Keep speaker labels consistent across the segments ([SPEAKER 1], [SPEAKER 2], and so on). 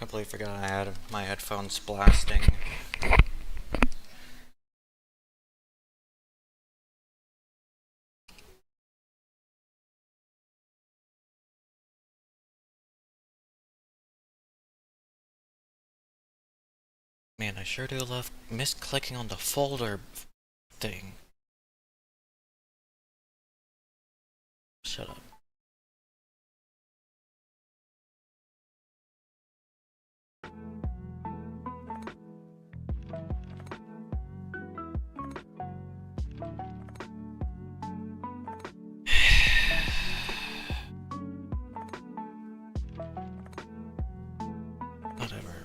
[SPEAKER 1] completely forgot I had my headphones blasting. Man, I sure do love misclicking on the folder thing. Shut up. Whatever.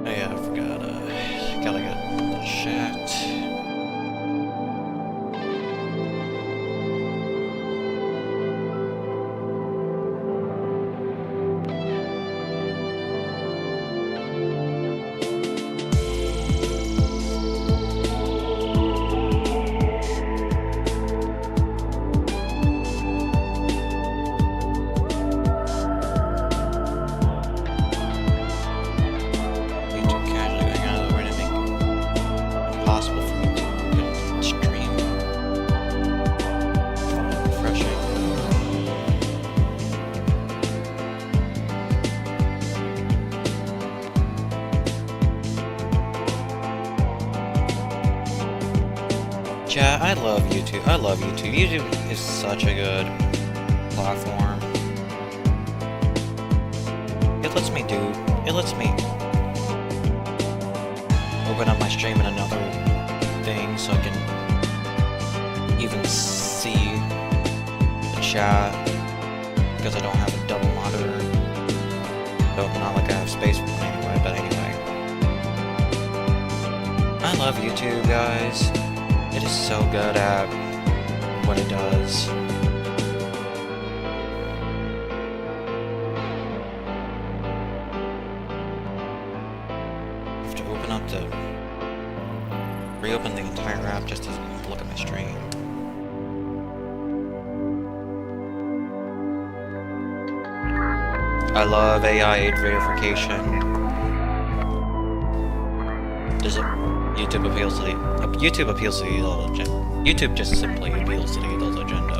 [SPEAKER 1] Oh yeah, I forgot, gotta get chat. Yeah, I love YouTube. I love YouTube. YouTube is such a good platform. It lets me open up my stream in another thing so I can even see the chat because I don't have a double monitor. So not like I have space for one anyway, but anyway. I love YouTube, guys. It is so good at what it does. I have to reopen the entire app just to look at my stream. I love AI age verification. Does it? YouTube appeals to the adult agenda. YouTube just simply appeals to the adult agenda.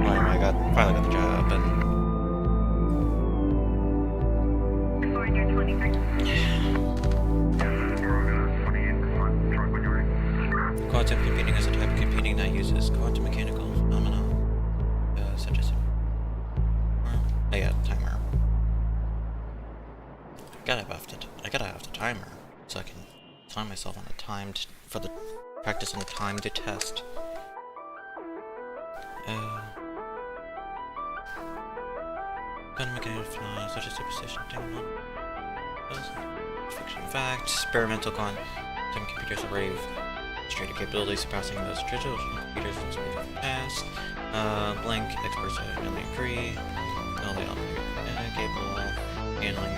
[SPEAKER 1] Oh my god, finally got the job and quantum computing is a type of computing that uses quantum mechanical phenomena such as timer. I gotta have the timer so I can time myself on the timed for the practice on the timed test. Quantum mechanical phenomena such as superstition, fiction, fact, experimental quantum computers have demonstrated capabilities surpassing those traditional computers in the past. Blank experts generally agree. All the operate capable of handling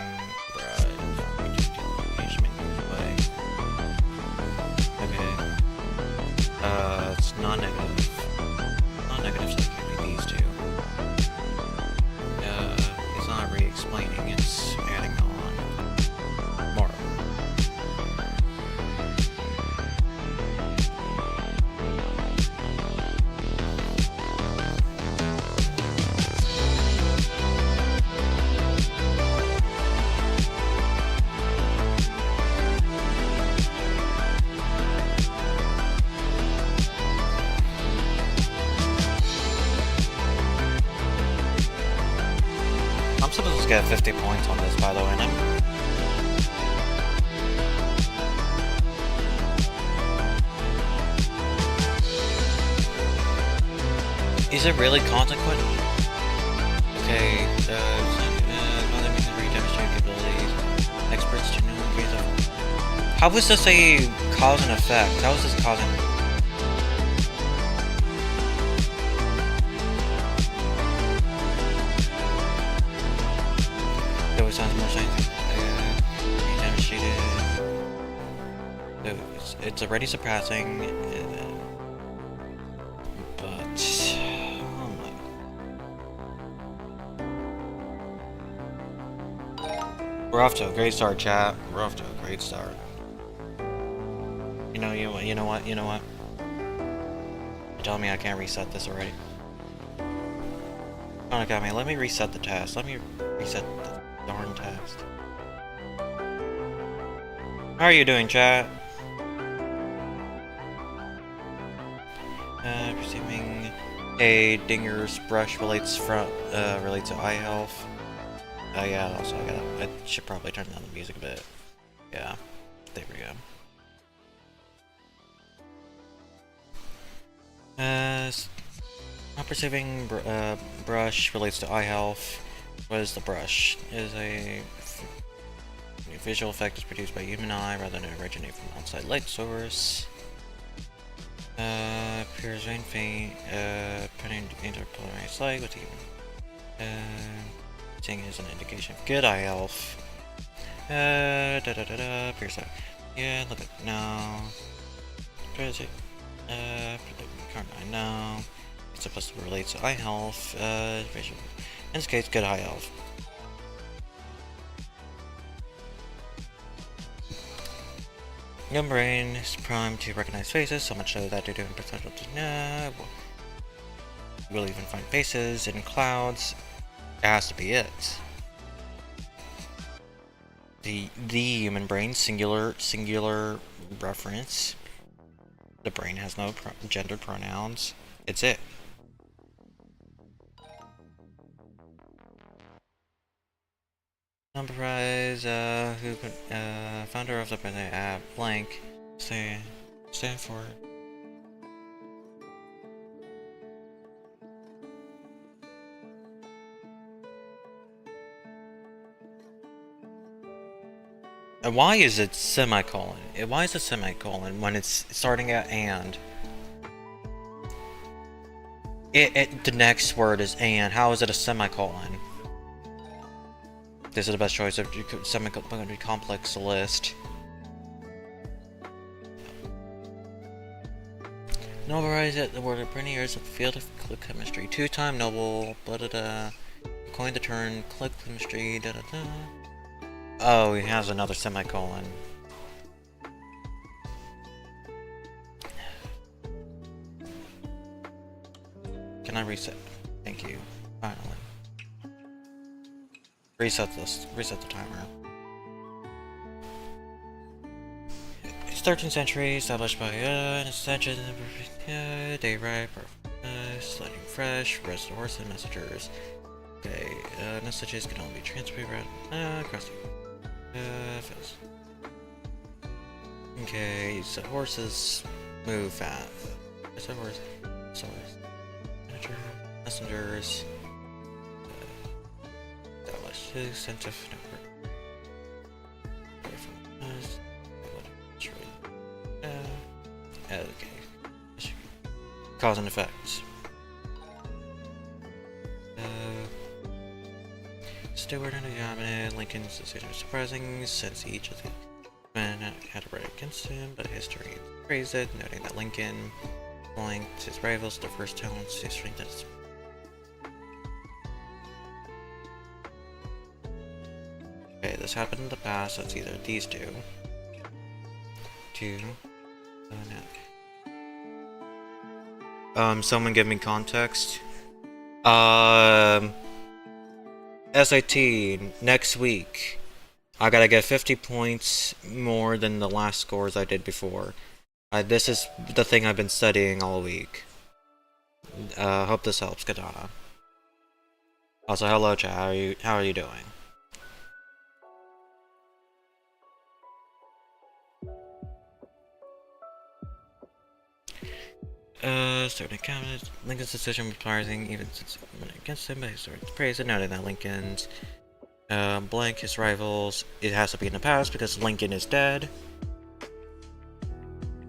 [SPEAKER 1] it's non-negative. Non-negative, so it can't be these two. It's not re-explaining, it's adding on more. get 50 points on this, by the way. Is it really consequent? Okay, demonstrate capabilities. Experts to know degrees of. How was this a cause and effect? How is this causing? It always sounds more scientific. Demonstrated. It's already surpassing. We're off to a great start, chat. We're off to a great start. You know what? You're telling me I can't reset this already? Oh, God, man, let me reset the test. Let me reset the darn test. How are you doing, chat? Presuming a dinger's brush relates to eye health. Oh yeah, also I should probably turn down the music a bit. Yeah, there we go. Not perceiving brush relates to eye health. What is the brush? It is a visual effect is produced by human eye rather than originate from an outside light source. Appears very faint, putting interpolarized light with human. Seeing is an indication of good eye health. Appears like, yeah, look at now. Current eye now. It's supposed to relate to eye health. Visual. In this case, good eye health. Young brain is primed to recognize faces, so much so that they're doing potential to know. We'll even find faces in clouds. It has to be it. The human brain, singular reference. The brain has no gendered pronouns. It's it. Numberize, who could, founder of the blank, stand for. And why is it semicolon? Why is it semicolon when it's starting at and? The next word is and. How is it a semicolon? This is the best choice of semicolon complex list. Nobelize it. The word of many years of the field of click chemistry. Two-time Nobel. Blah da da. Coined the term click chemistry. Da da da. Oh, he has another semicolon. Can I reset? Thank you. Finally. Reset this. Reset the timer. It's 13th century, established by an extension day right, sliding fresh, rest of horses, messengers. Okay, messages can only be transferred across the okay, so horses move fast. So horses, messengers. Incentive okay. Cause and effect. Stewart and the cabinet. Lincoln's decision was surprising since each of the men had a right against him, but history praised it, noting that Lincoln flanked his rivals the first talents to strengthen his. Okay, this happened in the past, so it's either these two. Someone give me context. SAT, next week. I gotta get 50 points more than the last scores I did before. This is the thing I've been studying all week. Hope this helps, Katana. Also, hello chat, how are you doing? Certain account, Lincoln's decision reprising even since it went against him, but he started to praise it, noting that Lincoln's blank his rivals. It has to be in the past because Lincoln is dead.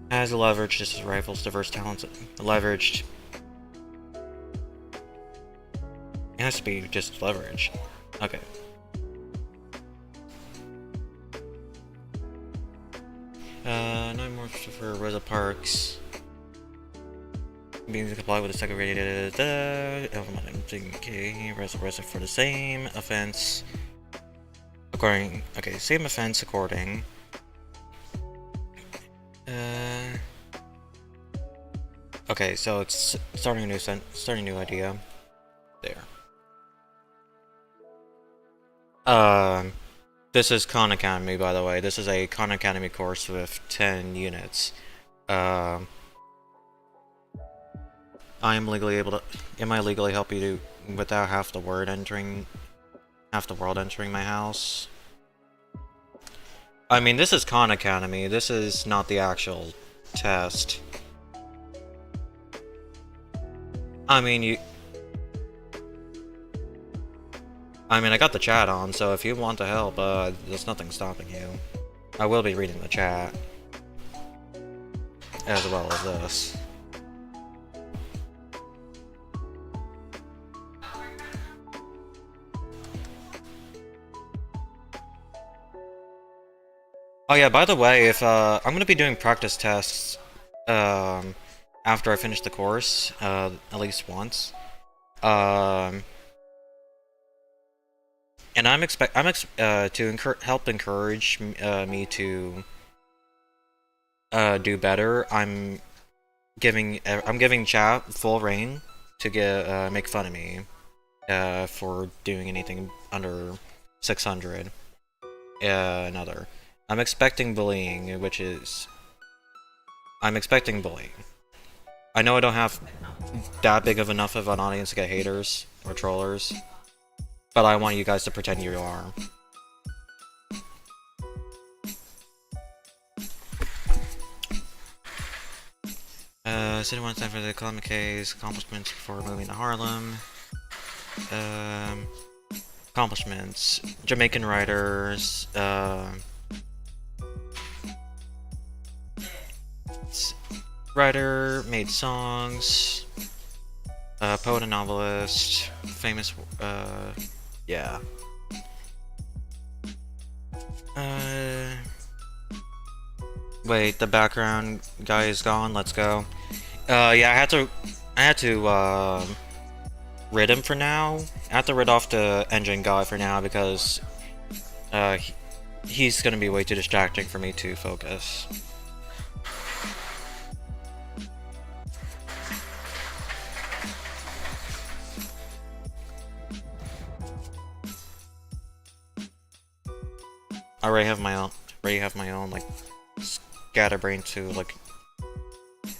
[SPEAKER 1] Has leveraged his rivals' diverse talents. Leveraged. It has to be just leverage. Okay. No more for Rosa Parks. Being to comply with the second rated okay, Rosa for the same offense. According same offense according. Okay, so it's starting a new idea. There. This is Khan Academy, by the way. This is a Khan Academy course with 10 units. Am I legally help you without half the world entering my house? I mean, this is Khan Academy. This is not the actual test. I mean, I got the chat on, so if you want to help, there's nothing stopping you. I will be reading the chat. As well as this. Oh yeah, by the way, if, I'm gonna be doing practice tests, after I finish the course, at least once. And to help encourage me to do better. I'm giving chat full reign to make fun of me for doing anything under 600. Another. I'm expecting bullying. I know I don't have that big of enough of an audience to get haters or trollers, but I want you guys to pretend you are. City wants time for the Columbia case, accomplishments before moving to Harlem. Accomplishments. Jamaican writers, writer, made songs, poet and novelist, famous, yeah. Wait, the background guy is gone, let's go. Yeah, I had to, rid him for now. I have to rid off the engine guy for now because, he's gonna be way too distracting for me to focus. I already have my own, like, scatterbrain to, like,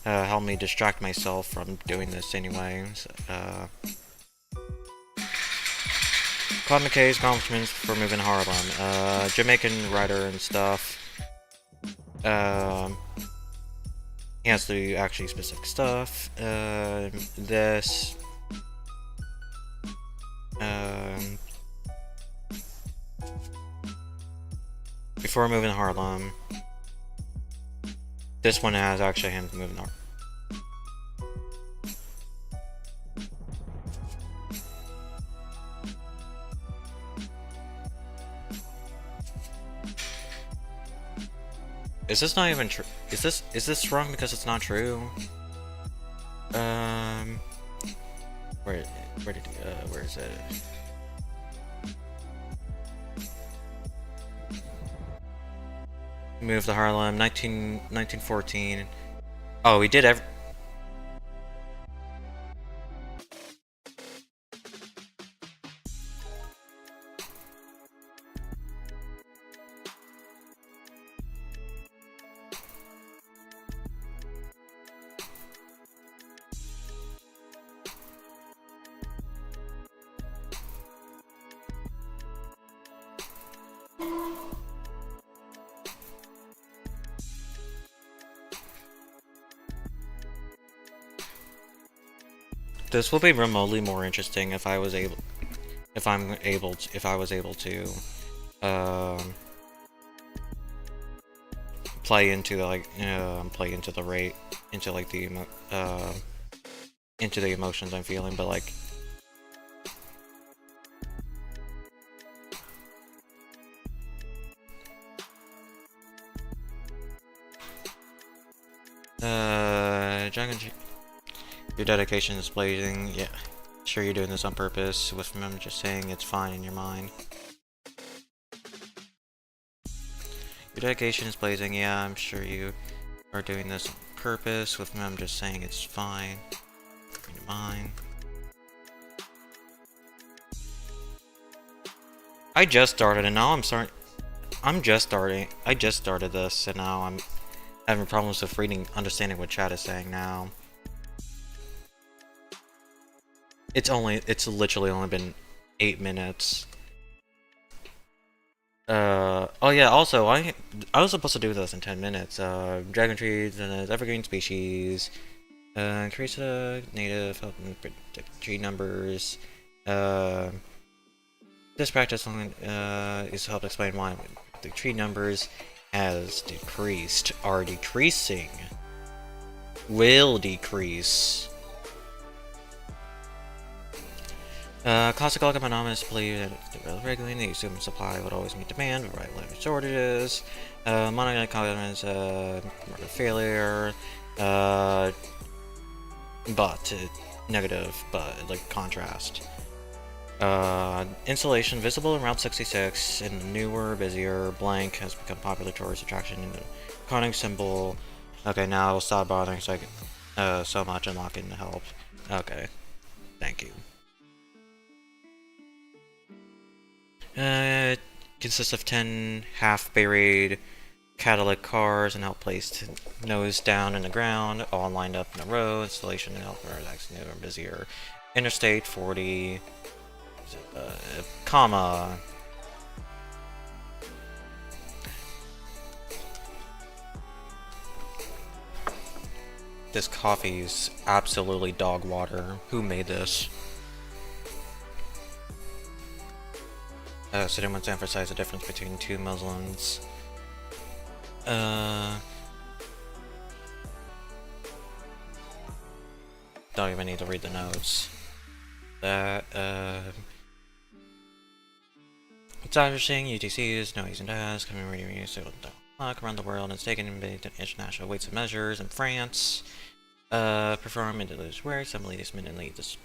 [SPEAKER 1] help me distract myself from doing this anyways. Claude McKay's accomplishments for moving to Harlem. Jamaican writer and stuff. He has to do actually specific stuff. This. Before moving to Harlem. This one has actually him moving to Is this not even true? Is this wrong because it's not true? Where is it? Moved to Harlem, 1914. Oh, we did This will be remotely more interesting if I was able to play into the rate, into like the into the emotions I'm feeling, but like Dragon, your dedication is blazing. Yeah, sure you're doing this on purpose. With them just saying it's fine in your mind. Your dedication is blazing. Yeah, I'm sure you are doing this on purpose. With them just saying it's fine in your mind. I just started, and now I just started this, and now I'm having problems with understanding what chat is saying now. It's literally only been 8 minutes. Oh yeah, also, I was supposed to do this in 10 minutes. Dragon trees and evergreen species. Increase the native, help and predict tree numbers. This practice is to help explain why the tree numbers has decreased, are decreasing, will decrease. Classical economists believe that it's developed regularly, the assumed supply would always meet demand, but right labor shortages. Monetary economists, market failure, but negative, but like contrast. Installation visible in Route 66 in the newer, busier blank has become popular tourist attraction in the iconic symbol. Okay, now I'll stop bothering so much and lock in the help. Okay, thank you. It consists of 10 half-buried catalytic cars and help placed nose down in the ground, all lined up in a row. Installation and help are actually newer, busier. Interstate 40. Comma. This coffee's absolutely dog water. Who made this? So they want to emphasize the difference between two Muslims. Don't even need to read the notes. It's interesting, UTCs, no using tasks, coming reading so around the world, and it's taken in international weights and measures in France. Perform into this work, some latest minute this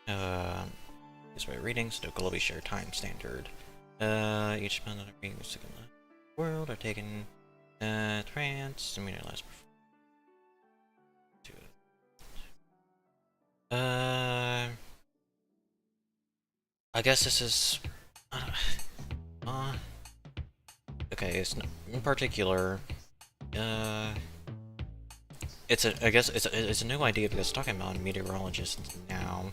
[SPEAKER 1] way readings, the globally shared time standard. Each month of the readings in the world are taken France, and last I guess this is okay, it's not, in particular I guess it's a new idea because it's talking about meteorologists now.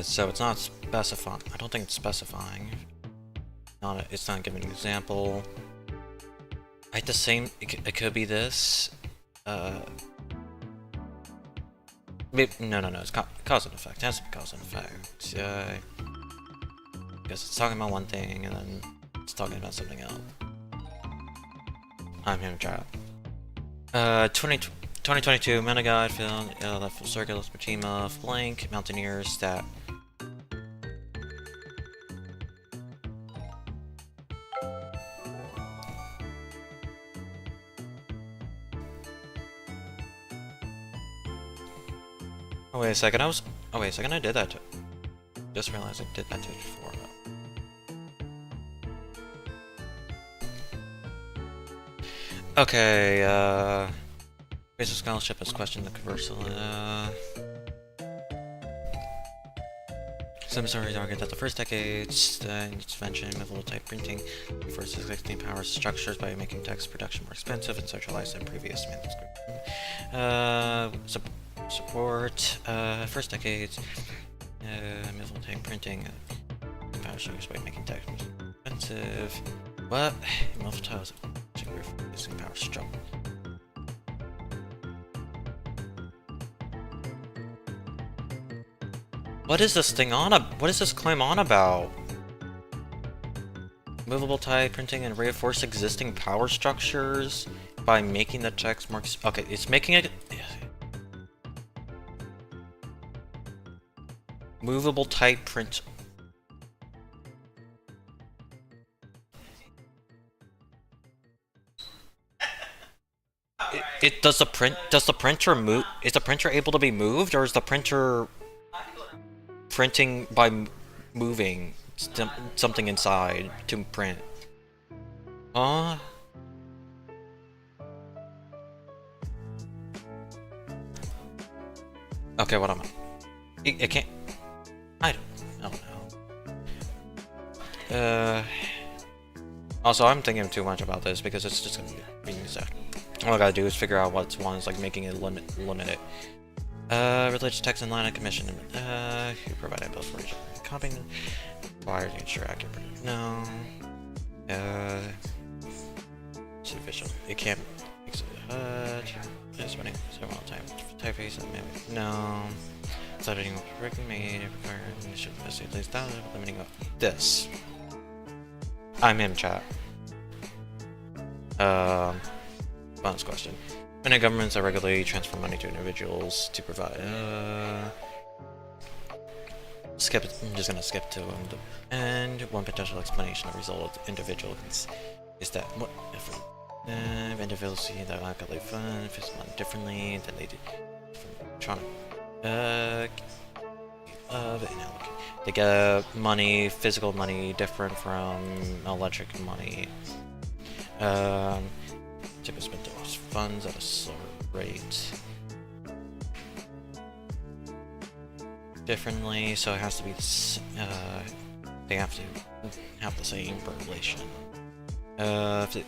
[SPEAKER 1] So it's not specifying. I don't think it's specifying. It's not giving an example. It could be this. No, it's cause and effect. It has to be cause and effect. Because it's talking about one thing and then it's talking about something else. I'm here to chat. 2022 Meta Guide film, left full circle, Pachima, blank, Mountaineer, stat. Oh wait a second, I did that just realized I did that before. Okay, basic scholarship has questioned the controversial. Some stories argue that the first decades, the invention of little-type printing refers to existing power structures by making text production more expensive and centralized than previous methods. Support first decades, little-type printing power structures by making text more expensive. What? Multiple using power structure. What is this thing on? What is this claim on about? Movable type printing and reinforce existing power structures by making the text more. Okay, it's making it. Movable type print. Does the printer move? Is the printer able to be moved, or is the printer printing by moving something inside to print? Huh? Okay, what am I? It can't. I don't know. Also, I'm thinking too much about this because it's just gonna be sad. All I gotta do is figure out what's one's like making it limited. Religious text and line of commission. Who provided both for copying? Required to ensure accurate. No. It's official. It can't. Just running several times. Typeface. No. Starting with correctly made. Required. Should message at least limiting up this. I'm in chat. Bonus question. Many governments are regularly transfer money to individuals to provide. Skip it. I'm just gonna skip to the end. One potential explanation of result of individuals is that what if individuals see that locally fund fits money differently than they do from they get money, physical money, different from electric money. Typically spend those funds at a slower rate. Differently, so it has to be they have to have the same relation. If it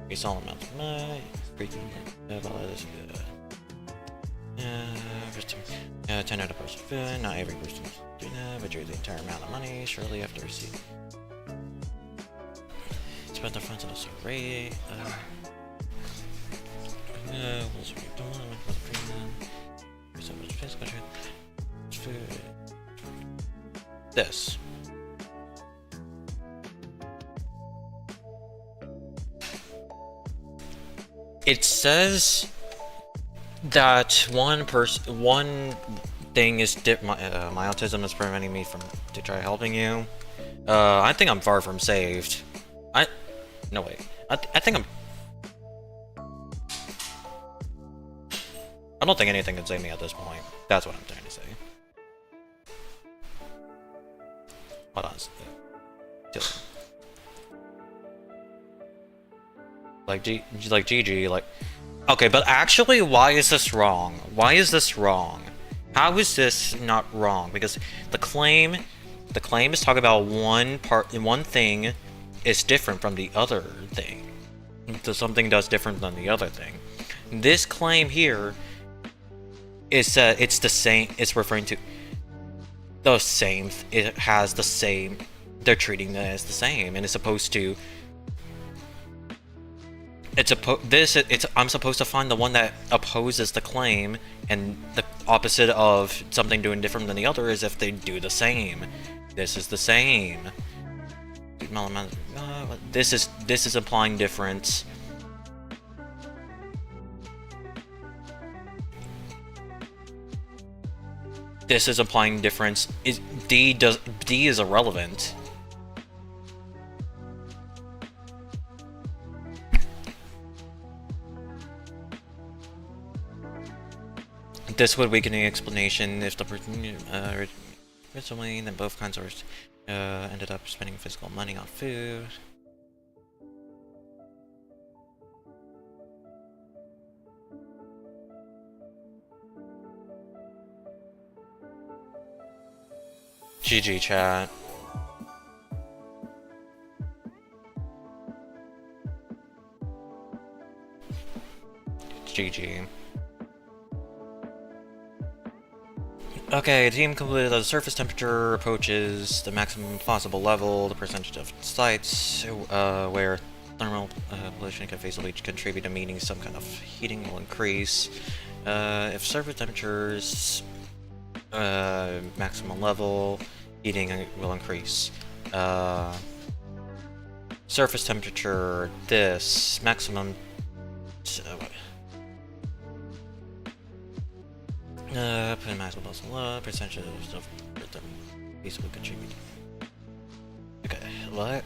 [SPEAKER 1] it's all amounts of money, freaking first 10 out of person, not every person is doing that, but you're the entire amount of money, surely after receipt. Spend the funds on a certain rate. This. It says that one thing is my autism is preventing me from to try helping you. I think I'm far from saved. No wait. I think I'm. I don't think anything can save me at this point. That's what I'm trying to say. Hold on. Just like GG, like. Okay, but actually, why is this wrong? Why is this wrong? How is this not wrong? Because the claim is talking about one thing is different from the other thing. So something does different than the other thing. This claim here is it's the same. It's referring to the same. It has the same. They're treating it as the same, and it's supposed to. I'm supposed to find the one that opposes the claim, and the opposite of something doing different than the other is if they do the same. This is the same. This is implying difference. This is implying difference. D is irrelevant. This would weaken the explanation if the person originally then both kinds of ended up spending physical money on food. GG chat. GG. Okay, the team concluded that the surface temperature approaches the maximum possible level. The percentage of sites where thermal pollution can feasibly contribute to meeting some kind of heating will increase. If surface temperatures Maximum level, heating will increase. Surface temperature, this, maximum... put maximum level, percentage of feasible contribute. Okay, what?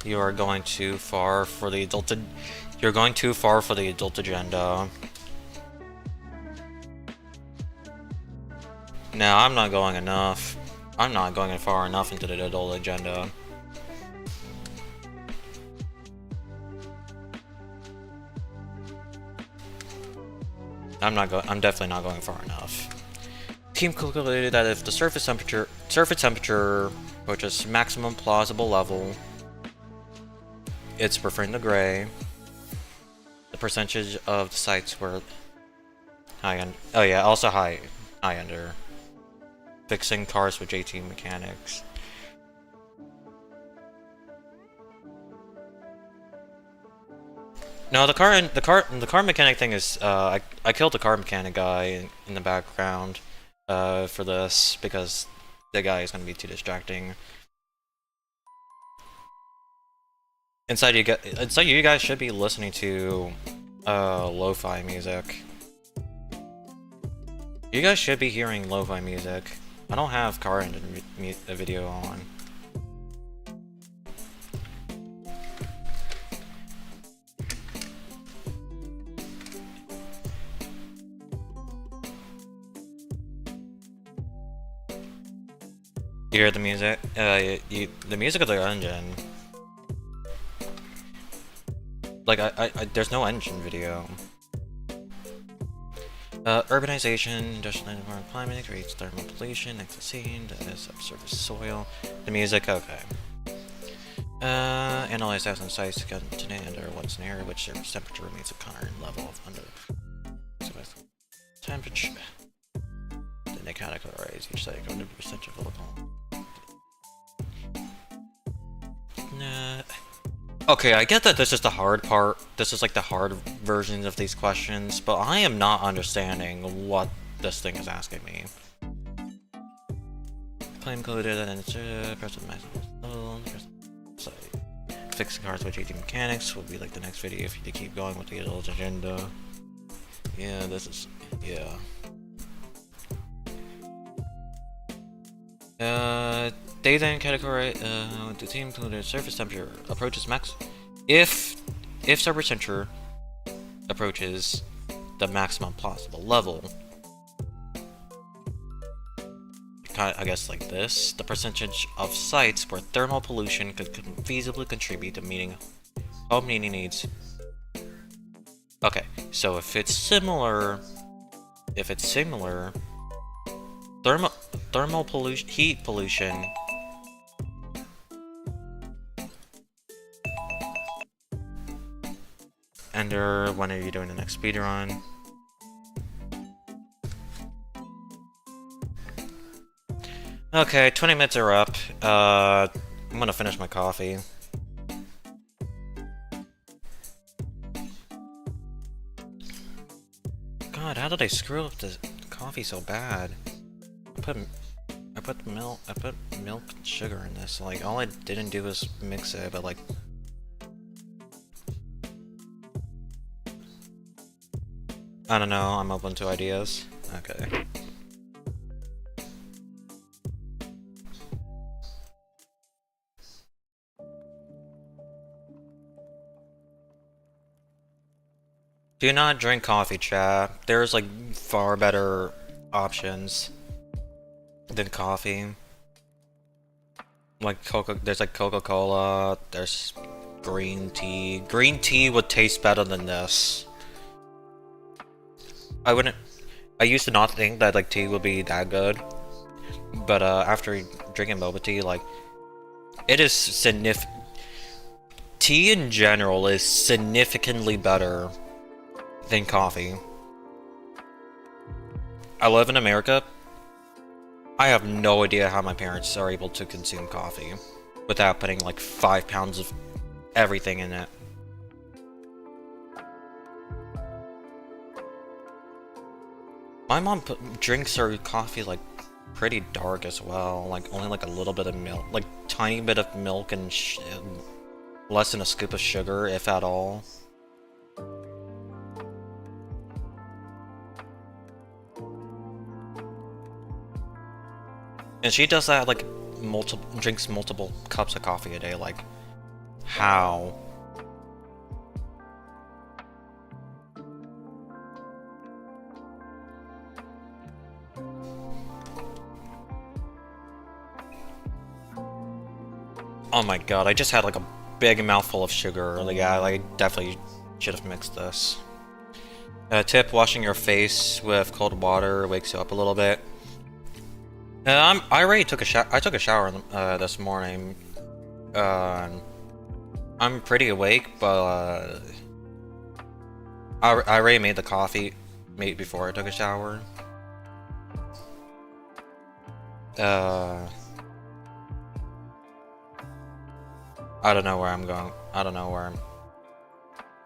[SPEAKER 1] You are going too far for the adult... You're going too far for the adult agenda. No, I'm not going enough. I'm not going far enough into the adult agenda. I'm definitely not going far enough. Team calculated that if the surface temperature approaches maximum plausible level, it's preferring the gray. The percentage of the sites were high end. Oh yeah, also high ender. Fixing cars with JT mechanics. No, the car mechanic thing is I killed the car mechanic guy in the background for this because the guy is gonna be too distracting. Inside you guys should be listening to lo-fi music. You guys should be hearing lo-fi music. I don't have car engine video on. You hear the music? The music of the engine. Like, there's no engine video. Urbanization, industrial environment, climate creates thermal pollution, next to scene, subsurface soil. The music, okay. Analyze 1,000 sites to get today under one scenario, which surface temperature remains a current level of under temperature. Then they categorize each site according to percentage of local. Okay, I get that this is the hard part. This is like the hard versions of these questions, but I am not understanding what this thing is asking me. Claim included and it's press the maximum. So, fixing cars with GT mechanics will be like the next video if you keep going with the adult agenda. Yeah, this is they then categorize the team included surface temperature approaches max. If surface temperature approaches the maximum possible level, I guess like this, the percentage of sites where thermal pollution could feasibly contribute to meeting home heating needs. Okay, so if it's similar, thermal pollution, heat pollution. Ender, when are you doing the next speedrun? Okay, 20 minutes are up. I'm gonna finish my coffee. God, how did I screw up the coffee so bad? I put milk and sugar in this. Like, all I didn't do was mix it, but like... I don't know, I'm open to ideas. Okay. Do not drink coffee, chat. There's like far better options than coffee. Like there's like Coca-Cola, there's green tea. Green tea would taste better than this. I used to not think that like tea would be that good, but after drinking boba tea, like it is tea in general is significantly better than coffee. I live in America. I have no idea how my parents are able to consume coffee without putting like 5 pounds of everything in it. My mom drinks her coffee like pretty dark as well, like only like a little bit of milk, like tiny bit of milk and less than a scoop of sugar, if at all. And she does that like drinks multiple cups of coffee a day. Like, how? Oh my god, I just had like a big mouthful of sugar. Like, yeah, I definitely should have mixed this. Tip: washing your face with cold water wakes you up a little bit. I already took a shower. I took a shower this morning. I'm pretty awake, but I already made the coffee before I took a shower. I don't know where I'm going. I don't know where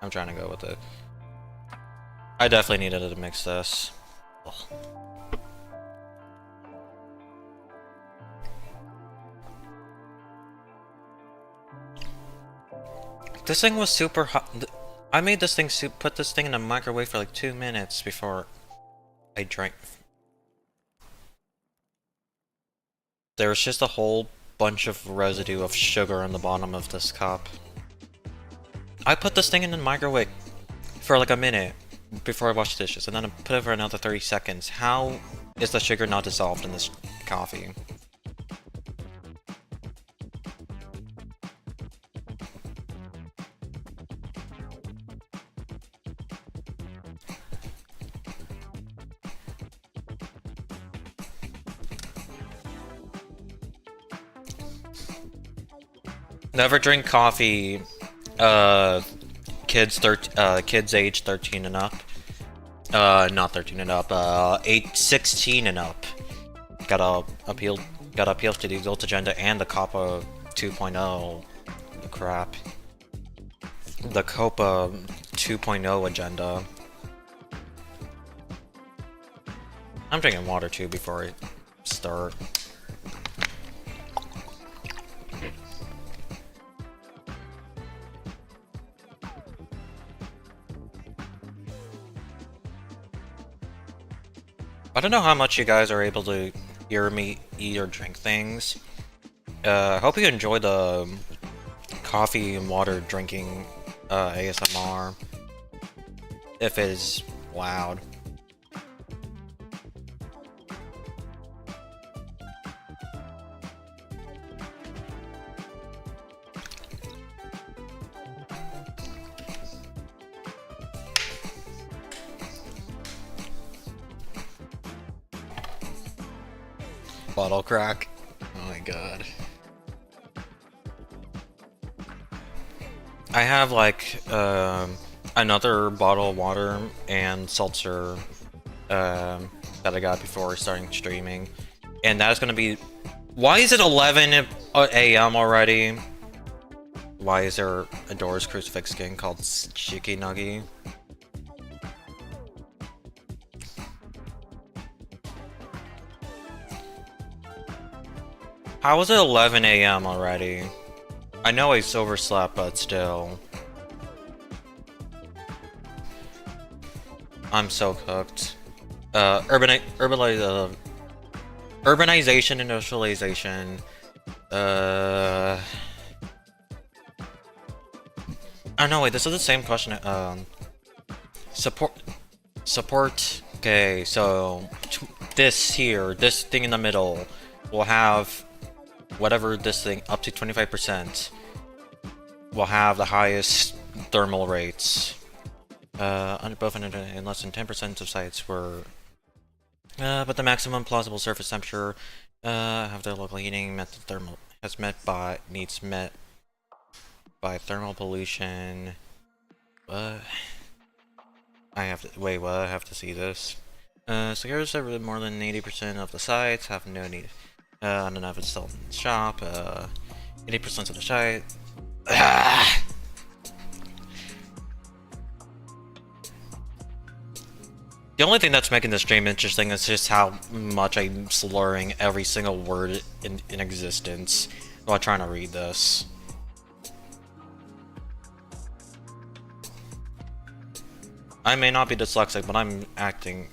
[SPEAKER 1] I'm trying to go with it. I definitely needed to mix this. Ugh. This thing was super hot. I made this thing put this thing in the microwave for like 2 minutes before I drank. There was just a whole bunch of residue of sugar on the bottom of this cup. I put this thing in the microwave for like a minute before I washed the dishes, and then I put it for another 30 seconds. How is the sugar not dissolved in this coffee? Never drink coffee, kids age 13 and up. Not 13 and up, 16 and up. Gotta appeal to the adult agenda and the COPPA 2.0. Crap. The COPPA 2.0 agenda. I'm drinking water too before I start. I don't know how much you guys are able to hear me eat or drink things. I hope you enjoy the coffee and water drinking ASMR. If it is loud. Bottle crack. Oh my god. I have like another bottle of water and seltzer that I got before starting streaming, and that is gonna be. Why is it 11 a.m. already? Why is there a Doors crucifix skin called Shiki Nuggy? How is it 11 a.m. already? I know I overslept, but still. I'm so cooked. Urbanization, industrialization. Oh no, wait, this is the same question. Support. Okay, so this thing in the middle will have whatever this thing up to 25% will have the highest thermal rates. Under both and less than 10% of sites were, but the maximum plausible surface temperature have the local heating needs met by thermal pollution. I have to wait. What? I have to see this. So here's more than 80% of the sites have no need. I don't know if it's still in the shop. 80% of the site. Ah! The only thing that's making this stream interesting is just how much I'm slurring every single word in existence while trying to read this. I may not be dyslexic, but I'm acting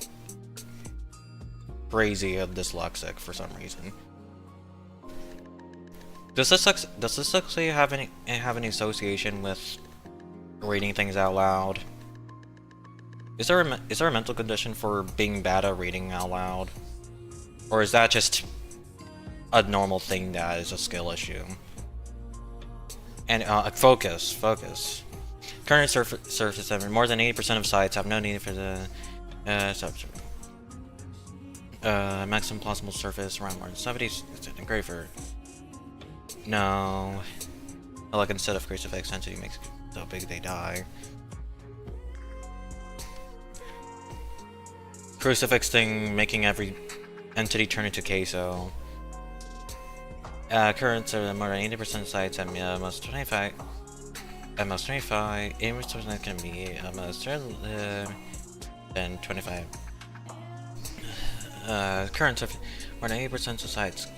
[SPEAKER 1] crazy dyslexic for some reason. Does dyslexia have any association with reading things out loud? Is there a mental condition for being bad at reading out loud? Or is that just a normal thing that is a skill issue? And focus. Current surface evidence. More than 80% of sites have no need for the maximum possible surface around more than 70. Great for. No. Like instead of crucifix entity makes so big they die. Crucifix thing making every entity turn into queso. Currents are more than 80% of sites at most 25. At most 25. 80% can be almost than 25. Currents of more than 80% of sites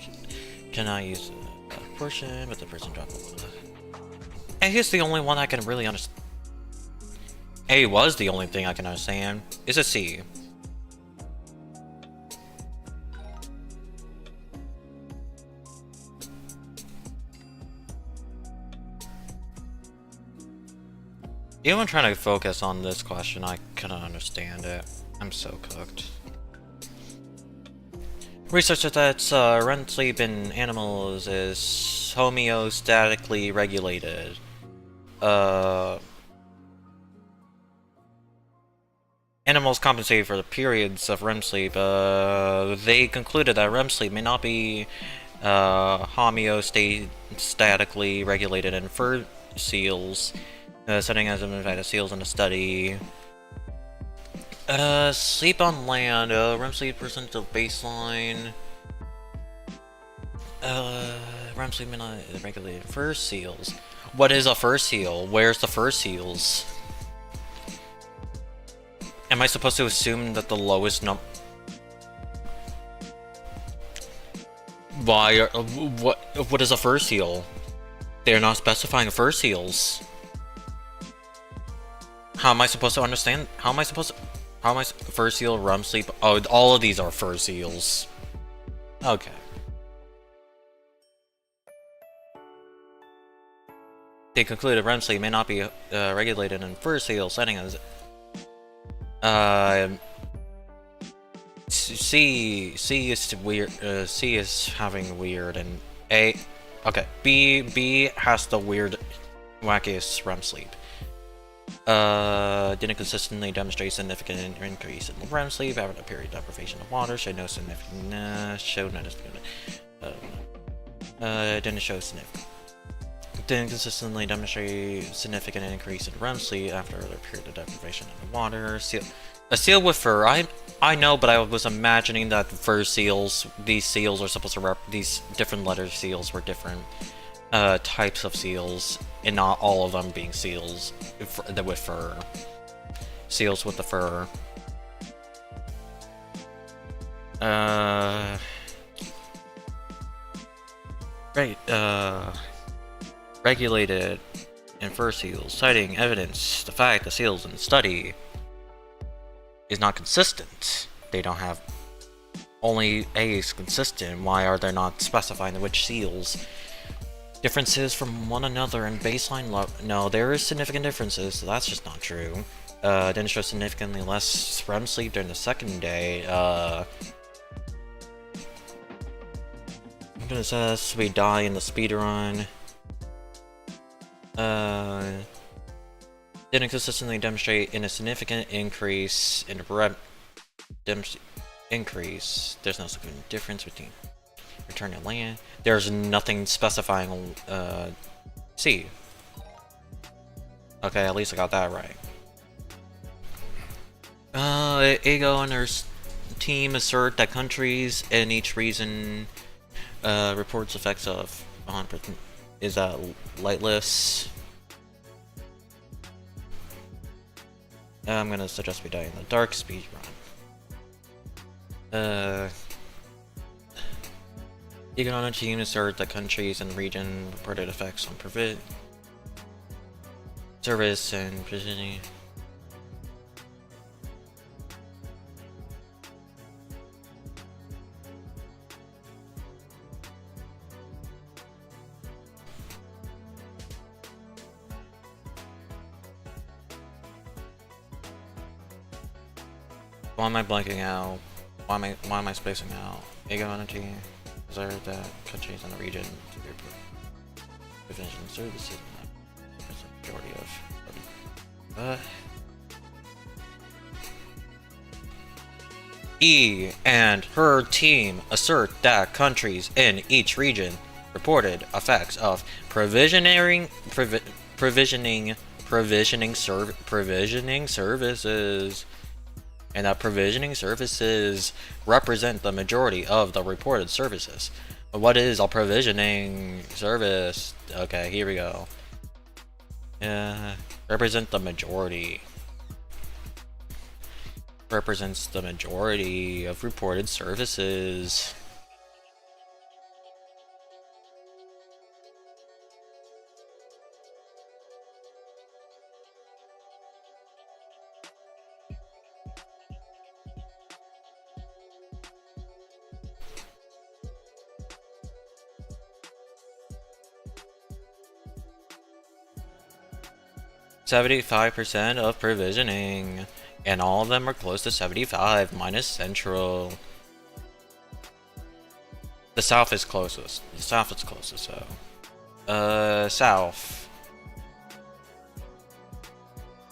[SPEAKER 1] cannot use a portion, but the person dropped a. And here's the only one I can really understand. A was the only thing I can understand. Is a C. Even trying to focus on this question, I couldn't understand it. I'm so cooked. Research that REM sleep in animals is homeostatically regulated. Animals compensate for the periods of REM sleep. They concluded that REM sleep may not be homeostatically regulated in fur seals. Setting as a seals in a study. Sleep on land. REM sleep percent of baseline. REM sleep may not regulated fur seals. What is a fur seal? Where's the fur seals? Am I supposed to assume that the lowest Why? What is a fur seal? They're not specifying fur seals. How am I supposed to understand? Fur seal, REM sleep? Oh, all of these are fur seals. Okay. They concluded REM sleep may not be regulated in fur seal settings. C is weird. C is having weird, and A. Okay. B has the weird, wackiest REM sleep. Didn't consistently demonstrate significant increase in REM sleep after a period of deprivation of water. Showed no significant. Didn't show significant. Didn't consistently demonstrate significant increase in REM sleep after a period of deprivation of water. A seal with fur. I know, but I was imagining that fur seals. These seals are supposed to these different letter seals were different types of seals, and not all of them being seals with fur. Seals with the fur. Regulated in fur seals, citing evidence the fact the seals in the study is not consistent. They don't have only A is consistent. Why are they not specifying which seals? Differences from one another in baseline no, there is significant differences, so that's just not true. Didn't show significantly less REM sleep during the second day. It says we die in the speedrun. Didn't consistently demonstrate in a significant increase in REM increase. There's no significant difference between return to land. There's nothing specifying C. Okay, at least I got that right. Ego and her team assert that countries in each region reports effects of 100% is lightless. I'm gonna suggest we die in the dark speedrun. Uh, economic team assert that countries and region reported effects on profit, service, and provisioning. Why am I blanking out? Why am I spacing out? Ego energy observed that countries in the region to their provision services that's the majority of E and her team assert that countries in each region reported effects of provisioning services, and that provisioning services represent the majority of the reported services. But what is a provisioning service? Okay, here we go. Represent the majority. Represents the majority of reported services. %75% of provisioning, and all of them are close to 75 minus Central. The South is closest. The South is closest, so. South.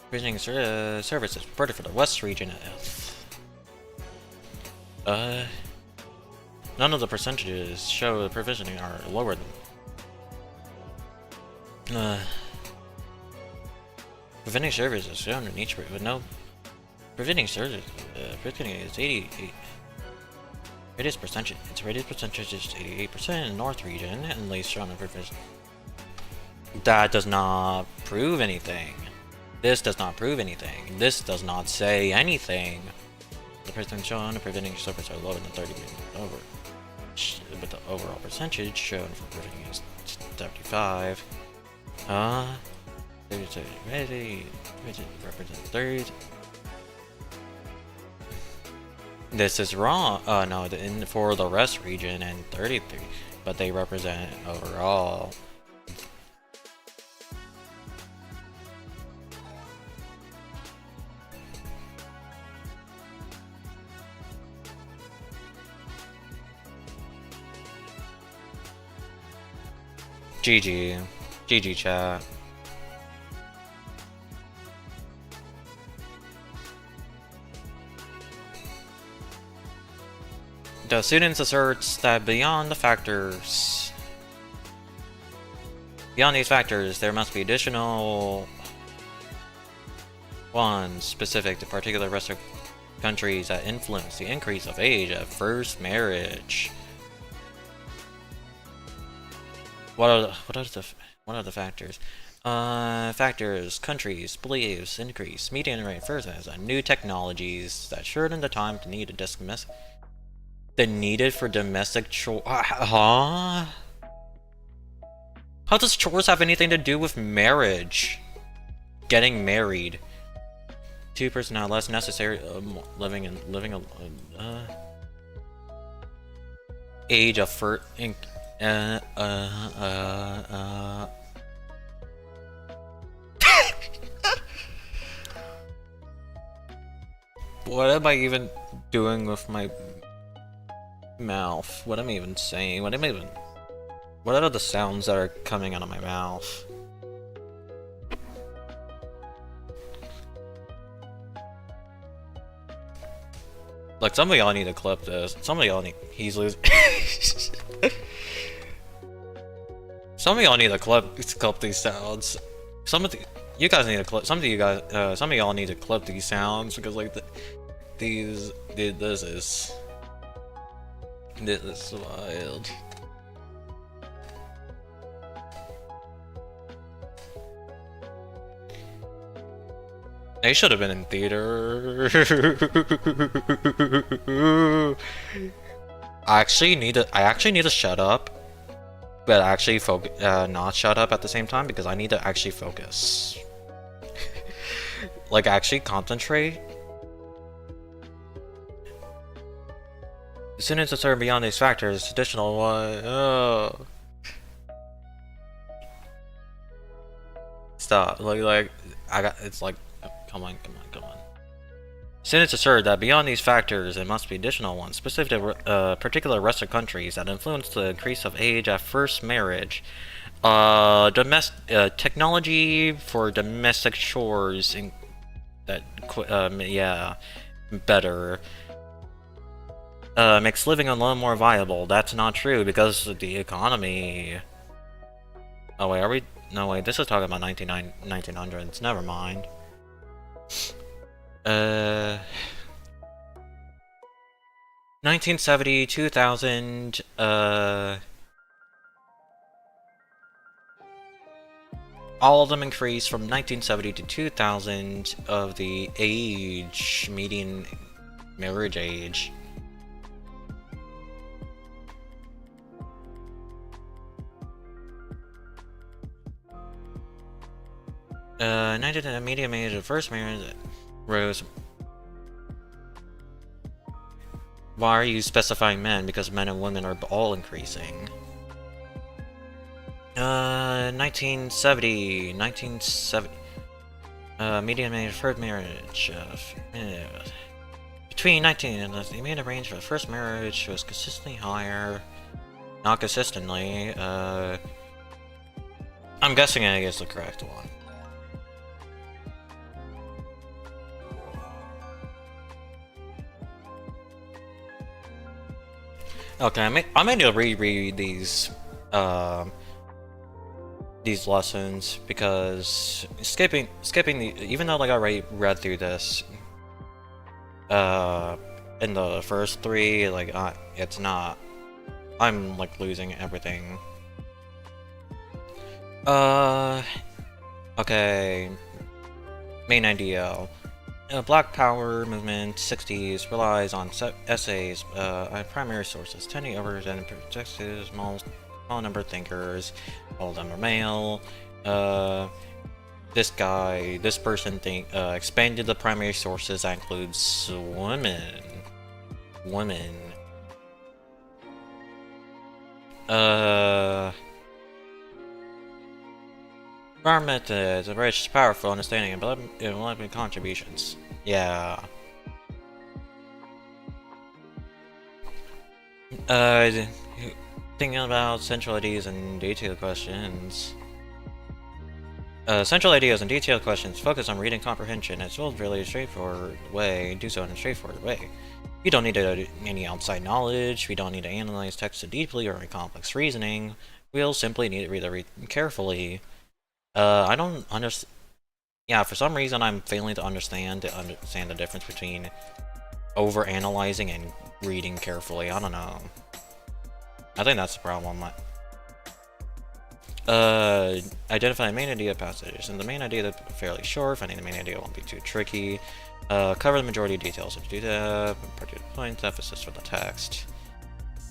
[SPEAKER 1] Provisioning services reported for the West region. None of the percentages show the provisioning are lower than. Preventing services shown in each with no preventing services. Preventing is 88. Radius percentage. Its radius percentage is 88% in the North region, and least shown in provision. That does not prove anything. This does not prove anything. This does not say anything. The percentage shown in preventing services are lower than 30 over, but the overall percentage shown for preventing is 75. Ready, represent third. This is wrong. No, for the rest region and 33, but they represent overall. GG chat. The students asserts that beyond these factors, there must be additional ones specific to particular Western countries that influence the increase of age of first marriage. What are the factors? Factors, countries, beliefs, increase, median rate first as new technologies that shorten the time to need a dismiss. The needed for domestic chores. Huh? How does chores have anything to do with marriage? Getting married. 2% now less necessary. Age of first. What am I even doing with my mouth? What am I even saying? What are the sounds that are coming out of my mouth? Like, some of y'all need to clip this. Some of y'all need. He's losing. Some of y'all need to clip these sounds. Some of y'all need to clip these sounds because, like, this is wild. They should have been in theater. I actually need to shut up, but actually not shut up at the same time because I need to actually focus. Like actually concentrate. As soon as it's beyond these factors, additional one. Oh. Stop. Like I got. It's like, come on. Since it's asserted that beyond these factors, it must be additional ones, specific to particular Western countries that influence the increase of age at first marriage. Technology for domestic chores, yeah, better. Makes living a little more viable. That's not true because of the economy. Oh wait, are we? No wait, this is talking about 1900s. Never mind. 1970, 2000, all of them increased from 1970 to 2000 of the median marriage age. The median age of first marriage rose. Why are you specifying men? Because men and women are all increasing. 1970. Median age of first marriage. Between 19 and the median range for the first marriage was consistently higher. Not consistently. I'm guessing I guess the correct one. Okay, I may need to reread these lessons because skipping the, even though like I already read through this in the first three, like it's not, I'm like losing everything. Okay, main idea. Black Power movement 60s relies on essays on primary sources, tending over and projected small number of thinkers. All of them are male. This person expanded the primary sources that includes women. Our methods of rich, powerful understanding and benevolent contributions. Yeah. Thinking about central ideas and detailed questions. Central ideas and detailed questions focus on reading comprehension. It's a really straightforward way. Do so in a straightforward way. You don't need any outside knowledge. We don't need to analyze text too deeply or any complex reasoning. We'll simply need to read carefully. I don't understand. Yeah, for some reason I'm failing to understand the difference between over-analyzing and reading carefully. I don't know. I think that's the problem. Identify the main idea passages. And the main idea is fairly short. Finding the main idea won't be too tricky. Cover the majority of details of the particular points. Emphasis for the text.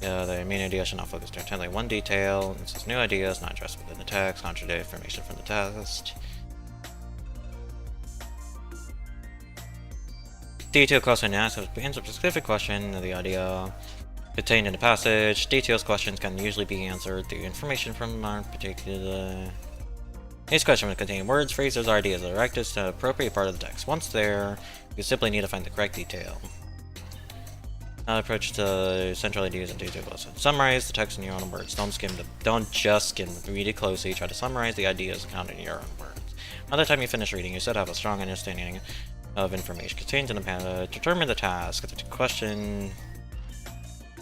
[SPEAKER 1] The main idea should not focus intently on one detail. It says new ideas not addressed within the text, contradict information from the text. Detailed question answers begins with a specific question of the idea contained in the passage. Detailed questions can usually be answered through information from our particular. Each question will contain words, phrases, or ideas directed to the appropriate part of the text. Once there, you simply need to find the correct detail. Approach to central ideas and detailed questions. Summarize the text in your own words. Don't just skim. Read it closely. Try to summarize the ideas counted in your own words. By the time you finish reading, you should have a strong understanding of information contained in the passage. Determine the task. The question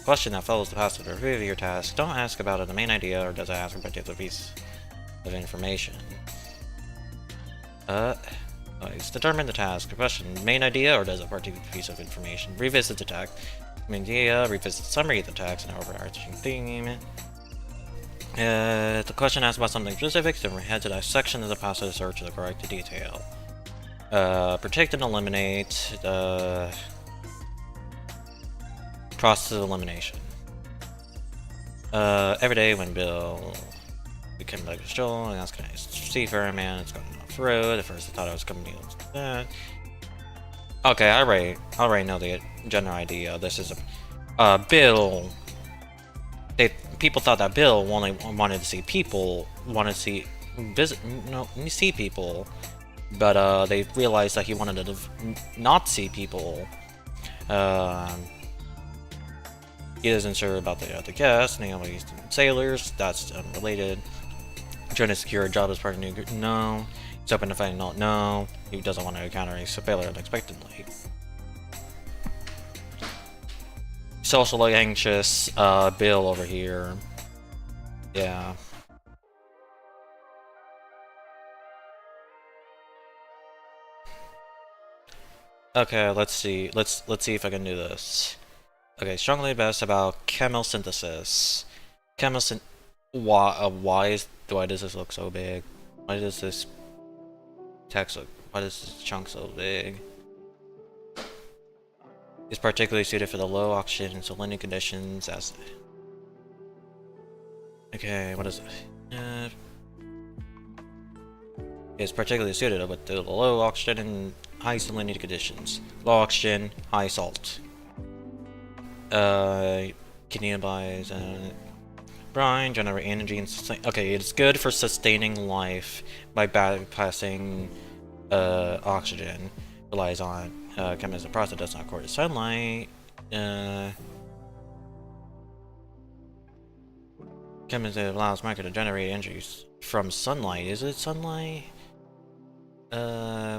[SPEAKER 1] that follows the passage or review your task. Don't ask about the main idea, or does it ask for a particular piece of information. Determine the task. The question, main idea, or does it a particular piece of information? Revisit the text. Main idea, revisit the summary of the text and overarching theme. The question asks about something specific, so head to that section of the passage to search the correct detail. Protect and eliminate. Process of elimination. Every day when Bill became like a stroll, and that's kind of seafarer man. It's going off the road. At first, I thought I was going to be that. Okay, I already know the general idea. This is a Bill. People thought that Bill only wanted to see people, see people, but they realized that he wanted to not see people. He isn't sure about the other guests, and sailors. That's unrelated. Trying to secure a job as part of new group. No. He's open to finding out. No. He doesn't want to encounter a failure unexpectedly. Socially anxious, Bill over here. Yeah. Okay, let's see. Let's see if I can do this. Okay, strongly best about chemosynthesis. Why does this look so big? Why does this text look? Why does this chunk so big? It's particularly suited for the low oxygen and salinity conditions as. Okay, what is it? It's particularly suited with the low oxygen and high salinity conditions. Low oxygen, high salt. Cannibalize and brine, generate energy and sustain. Okay, it's good for sustaining life by bypassing oxygen. Relies on chemical process does not accord to sunlight. Chemistry allows micro to generate energy from sunlight. Is it sunlight?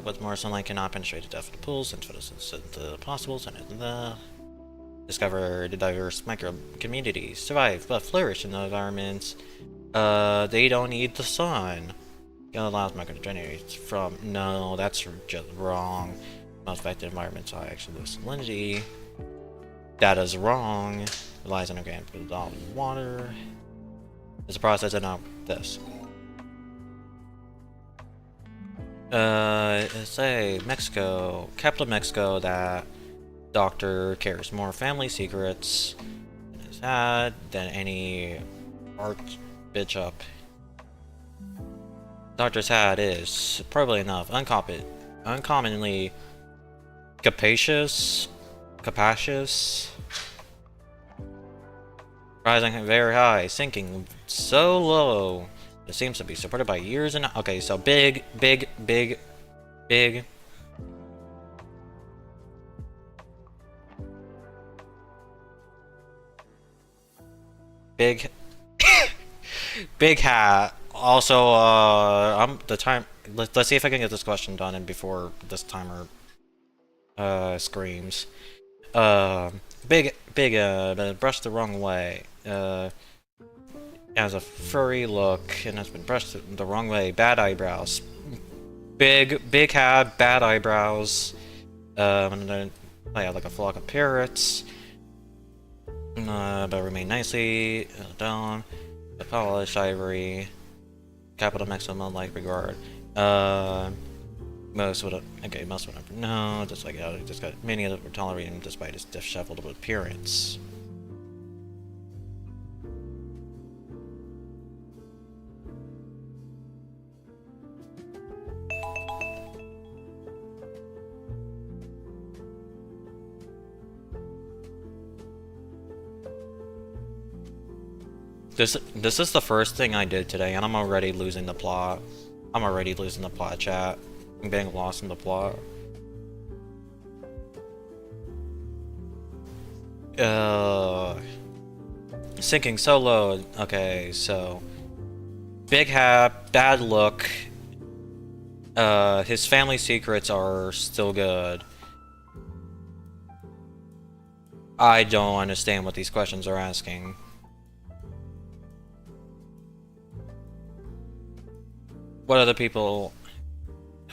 [SPEAKER 1] What's more, sunlight cannot penetrate the depth of the pools and the possibles and the discover the diverse micro communities, survive but flourish in the environments. They don't need the sun. It allows micro to generate from. No, that's just wrong. Most affected environments are actually low salinity. That is wrong. Relies on organic dissolved water. It's a process and not this. Say Mexico, capital of Mexico, that doctor carries more family secrets in his hat than any archbishop. Doctor's hat is probably enough uncommonly capacious, rising very high, sinking so low. It seems to be supported by years and okay, so big. Big big hat. Also, I'm the time. Let's see if I can get this question done and before this timer screams. Big, brushed the wrong way. Has a furry look and has been brushed the wrong way. Bad eyebrows. Big hat, bad eyebrows. And then I have like a flock of parrots. But remain nicely down. The polished ivory. Capital maximum like regard. Most would have no, just like just got many of them were tolerating him despite his disheveled appearance. This is the first thing I did today, and I'm already losing the plot. Chat. I'm getting lost in the plot. Sinking so low. Okay, so big hat, bad look. His family secrets are still good. I don't understand what these questions are asking. What other people?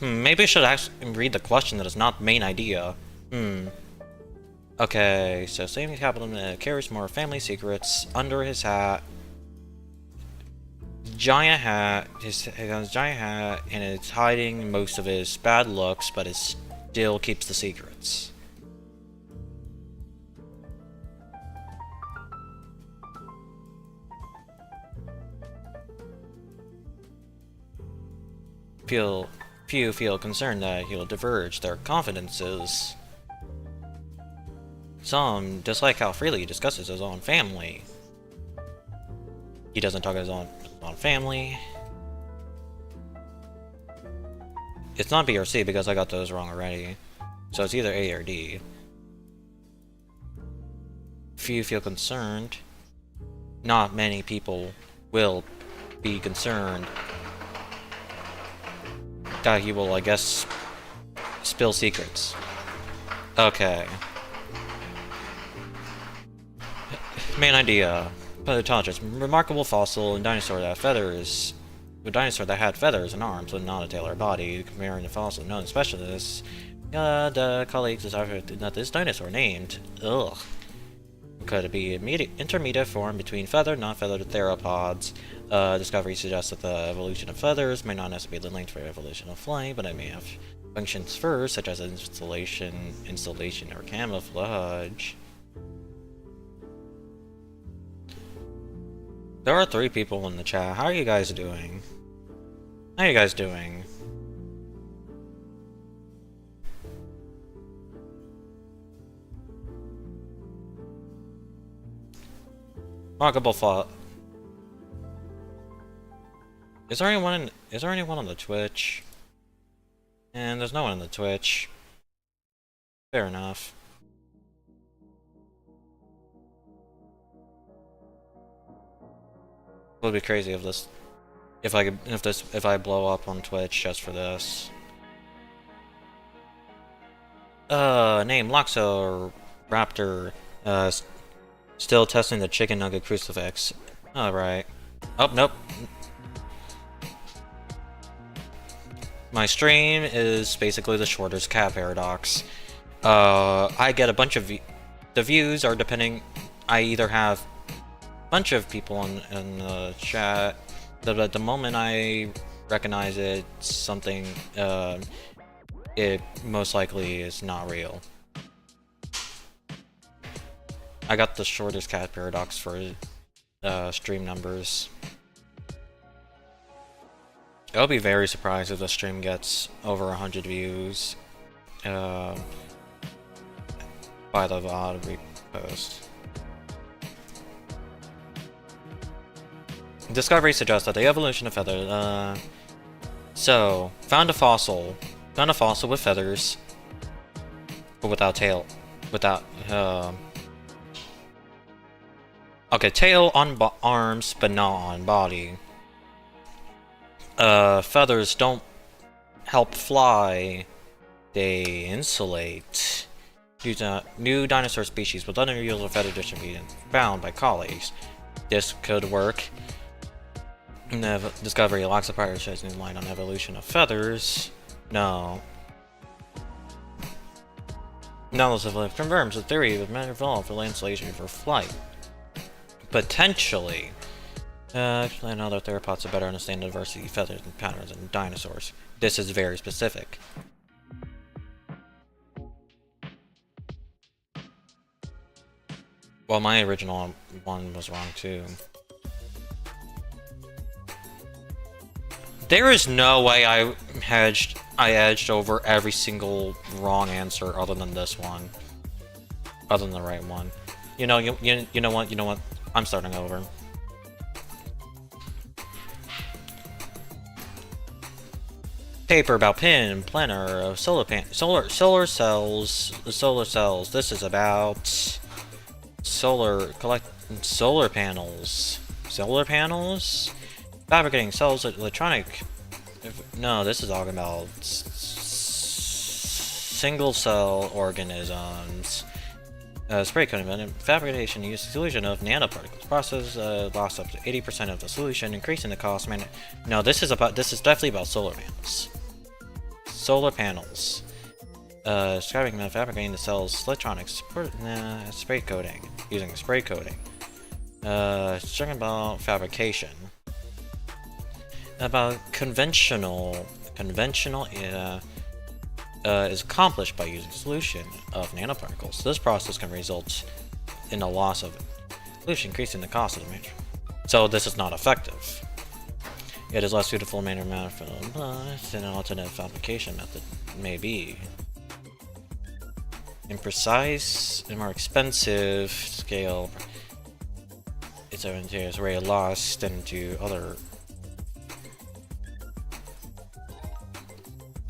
[SPEAKER 1] Maybe I should actually read the question that is not main idea. Okay, so saving capital carries more family secrets under his hat giant hat. He has a giant hat, and it's hiding most of his bad looks, but it still keeps the secrets. Few feel concerned that he'll diverge their confidences. Some dislike how freely he discusses his own family. He doesn't talk about his own family. It's not B or C because I got those wrong already. So it's either A or D. Few feel concerned. Not many people will be concerned that he will, I guess, spill secrets. Okay. Main idea. Paleontologist. Remarkable fossil and dinosaur that had feathers. A dinosaur that had feathers and arms but not a tail or body. Comparing the fossil known specialists. The colleagues decided that this dinosaur named. Ugh. Could it be intermediate form between feathered, non-feathered theropods? Discovery suggests that the evolution of feathers may not necessarily be linked to the evolution of flight, but it may have functions first, such as insulation, or camouflage. There are 3 people in the chat. How are you guys doing? How are you guys doing? Remarkable thought. Is there anyone on the Twitch? And there's no one on the Twitch. Fair enough. It would be crazy if I blow up on Twitch just for this. Name Loxo Raptor. Still testing the chicken nugget crucifix. Alright. Oh, nope. My stream is basically the shortest cat paradox. I get a bunch of the views are depending. I either have a bunch of people in the chat, but at the moment I recognize it's something, it most likely is not real. I got the shortest cat paradox for stream numbers. I'll be very surprised if the stream gets over 100 views by the VOD repost. Discovery suggests that the evolution of feathers. So found a fossil with feathers, but without tail, okay, tail on arms, but not on body. Feathers don't help fly, they insulate. New dinosaur species with unusual feather distribution found by colleagues. This could work. Discovery lacks a prioritizing line on evolution of feathers. No. Analysis of confirms the theory that men evolved for insulation for flight. Potentially. Actually, and other theropods to better understand the diversity of feathers and patterns in dinosaurs. This is very specific. Well, my original one was wrong too. There is no way I edged over every single wrong answer other than this one. Other than the right one. You know what? I'm starting over. Paper about pin, planner of solar cells. This is about solar panels. Solar panels? Fabricating cells, electronic. No, this is talking about single cell organisms. Spray coating fabrication uses a solution of nanoparticles. Process lost up to 80% of the solution, increasing the cost. No, this is definitely about solar panels. Solar panels. Describing fabricating the cells, electronics, spray coating, using spray coating. Talking about fabrication. about conventional. Conventional is accomplished by using solution of nanoparticles. This process can result in the loss of solution, increasing the cost of the matrix. So this is not effective. It is less suitable than an alternate application method may be. Imprecise and more expensive scale. Its is very lost into other.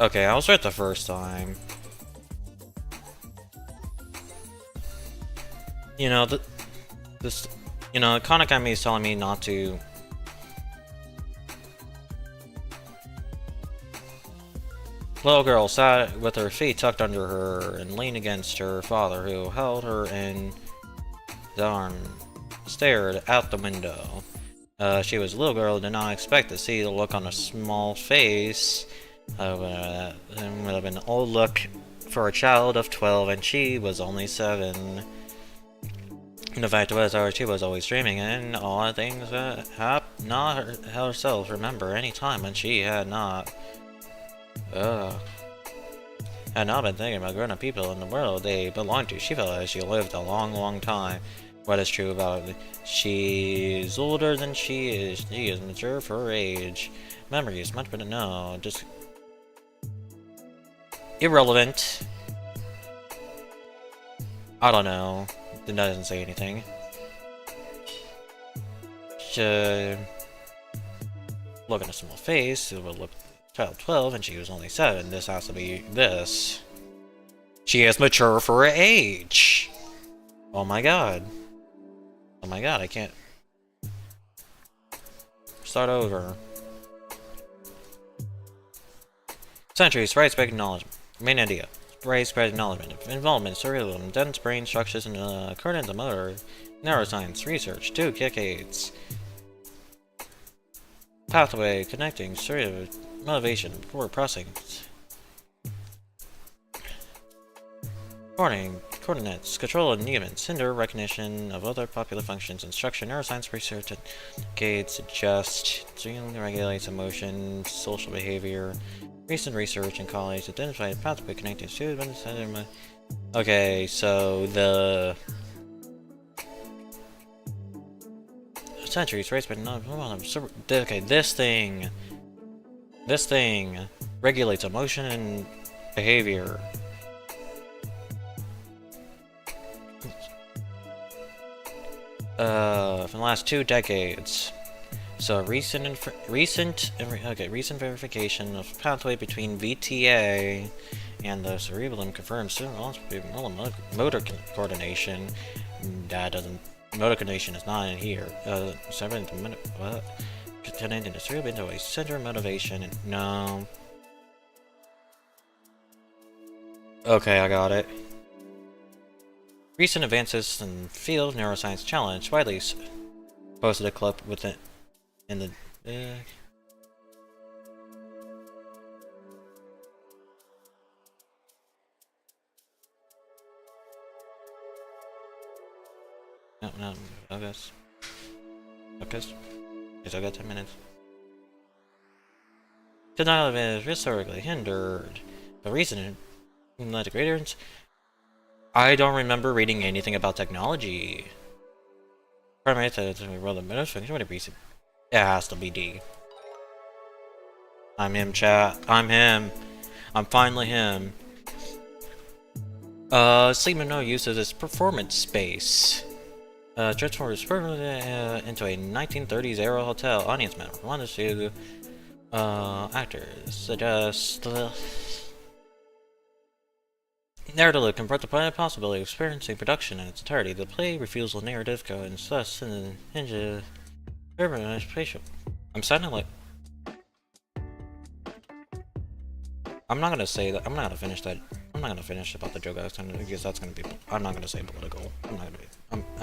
[SPEAKER 1] Okay, I was right the first time. You know, Konakami is telling me not to. Little girl sat with her feet tucked under her and leaned against her father, who held her in his arm, stared out the window. She was a little girl and did not expect to see the look on a small face. It would have been an old look for a child of 12, and she was only 7. And the fact was, she was always dreaming, and all the things that not herself remember any time when she had not been thinking about grown-up people in the world they belonged to. She felt like she lived a long, long time. What is true about it? She's older than she is. She is mature for her age. Memories, much better. No, just irrelevant. I don't know. That doesn't say anything. Look at a small face. It will look child 12, and she was only 7. This has to be this. She is mature for her age. Oh my god. Oh my god, I can't start over. Centuries, widespread acknowledgement. Main idea. Widespread acknowledgement of involvement, cerebellum, dense brain structures, and according to motor neuroscience research. 2 decades. Pathway connecting cerebral motivation before processing. Coordinates, control of movements, hinder recognition of other popular functions, instruction, neuroscience research, indicates, adjust, regulates emotion, social behavior. Recent research in college identified pathway connecting students. Okay, so the centuries race, but not. Okay, this thing regulates emotion and behavior. For the last 2 decades. So recent verification of pathway between VTA and the cerebellum confirms motor coordination. That doesn't. Motor coordination is not in here. Connecting the cerebellum into a center of motivation. No. Okay, I got it. Recent advances in field neuroscience challenge widely posted a clip with it in the no, August. Yes, I got 10 minutes. Denial of it is historically hindered. The reason led to greater. I don't remember reading anything about technology. Primary reason. It has to be D. I'm him, chat. I'm him. I'm finally him. Sigma No uses its performance space. Transforms into a 1930s era hotel. Audience member wanted to actors suggest narrative confront the possibility of experiencing production in its entirety. The play reveals the narrative and thus in the urban spatial. I'm sounding like I'm not gonna say that. I'm not gonna finish that. I'm not gonna finish about the joke I was telling you because that's gonna be. I'm not gonna say political. I'm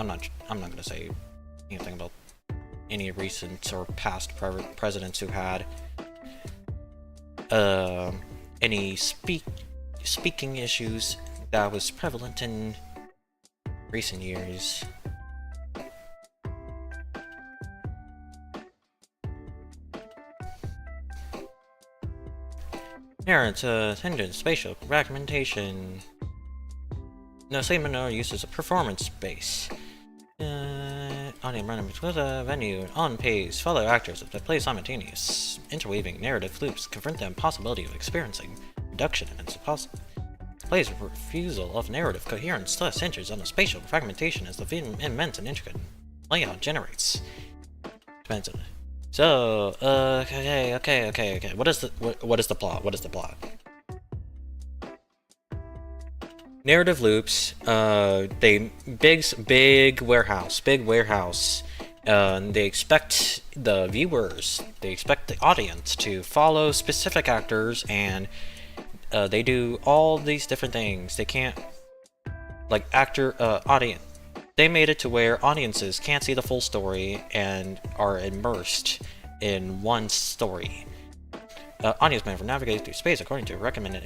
[SPEAKER 1] not gonna say anything about any recent or past presidents who had any speaking issues that was prevalent in recent years. Narrative, tangent, spatial, fragmentation. No statement or uses of performance space. Audio random venue, on page, follow actors that play simultaneous, interweaving narrative loops, confront the possibility of experiencing reduction and plays refusal of narrative coherence thus hinges on the spatial fragmentation as the immense and intricate layout generates. So, okay. What is the plot? What is the plot? Narrative loops, big warehouse, they expect the viewers, they expect the audience to follow specific actors, and they do all these different things. They can't, like, audience, they made it to where audiences can't see the full story and are immersed in one story. Audience member navigates through space according to recommended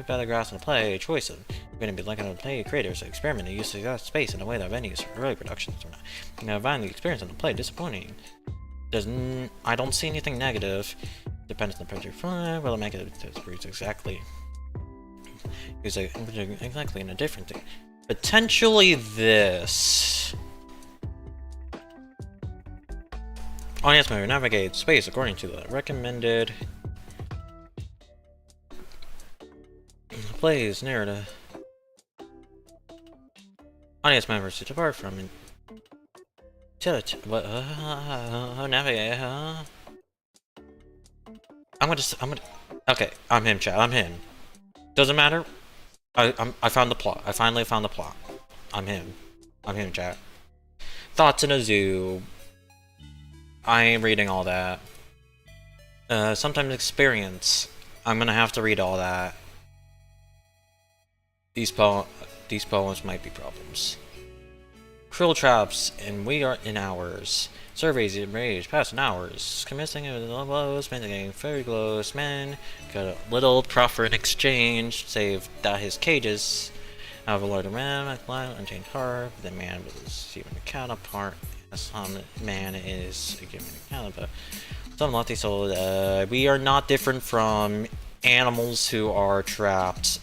[SPEAKER 1] paragraphs in the play choices. We're going to be looking at the play creators to experiment and use the space in a way that venues for early productions are not. Now, find the experience in the play disappointing. I don't see anything negative. Depends on the project. Will it make it exactly in a different thing? Potentially this. Audience member navigate space according to the recommended plays narrative. Audience members to depart from it. Navigate. I'm gonna. Okay, I'm him, chat. I'm him. Doesn't matter. I found the plot. I finally found the plot. I'm him. I'm him, chat. Thoughts in a zoo. I ain't reading all that. Sometimes experience. I'm gonna have to read all that. These poems might be problems. Krill traps, and we are in hours. Surveys enraged, past an hours. Commencing with the blows, getting very close. Men got a little proffer in exchange, save that his cages. Out of a larger man, unchained heart. The man was human counterpart. Some man is a human counterpart. Some lofty soul. We are not different from animals who are trapped.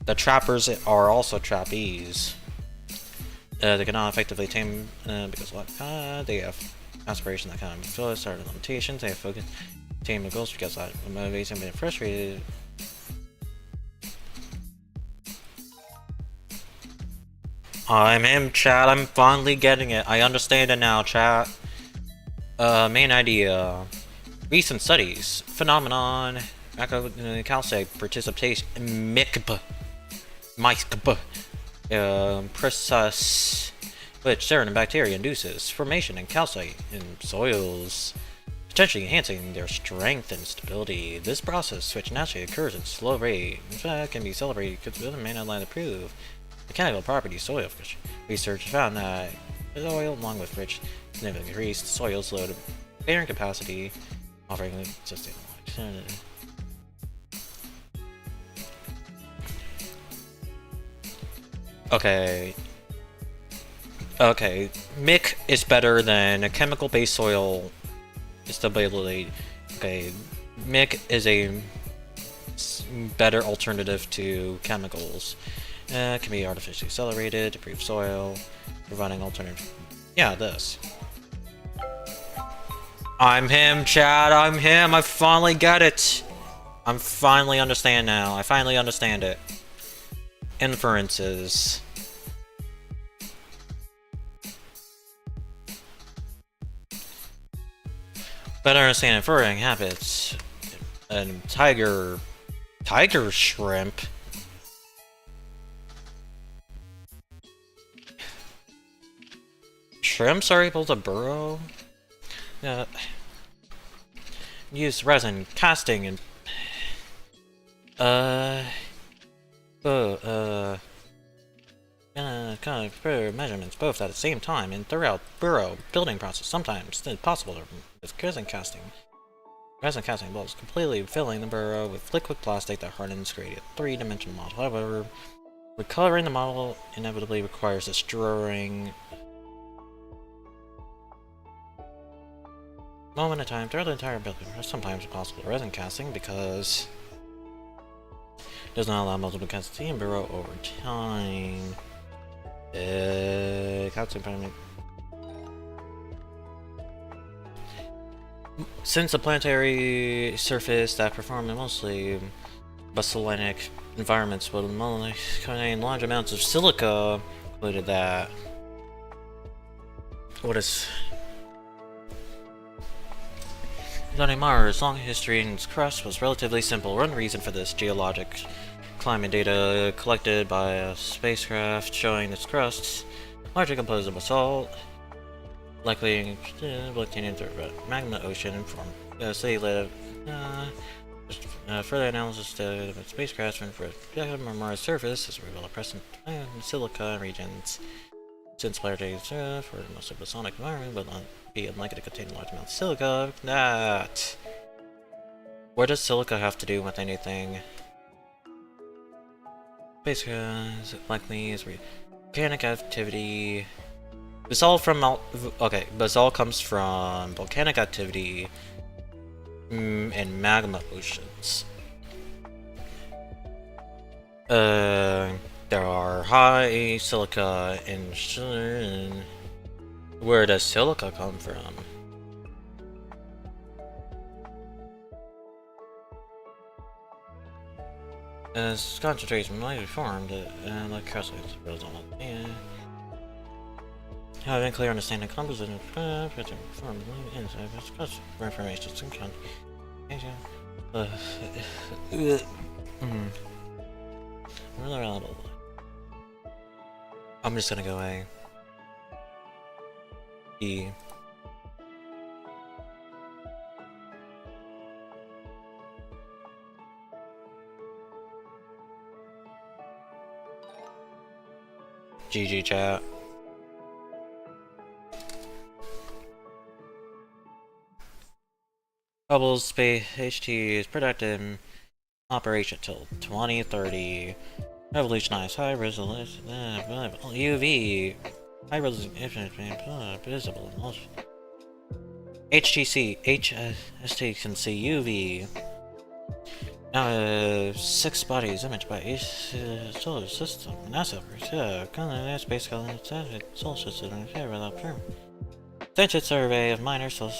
[SPEAKER 1] The trappers are also trappees. They cannot effectively tame because what? They have aspiration that kind of fulfill certain limitations. They have focus tame the goals because that motivates them being frustrated. I'm him, chat. I'm finally getting it. I understand it now, chat. Main idea. Recent studies. Phenomenon. Calcite participation. Process which certain bacteria induces formation in calcite in soils, potentially enhancing their strength and stability. This process, which naturally occurs at a slow rate, in fact, can be accelerated because the may not line to prove mechanical properties. Soil research found that the oil, along with rich, significantly increased soil's load bearing capacity, offering sustainable opportunity. Okay. Mick is better than a chemical-based soil stability. Okay, Mick is a better alternative to chemicals. Can be artificially accelerated to improve soil, providing alternative. Yeah, this. I'm him, Chad. I'm him. I finally get it. I'm finally understand now. I finally understand it. Inferences. Better understand inferring habits. And tiger shrimp. Shrimps are able to burrow. Use resin casting and kind of measurements both at the same time and throughout burrow building process. Sometimes it's possible with resin casting. Resin casting involves completely filling the burrow with liquid plastic that hardens, creating a three-dimensional model. However, recoloring the model inevitably requires destroying moment of time throughout the entire building. There's sometimes possible resin casting because it does not allow multiple casting and burrow over time. Casting environment. Since the planetary surface that performed in mostly basaltic environments would contain large amounts of silica, included that. What is Planet Mars' long history in its crust was relatively simple. One reason for this: geologic climate data collected by a spacecraft showing its crusts largely composed of basalt, likely collecting into the magma ocean from city live. Further analysis of the spacecraft for Mars' surface has revealed a present silica regions. Since planetary for most of the sonic environment, but not be unlikely to contain large amounts of silica. That. Where does silica have to do with anything? Basically, likely is volcanic activity. Basalt from basalt comes from volcanic activity in magma oceans. There are high silica in. Where does silica come from? As concentration might be formed, like crystals, have a clear understanding of composition of formed inside for information. I'm just gonna go A. E. GG chat. Hubble Space HT is productive in operation till 2030. Revolutionize high resolution UV. High resolution visible. HTC HST can see UV. Now 6 bodies imaged by each solar system. NASA space solar system in favor without term. Extensive survey of minor solar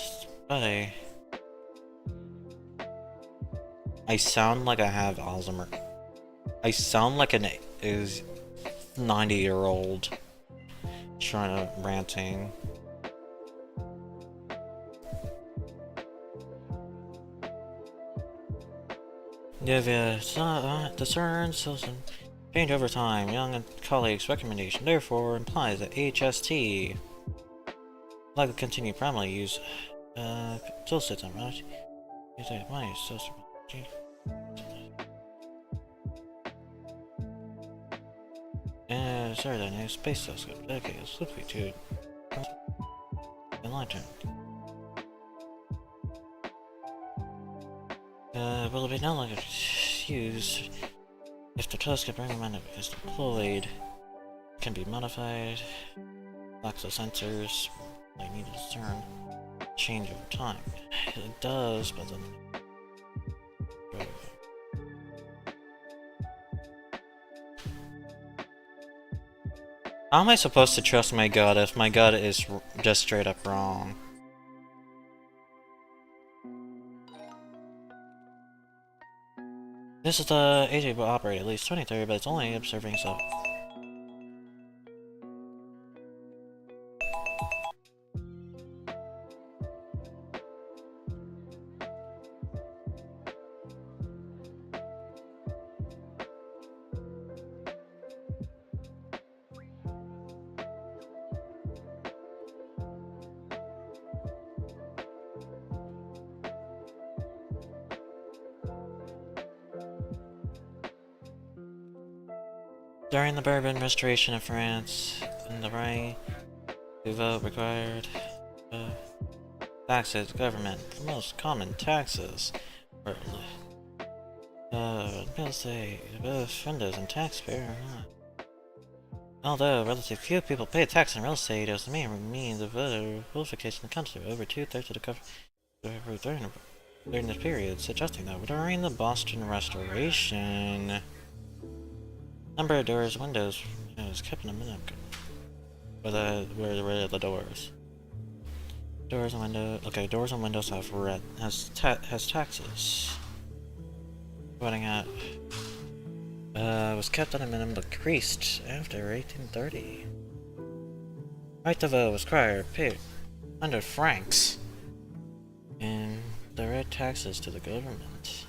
[SPEAKER 1] body. I sound like I have Alzheimer's. I sound like an 90-year-old trying to ranting. Discern system change over time. Young and colleagues' recommendation therefore implies that HST likely continue primarily use solar system, right? Sorry, that new space telescope dedicated swiftly to the lantern. Will it be no longer used if the telescope recommended is deployed? Can be modified. Lacks the sensors they need to discern change over time. It does, but then. How am I supposed to trust my gut if my gut is just straight up wrong? This is the AJ will operate at least 2030, but it's only observing itself. During the Bourbon Restoration of France, in the right to vote required taxes, government, the most common taxes were real estate, both vendors and taxpayer. Although relatively few people pay tax on real estate, as the main means of voter qualification in the country, over 2/3 of the government during this period, suggesting that during the Boston Restoration, number of doors and windows was kept in a minimum. Where were the doors? Doors and windows. Okay, doors and windows have has taxes. Voting at was kept at a minimum but decreased after 1830. Right to vote was paid 100 francs in direct taxes to the government.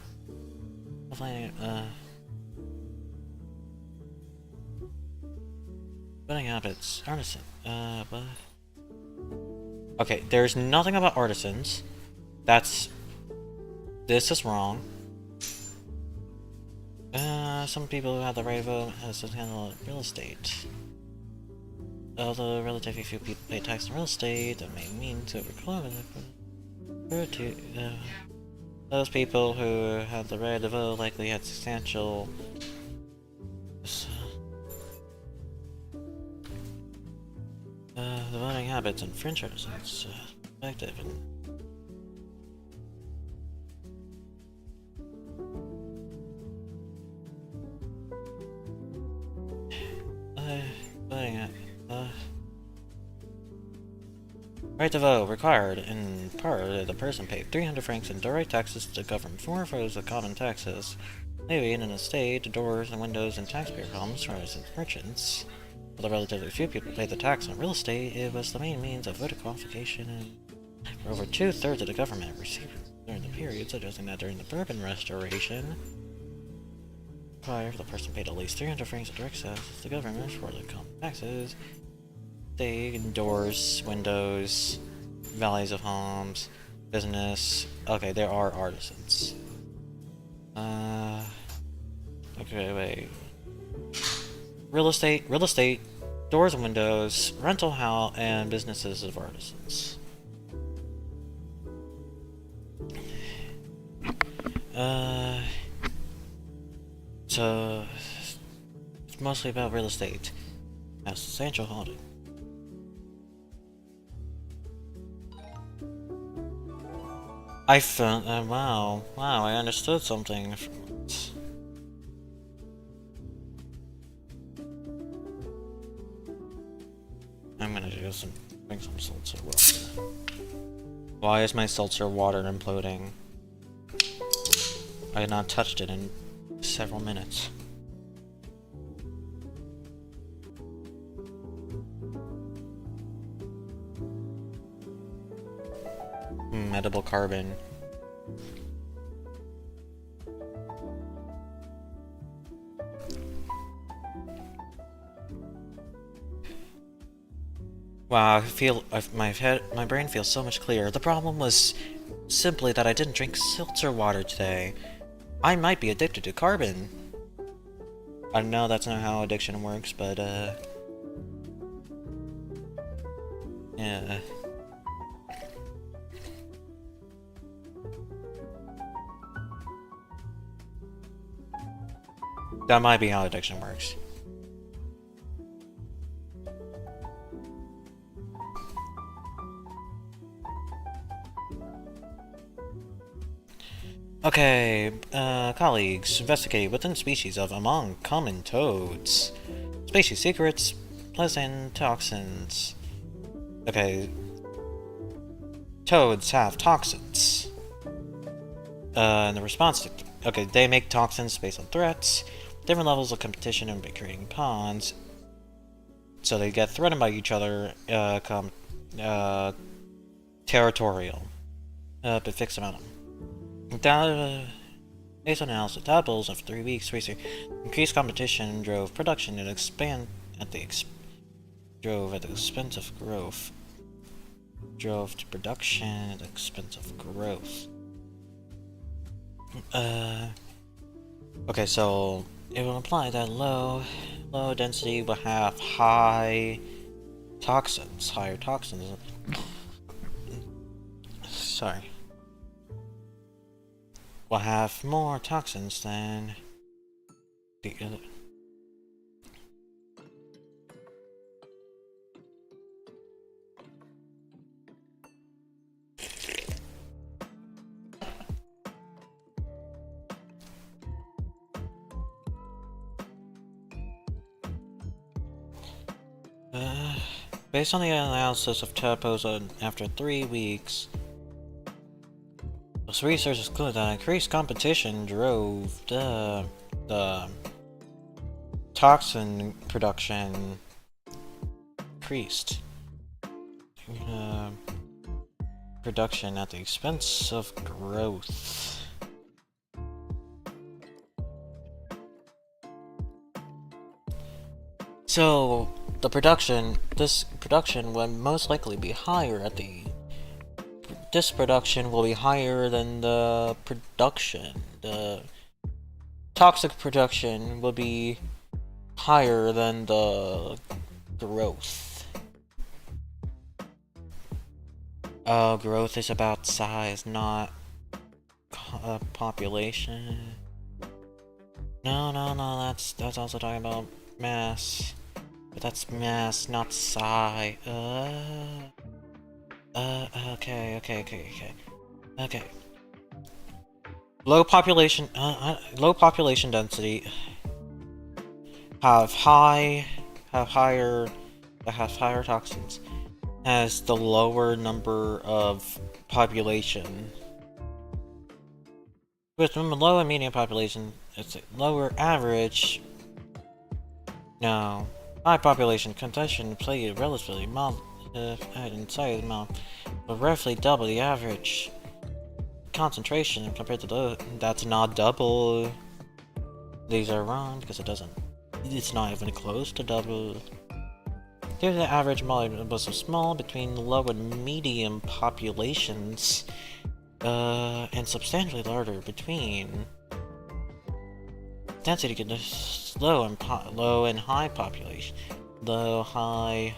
[SPEAKER 1] Voting habits, artisan. What? Okay, there's nothing about artisans. This is wrong. Some people who have the right to vote has to handle real estate. Although relatively few people pay tax on real estate, that may mean to those people who have the right to vote likely had substantial the voting habits and French artisans effective and right to vote required in part the person paid 300 francs in direct taxes to the government. Four rows of common taxes levied in an estate, doors and windows and taxpayer homes for merchants. Although relatively few people paid the tax on real estate, it was the main means of voter qualification, and for over 2/3 of the government received during the period, suggesting that during the Bourbon Restoration, prior, the person paid at least 300 francs in direct taxes to the government for the common taxes. Doors, windows, valleys of homes, business. Okay, there are artisans. Okay, wait. Real estate, doors and windows, rental house, and businesses of artisans. So it's mostly about real estate. Has substantial holding. I found wow, I understood something from it. I'm gonna do bring some seltzer water. Why is my seltzer water imploding? I had not touched it in several minutes. Edible carbon. Wow, my brain feels so much clearer. The problem was simply that I didn't drink seltzer water today. I might be addicted to carbon. I know that's not how addiction works, but yeah. That might be how addiction works. Okay, colleagues, investigate within species of among common toads. Species secrets, pleasant toxins. Okay. Toads have toxins. In the response to... Okay, they make toxins based on threats. Different levels of competition and by creating ponds. So they get threatened by each other, territorial. But fix them out. Based on analysis, doubles of 3 weeks, increased competition drove production and drove at the expense of growth. Drove to production at the expense of growth. Okay, so it will imply that low density will have higher toxins. Sorry. Will have more toxins than the other. Uh, Based on the analysis of tadpoles after 3 weeks, those researchers concluded that increased competition drove the toxin production increased. Production at the expense of growth. So, this production would most likely be higher at the... This production will be higher than the production. The toxic production will be higher than the growth. Growth is about size, not population. No, that's also talking about mass. But that's mass, not size. Okay. Low population density have higher toxins, has the lower number of population. With low and medium population, it's a lower average. No. High population consumption play a relatively mild in size amount, but roughly double the average concentration compared to those. That's not double. These are wrong because it's not even close to double. Here the average was so small between low and medium populations, and substantially larger between density conditions, low and high population. Low, high.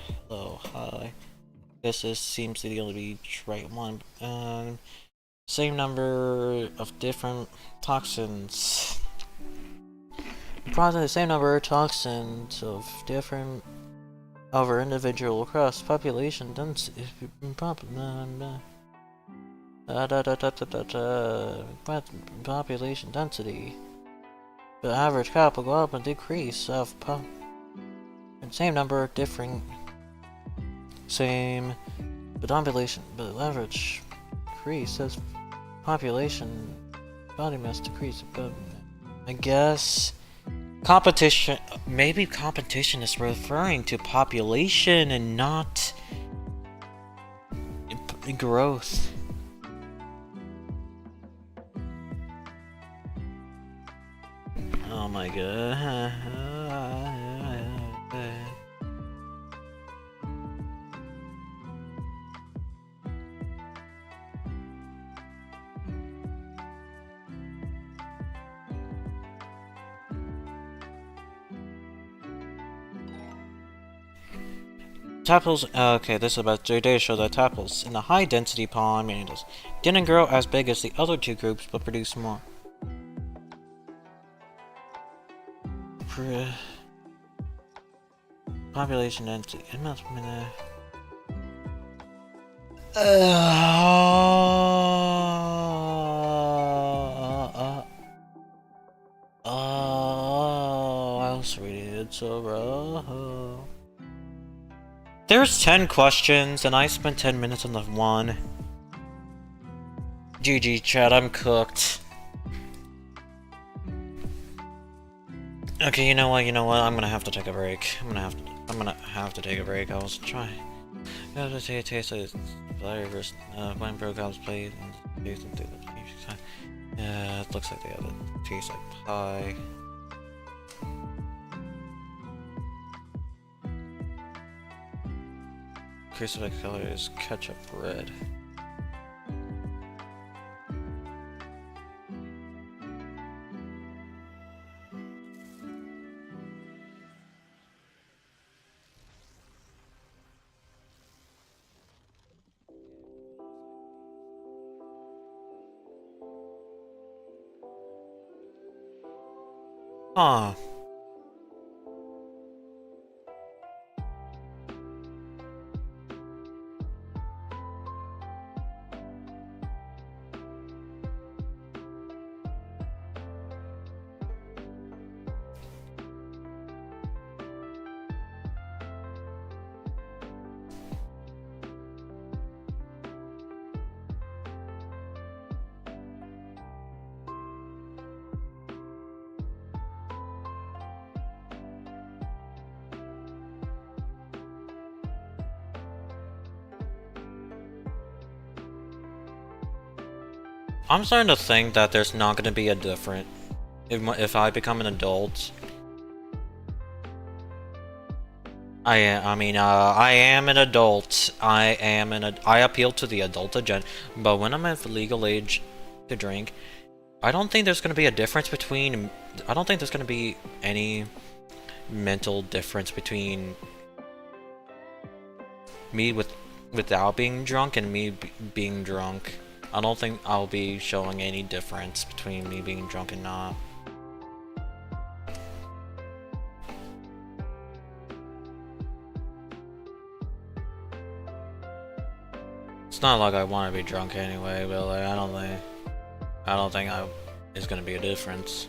[SPEAKER 1] This seems to only be right one. Same number of different toxins. Approximately the same number of toxins of different over individual across population density. Population density. The average cap will go up and decrease of same number of differing. Same, but population, but average decrease as population body mass decrease. But I guess competition. Maybe competition is referring to population and not growth. Oh my god. Tadpoles, okay, this is about data show that tadpoles in the high density pond managers didn't grow as big as the other two groups but produced more. Population density. It must be there. I was reading it so wrong. There's 10 questions, and I spent 10 minutes on the one. GG, chat, I'm cooked. Okay, you know what, I'm gonna have to take a break. I'm gonna have to take a break. I was trying. Yeah, to say it tastes like player versus when Pro Cops played and it looks like they have a taste like pie. Crucifix color is ketchup red. Huh. I'm starting to think that there's not going to be a different if I become an adult. I am an adult. I appeal to the adult agenda, but when I'm of legal age to drink, I don't think there's going to be a difference between. I don't think there's going to be any mental difference between me without being drunk and me being drunk. I don't think I'll be showing any difference between me being drunk and not. It's not like I want to be drunk anyway, but like, I don't think there's gonna be a difference.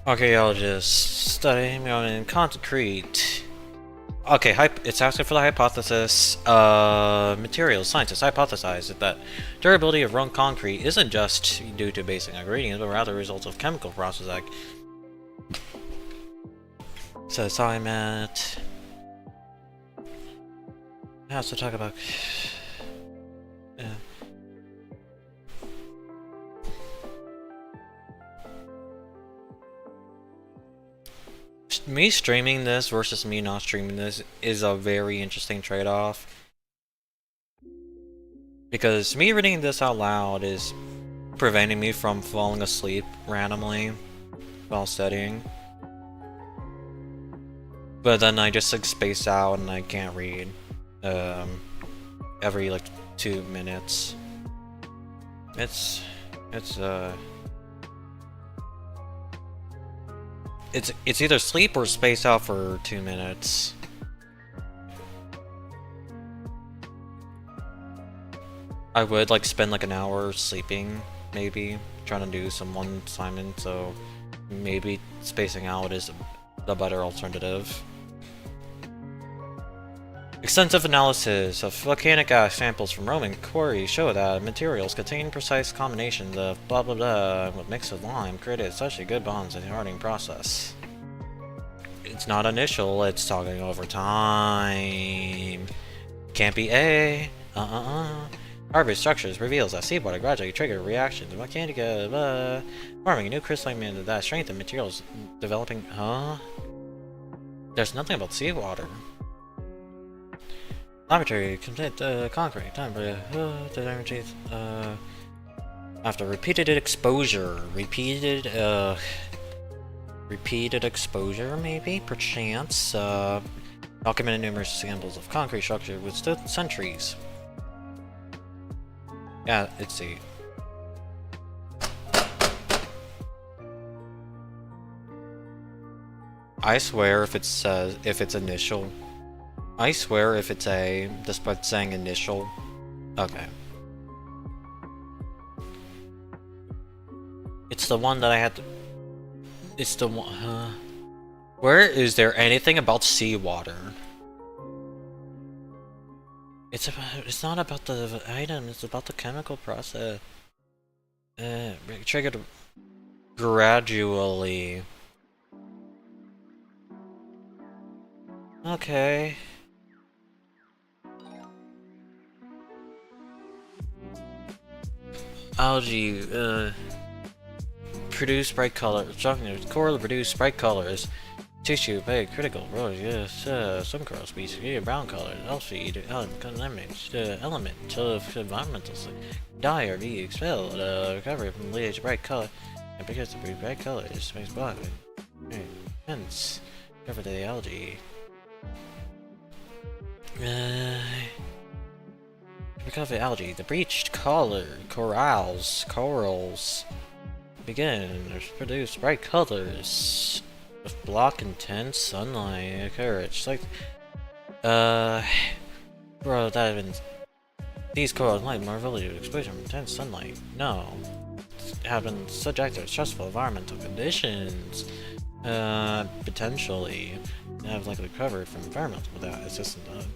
[SPEAKER 1] Archaeologists studying in concrete. Okay, it's asking for the hypothesis. Materials scientists hypothesize that durability of wrung concrete isn't just due to basic ingredients, but rather a result of chemical processes like assignment. Has to talk about. Me streaming this versus me not streaming this is a very interesting trade-off. Because me reading this out loud is preventing me from falling asleep randomly while studying. But then I just like space out and I can't read every like 2 minutes. It's either sleep or space out for 2 minutes. I would like spend like an hour sleeping, maybe trying to do some one assignment, so maybe spacing out is the better alternative. Extensive analysis of volcanic ash samples from Roman quarries show that materials containing precise combinations of blah blah blah with mix of lime created especially good bonds in the hardening process. It's not initial, it's talking over time. Can't be A. Arbitrary structures reveals that seawater gradually trigger reactions of volcanic forming a new crystalline mineral that strengthen materials developing. There's nothing about seawater. Laboratory complete concrete after repeated exposure, repeated exposure maybe perchance documented numerous examples of concrete structure withstood centuries. Yeah, let's see. I swear if it's initial. I swear if it's A, despite saying initial. Okay. It's the one that I had to... It's the one... Where is there anything about seawater? It's not about the item, it's about the chemical process. Triggered gradually. Okay. Algae, produce bright colors. Coral produce bright colors. Tissue play a critical role. Yes, some coral species brown color. Algae element of environmental die or be expelled. Recovery from bleach bright color. And because the bright color is makes black. Hence, cover the algae. Recover algae. The bleached corals begin to produce bright colors with block intense sunlight occurs. Like, bro, that even these corals might more readily to exposure from intense sunlight. No, have been subjected to stressful environmental conditions. Potentially have likely recovered from environmental without assistance.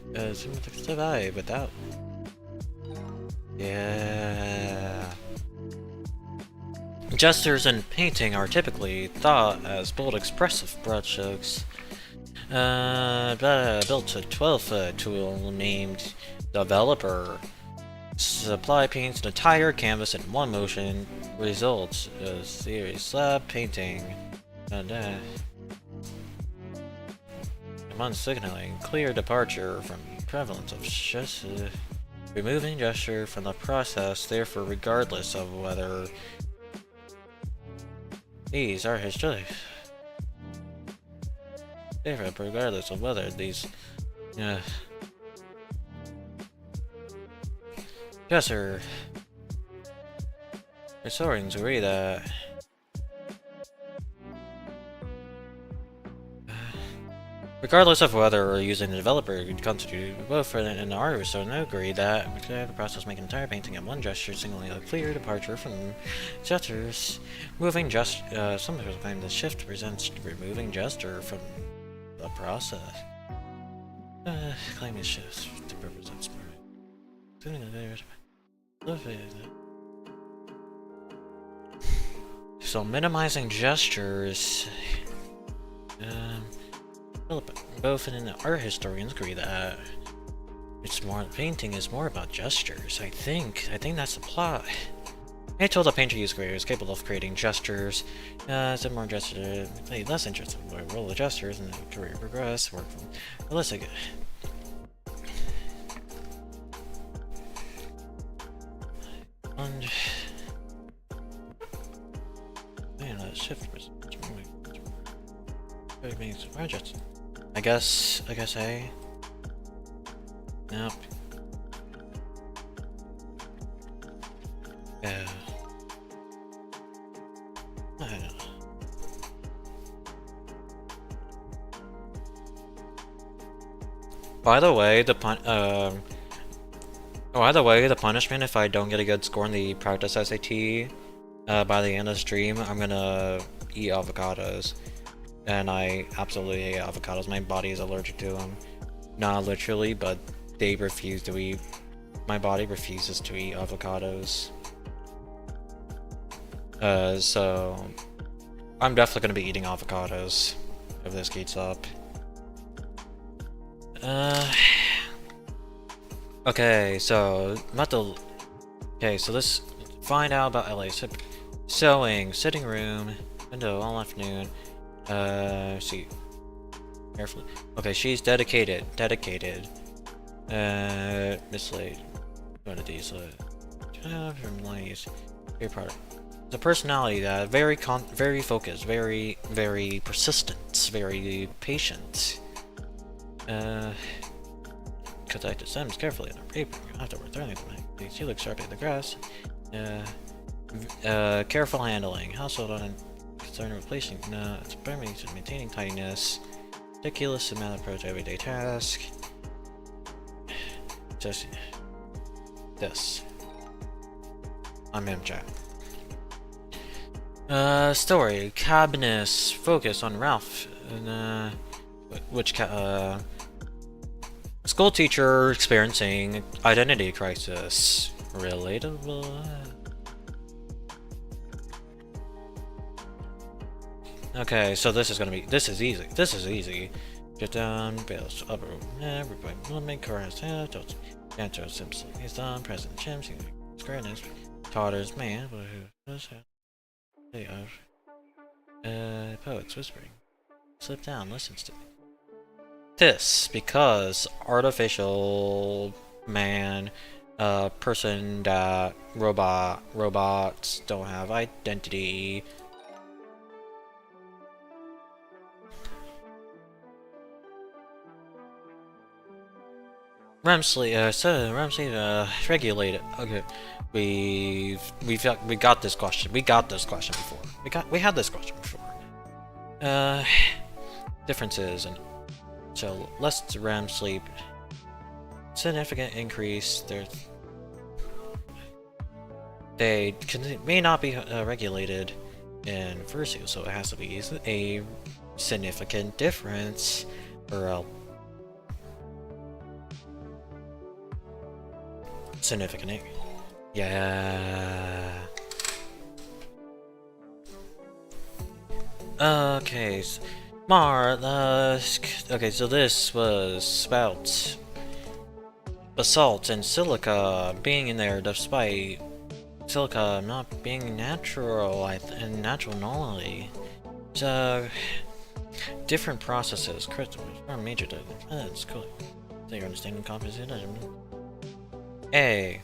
[SPEAKER 1] Survive without. Yeah. Gestures in painting are typically thought as bold, expressive brushstrokes. Built a 12-foot tool named Developer. Supply paints an entire canvas in one motion. Results a series slab painting. Among signaling clear departure from prevalence of gesture. Removing gesture from the process, therefore, regardless of whether these are history. Therefore, regardless of whether these gesture historians agree that regardless of whether we're using the developer constitute both for and the artist, so no agree that the process make an entire painting in one gesture, singling a clear departure from gestures. Moving some people claim the shift represents removing gesture from the process. Claiming shifts to represent so minimizing gestures. Both and the art historians agree that painting is more about gestures. I think that's the plot. I told the painter use creator is capable of creating gestures. Some more gestures, less interested in the role of gestures and the career progress. Work from realistic. And man, that shift was I guess A. Nope. Yeah. I don't know. By the way, the punishment if I don't get a good score in the practice SAT by the end of the stream, I'm gonna eat avocados. And I absolutely hate avocados. My body is allergic to them. Not literally, but they refuse to eat. My body refuses to eat avocados. So I'm definitely gonna be eating avocados if this heats up. Okay, so let's find out about LA. Sewing, sitting room, window all afternoon. See. Carefully. Okay, she's dedicated. Mislaid. One of these, from lines. Very product. The personality that very focused, very persistent, very patient. Contact the stems carefully in her paper. Afterward, turning them. She looks sharply at the grass. Careful handling. Household on concern replacing. No, it's primarily maintaining tidiness. Ridiculous amount of approach everyday task. Just this. I'm MJ. Story. Cabinets. Focus on Ralph. School teacher experiencing identity crisis. Relatable. Okay, so this is easy. This is easy. Get down, bills, upper room, everybody, make cars, Danto Simpson. He's done, President Chimps, squareness, totters, man, they are. Poets whispering. Slip down, listens to me. This, because artificial man, person that robots don't have identity. Ramsley, regulated. Okay, we got this question. We had this question before. Differences and so less REM sleep, significant increase. They may not be regulated in fursuit, so it has to be a significant difference, or a significant. Yeah. Okay, okay, so this was about basalt and silica being in there despite silica not being natural and natural normally. So, different processes, critical, major that's cool. So you're understanding composition. A.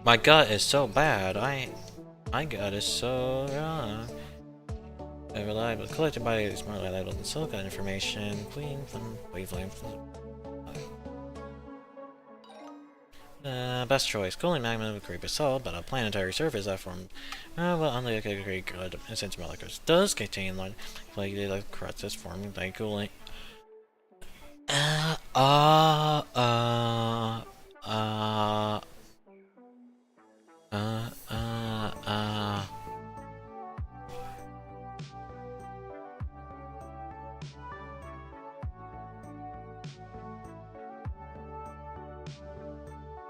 [SPEAKER 1] My gut is so bad. My gut is so wrong. Reliable, collected by smart reliable than silica information, clean from wavelength. Best choice. Cooling magma with great basalt, but a planetary surface that formed, well, unlike a great essential molecules, does contain like crust is formed by cooling. Uh, uh, uh, uh, uh, uh, uh.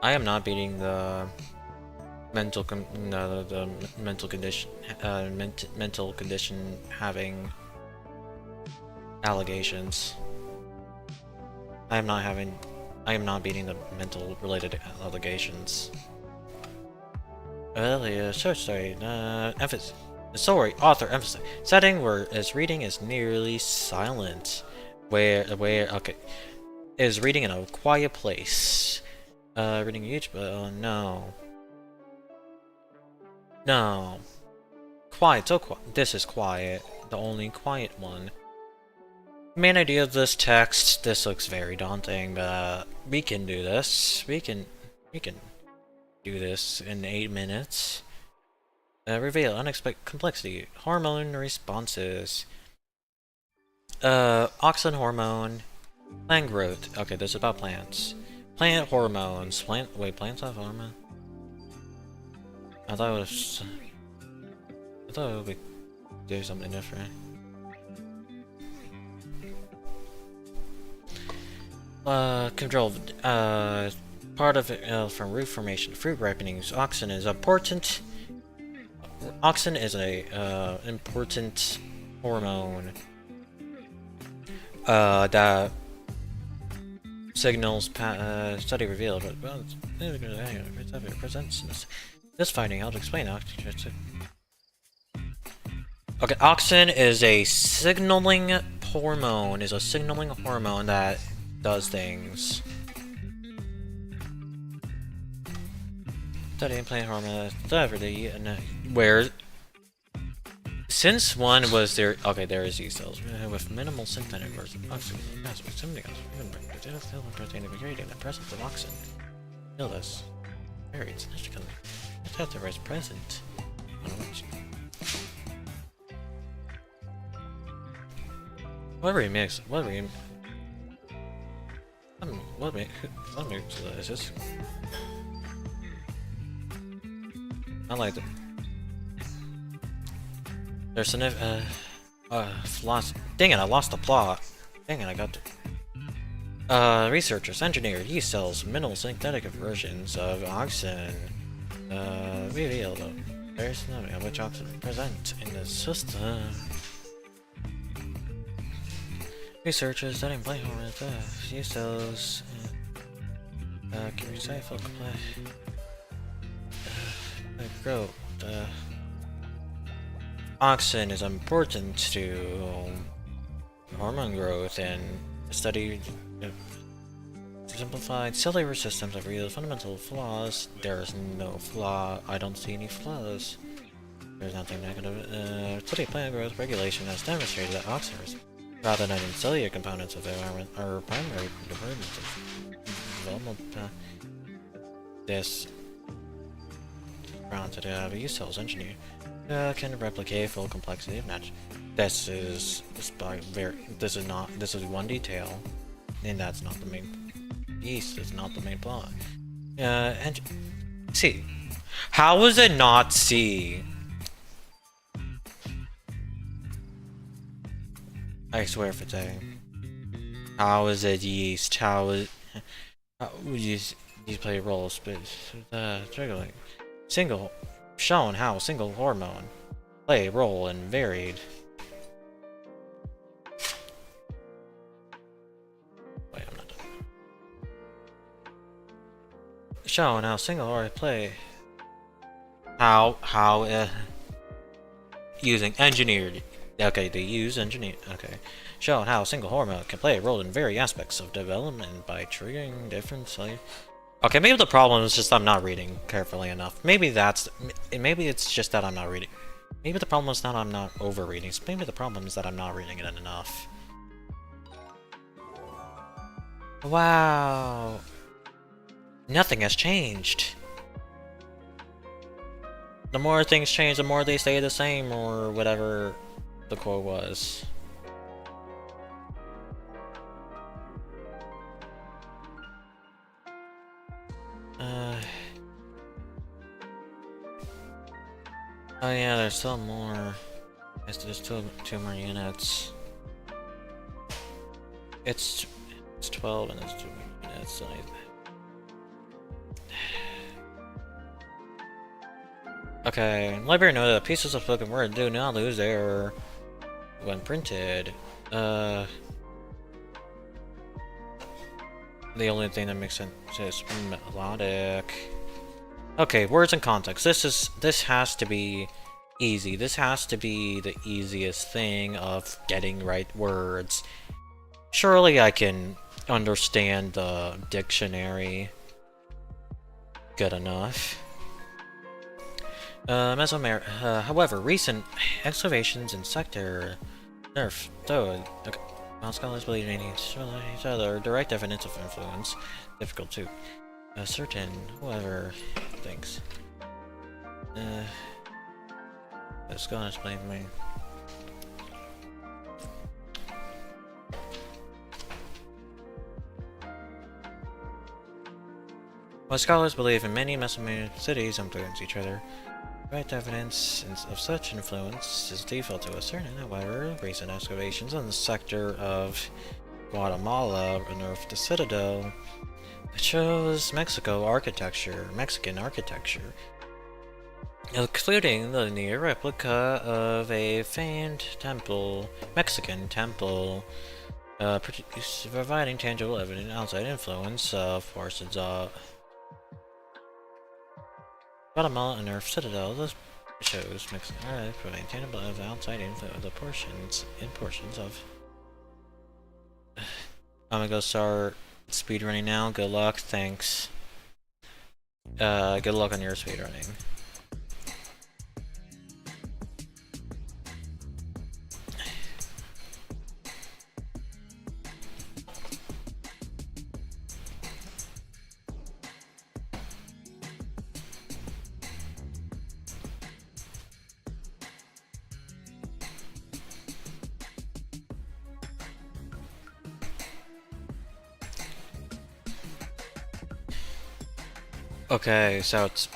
[SPEAKER 1] I am not beating the the mental condition, mental condition having allegations. I am not beating the mental related allegations. Earlier, sorry, emphasis. Sorry, author, emphasis. Setting where is reading is nearly silent. Okay. Is reading in a quiet place. Reading each, but oh no. No. Quiet, so quiet. This is quiet. The only quiet one. Main idea of this text, this looks very daunting, but we can do this. We can do this in 8 minutes. Reveal unexpected complexity. Hormone responses. Auxin hormone. Plant growth. Okay, this is about plants. Plant hormones. Wait, plants have hormone? I thought it would do something different. Control, part of it, from root formation to fruit ripening. Auxin is important. Auxin is a, important hormone, that signals, study revealed, but, well, presents this finding helped explain Auxin. Okay, Auxin is a signaling hormone, that does things. Studying plant hormone, where since one was there. Okay, there is these cells with minimal synthetic version. Oxygen, protein in the presence of auxin. Feel this. Very significantly. The is present. What makes this? I like it. There's an lost. Dang it! I lost the plot. Dang it! I got to. Researchers engineered yeast cells, minimal synthetic versions of auxin. Revealed there's no which auxin present in the system. Researchers studying plant hormones, yeast cells. Can we say full complete? Growth. Auxin is important to hormone growth and study simplified cellular systems have real fundamental flaws. There is no flaw. I don't see any flaws. There's nothing negative. Study plant growth regulation has demonstrated that auxin, rather than in cellular components of the environment, are primary components of development. This grounded yeast cells engineered can replicate full complexity of nature. This is one detail, and that's not the main. Yeast is not the main plot. And C. How was it not C? I swear for day. How is it yeast? How would you play roles? But triggering single shown how single hormone play a role in varied... Wait, I'm not done. Showing how single horror play... using engineered... Okay, they use engineered... Okay. Showing how single horror mode can play a role in various aspects of development by triggering different... Okay, maybe the problem is just I'm not reading carefully enough. Maybe it's just that I'm not reading. Maybe the problem is not I'm not over-reading. Maybe the problem is that I'm not reading it enough. Wow. Nothing has changed. The more things change, the more they stay the same, or whatever the quote was. Oh yeah, there's still more. There's two more units. It's 12 and there's 2 more units. So okay, library noted that pieces of spoken word do not lose their when printed. The only thing that makes sense is melodic. Okay, words and context. This has to be easy. This has to be the easiest thing of getting right words. Surely I can understand the dictionary good enough. However, recent excavations in sector nerf though scholars believe in each other direct evidence of influence. Difficult to certain, however, thanks. Let's go and explain to me. While scholars believe in many Mesopotamian cities influence each other, direct evidence of such influence is default to a certain, however, recent excavations in the sector of Guatemala unearthed the citadel. It shows Mexican architecture, including the near replica of a famed temple, Mexican temple, providing tangible evidence outside influence of portions of Guatemala unearthed citadel. This shows Mexican providing tangible evidence outside influence of the portions of. I'm gonna go start speedrunning now. Good luck. Thanks. Good luck on your speedrunning. Okay, so it's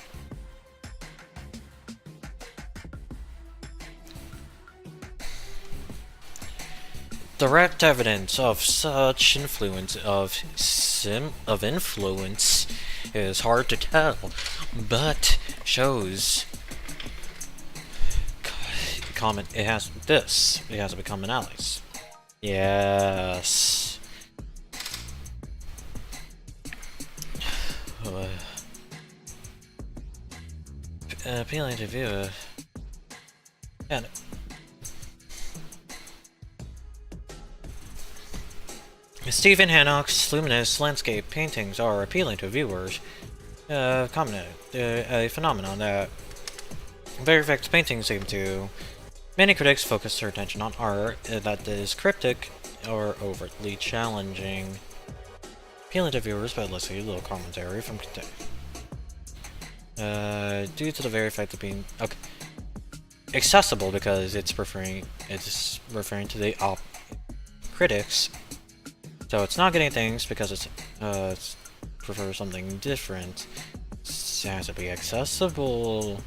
[SPEAKER 1] direct evidence of such influence influence is hard to tell, but shows it has to become an allies. Yes. Appealing to viewer. And Stephen Hancock's luminous landscape paintings are appealing to viewers. A phenomenon that very effective paintings seem to. Many critics focus their attention on art that is cryptic or overtly challenging. Appealing to viewers, but let's see a little commentary from due to the very fact of being accessible, because it's referring to the critics, so it's not getting things because it's prefers something different. It has to be accessible.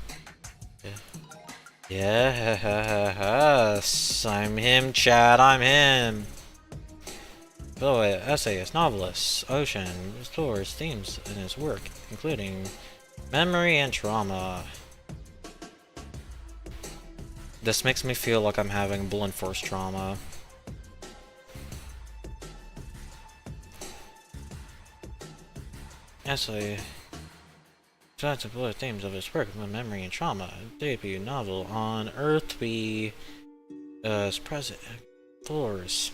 [SPEAKER 1] Yes, I'm him, Chad. I'm him. Poet, essayist, novelist, Ocean explores themes in his work, including memory and trauma. This makes me feel like I'm having blunt force trauma. Essay. Besides the bullet themes of his work, memory and trauma, debut novel on Earth we present floors.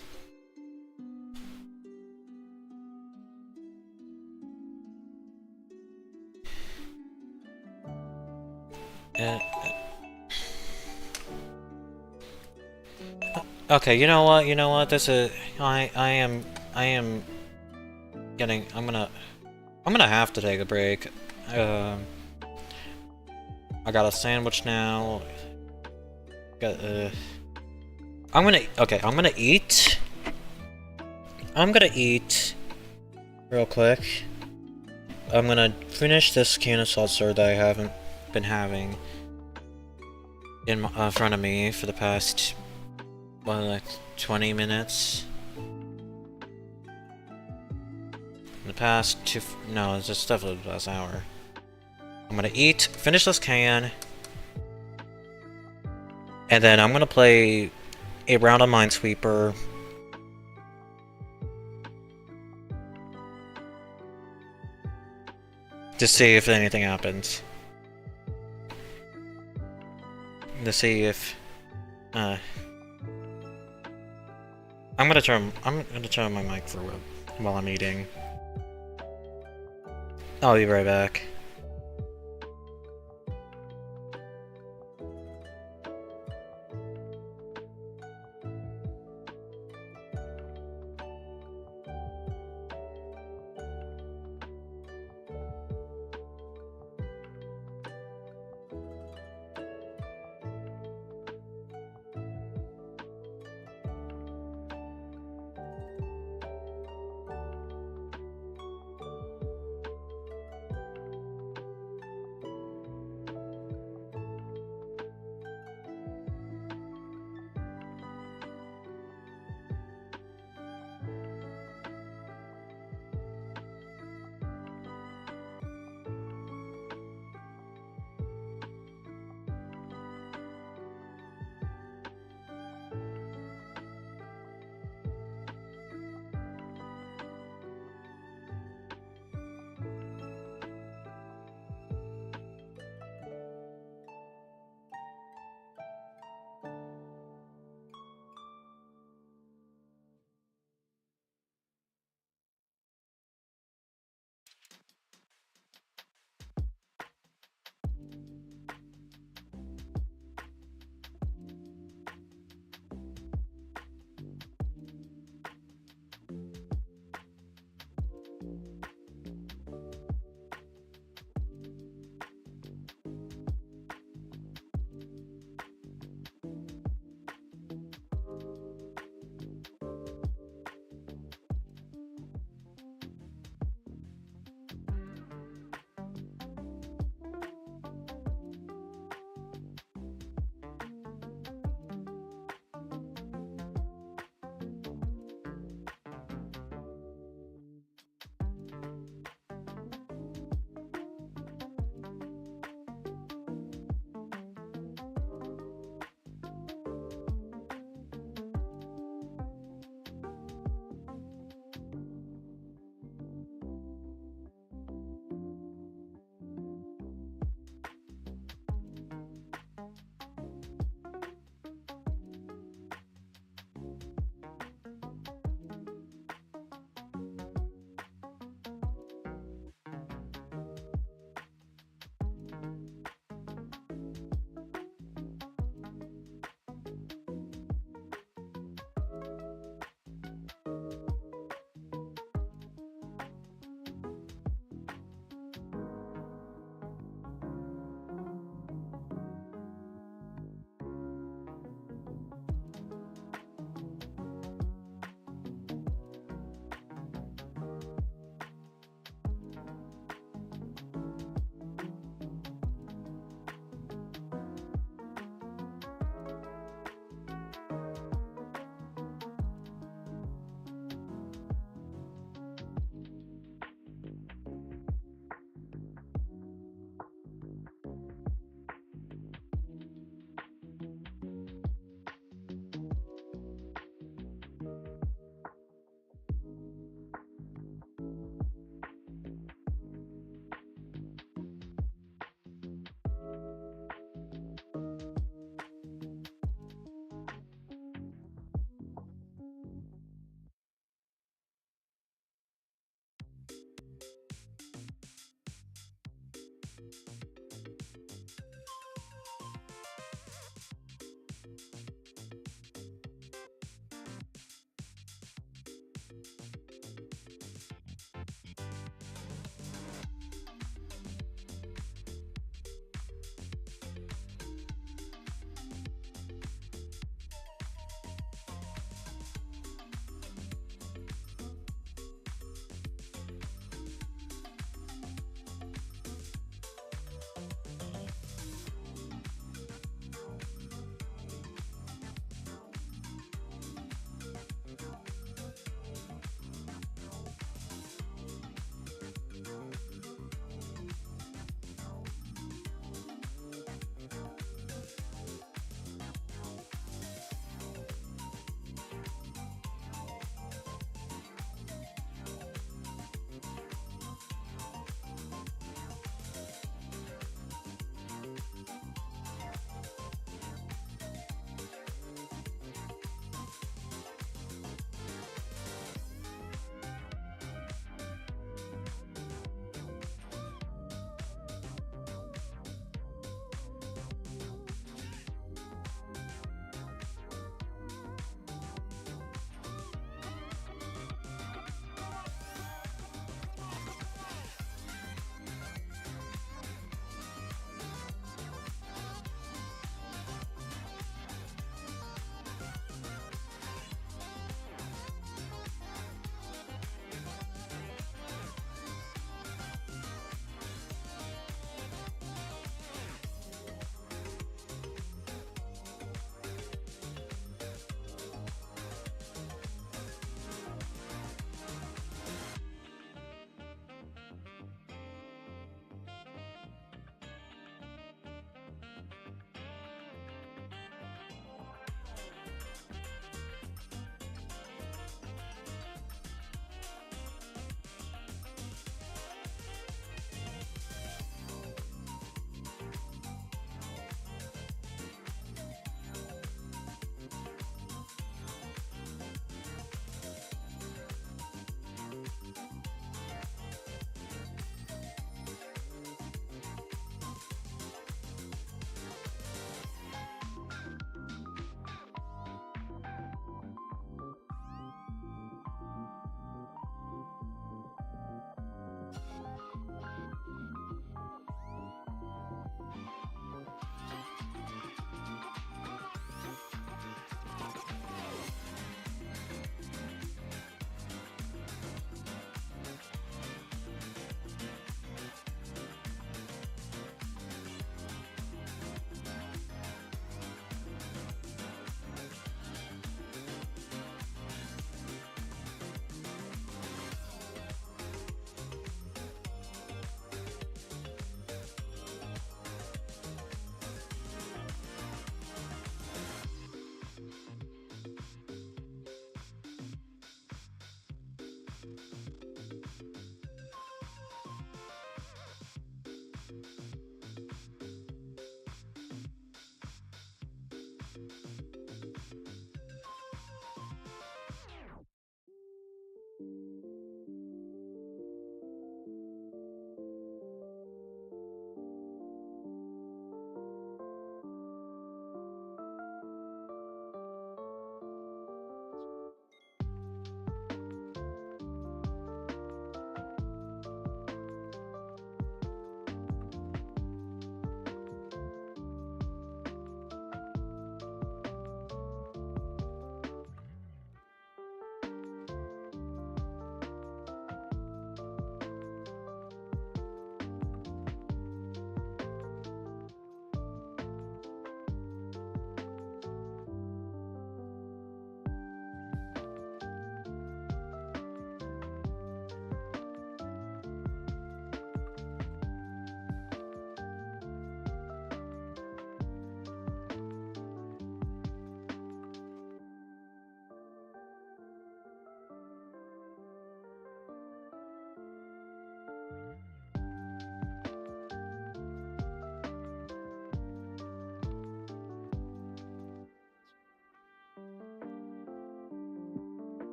[SPEAKER 1] Okay, you know what? You know what? This is I am getting. I'm gonna have to take a break. I got a sandwich now. Got I'm gonna eat. I'm gonna eat real quick. I'm gonna finish this can of seltzer that I haven't been having in front of me for the past, well, like 20 minutes. In the past no, it's just definitely the last hour. I'm gonna eat, finish this can, and then I'm gonna play a round of Minesweeper. To see if anything happens. To see if I'm gonna turn my mic for while I'm eating. I'll be right back.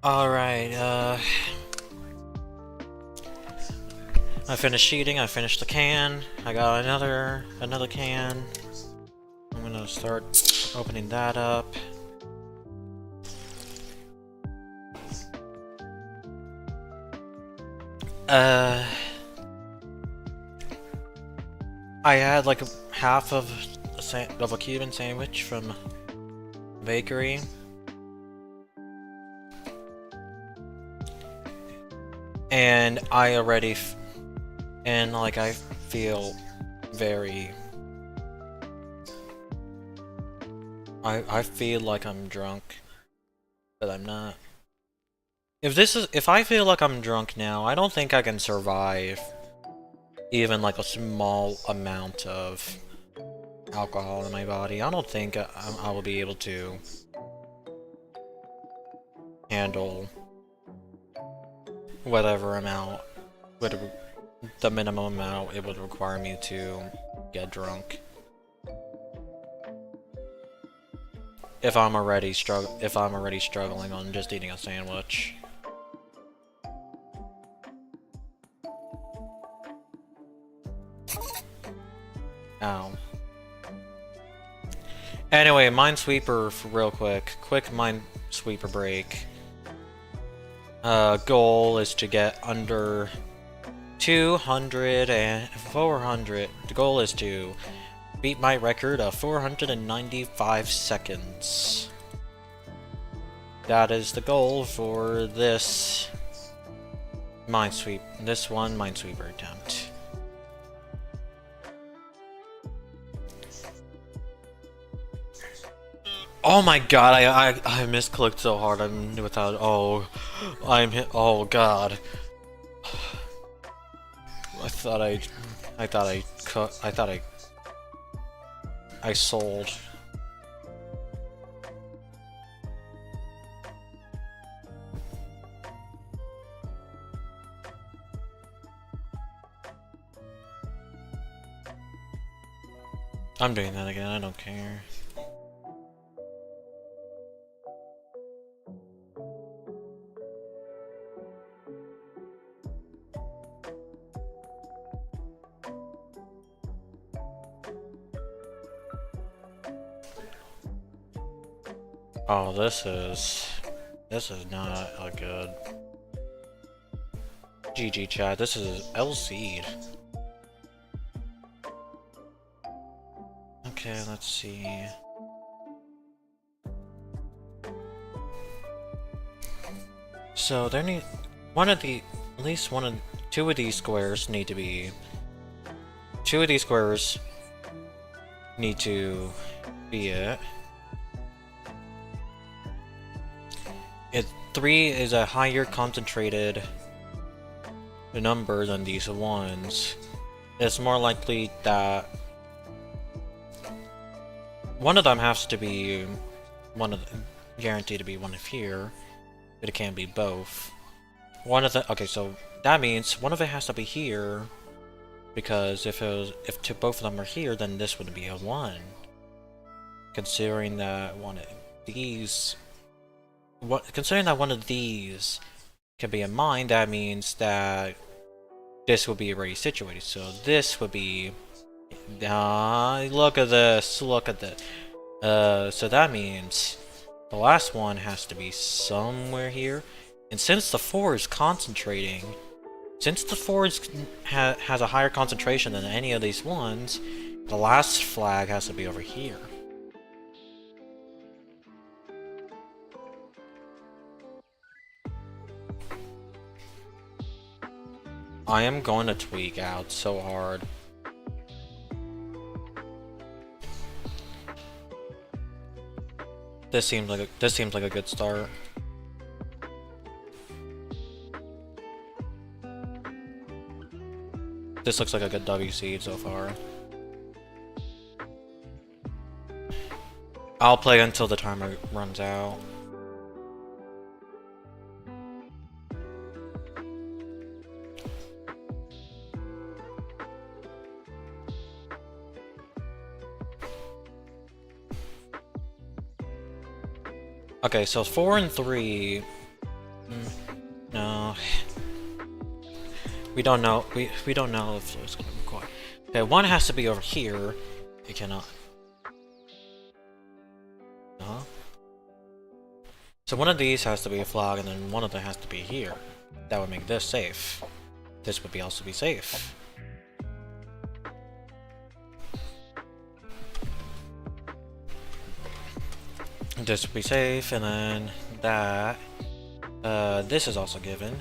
[SPEAKER 1] Alright, I finished eating, I finished the can, I got another can. I'm gonna start opening that up. I had like half of a Cuban sandwich from the bakery. And I already, I feel very, I feel like I'm drunk, but I'm not. If I feel like I'm drunk now, I don't think I can survive even like a small amount of alcohol in my body. I don't think I will be able to handle whatever amount, the minimum amount it would require me to get drunk. If I'm already struggling on just eating a sandwich. Ow. Anyway, Minesweeper real quick. Quick Minesweeper break. Goal is to get under 200 and 400. The goal is to beat my record of 495 seconds. That is the goal for this Minesweeper attempt. Oh my god, I misclicked so hard. I'm without. Oh, I'm hit. Oh god. I sold. I'm doing that again. I don't care. Oh, this is not a good. GG chat, this is L-Seed. Okay, let's see. So there need two of these squares need to be it. 3 is a higher concentrated number than these ones. It's more likely that one of them has to be guaranteed to be one of here, but it can't be both. Okay, so that means one of it has to be here, because if both of them are here, then this would be a 1. Considering that one of these can be a mine, that means that this will be already situated. So this would be. Look at this. So that means the last one has to be somewhere here. And since the 4 is concentrating, since the 4 has a higher concentration than any of these ones, the last flag has to be over here. I am going to tweak out so hard. This seems like a good start. This looks like a good W seed so far. I'll play until the timer runs out. Okay, so 4 and 3. No. We don't know. We don't know if it's gonna be quiet. Okay, one has to be over here. It cannot. So one of these has to be a flag, and then one of them has to be here. That would make this safe. This would also be safe. This would be safe, and then that. This is also given.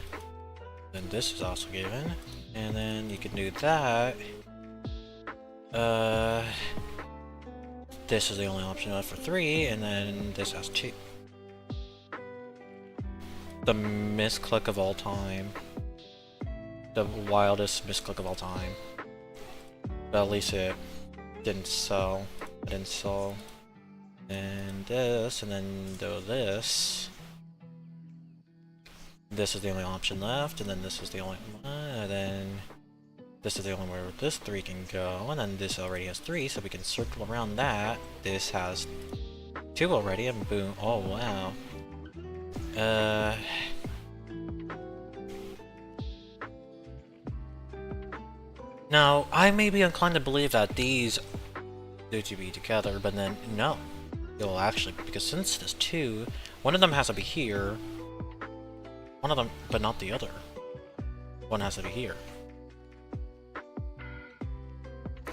[SPEAKER 1] Then this is also given. And then you can do that. This is the only option left for 3, and then this has 2. The misclick of all time. The wildest misclick of all time. But at least it didn't sell. It didn't sell. And this, and then do this. This is the only option left, and then this is the only one, and then this is the only way where this 3 can go, and then this already has 3, so we can circle around that. This has 2 already, and boom. Oh, wow. Now, I may be inclined to believe that these need to be together, but then, no. It'll actually, because since there's 2, one of them has to be here. One of them, but not the other. One has to be here.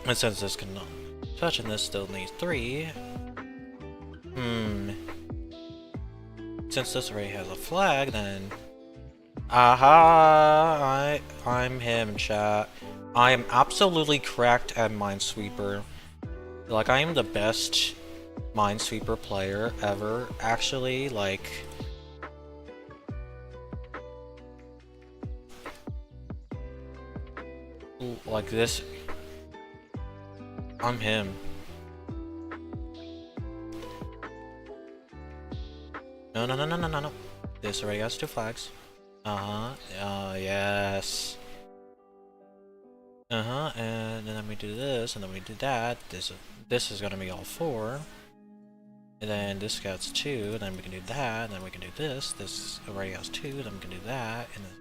[SPEAKER 1] And since this cannot touch, and this still needs 3. Since this already has a flag, then... Aha! I'm him, chat. I am absolutely cracked at Minesweeper. Like, I am the best Minesweeper player ever. Actually, like... Like this. I'm him. No. This already has 2 flags. Yes. And then we do this, and then we do that. This is gonna be all 4. And then this gets 2, and then we can do that, and then we can do this. This already has 2, then we can do that, and then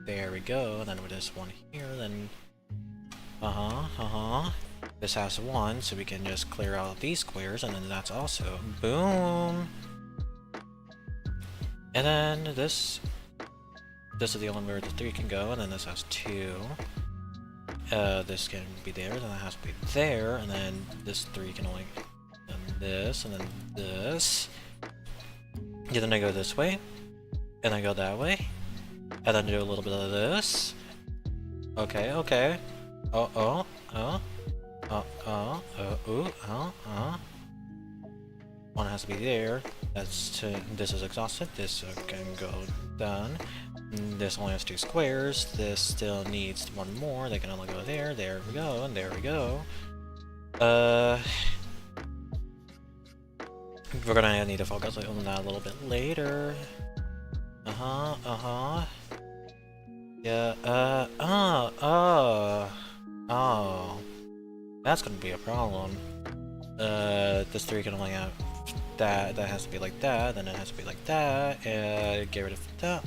[SPEAKER 1] there we go. And then with this one here, then this has 1, so we can just clear out these squares, and then that's also boom. And then this is the only where the 3 can go, and then this has 2. This can be there, then it has to be there, and then this 3 can only, and this, and then this. Yeah, then I go this way, and I go that way, and then do a little bit of this. Okay. One has to be there. This is exhausted. This can go done. This only has 2 squares. This still needs 1 more. They can only go there. There we go, and there we go. We're gonna need to focus on that a little bit later. Yeah, oh. That's gonna be a problem. This 3 can only have that has to be like that, then it has to be like that, get rid of that,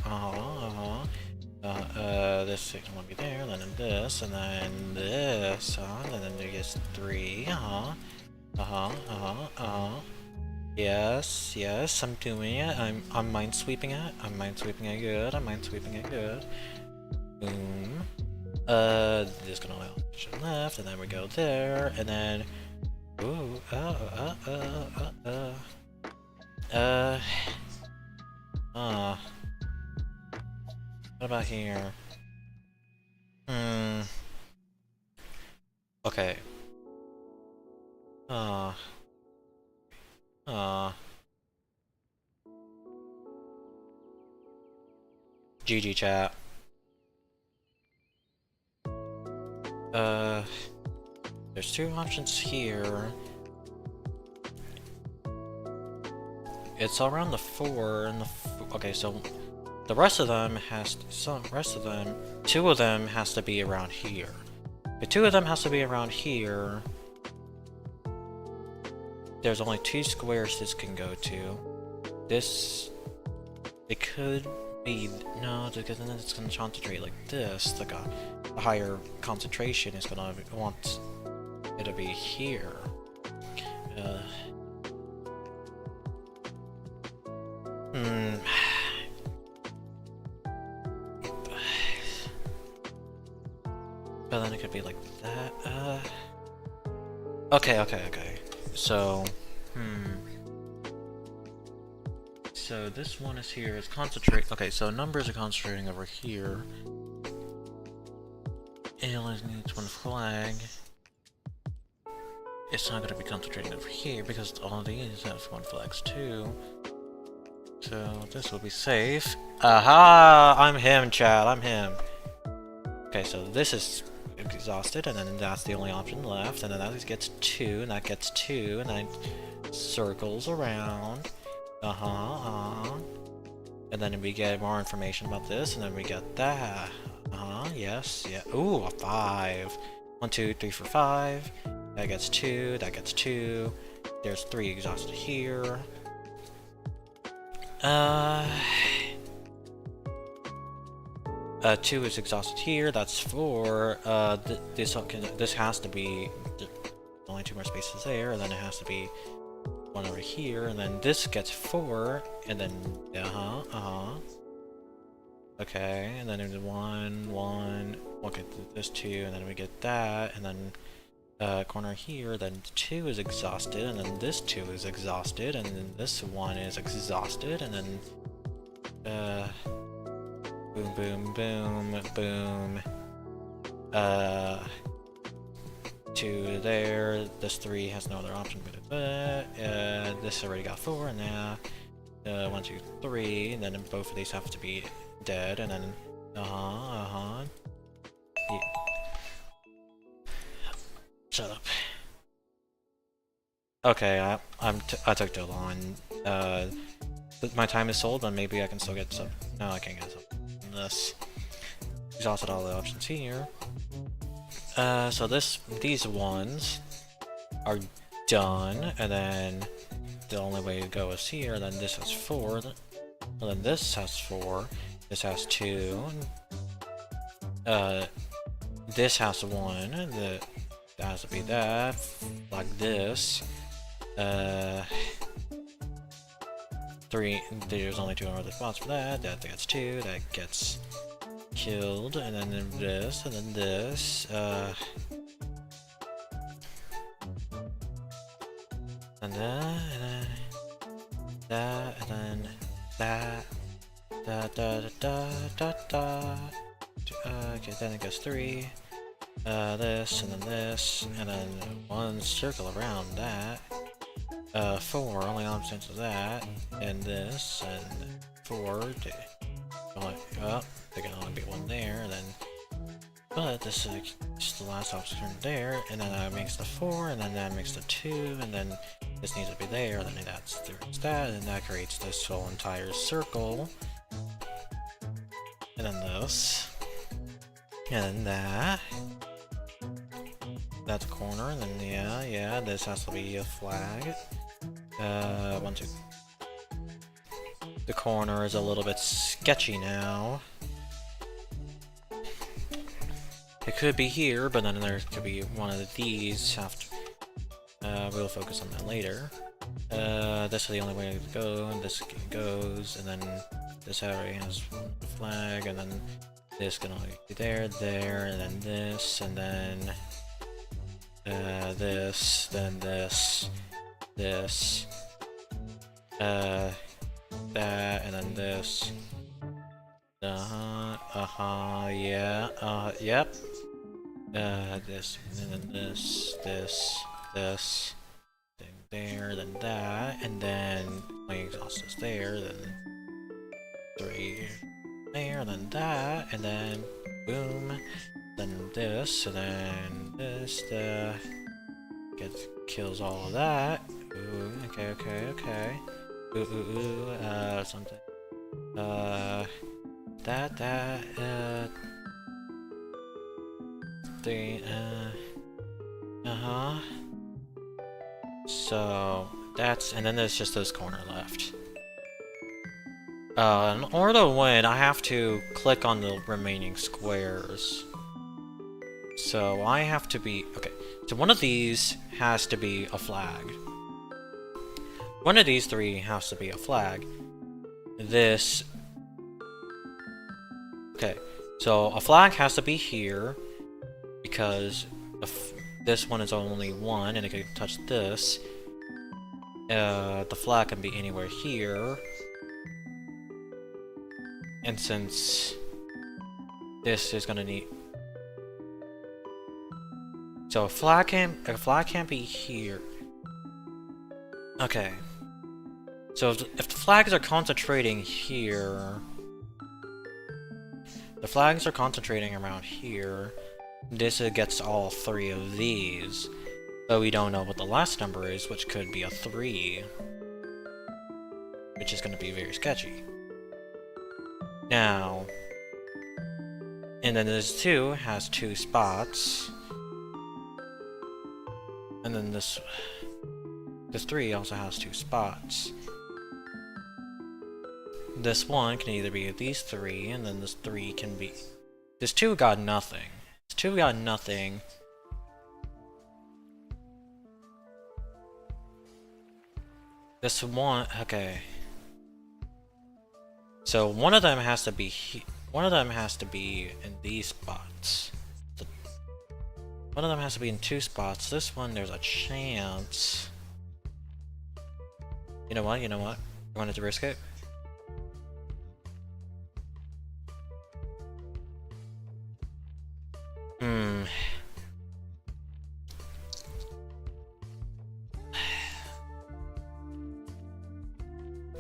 [SPEAKER 1] this can only be there, and then this, and then this, and then there gets 3, yes, I'm doing it, I'm minesweeping it, minesweeping it good, boom, there's gonna only option left, and then we go there, and then, ooh, what about here? Okay. GG chat. There's two options here. It's around the 4 and the okay, so the rest of them two of them has to be around here. The two of them has to be around here. There's only 2 squares this can go to. This, it could be, no, because then it's gonna concentrate like this. Like a higher concentration is gonna want it to be here. But then it could be like that. Okay. So, So this one is here. It's concentrate. Okay, so numbers are concentrating over here. It only needs one flag. It's not going to be concentrating over here because all of these have one flags too. So this will be safe. Aha! I'm him, Chad. I'm him. Okay, so this is exhausted, and then that's the only option left, and then that gets 2, and that gets 2, and then circles around. And then we get more information about this, and then we get that. Yes, yeah. Ooh, a 5. 1, 2, 3, 4, 5. That gets 2, that gets 2. There's 3 exhausted here. 2 is exhausted here, that's 4. This has to be only 2 more spaces there, and then it has to be 1 over here, and then this gets 4, and then okay, and then there's 1, okay, this 2, and then we get that, and then corner here, then 2 is exhausted, and then this 2 is exhausted, and then this 1 is exhausted, and then boom, boom, boom, boom. 2 there. This 3 has no other option but this already got 4, and now 1, 2, 3, and then both of these have to be dead, and then yeah. Shut up. Okay, I took too long. My time is sold, and maybe I can still get some. No, I can't get some. This exhausted all the options here. So these ones are done, and then the only way to go is here. Then this has 4, and then this has 4. This has 2. This has 1. That has to be that, like this. 3. There's only 2 other spots for that. That gets 2. That gets killed, and then this, and then this. And then that, and then that. Okay, then it goes 3. This, and then this, and then 1 circle around that. 4, only options of that, and this, and 4. There can only be 1 there, and then. But this is just the last option there, and then that makes the 4, and then that makes the 2, and then this needs to be there, and then that's that, and that creates this whole entire circle. And then this. And then that. That's a corner, and then yeah, this has to be a flag. 1, 2. The corner is a little bit sketchy now. It could be here, but then there could be one of these. We'll focus on that later. This is the only way to go, and this goes, and then this already has a flag, and then this can only be there, and then this, and then this, then this, that, and then this. Yeah, yep. This, and then this, thing there, then that, and then my exhaust is there, then 3 there, then that, and then boom, then this, and then this, kills all of that. Ooh, okay. Ooh, something. Three, So, that's, and then there's just this corner left. In order to win, I have to click on the remaining squares. So I have to be, okay, so one of these has to be a flag. One of these three has to be a flag. This, okay, so a flag has to be here, because this one is only one, and it can touch this. The flag can be anywhere here. And since this is gonna need, so a flag can't be here. Okay. So if the flags are concentrating here, the flags are concentrating around here. This gets all three of these, but we don't know what the last number is, which could be a 3, which is going to be very sketchy. Now, and then this 2 has 2 spots, and then this 3 also has 2 spots. This 1 can either be these 3, and then this 3 can be, this 2 got nothing. This 2 got nothing. This 1, okay. So one of them has to be in these spots. One of them has to be in 2 spots. This one, there's a chance. You know what? You wanted to risk it?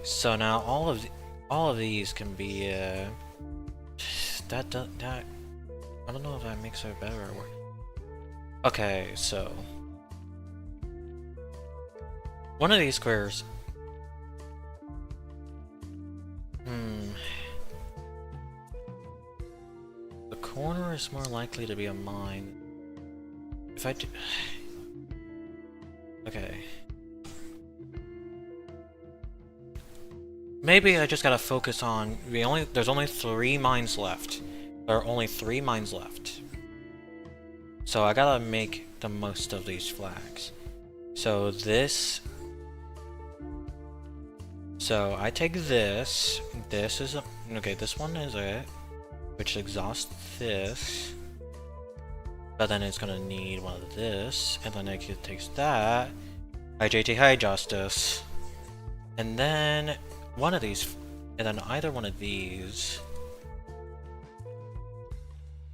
[SPEAKER 1] So now all of these can be I don't know if that makes it better or worse. Okay, so one of these squares. The corner is more likely to be a mine. If I do, okay. Maybe I just gotta focus on there's only 3 mines left. There are only 3 mines left. So I gotta make the most of these flags. So this, so I take this. This is okay, this one is it, which exhausts this. But then it's gonna need one of this, and then it takes that. IJT high justice. And then one of these, and then either one of these.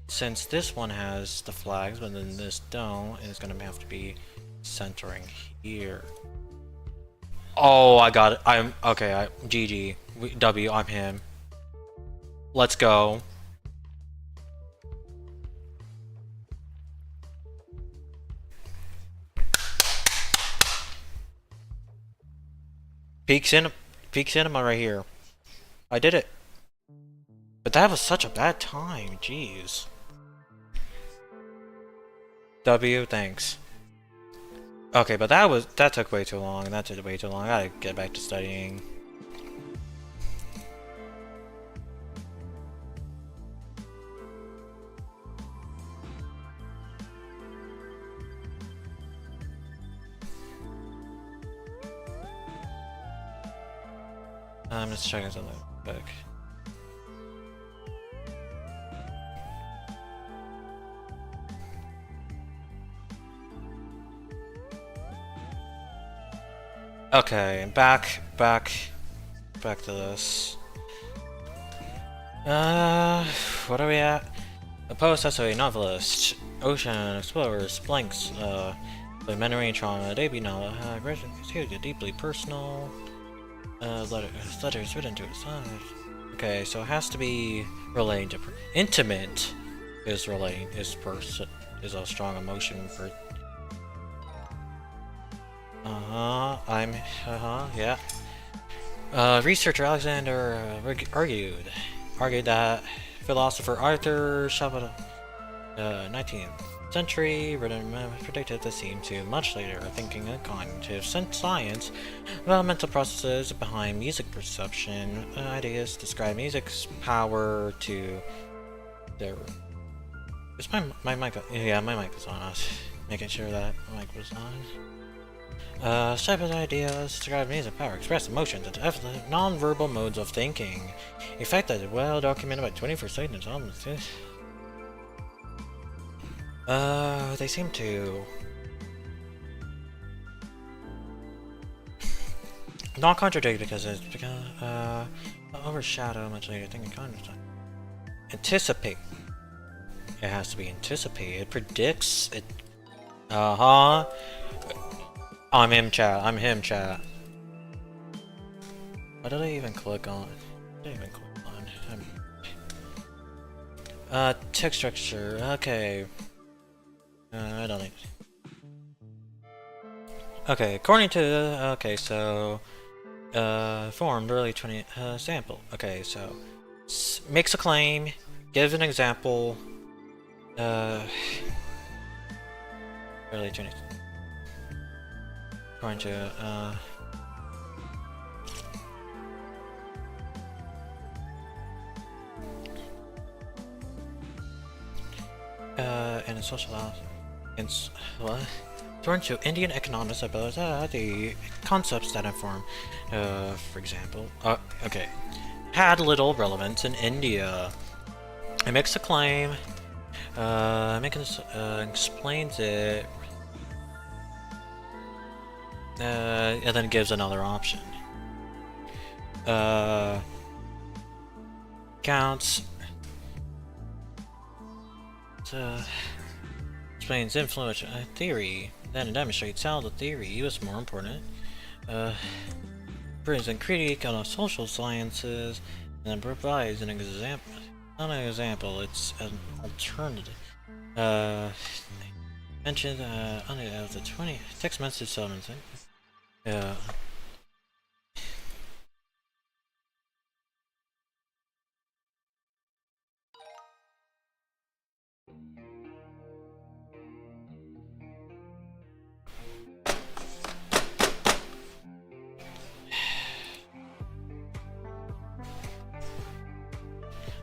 [SPEAKER 1] Since this one has the flags, but then this don't, it's gonna have to be centering here. Oh, I got it. I'm okay. GG. W. I'm him. Let's go. Peak cinema right here. I did it. But that was such a bad time. Jeez. W, thanks. Okay, but that took way too long. That took way too long. I gotta get back to studying. I'm just checking something quick. Okay, back to this. What are we at? A post-essay novelist, ocean explorers, blanks, documentary trauma, debut novel, deeply personal. Letters written to his son. Okay, so it has to be related to intimate. is relating is a strong emotion for. Yeah. Researcher Alexander argued that philosopher Arthur Shabbat, 19th century, predicted this seem to much later thinking in cognitive science about mental processes behind music perception. Ideas describe music's power to their. Is my mic? Yeah, my mic is on. I was making sure that my mic was on. Type of ideas describe music power, express emotions, and non-verbal modes of thinking. A fact that is well documented by 21st century developments. They seem to not contradict because it's overshadow much later thinking content. Anticipate. It has to be anticipated. It predicts it. I'm him, chat. I'm him, chat. What did I even click on? Text structure. Okay. I don't think. Okay, according to okay, so formed early 20th sample. Okay, so makes a claim, gives an example. Early 20th. According to and a social what? According to Indian economists about the concepts that inform, for example, okay, had little relevance in India. It makes a claim, explains it, and then gives another option. Counts. Explains influence theory, then demonstrates how the theory was more important. Brings in critique on social sciences, and then provides an example. Not an example, it's an alternative. Mentioned under the 20 text message settlements.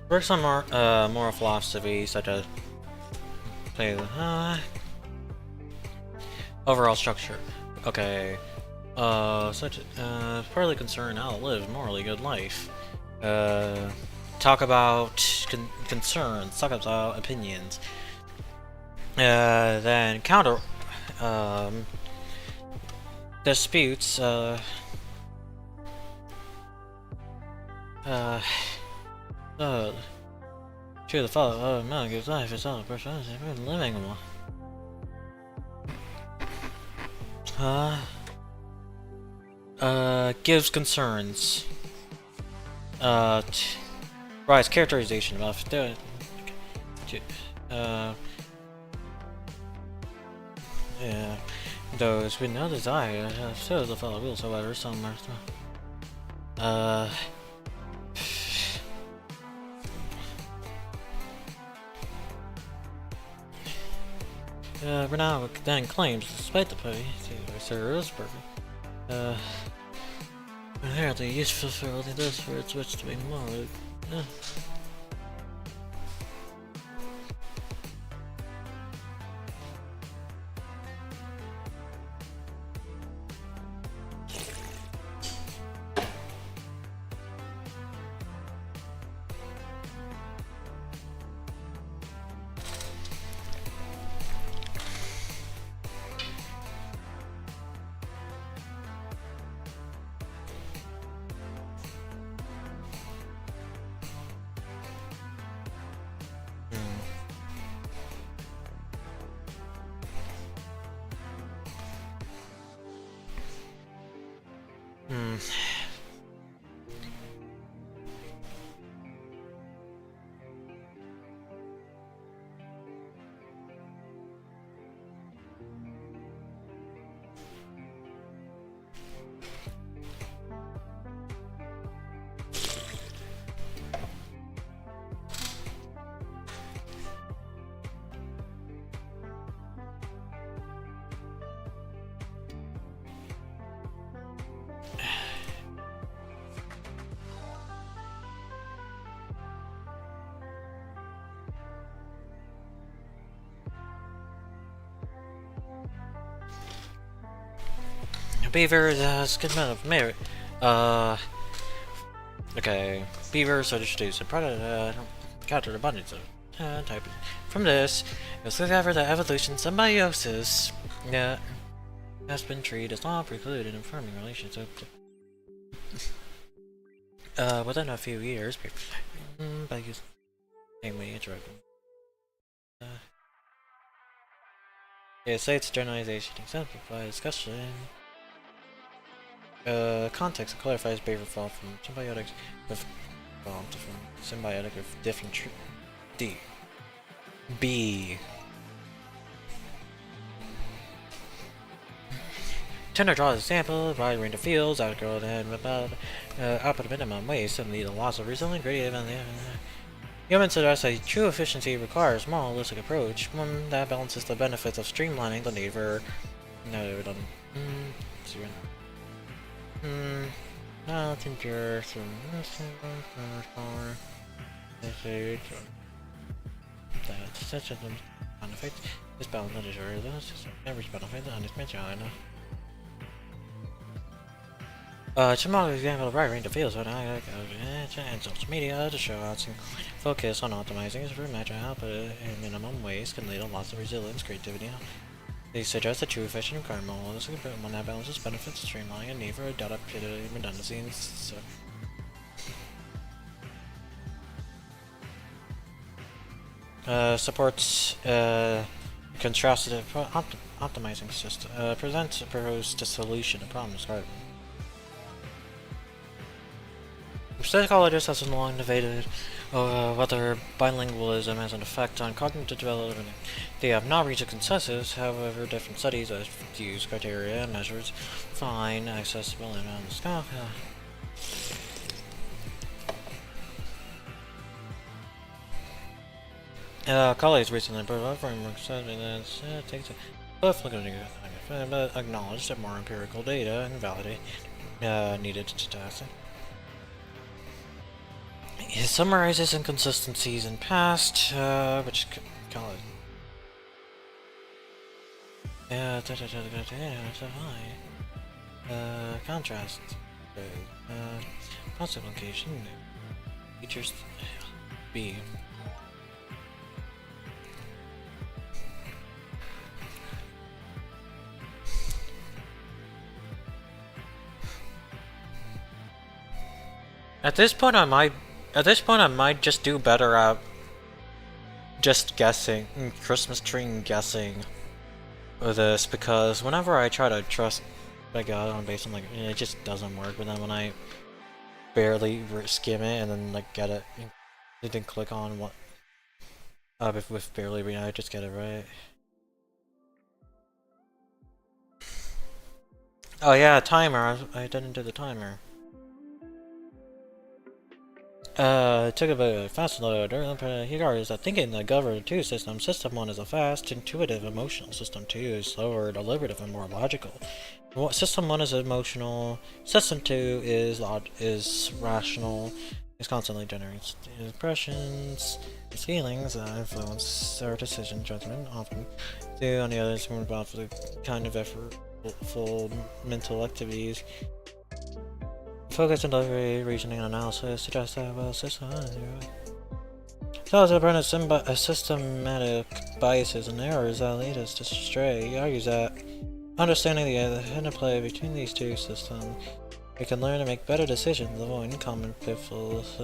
[SPEAKER 1] Works on moral philosophy, such as overall structure. Okay, partly concerned how to live a morally good life. Talk about concerns. Talk about opinions. Then counter disputes. True, the father of man gives life is all the person living one. Gives concerns. Rise characterization of yeah. Those with no desire, so the fellow wills, however, some are Renaud then claims, despite the pay, Sir is perfect. Inherently useful for only this for its wits to be more.
[SPEAKER 2] Beavers, good amount of merit. Okay. Beavers are introduced. Counter abundance of type. From this, it was discovered that evolution symbiosis has been treated as not precluded in forming relationships. Within a few years, by using namely interrupting. It states generalization exemplifies discussion. Context clarifies behavior fall from symbiotics with symbiotic with different D. B. Tender draws a sample, wide range of fields, outgrowth and about output minimum waste and lead to loss of resilient gradient. Humans suggest a true efficiency requires a more holistic approach, one that balances the benefits of streamlining the need for. No, we're done. Nothing just that such a sound effect is balance that is every sound effect on this mention. Tomorrow example of right range of fields when I and social media to show out some focus on optimizing is for match output in minimum ways can lead to lots of resilience, creativity. They suggest a true efficient requirement one that balances benefits, streamlining, and need for adaptability, redundancy, and so. Supports contrastive optimizing system. Presents a proposed solution to problems. Psychologists have long debated whether bilingualism has an effect on cognitive development. They have not reached a consensus, however, different studies have used criteria and measures fine, accessible, and on the scope. Colleagues recently provided frameworks that takes both but acknowledge that more empirical data and validate needed to test. It summarizes inconsistencies in past, which college. Contrast. Cross application. Features. B. At this point, I might just do better at just guessing, Christmas tree guessing with this, because whenever I try to trust my gut on based on it just doesn't work. But then when I barely skim it and then get it didn't click on what with barely reading, I just get it right. Oh yeah, timer. I didn't do the timer. It took a bit fast load. Here is thinking the governor 2 system. System 1 is a fast, intuitive, emotional. System 2 is slower, deliberative, and more logical. System 1 is emotional. System 2 is rational. It constantly generates impressions, its feelings, influence our decision judgment. Often, on the other is more involved with the kind of effortful mental activities. Focus on delivery, reasoning, and analysis suggests that tells about systematic biases and errors that lead us to stray. He argues that understanding the interplay between these two systems, we can learn to make better decisions, avoiding common pitfalls.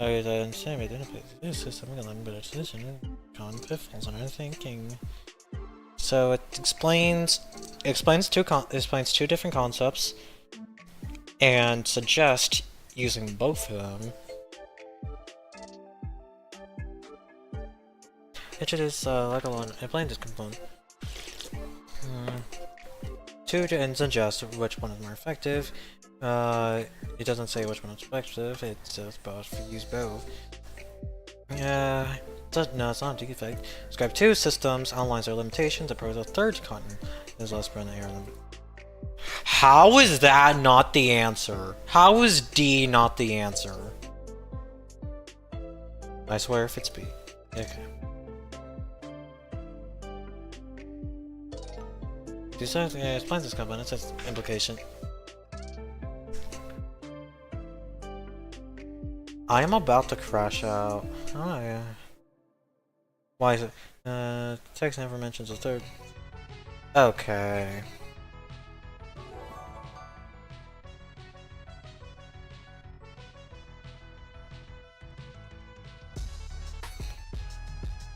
[SPEAKER 2] Argues that understanding the interplay between this system, we can learn better decisions, common pitfalls, and our thinking. So it explains two different concepts and suggests using both of them. Introduce Lego on a blame this component. To suggest which one is more effective. It doesn't say which one is effective, it says both. Use both. No, it's not a defect. Describe two systems, outlines their limitations, approach a third content is less prone to error than. How is that not the answer? How is D not the answer? I swear if it's B. Okay. Explains this component, says implication. I am about to crash out. Oh yeah. Why is it? Text never mentions a third. Okay.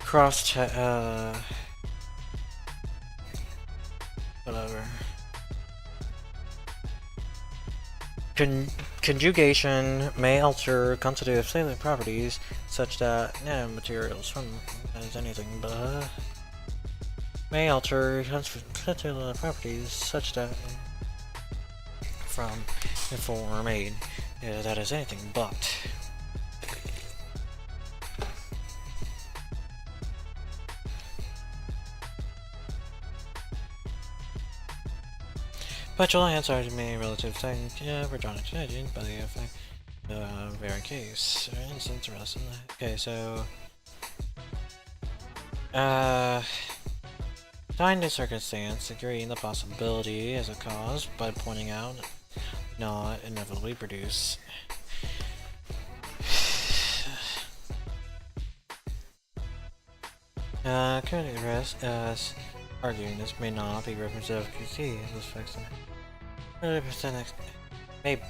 [SPEAKER 2] Cross check. Whatever. Conjugation may alter constitutive salient properties such that nanomaterials from as anything but may alter constitutive properties such that from before or made that is anything but. But July answers may relative thing for John exchanging by the effect very case. Instance rest. Okay, so find a circumstance, agreeing the possibility as a cause by pointing out not inevitably produce. Currently rest as arguing this may not be representative of QC. This affects 100% maybe.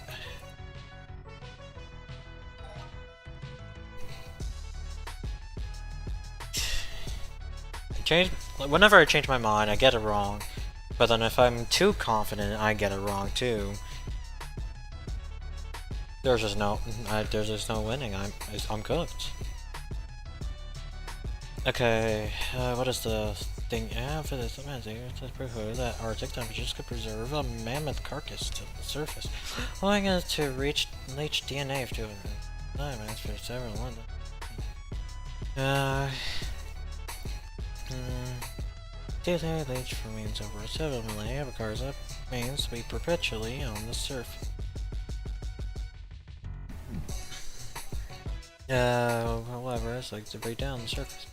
[SPEAKER 2] Whenever I change my mind, I get it wrong. But then if I'm too confident, I get it wrong too. There's just no winning. I'm cooked. Okay, what is the thing? For this amazing, to prove that Arctic temperatures could preserve a mammoth carcass to the surface, allowing it to reach DNA of 200 diamonds for several London. DNA leach remains over 7 million because it remains to be perpetually on the surface. However, it's like to break down the surface.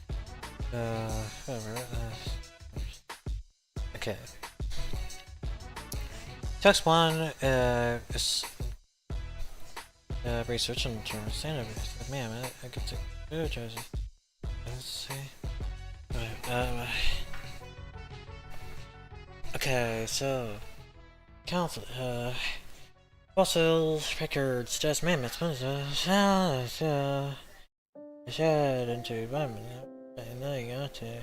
[SPEAKER 2] Okay. Text 1 is research and understanding. Man, I get to do it. Let's see. Okay, so fossil records just mammoths shed into environment. And now you got to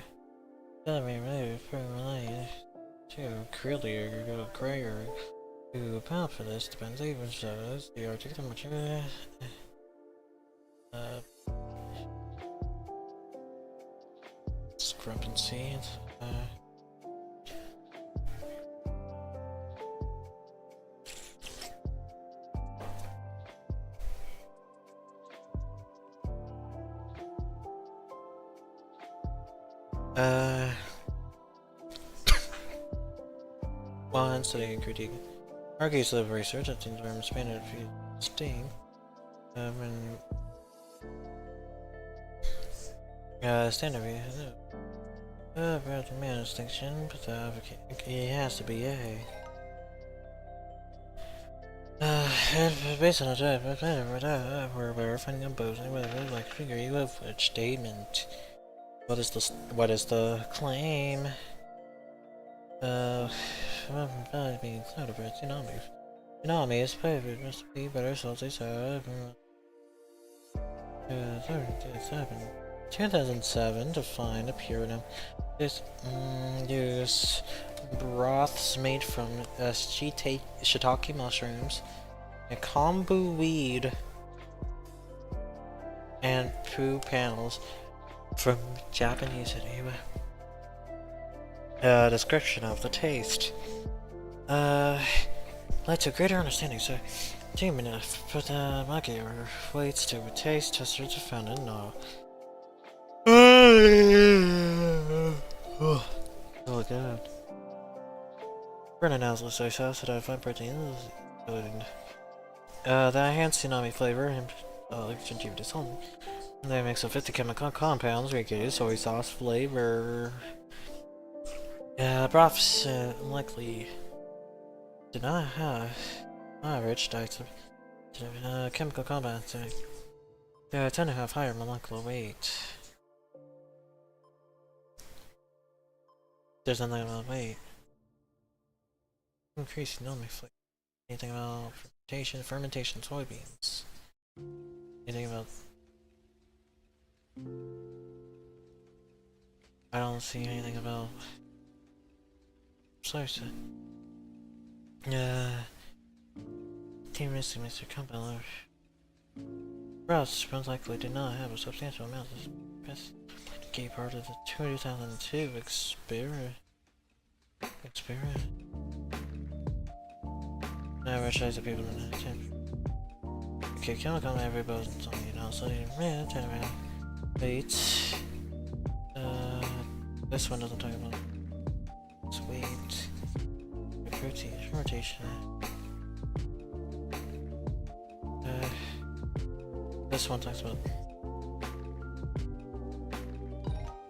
[SPEAKER 2] tell me maybe to clearly or go grayer to account for this depends even so as the Arctic temperature discrepancies. One studying critique argues that research that in terms expanded steam standard about the man distinction, but the advocate it has to be A. Based on a type of we're verifying and opposing whether like figure you of which statement. What is the claim? Being out of it, tsunami is favorite must be better salty so 2007 to find a pure this use broths made from shiitake mushrooms and kombu weed and poo panels From Japanese anyway. Description of the taste. Led to greater understanding, so team enough put the monkey or weights to taste testers are found in Oh god. For an analysis I saw that I find proteins including the enhanced tsunami flavor and contribute to something. They mix of 50 chemical compounds, recreated soy sauce flavor. Broths likely did not have rich diets of chemical compounds. They tend to have higher molecular weight. There's nothing about weight. Increasing tsunami flavor. Anything about fermentation soybeans. Anything about... I don't see anything about... Slice it. Team missing Mr. Compiler. Rouse most likely did not have a substantial amount of key part of the 2002 experiment. Now recognize the people in the attempt. Okay, chemical everybody so wait. This one doesn't talk about sweet protein fermentation. This one talks about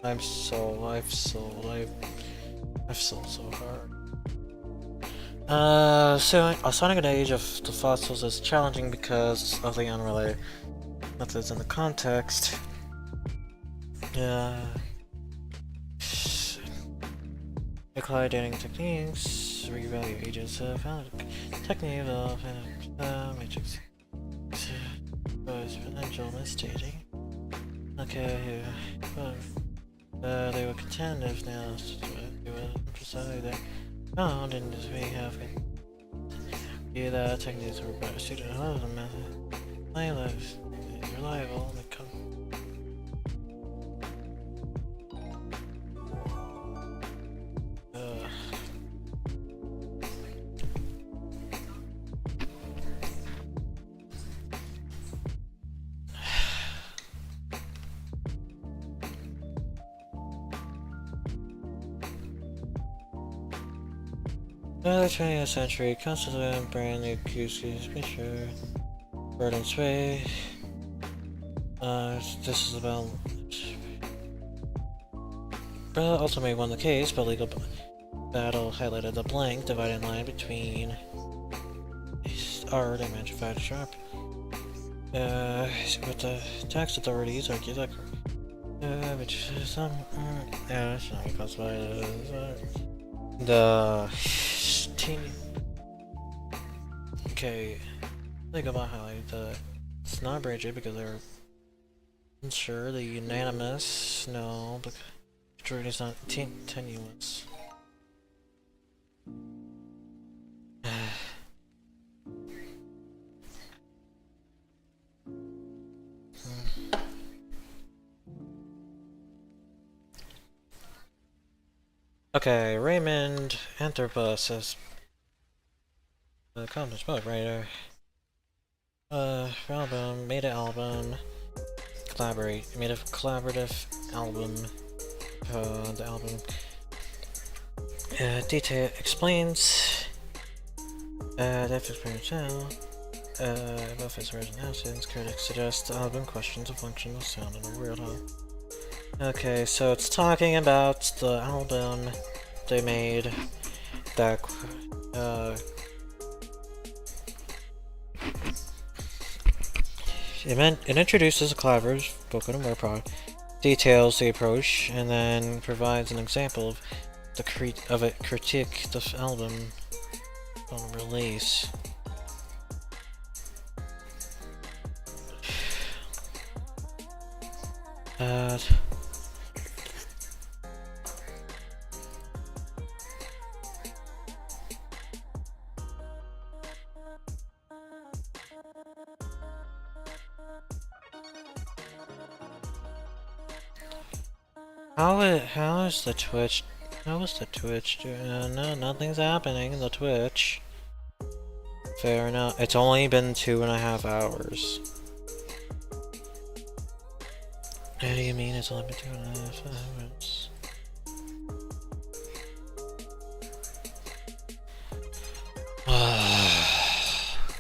[SPEAKER 2] I've sold so hard. So assigning an age of the fossils is challenging because of the unrelated methods in the context. Apply dating techniques, revalue ages, found technique of matrix potential misstating. Okay, they will contend if now they will emphasize that found in this way have either techniques were better suited to another method. Plain lives reliable and the 20th century, constant brand new excuses, be sure. Bird and sway. This is about. Ultimately won the case, but legal battle highlighted the blank dividing line between art and manufactured sharp. With the tax authorities argued that. Which is some. Yeah, that's not classified as. The. Okay, think about how it's not rigid because they're unsure. The unanimous, no, but majority is not tenuous. Okay, Raymond Anthropos is the accomplished book writer. Album, made an album, made a collaborative album. The album detail explains depth experience above its original absence. Critics suggest the album questions the function of sound in a weird hole. Okay, so it's talking about the album they made that it introduces a collaborative spoken word product, details the approach, and then provides an example of the critique the album on release. How is the Twitch? How is the Twitch doing? No, nothing's happening in the Twitch. Fair enough. It's only been 2.5 hours. What do you mean it's only been 2.5 hours?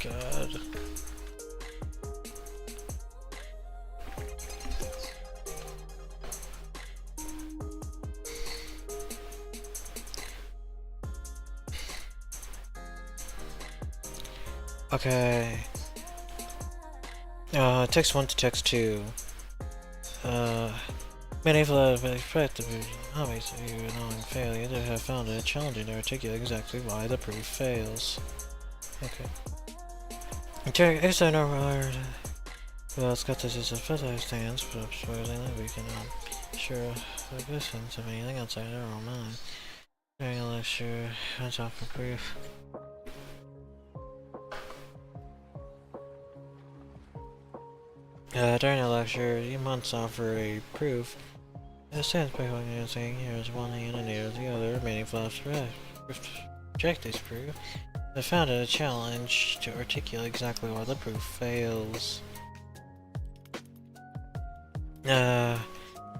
[SPEAKER 2] God. Okay. Text 1 to text 2. Many have expected obviously knowing failure to have found it challenging to articulate exactly why the proof fails. Okay. External word. Well, it's got this as a photo stance, but surprisingly we can sure listen to anything outside our own mind. During a lecture, I talk for proof. During a lecture, you must offer a proof. It stands by what you're saying here is one hand and near the other, remaining flaps reject this proof. I found it a challenge to articulate exactly why the proof fails. To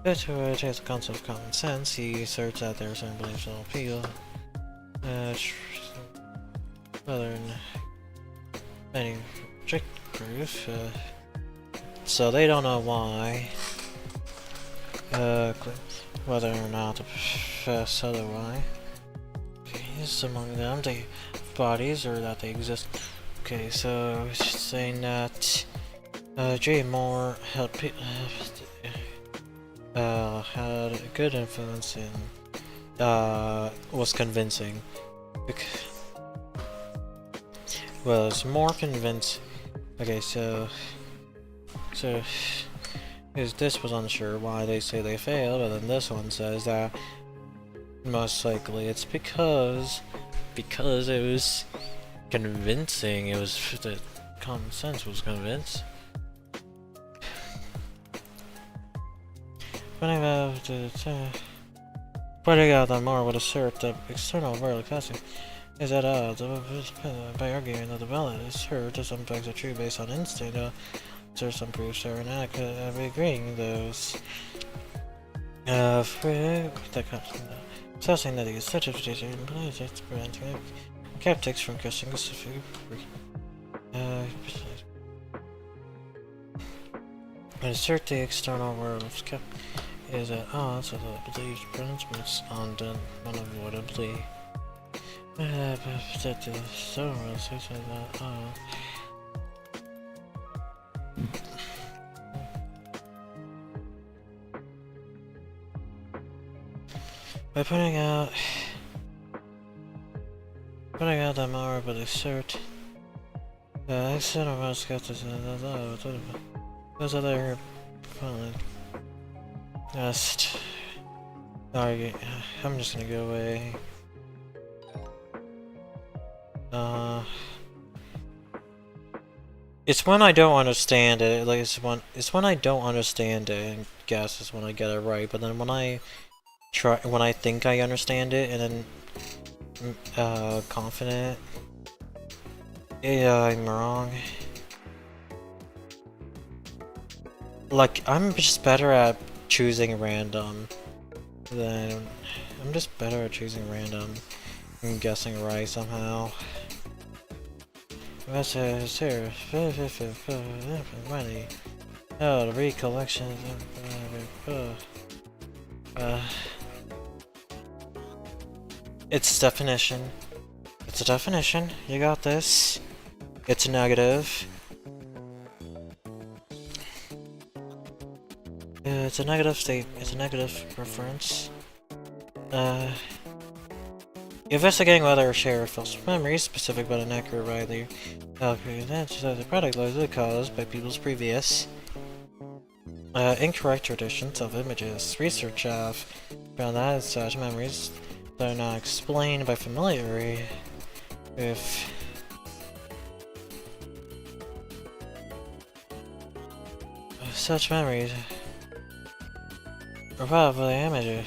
[SPEAKER 2] take the concept of common sense, he asserts that there are certain beliefs that appeal. Whether many reject proof, so they don't know why. Whether or not to profess otherwise. Is among them the bodies or that they exist. Okay, so it's saying that J. Moore had a good influence in was convincing. Well, it's more convincing. Okay, so because this was unsure why they say they failed, but then this one says that most likely it's because it was convincing. It was the common sense was convinced. Pointing out that Moore would assert that external verbal casting is at odds by arguing that the valid assert that some facts are true based on instinct. There are some proofs are inaccurate of agreeing those. Assessing that the such a position implies it's preventing skeptics from guessing specific assert the external world of skeptics is at odds with the believed principles unavoidably. That the external world is at odds. By pointing out that Moore would assert external world skepticism those other opponent just argue. I'm just gonna go away. It's when I don't understand it. Like it's when I don't understand it and guess is when I get it right. But then when I think I understand it and then confident, yeah, I'm wrong. Like I'm just better at choosing random than I'm just better at choosing random and guessing right somehow. That's here. Money. Oh, the recollection. It's definition. It's a definition. You got this. It's a negative. It's a negative state. It's a negative reference. Investigating whether a share of false memories, specific but inaccurate, rightly calculated the product largely caused by people's previous incorrect traditions of images. Research have found that such memories that are not explained by familiarity with such memories Wow, for the amateur.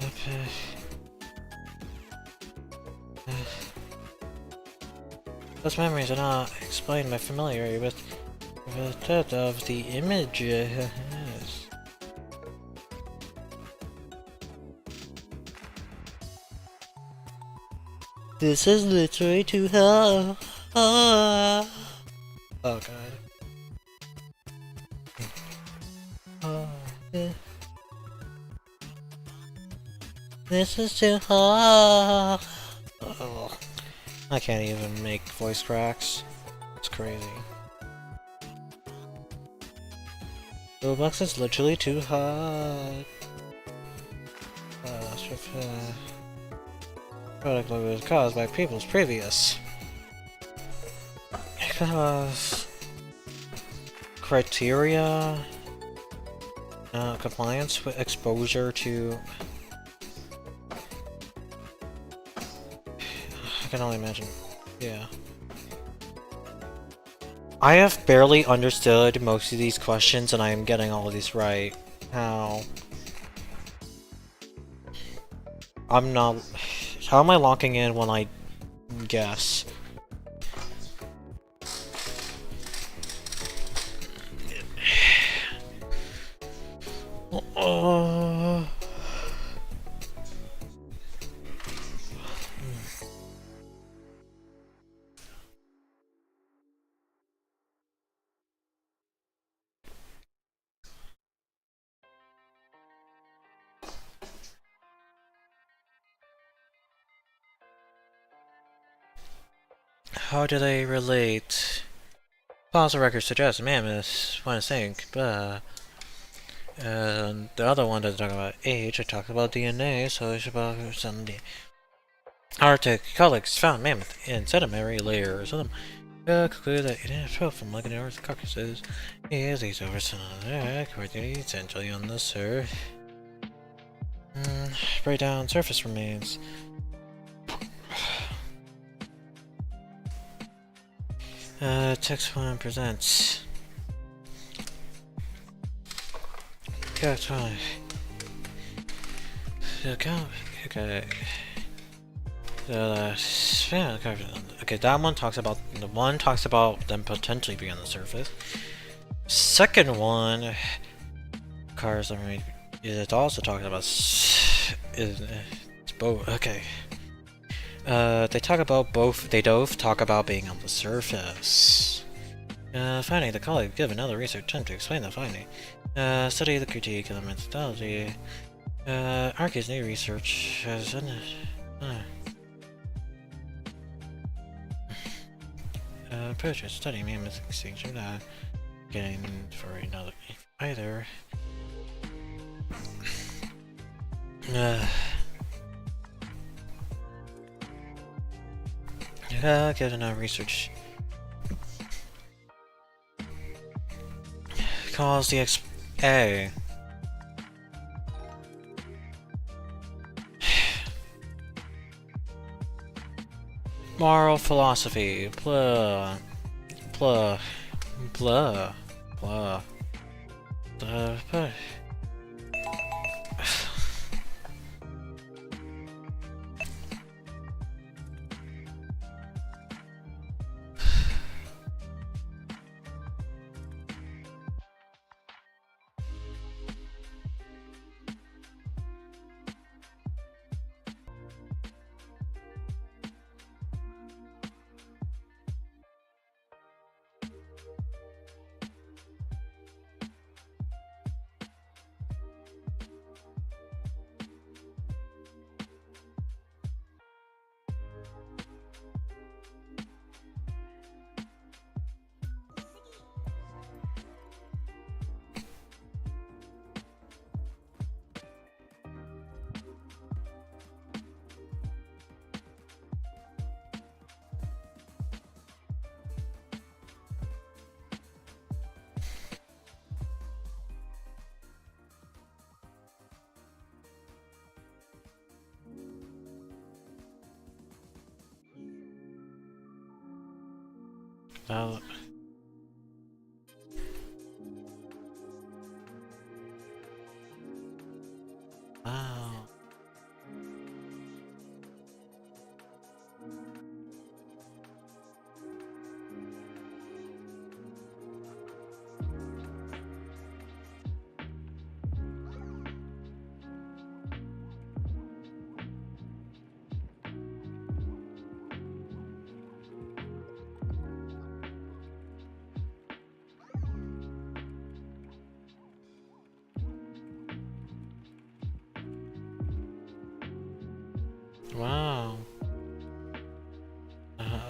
[SPEAKER 2] Okay. Those memories are not explained by familiarity with the depth of the image. Yes. This is literally too hard. Oh god. Oh, this is too hard. Oh, I can't even make voice cracks. It's crazy. Roblox is literally too hard. Product logo is caused by people's previous criteria, compliance with exposure to. I can only imagine. Yeah. I have barely understood most of these questions, and I am getting all of these right. How? I'm not. How am I locking in when I guess? How do they relate? Fossil records suggest mammoths want to think, but the other one doesn't talk about age, it talks about DNA, so it's about something. Arctic colleagues found mammoth in sedimentary layers of them. Conclude that it is built from legendary carcasses. These over some coordinated essentially on the surface. Breakdown surface remains. Text 1 presents. Text 1. Okay. Okay, that one talks about them potentially being on the surface. Second one, cars. It also talking about it's both. Okay. They talk about both. They both talk about being on the surface. Finding the colleague give another research attempt to explain the finding. Study the critique of the methodology. Arc's new research has approach to study mammoth extinction, getting for another either. Get another research. Calls the A. Moral philosophy. Blah. Blah. Blah. Blah. But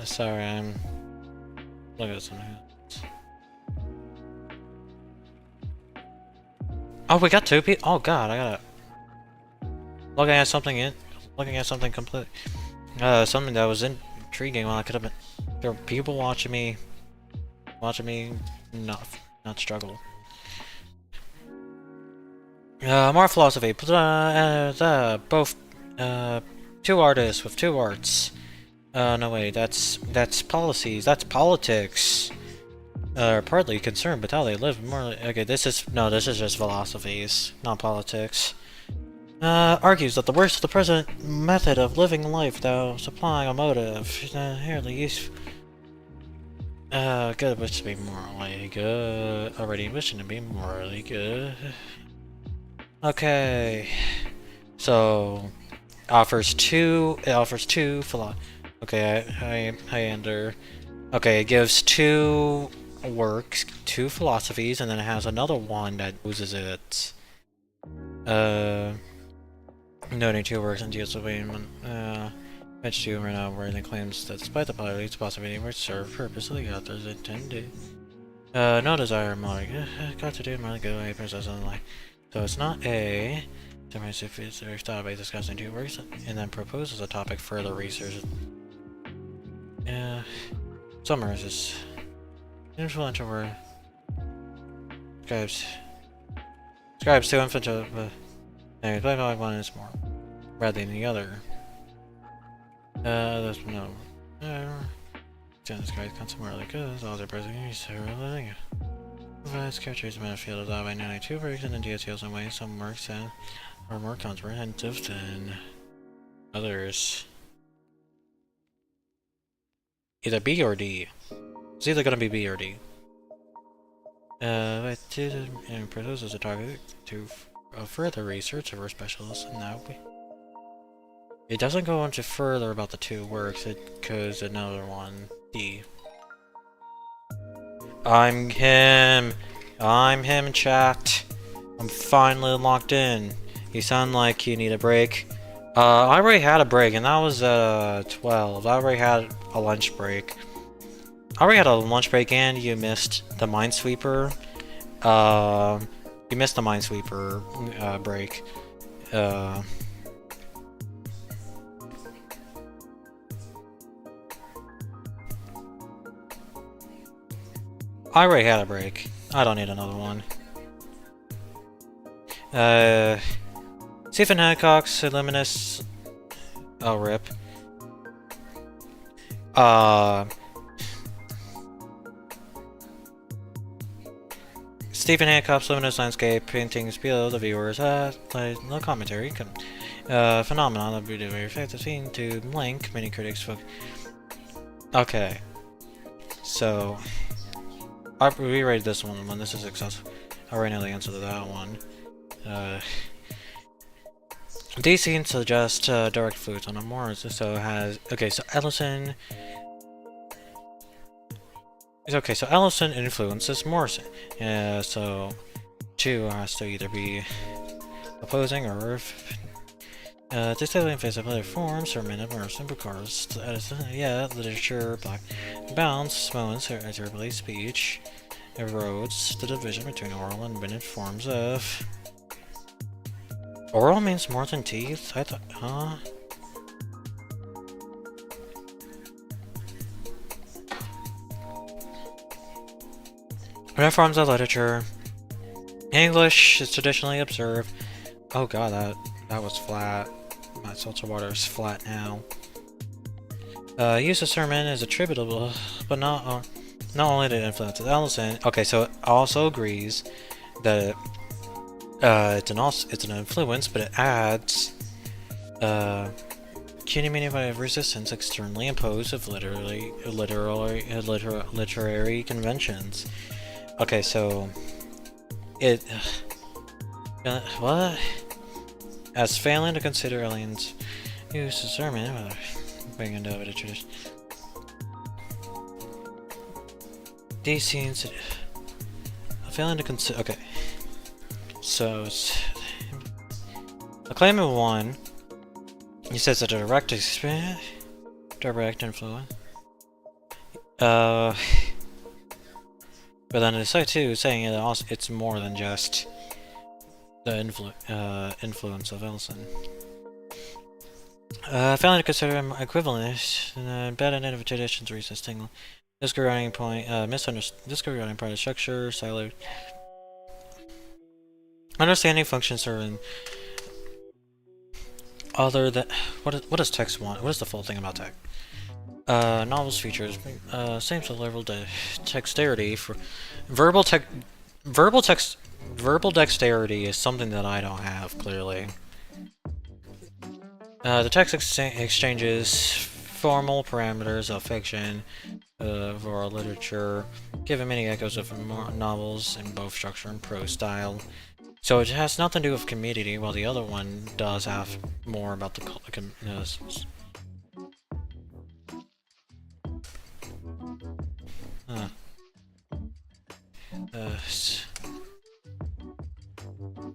[SPEAKER 2] Sorry, I'm looking at something else. Oh, we got 2 people. Oh God, I gotta looking at something completely. Something that was intriguing. Well, I could have been. There were people watching me not struggle. More philosophy. Both 2 artists with 2 arts. No wait, that's policies. That's politics. Are partly concerned with how they live. More okay. This is just philosophies, not politics. Argues that the worst of the present method of living life, though supplying a motive, is inherently useful. Good, wish to be morally good. Already wishing to be morally good. Okay. So, it offers two okay, I enter. Okay, it gives 2 works, 2 philosophies, and then it has another one that loses it. Noting 2 works and deals with Match 2 right now, where it claims that despite the possibility which serve purpose of the authors intended. No desire, more got to do more like a process of life. So it's not A. Sometimes if it's thought by discussing 2 works and then proposes a topic for further research. Summarizes. Influential word. Describes 2 influential. Anyway, play by 1 is more rather than the other. That's no. This guy's concept morally good. All their present use are living. Provides characters in Battlefield of by 92 works and in DSLs in ways some works and are more comprehensive than others. Either B or D. It's either gonna be B or D. But and proposes a target to further research of our specialists, and now it doesn't go into further about the 2 works. It goes another one. D. I'm him, chat. I'm finally locked in. You sound like you need a break. I already had a break, and that was 12. I already had a lunch break. And you missed the Minesweeper. You missed the Minesweeper break. I already had a break. I don't need another one. Stephen Hancock's Illuminous. Oh, rip. Stephen Hancock's Luminous Landscape paintings below the viewers no commentary. Phenomenon of very effective scene to link many critics. Okay. So I rerated this one when this is successful. I already know the answer to that one. These scenes suggest direct influence on Mars, so it has so Ellison influences Morrison. So 2 has to either be opposing or this in face of other forms or men of Morrison because literature, black bounds, moments, verbally speech erodes the division between oral and written forms of. Oral means more than teeth? I thought, huh? Written forms of literature. English is traditionally observed. Oh god, that was flat. My seltzer water is flat now. Use of sermon is attributable, but not only to influence of Ellison. Okay, so it also agrees that it's an influence, but it adds meaning by resistance externally imposed of literary conventions. Okay, so it what? As failing to consider aliens use of sermon, bring into a tradition. These scenes failing to consider. Okay, so it's a claim of 1. He says a direct influence. But then it's like too saying it also it's more than just the influence of Elson. Failing to consider equivalent, bad and innovative traditions resisting disregarding point, disregarding part of structure, siloed. Understanding functions are in other than what does text want? What is the full thing about text? Novels features same level dexterity for verbal dexterity is something that I don't have clearly. The text exchanges formal parameters of fiction, of oral literature, given many echoes of novels in both structure and prose style. So it has nothing to do with community, while the other one does have more about the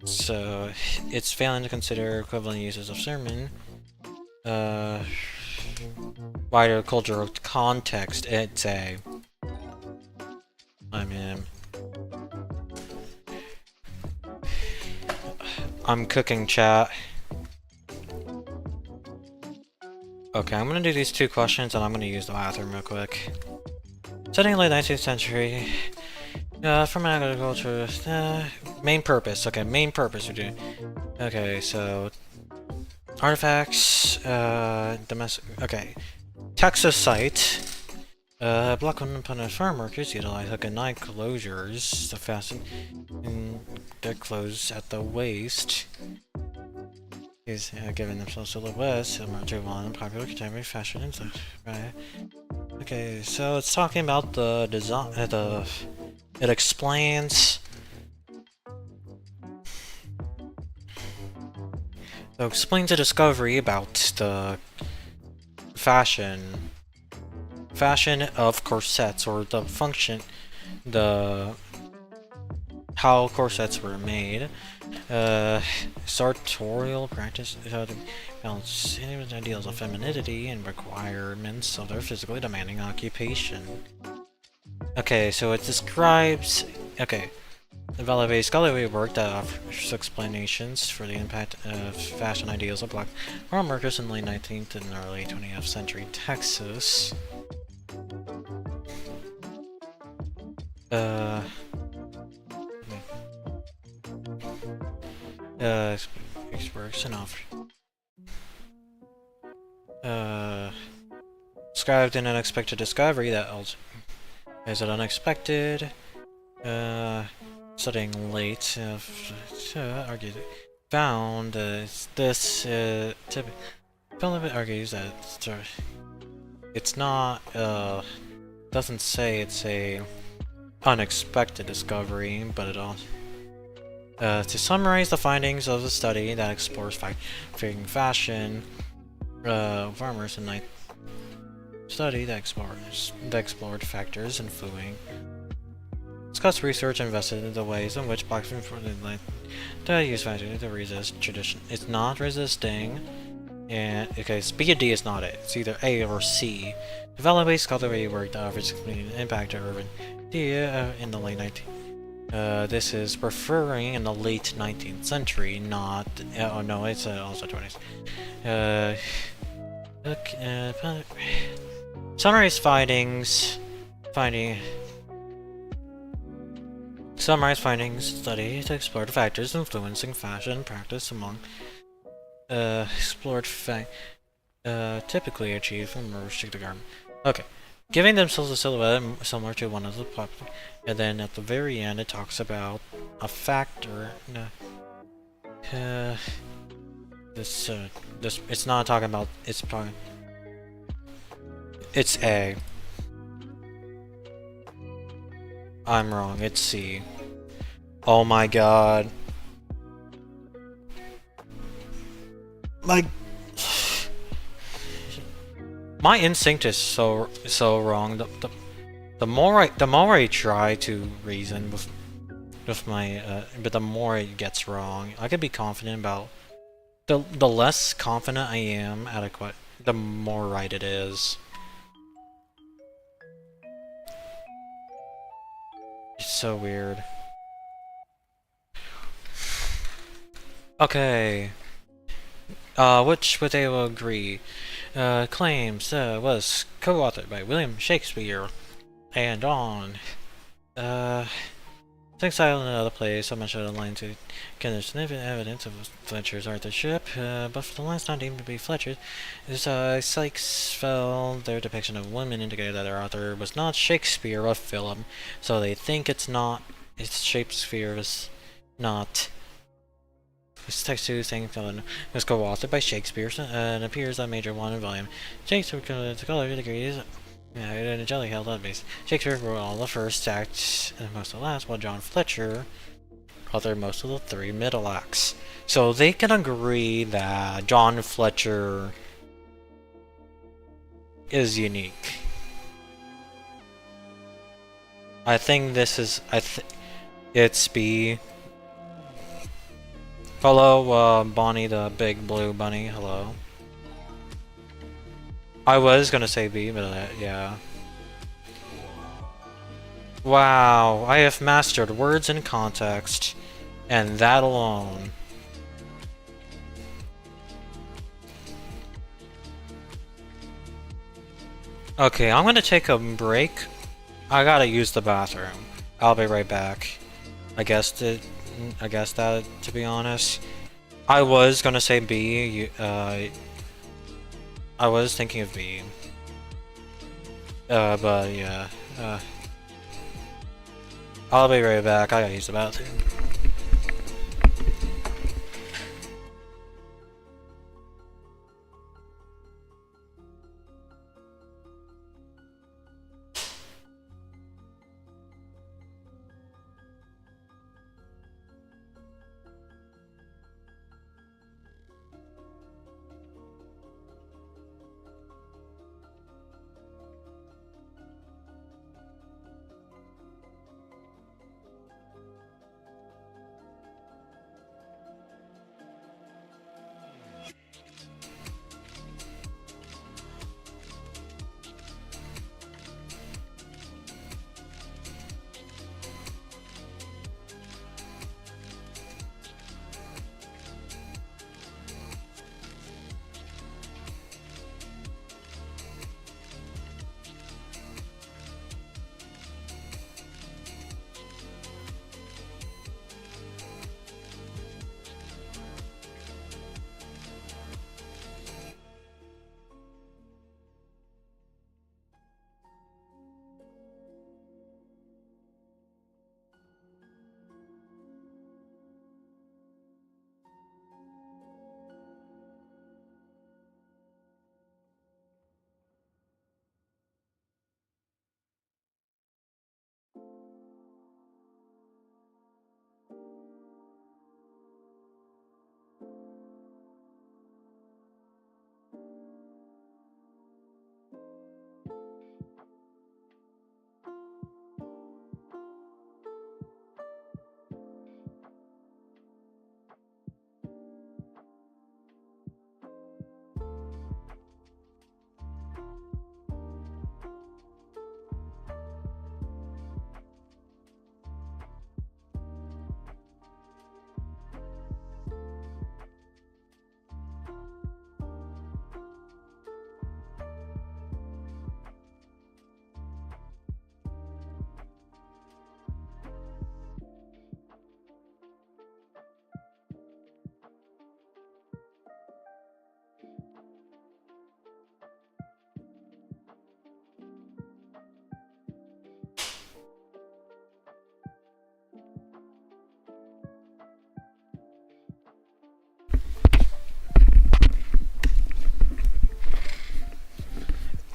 [SPEAKER 2] so it's failing to consider equivalent uses of sermon. Wider cultural context, it's a... I'm cooking, chat. Okay, I'm gonna do these 2 questions and I'm gonna use the bathroom real quick. Setting late 19th century. From agriculture. Main purpose. Okay, main purpose we're doing. Okay, so... Artifacts. Domestic. Okay. Texas site. Block component farm workers utilize night closures to fasten their clothes at the waist. Is giving themselves silhouettes, similar to one popular contemporary fashion and such. Right. Okay, so it's talking about the design. It explains. So it explains a discovery about the fashion of corsets, or the function, how corsets were made. Sartorial practice how to balance ideals of femininity and requirements of their physically demanding occupation. Okay, so it describes... Okay. Develop a scholarly work that offers explanations for the impact of fashion ideals of black farm workers in late 19th and early 20th century Texas. Works and offer. Described an unexpected discovery that also is it unexpected. Studying late, argued found this Philip argues that it's not doesn't say it's a unexpected discovery, but it also to summarize the findings of the study that explores fashion, farmers and night study that explored factors influencing. Discuss research invested in the ways in which black people use fashion to resist tradition. It's not resisting, and okay, B and D is not it. It's either A or C. Develop a scholarly work that offers impact to urban in the late 19th. This is referring in the late 19th century, not. Oh no, it's also 20s. Summarize findings. Summarize findings, study to explore the factors influencing fashion practice among explored typically achieved from a restricted garment. Okay. Giving themselves a silhouette similar to one of the popular, and then at the very end it talks about a factor. This it's not talking about. It's probably it's A. I'm wrong. It's C. Oh my god. My instinct is so wrong. The more I try to reason with my but the more it gets wrong. I could be confident about the less confident I am the more right it is. so weird. Okay. Which would they will agree? Claims was co-authored by William Shakespeare and on. Six Island and other plays, so much of the line to gather significant evidence of Fletcher's authorship, but for the lines not deemed to be Fletcher's, Sykes felt their depiction of women indicated that their author was not Shakespeare of film, so they think it's Shakespeare is not. This text 2 saying was co-authored by Shakespeare and appears on major 1 volume. Shakespeare scholar degrees. Yeah, in a jelly held on base. Shakespeare wrote all the first acts and most of the last, while John Fletcher authored most of the 3 middle acts. So they can agree that John Fletcher is unique. I think this is it's B. Hello, Bonnie the big blue bunny. Hello. I was gonna say B, but yeah. Wow, I have mastered words in context, and that alone. Okay, I'm gonna take a break. I gotta use the bathroom. I'll be right back. I guess that, to be honest. I was gonna say B, I was thinking of B. But yeah, I'll be right back. I gotta use the bathroom.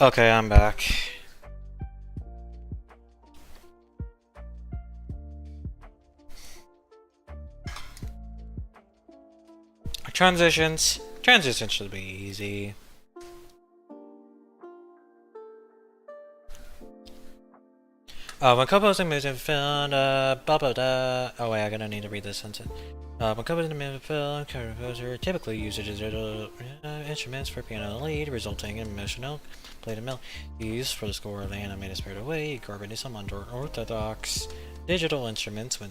[SPEAKER 2] Okay, I'm back. Transitions should be easy. When composing music film, oh wait, I'm gonna need to read this sentence. When composing music film, composer typically uses digital instruments for piano lead, resulting in emotional played and melodies for the score of the animated Spirited Away, incorporating some unorthodox digital instruments to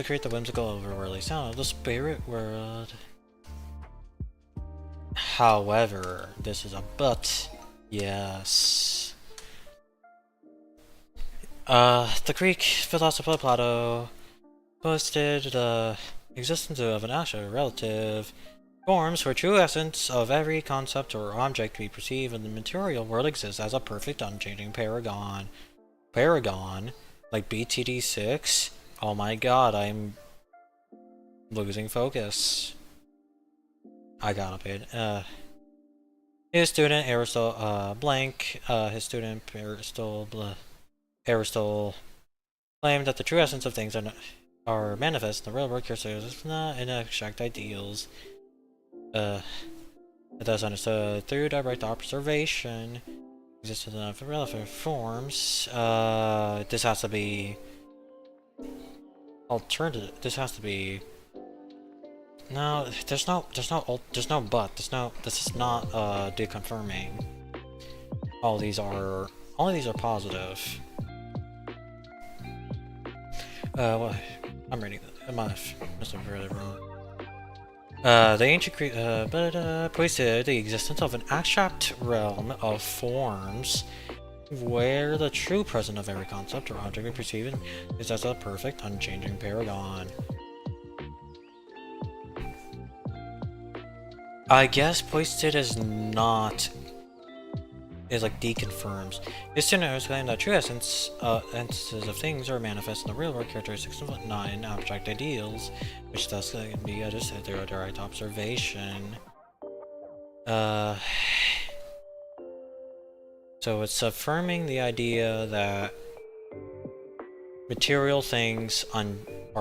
[SPEAKER 2] create the whimsical overworldly sound of the spirit world. However, this is a but. Yes. The Greek philosopher Plato posted the existence of an actual relative forms for true essence of every concept or object we perceive in the material world exists as a perfect unchanging paragon. Paragon? Like BTD6? Oh my god, I'm losing focus. I got up it. His student Aristotle Aristotle claimed that the true essence of things are manifest in the real world, not in abstract ideals. It is understood through direct observation. Existence of relevant forms. This has to be alternative. This has to be. No, there's no but. This is not deconfirming. All of these are positive. Well, I'm reading that. I must have read it wrong. The ancient Greek, posted the existence of an abstract realm of forms where the true presence of every concept or object we perceive is as a perfect, unchanging paragon. I guess posted is not. Is like deconfirms. His student claimed that true essences of things are manifest in the real world characteristics, not in abstract ideals, which thus can be understood through a direct observation. So it's affirming the idea that material things are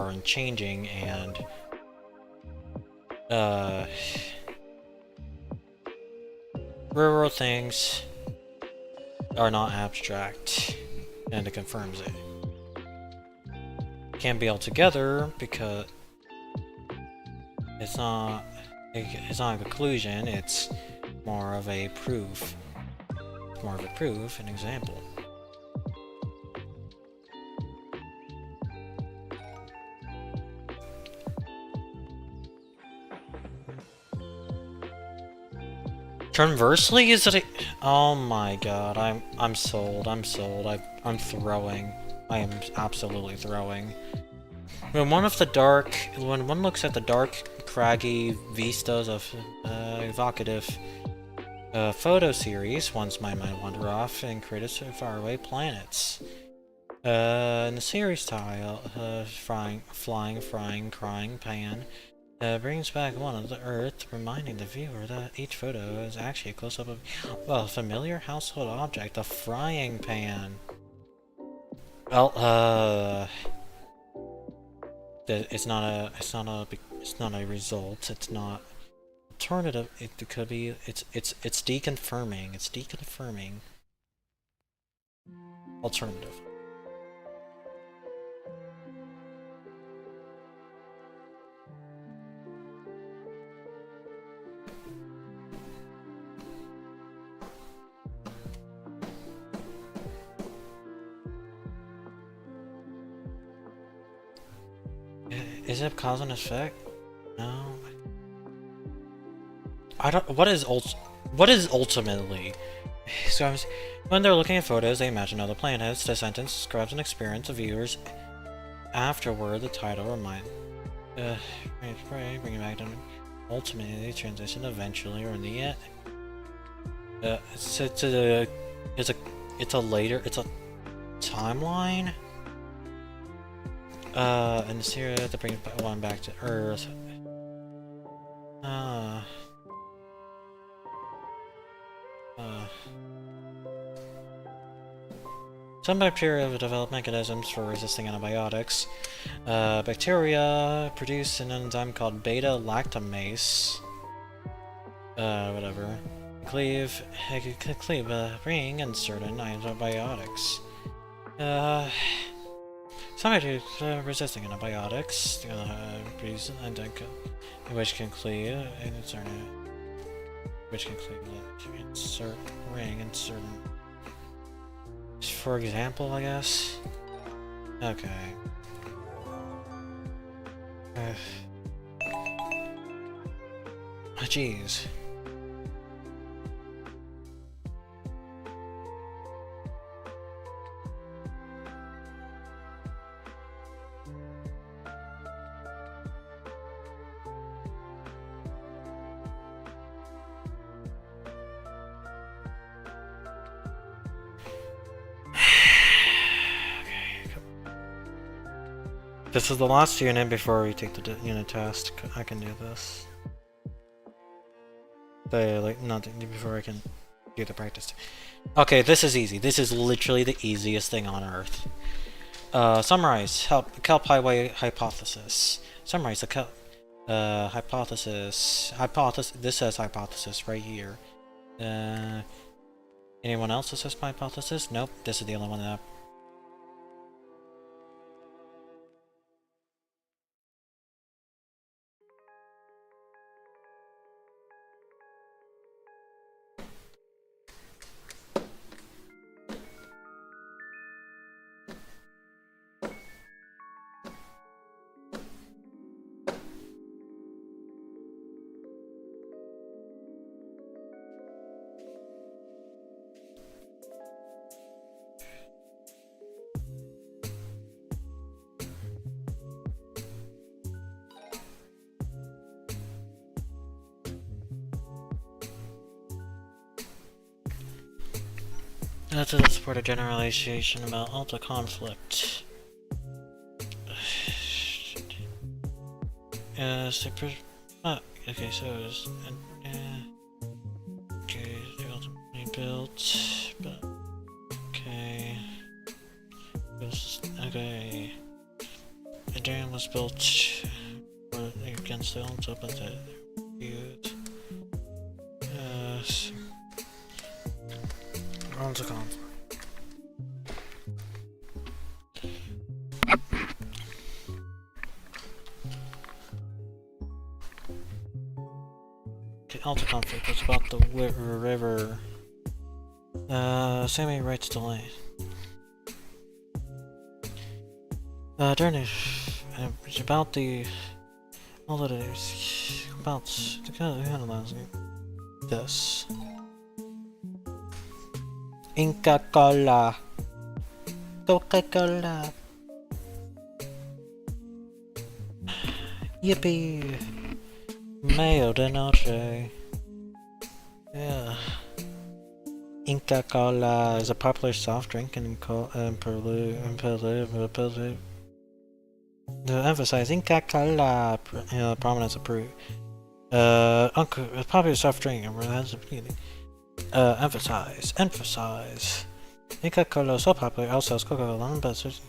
[SPEAKER 2] unchanging and real world things are not abstract, and it confirms it. Can't be all together because it's not a conclusion, it's more of a proof. It's more of a proof, an example. Conversely, is it a— oh my god, I'm sold, I'm throwing. I am absolutely throwing. When one looks at the dark, craggy vistas of evocative photo series, one's mind might wander off and create faraway planets. In the series style, frying, crying pan, brings back one of the Earth, reminding the viewer that each photo is actually a close-up of, well, a familiar household object, a frying pan. Well, it's not a result. It's not alternative. It could be. It's deconfirming. It's deconfirming. Alternative. Is it cause and effect? No. I don't. What is ultimately? So when they're looking at photos, they imagine other planets. The sentence describes an experience of viewers. Afterward, the title reminds. Bring it back to ultimately transition eventually, or in the end. It's a timeline. And the series to bring one back to Earth. Some bacteria develop mechanisms for resisting antibiotics. Bacteria produce an enzyme called beta-lactamase. Whatever. Cleave ring and certain antibiotics. Some bacteria resisting antibiotics produce an enzyme which can cleave and certain insert ring and certain for example, I guess. Okay. Jeez. This is the last unit before we take the unit test. I can do this. Not before I can do the practice. Okay, this is easy. This is literally the easiest thing on earth. Summarize. Kelp highway hypothesis. Summarize the Kelp hypothesis. This says hypothesis right here. Anyone else that says hypothesis? Nope. This is the only one that. That's to support a generalization about alpha conflict. Okay, so it's okay, they ultimately built, but okay, okay, the dam was built against the alpha, but that used alpha conflict. Alta conflict was about the river. Sammy writes to land. During it's about the holidays. About the kind of this. Inca Cola. Coca-Cola. Yippee. Mayo de noche. Yeah. Inca Cola is a popular soft drink in Peru. To emphasize Inca Cola prominence of Peru. A popular soft drink in Peru. Emphasize. Inca Cola is so popular, outsells Coca-Cola and Buzzards.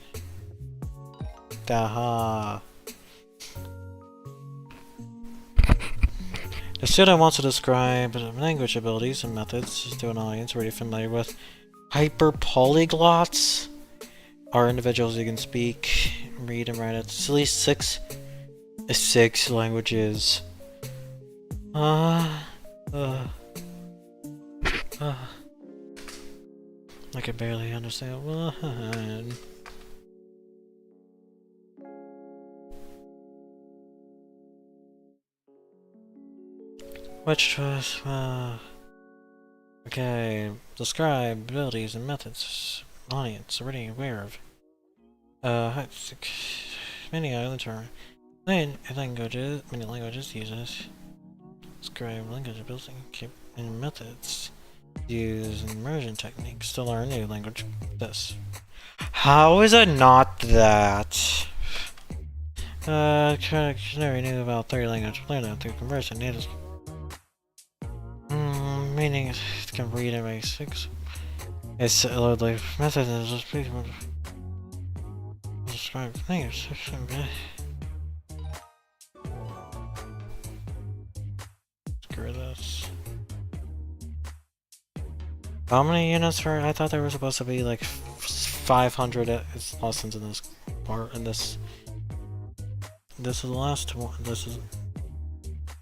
[SPEAKER 2] Daha. The student wants to describe language abilities and methods to an audience already familiar with. Hyperpolyglots are individuals who can speak, read, and write at least six languages. I can barely understand one. Which choice? Okay. Describe abilities and methods. Audience already aware of. Many languages use it. Describe language abilities and methods. Use immersion techniques to learn new language. This. How is it not that? Dictionary knew about 30 languages. Learn them through conversion. Native. Meaning it can read and make six. It's like method is just describe things. Screw this. How many units were? I thought there were supposed to be like 500 lessons in this part. In this is the last one. This is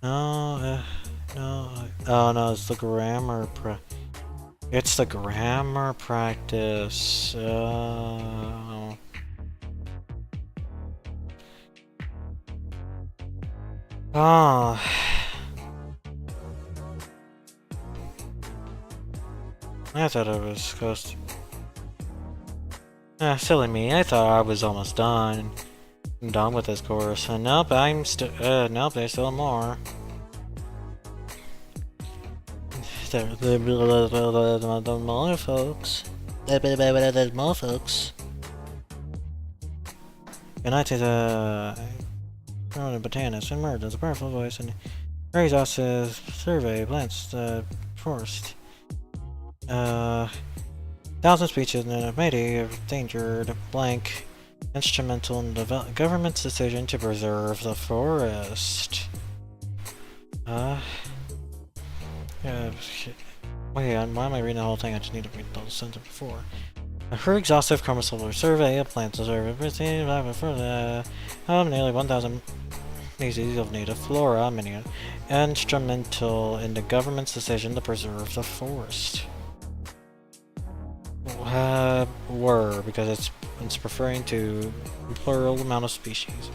[SPEAKER 2] no. No, oh no, it's the grammar It's the grammar practice. Oh. I thought I was close to... silly me. I thought I was almost done. I'm done with this course. And nope, I'm still... nope, there's still more. The more folks. There's more folks. Good night to the... botanist and murder. There's a powerful voice and very exhaustive survey plants the forest. Thousand speeches and maybe endangered blank instrumental in the government's decision to preserve the forest. Wait, why am I reading the whole thing? I just need to read the sentence before. Her exhaustive chromosomal survey of plants observed nearly 1,000 species of native flora, many instrumental in the government's decision to preserve the forest. Were, because it's referring to plural amount of species.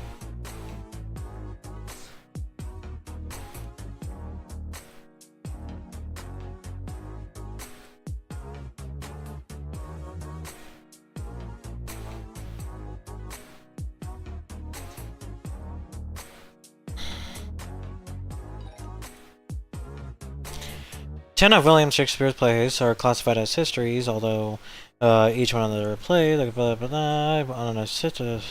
[SPEAKER 2] Ten of William Shakespeare's plays are classified as histories, although each one of their plays, like blah blah blah, on a some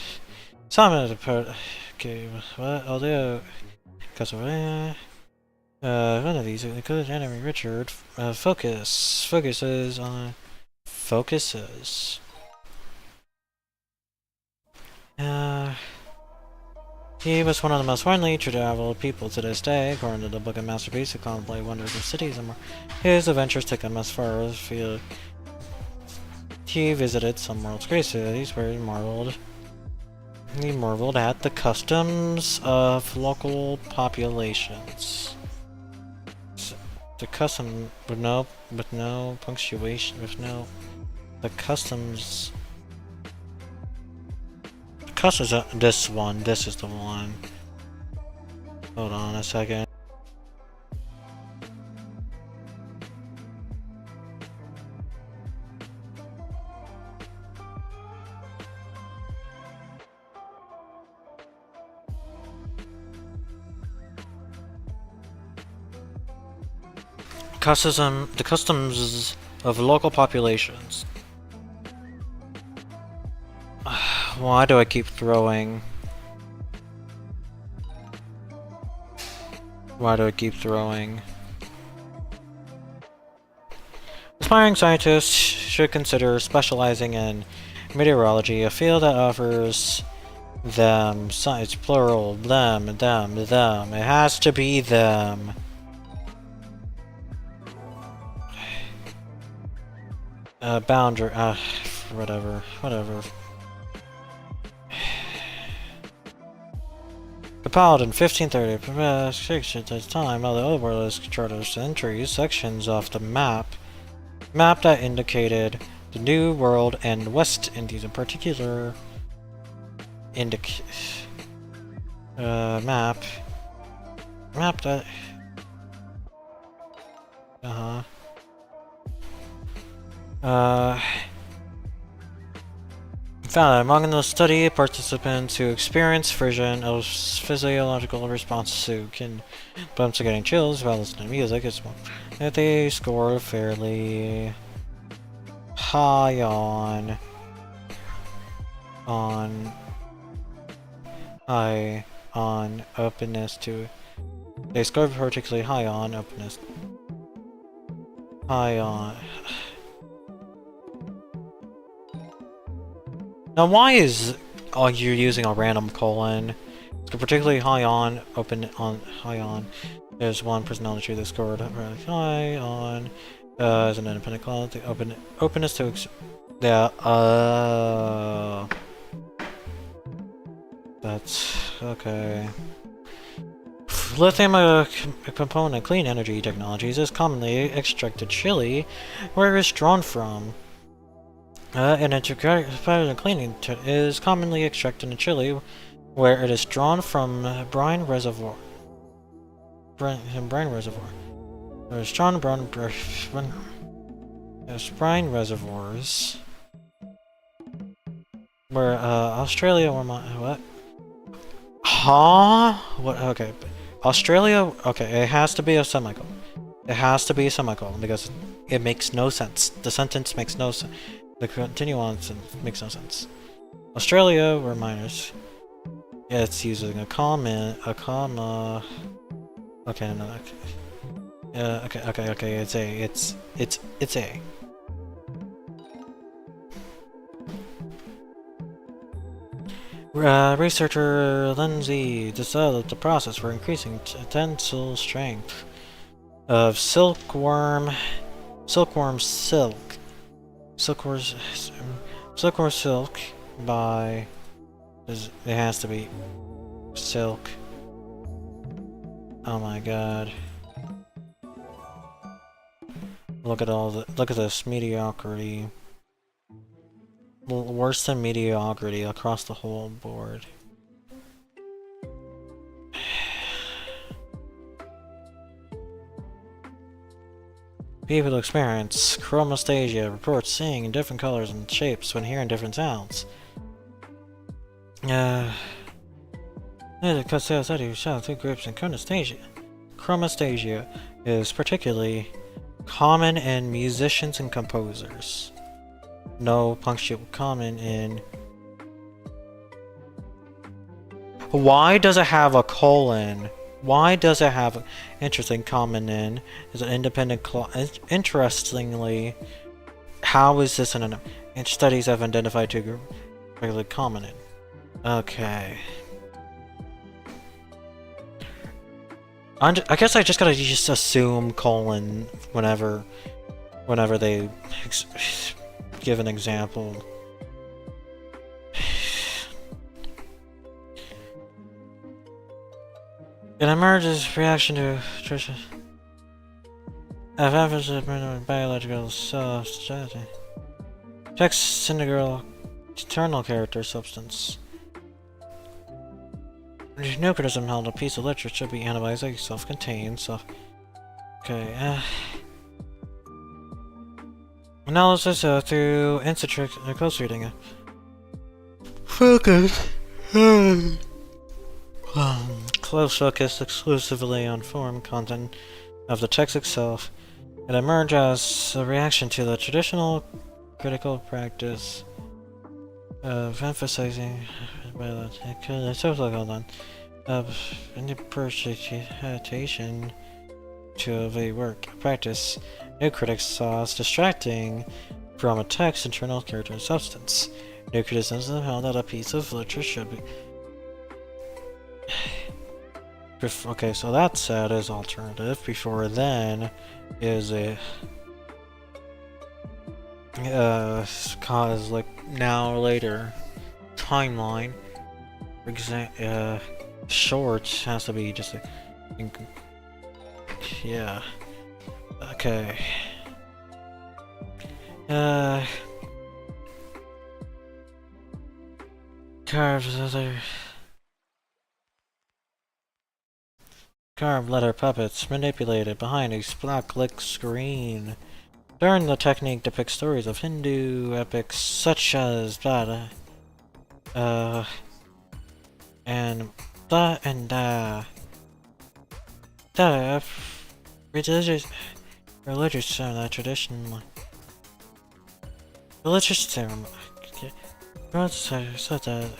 [SPEAKER 2] okay, what? Although, because of one of these, including Henry Richard, focuses. He was one of the most widely traveled people to this day, according to the Book of Masterpiece, who contemplate wonders of cities and more. His adventures took him as far as field. He visited some world's great cities where he marveled at the customs of local populations. The custom with no punctuation, the customs. This one. This is the one. Hold on a second. The customs of local populations. Why do I keep throwing? Aspiring scientists should consider specializing in meteorology, a field that offers them, it's plural, them. It has to be them. Boundary, whatever. Compiled in 1530, at the time of the overlist charters entries, sections of the map that indicated the New World and West Indies in particular. Map that. Found among the study participants who experience version of physiological responses who can bumps to getting chills while listening to music is one that they score fairly high on openness to. They score particularly high on openness. Now, why is you using a random colon? So particularly high on. There's one personality that scored really high on. As an independent quality, openness to. That's okay. Lithium component clean energy technologies is commonly extracted Chile, where it is drawn from. And integrated cleaning is commonly extracted in Chile, where it is drawn from brine reservoir. Brine reservoir. There is drawn brine reservoirs. Where Australia or what? Huh? What? Okay, Australia. Okay, it has to be a semicolon. It has to be a semicolon because it makes no sense. The sentence makes no sense. The continue on makes no sense. Australia were minors. Yeah, it's using a comma. Okay, no. Okay. It's A. It's A. Researcher Lindsay developed the process for increasing tensile strength of silkworm silk by it has to be silk. Oh my god. Look at this mediocrity. Worse than mediocrity across the whole board. People who experience chromastasia report seeing different colors and shapes when hearing different sounds. Because study shown two groups in chromastasia. Chromastasia is particularly common in musicians and composers. No punctual common in. Why does it have a colon? Why does it have interesting common in? Is an independent clause? Interestingly, how is this an? Studies have identified two groups regularly common in. Okay. I guess I just gotta assume colon whenever they give an example. It emerges reaction to nutrition. Biological strategy. Text integral eternal character substance. No criticism held a piece of literature should be analyzed like self-contained, okay, analysis through institute close reading. Focus. Close focus exclusively on form content of the text itself. It emerged as a reaction to the traditional critical practice of emphasizing interpretation of a work practice. New critics saw as distracting from a text's internal character and substance. New criticism held that a piece of literature should be. Okay, so that set is alternative. Before then is a cause like now or later timeline. For example, short has to be just a. Yeah. Okay. Carved letter puppets manipulated behind a black-lit screen. During the technique depicts stories of Hindu epics such as and religious tradition.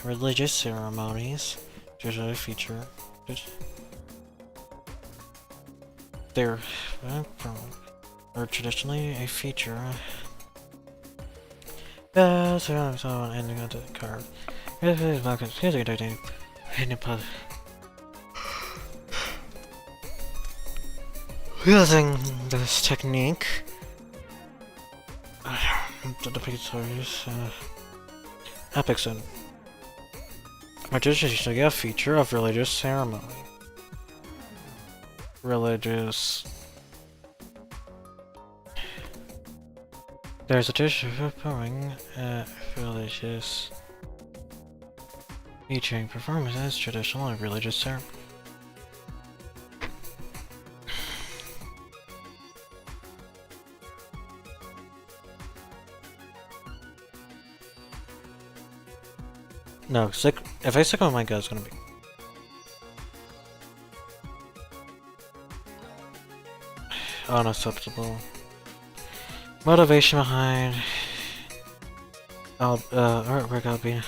[SPEAKER 2] Religious ceremonies usually feature. They're are traditionally a feature. Ending onto the card. Using this technique, the depicted stories, epics and are traditionally a feature of religious ceremony. religious. There's a tradition of performing religious featuring performance as traditional and religious ceremony. No, if I stick on my gut, it's gonna be unacceptable. Motivation behind artwork Albina.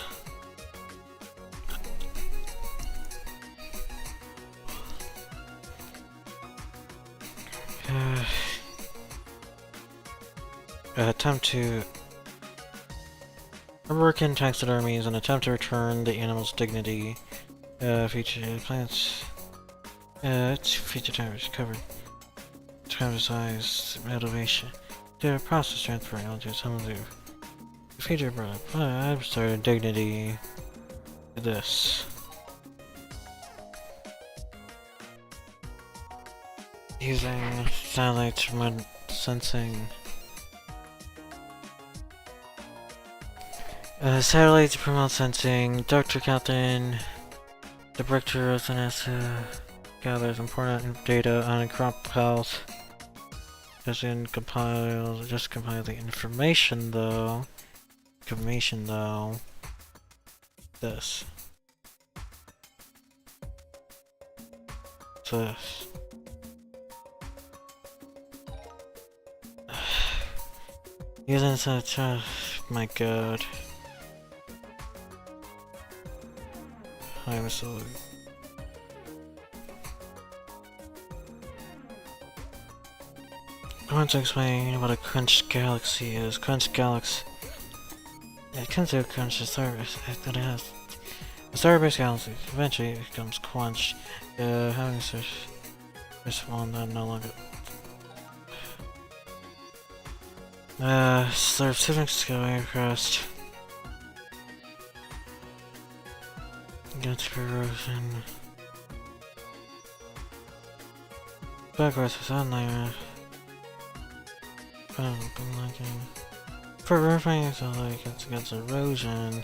[SPEAKER 2] Attempt to work in taxidermy is an attempt to return the animal's dignity. Feature plants. Its feature time is covered. Size motivation. The process transferring onto some of the feature product. I'm starting dignity to this. Using satellites remote sensing. Satellites promote sensing. Dr. Captain, the director of the NASA, gathers important data on crop health. Doesn't compile, just compile the information though. This. This. Using such, my god. I'm so. I want to explain what a crunch galaxy is. Crunch galaxy. It comes to a crunch service that it has. A star-based galaxy eventually it becomes quenched. Having such this one that no longer. Specific sky crust. Gets corrosion. Backwards is on there. For roofing, so like it's against erosion.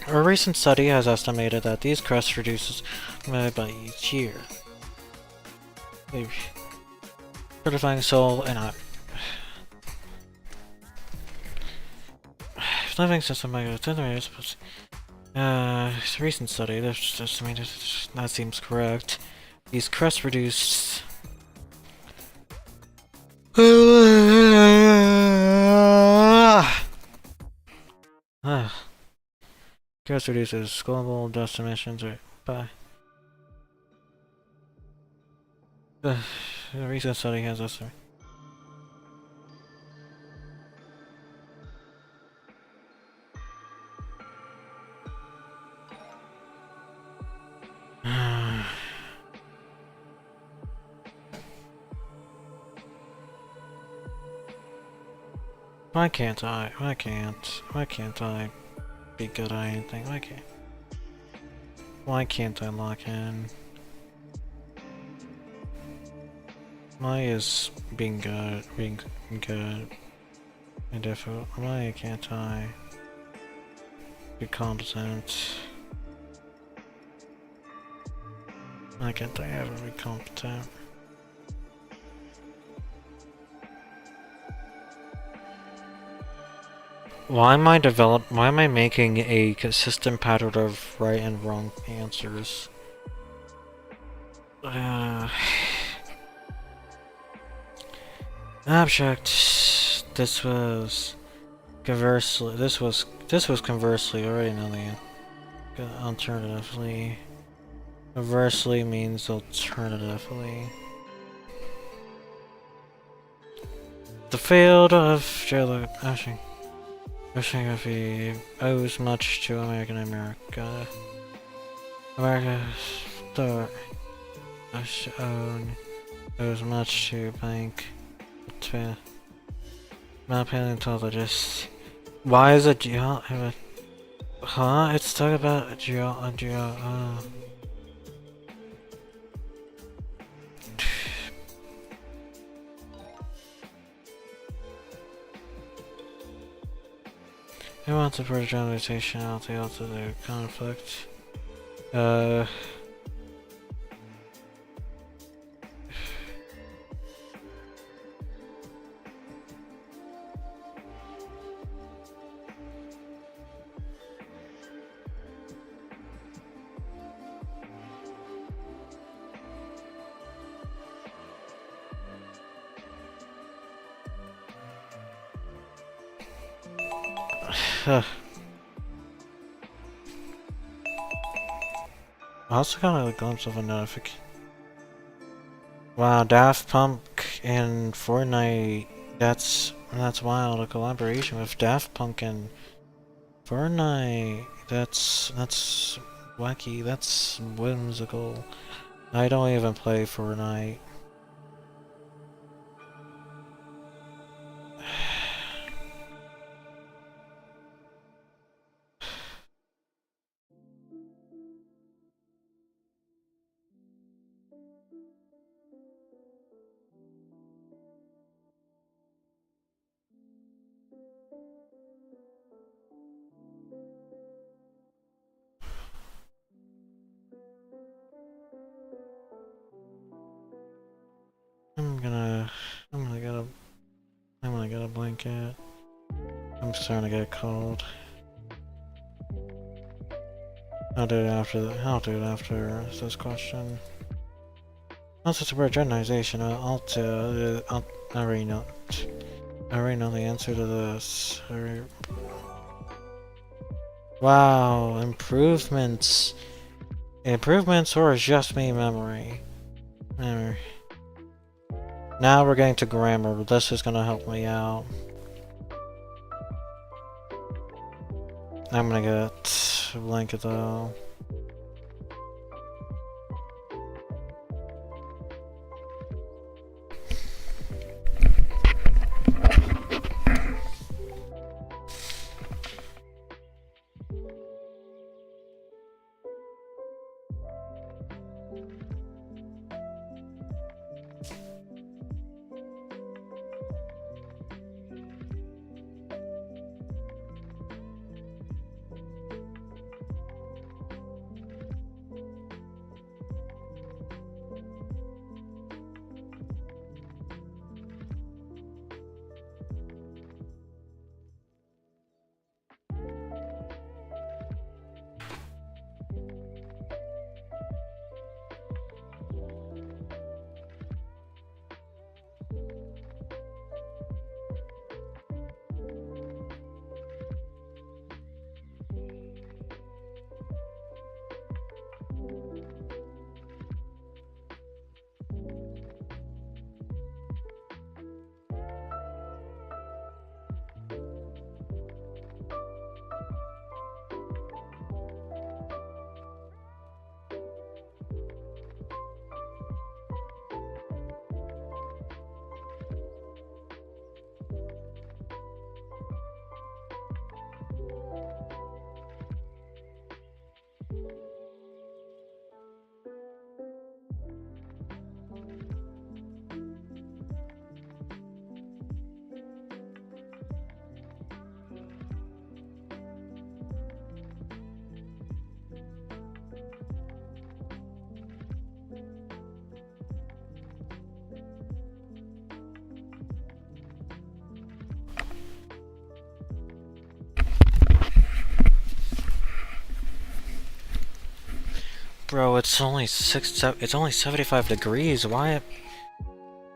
[SPEAKER 2] A recent study has estimated that these crusts reduces by each year. Fortifying soul and living system by centimeters. Recent study, that's estimated, that seems correct. These crusts reduced. Crust reduces global dust emissions, right? Bye. The recent study has estimated. Why can't I? Why can't I be good at anything? Why can't I lock in? Why is being good and difficult? Why can't I be competent? Why can't I ever be competent? Why am I making a consistent pattern of right and wrong answers? Abstract. This was conversely already another. Alternatively. Conversely means alternatively. The field of oceanography owes much to America. America's start owes much to not paleontologists. Why is it Huh? It's talking about Who wants to put a generalization out to the conflict? I also got a glimpse of a notification. Wow, Daft Punk and Fortnite. That's wild. A collaboration with Daft Punk and Fortnite. That's wacky. That's whimsical. I don't even play Fortnite. I'm gonna get a blanket. I'm starting to get cold. I'll do it after this question. Also, it's about generalization. I already know. I already know the answer to this. Wow, improvements. Improvements or just me memory? Now we're getting to grammar, but this is gonna help me out. I'm gonna get a blanket though. Bro, it's only it's only 75 degrees. Why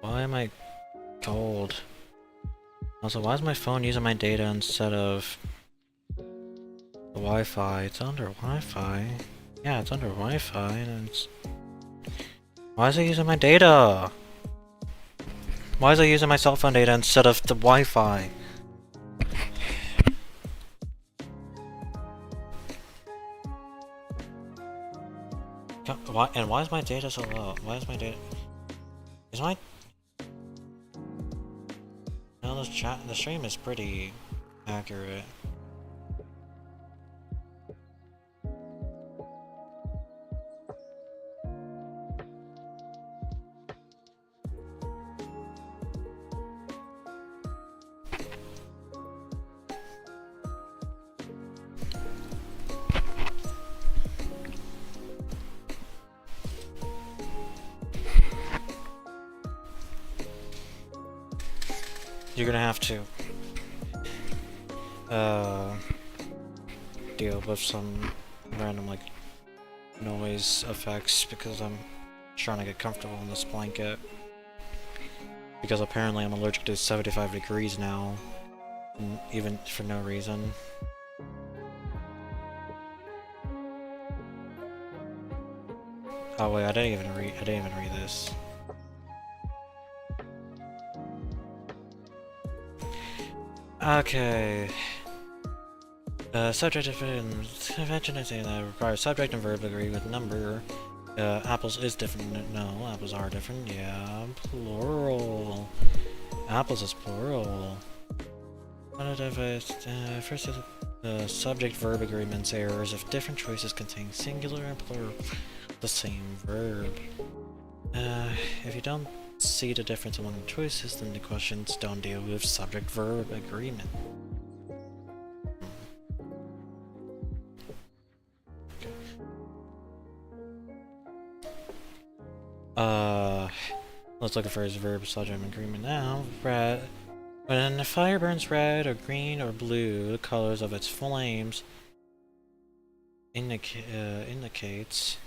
[SPEAKER 2] am I cold? Also, why is my phone using my data instead of the Wi-Fi? It's under Wi-Fi. Yeah, it's under Wi-Fi, and it's... Why is it using my data? Why is it using my cell phone data instead of the Wi-Fi? Why is my data so low? Why is my data... Is my... No, the stream is pretty accurate. you're gonna have to deal with some random like noise effects because I'm trying to get comfortable in this blanket. Because apparently I'm allergic to 75 degrees now, even for no reason. Oh wait, I didn't even read this. Okay. Subject invention is that requires subject and verb agree with number. Apples is different. No, apples are different. Yeah, plural. Apples is plural. First is the subject-verb agreements errors if different choices contain singular and plural the same verb. If you don't see the difference among the choices, then the questions don't deal with subject-verb agreement. Let's look at first verb subject agreement now. Red. When a fire burns red or green or blue, the colors of its flames indicates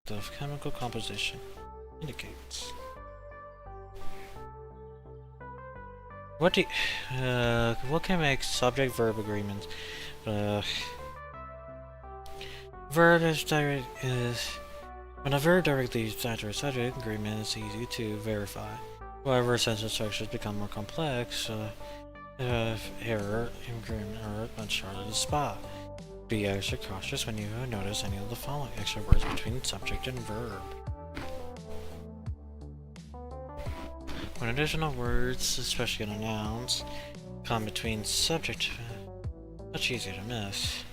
[SPEAKER 2] the chemical composition. Indicates. What can make subject verb agreements? Verb is when a verb directly leads after a subject agreement, it's easy to verify. However, sentence structures become more complex, error agreement are much harder to spot. Be extra cautious when you notice any of the following extra words between subject and verb. When additional words, especially in nouns, come between subject, much easier to miss.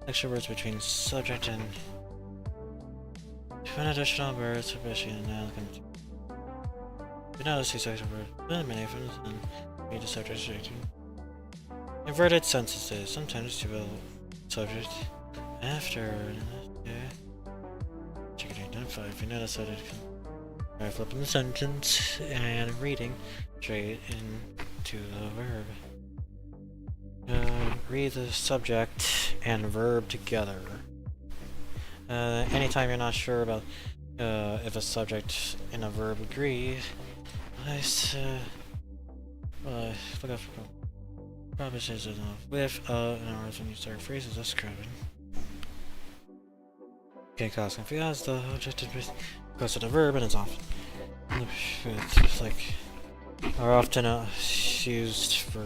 [SPEAKER 2] Extra words between subject and when additional words, especially in nouns, come between. Do not see subject word eliminate from and read the subject straight. Inverted sentences sometimes develop subject after. Check it identify if you notice that it can. Try flipping the sentence and reading straight into the verb. Read the subject and verb together. Anytime you're not sure about if a subject and a verb agree, look up for propositions with, in words when you start phrases describing. Can cause confusion as the object goes to the verb and it's often. It's like, are often used for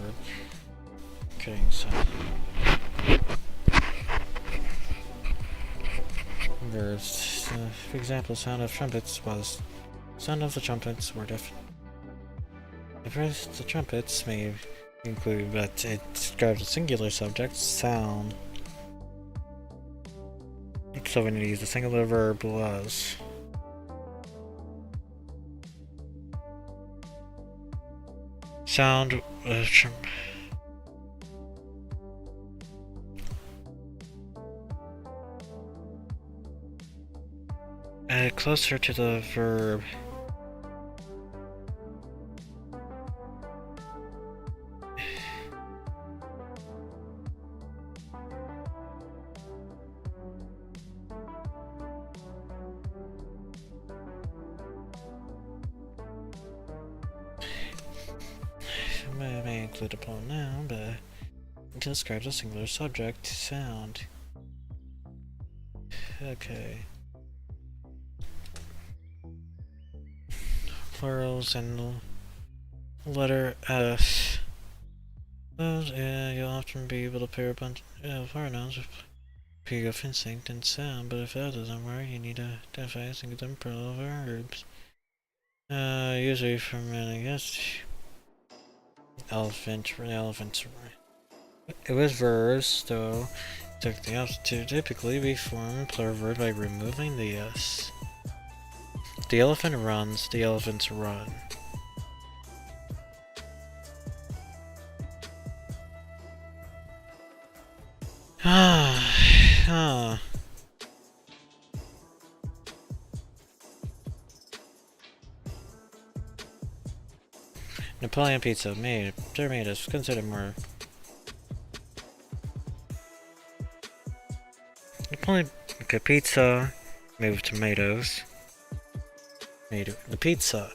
[SPEAKER 2] getting some verbs. For example, sound of trumpets was sound of the trumpets were different. The first, the trumpets may include, but it describes a singular subject, sound. So we need to use the singular verb was. Sound closer to the verb. I may include a pronoun noun, but it describes a singular subject, sound. Okay. Plurals and letter S. You'll often be able to pair a bunch of pronouns with P of instinct and sound, but if that doesn't work, you need to identify a singular plural verbs. Usually from I guess elephants. It was verbs, though. Took the opposite. Typically, we form plural verb by removing the S. The elephant runs. The elephants run. Napoleon pizza made. Tomatoes considered more. Napoleon. Okay, pizza made with tomatoes. Made the pizza.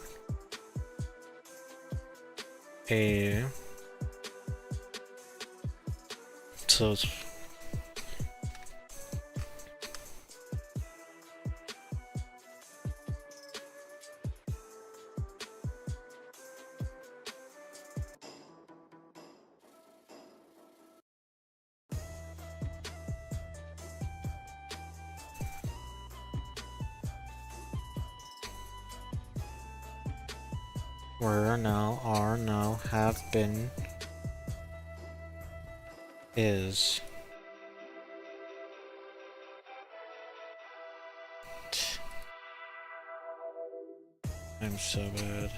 [SPEAKER 2] So it's were, now, are, now, have been, is. I'm so bad.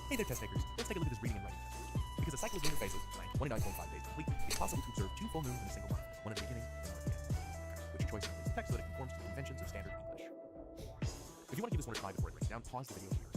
[SPEAKER 3] Hey there, test takers. Let's take a look at this reading and writing test. Because a cycle of lunar phases, blank, 29.5 days complete, it's possible to observe 2 full moons in a single month, one at the beginning and one at the end. Which choice is the text so that it conforms to the conventions of standard English? If you want to give this one a try before it breaks down, pause the video here.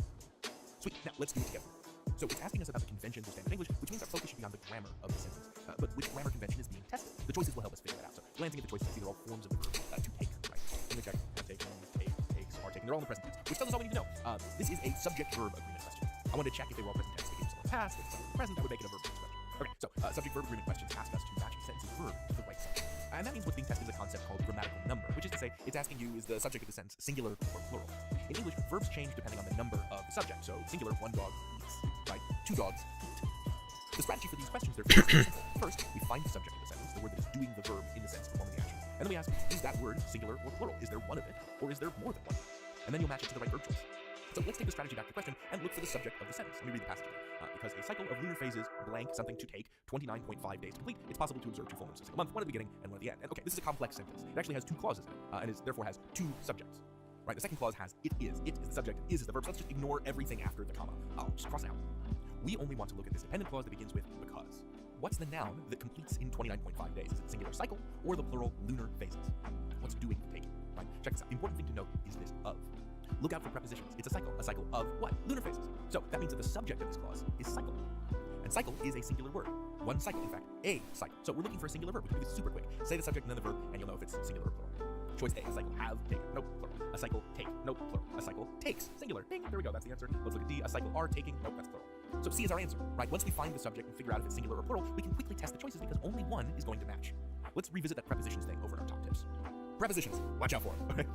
[SPEAKER 3] Sweet, now let's do it together. So it's asking us about the conventions of standard English, which means our focus should be on the grammar of the sentence. But which grammar convention is being tested? The choices will help us figure that out. So glancing at the choices, I see they're all forms of the verb to take, right? Let me check. Have taken, take, takes, are taken. They're all in the present tense, which tells us all we need to know. This is a subject-verb agreement question. I wanted to check if they were all present tense. If it was past, if it's in the present, that would make it a verb tense question. Okay, so subject-verb agreement questions ask us to match a sentence's verb to the right subject. And that means what's being tested is a concept called grammatical number, which is to say, it's asking you, is the subject of the sentence singular or plural? In English, verbs change depending on the number of the subject. So singular, 1 dog eats, right? 2 dogs eat. The strategy for these questions, therefore, is simple. First, we find the subject of the sentence, the word that is doing the verb in the sentence performing the action. And then we ask, is that word singular or plural? Is there one of it, or is there more than one? And then you'll match it to the right verb choice. So let's take the strategy back to the question and look for the subject of the sentence. Let me read the passage again. Because a cycle of lunar phases, blank, something to take, 29.5 days complete, it's possible to observe 2 full moons in a single month, one at the beginning and one at the end. And okay, this is a complex sentence. It actually has 2 clauses in it, and it therefore has 2 subjects. Right, the second clause has it is. It is the subject, and is the verb. So let's just ignore everything after the comma. I'll just cross it out. We only want to look at this dependent clause that begins with because. What's the noun that completes in 29.5 days? Is it the singular cycle or the plural lunar phases? What's doing the taking? Right? Check this out. The important thing to note is this of. Look out for prepositions. It's a cycle of what? Lunar phases. So that means that the subject of this clause is cycle. And cycle is a singular word. One cycle, in fact, a cycle. So we're looking for a singular verb. We can do this super quick. Say the subject and then the verb, and you'll know if it's singular or plural. Choice A, a cycle have, taken, no, plural. A cycle take, no, plural. A cycle takes, singular. Ding, there we go, that's the answer. Let's look at D, a cycle are taking, nope, that's plural. So C is our answer, right? Once we find the subject and figure out if it's singular or plural, we can quickly test the choices because only one is going to match. Let's revisit that prepositions thing over in our top tips. Prepositions, watch out for them.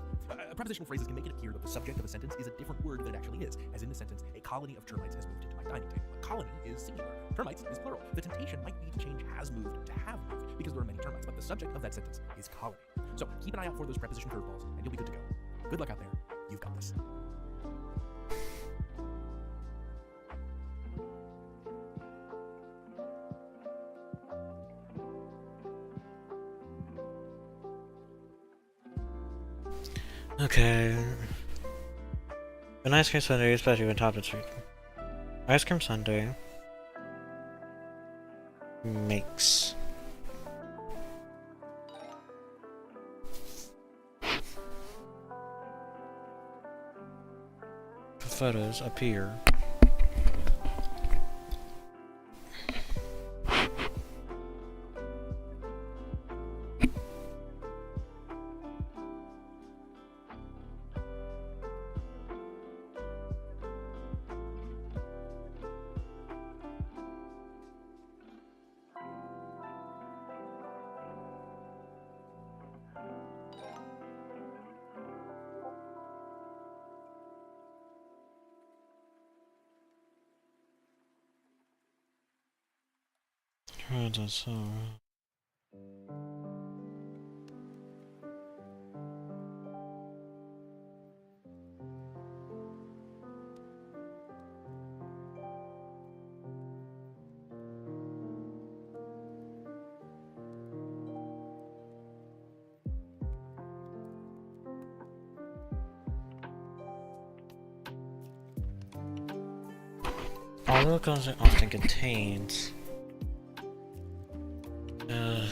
[SPEAKER 3] Prepositional phrases can make it appear that the subject of a sentence is a different word than it actually is. As in the sentence, a colony of termites has moved into my dining table. A colony is singular. Termites is plural. The temptation might be to change has moved to have moved because there are many termites, but the subject of that sentence is colony. So keep an eye out for those preposition curveballs and you'll be good to go. Good luck out there. You've got this.
[SPEAKER 2] Okay. An ice cream sundae, especially when topped with sweet. Ice cream sundae makes photos appear Although content often contains oh.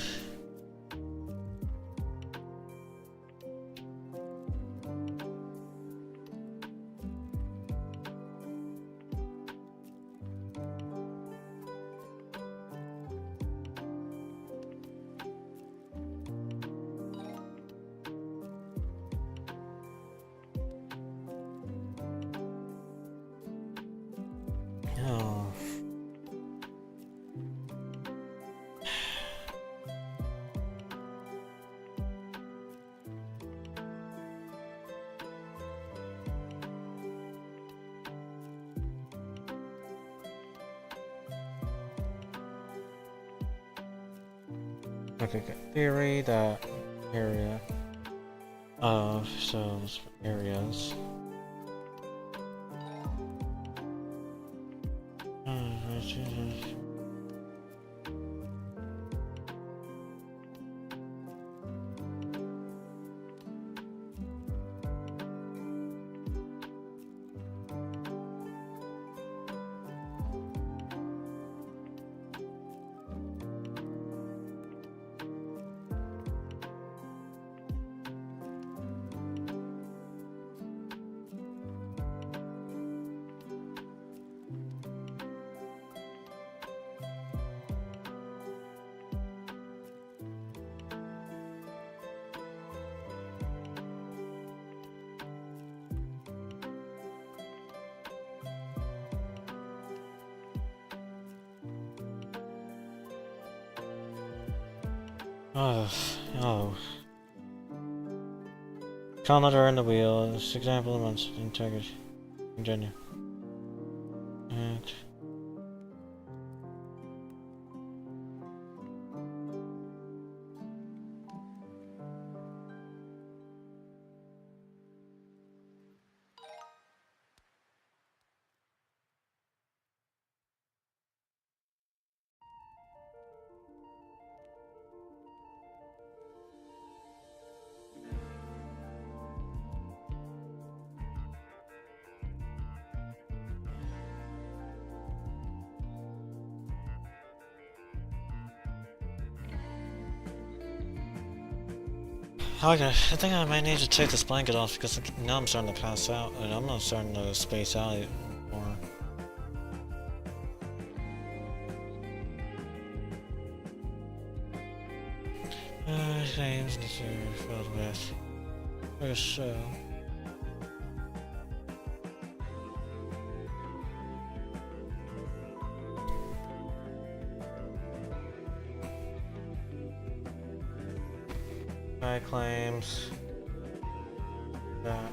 [SPEAKER 2] Okay, good. Theory that area of cells areas. Oh. Calendar in the wheel. This example of months integrity. Continue. And okay, I think I might need to take this blanket off because now I'm starting to pass out and I'm not starting to space out anymore. Names necessarily filled with a show. Claims that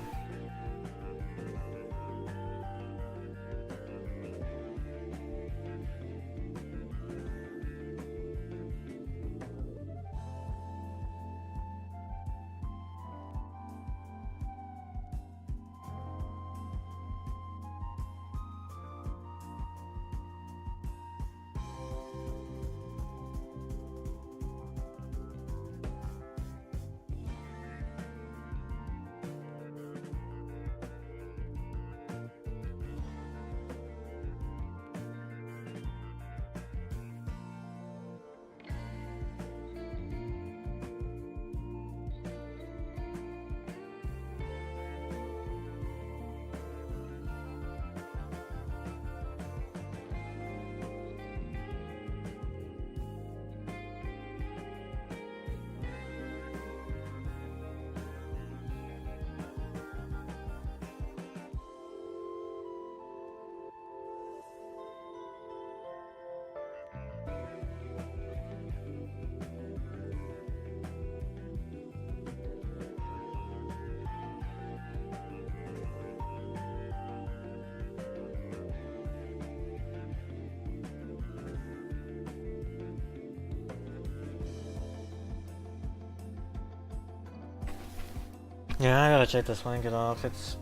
[SPEAKER 2] yeah, I gotta take this blanket off. It's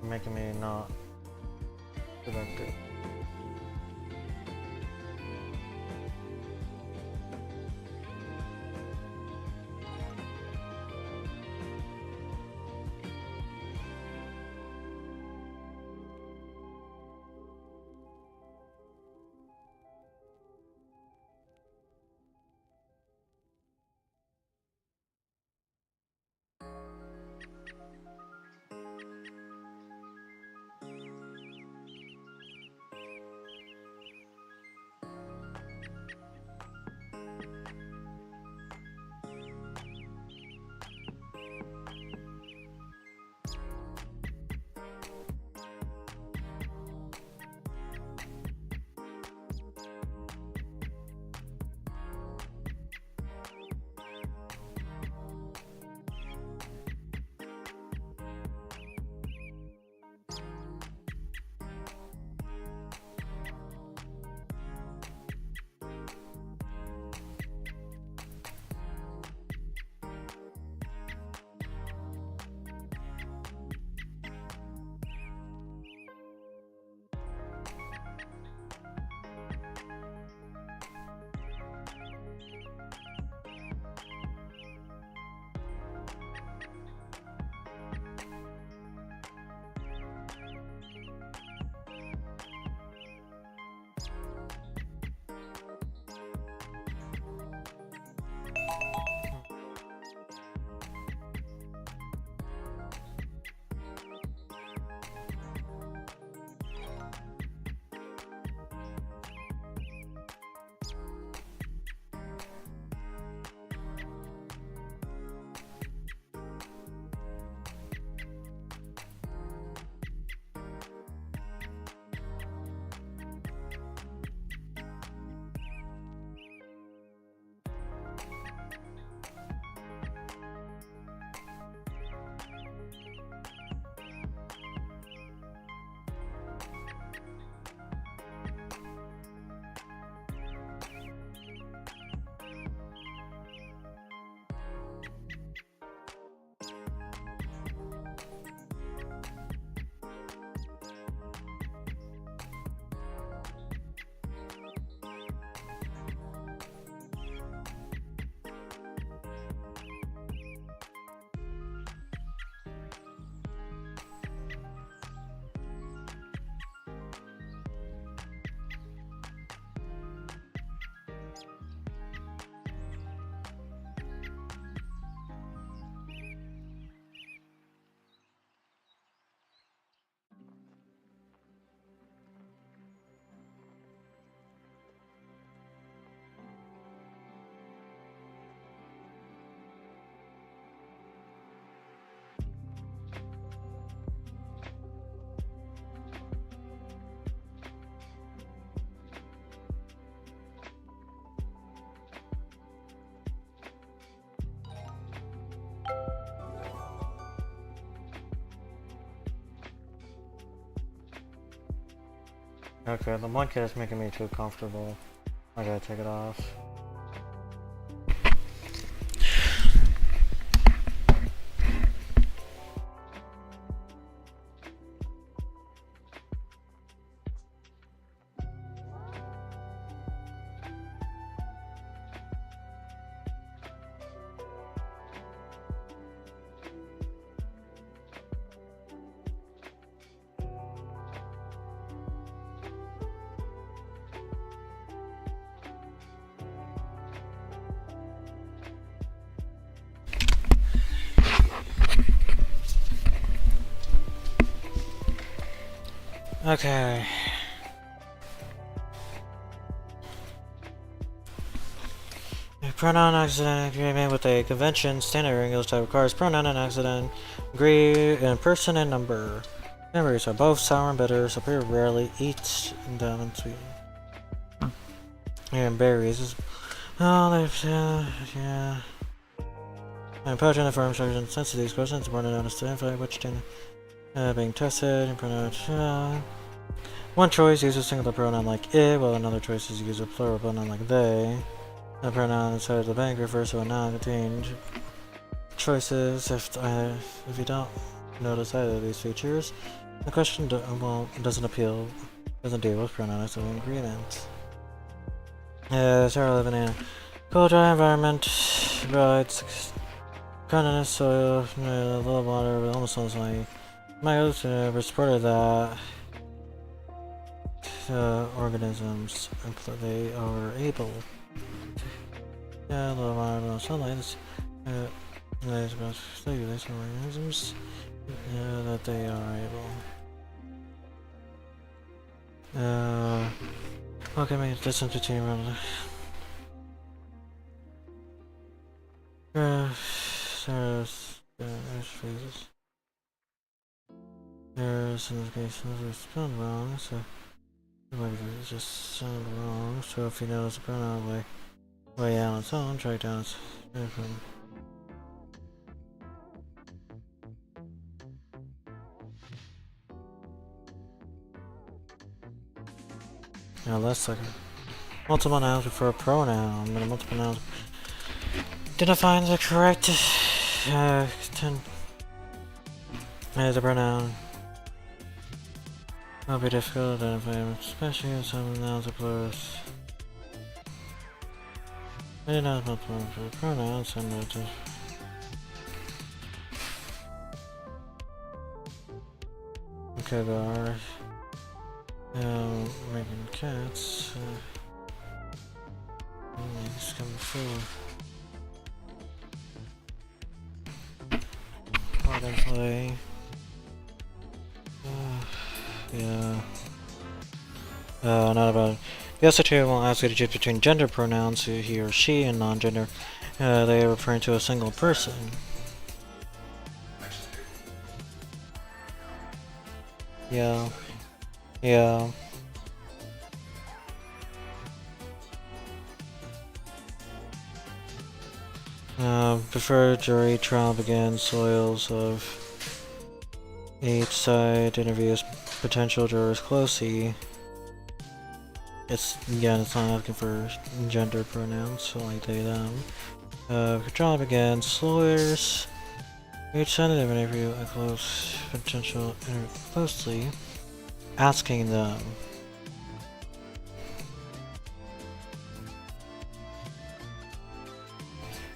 [SPEAKER 2] making me not productive. Okay, the blanket is making me too comfortable. I gotta take it off. Okay. A pronoun accident agreement with a convention standard English type requires pronoun and accident agree in person and number. Memories are both sour and bitter, so people rarely eat them and sweet. And berries. Oh, yeah. And poetry in the form shows sense of these questions. It's important to notice to identify which being tested and pronoun. One choice uses a singular pronoun like it, while another choice is use a plural pronoun like they. The pronoun inside of the bank refers to a noun contained choices. If you don't notice either of these features, the question doesn't deal with pronouns of agreement. Sarah living in a cold, dry environment, provides continental soil, a little water, but almost like my reported that organisms they are able. Yeah, a little water, sunlight. It's about stimulation organisms that they are able. Okay, make this entertainment. There's phases. There's indications it's spelled wrong, so it might be just sound wrong. So if you notice a pronoun way out on its own, try down its different. Now let's look at multiple nouns before a pronoun. But a multiple nouns identifying the correct as a pronoun. It'll be difficult to identify, especially in some nouns or plurals. Many nouns multiple pronouns and okay, there are making cats. It's coming through. Plug and play. Yeah. Not about it. The other two won't ask you to choose between gender pronouns, he or she, and non-gender. They are referring to a single person. Yeah. Yeah. Before jury trial begins, soils of each side interviews potential jurors closely. It's not asking for gender pronouns, so like they them. Trial begins, lawyers each side interview a close potential closely, asking them.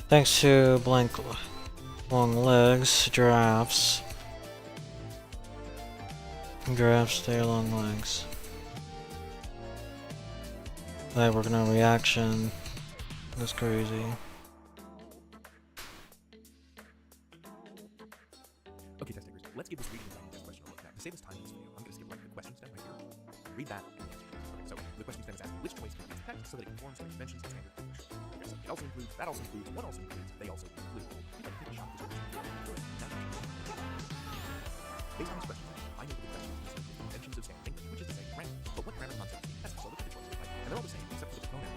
[SPEAKER 2] Thanks to blank long legs, giraffes, their long legs. Like working on reaction. That's crazy.
[SPEAKER 3] Okay, test takers, let's give this reading design test question a look. Now, to save us time in this video, I'm going to skip right the question step right here. Read that and the answer. Okay, so the question step is asking which choice contains text so that it conforms to conventions and standard English. Okay, so it also includes, that also includes, what also includes, they also include. You'd like to take a shot at this question. Based on this question, I know that the question is used with conventions of standard English, which is to say grammar. But what grammar concepts do you test? So look at the choices, right? And they're all the same except for the pronoun.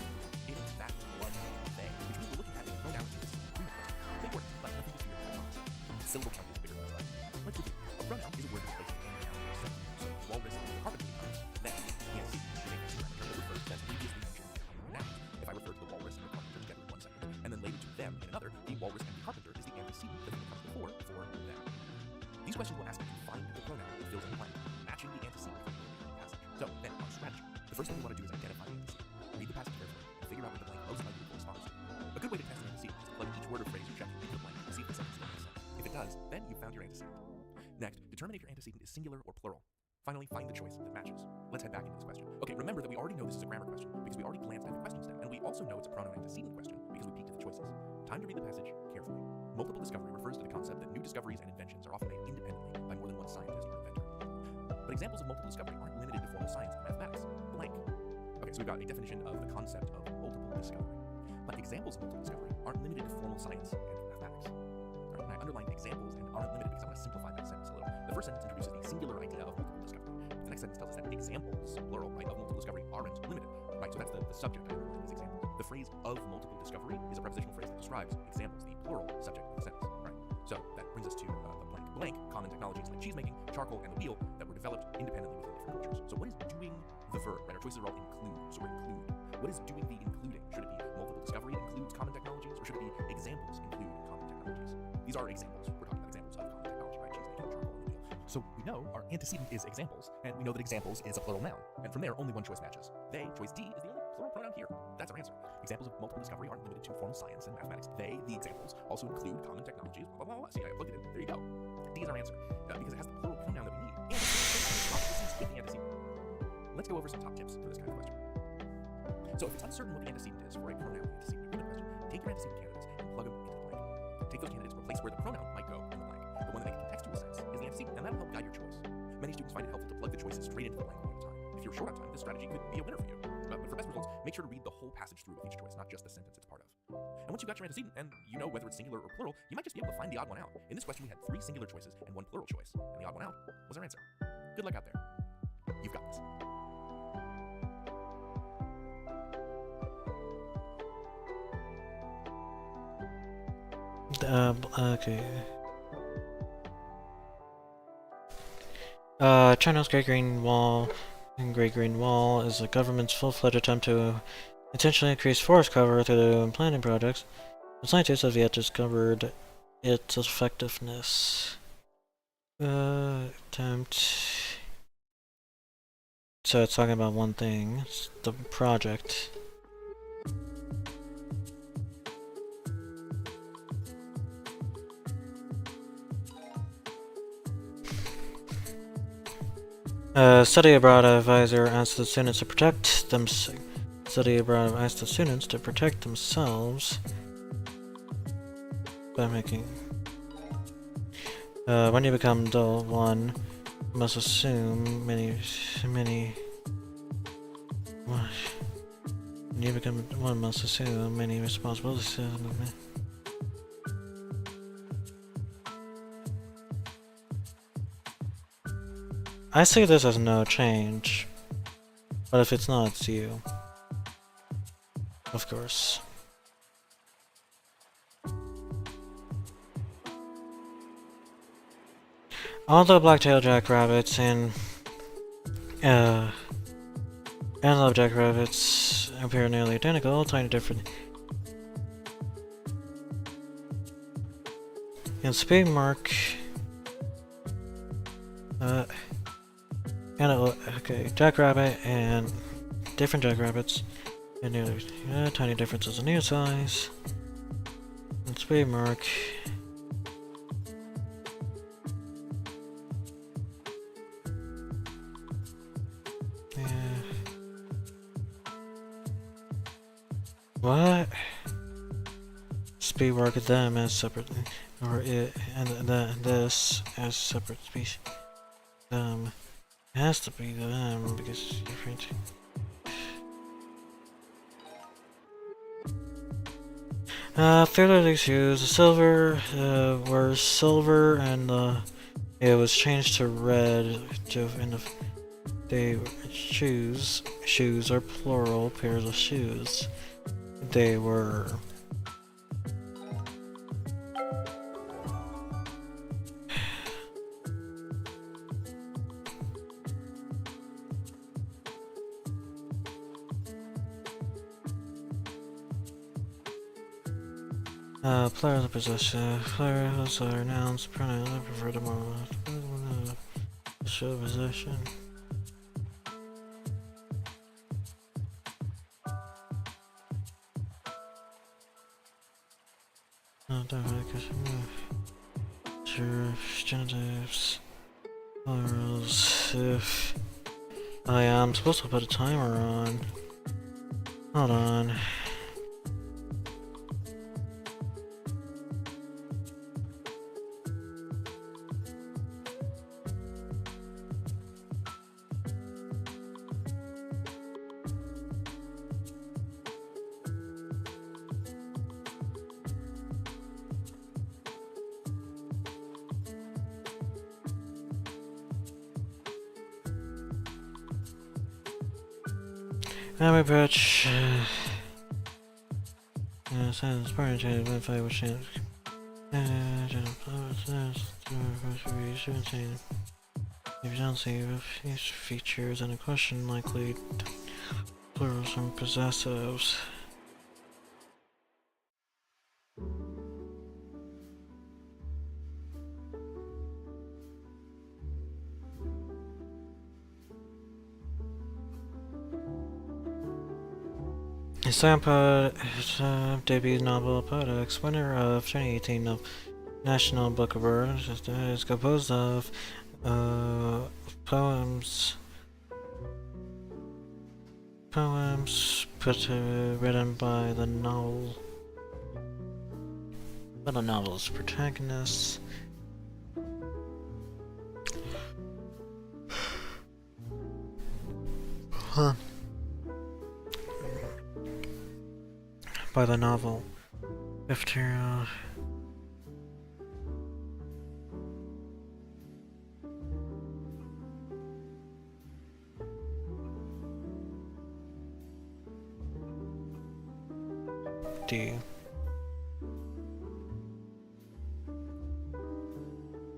[SPEAKER 3] It, that, was, they, which means we're looking at a pronoun in this agreement question. They work, but nothing to fear from us. Syllable count is bigger than right? Let's review. A pronoun is a word that replaces any noun or sentence. So walrus and the carpenter becomes they. Can't see. You make a grammar that refers to as previously mentioned pronouns. If I refer to the walrus and the carpenter together in one sentence, and then later to them in another, the walrus and the carpenter is the antecedent that comes before for them. These questions will ask you to find the pronoun that fills in the blank, matching the antecedent from the passage. So then, our strategy. The first thing we want to do is identify the antecedent. Read the passage carefully and figure out what the blank most likely corresponds to. A good way to test an antecedent is to plug each word or phrase you're checking into the blank and see if the sentence makes sense. If it does, then you've found your antecedent. Next, determine if your antecedent is singular or plural. Finally, find the choice that matches. Let's head back into this question. Okay, remember that we already know this is a grammar question because we already glanced at the question step, and we also know it's a pronoun antecedent question because we peeked at the choices. Time to read the passage carefully. Multiple discovery refers to the concept that new discoveries and inventions are often made independently by more than one scientist or inventor. But examples of multiple discovery aren't limited to formal science and mathematics. Blank. Okay, so we've got a definition of the concept of multiple discovery. But examples of multiple discovery aren't limited to formal science and mathematics. All right, and I underlined examples and aren't limited because I want to simplify that sentence a little. The first sentence introduces the singular idea of multiple discovery. The next sentence tells us that examples, plural, right, of multiple discovery aren't limited. Right, so that's the subject I underlined is examples. The phrase of multiple discovery is a prepositional phrase that describes examples, the plural subject of the sentence. Right. So that brings us to the blank common technologies like cheese making, charcoal, and the wheel that were developed independently within different cultures. So what is doing the verb? Right, our choices are all include. So we're include. What is doing the including? Should it be multiple discovery includes common technologies, or should it be examples include common technologies? These are examples. We're talking about examples of common technology, right? Cheese making, charcoal, and the wheel. So we know our antecedent is examples, and we know that examples is a plural noun. And from there, only one choice matches. They, choice D, is the only plural pronoun here. That's our answer. Examples of multiple discovery aren't limited to formal science and mathematics. They, the examples, also include common technologies, blah, blah, blah, blah. See, I plugged it in. There you go. D is our answer, because it has the plural pronoun that we need, and it's with the antecedent. Let's go over some top tips for this kind of question. So if it's uncertain what the antecedent is for a pronoun antecedent agreement question, take your antecedent candidates and plug them into the blank. Take those candidates, replace where the pronoun might go in the blank. The one that makes contextual sense is the antecedent, and that'll help guide your choice. Many students find it helpful to plug the choices straight into the blank one at a time. If you're short on time, this strategy could be a winner for you. But for best results, make sure to read the whole passage through with each choice, not just the sentence it's part of. And once you've got your antecedent, and you know whether it's singular or plural, you might just be able to find the odd one out. In this question, we had 3 singular choices and 1 plural choice, and the odd one out was our answer. Good luck out there. You've got this.
[SPEAKER 2] Okay. China's Great Green Wall is the government's full-fledged attempt to intentionally increase forest cover through planting projects. The scientists have yet discovered its effectiveness. Attempt. So it's talking about one thing. It's the project. Study abroad advisor asked the students to protect themselves. Study abroad asked the students to protect themselves by making. When you become dull, one must assume many. When you become one must assume many responsibilities. I see this as no change, but if it's not, it's you. Of course. Although black-tailed jackrabbits and antelope jackrabbits appear nearly identical, tiny different. In speed mark, okay, jackrabbit and different jackrabbits, and nearly tiny differences in ear size. And speed mark. What? Speed mark them as separate, or it and this as separate species. It has to be them because it's different. Third these shoes, the silver were silver, and it was changed to red. They were shoes. Shoes are plural pairs of shoes. They were. Players of possession. Players are nouns, pronouns. I prefer the more show possession. Sure, genitives. Plurals. If. Oh yeah, I'm supposed to put a timer on. Hold on. Hammer patch. Silence party change identify which change. If you don't see these features and a question likely plurals from possessives. Sampa debut novel Podex, winner of 2018 National Book Award, is composed of poems written by the novel By the novel's protagonists. Huh. By the novel. After D.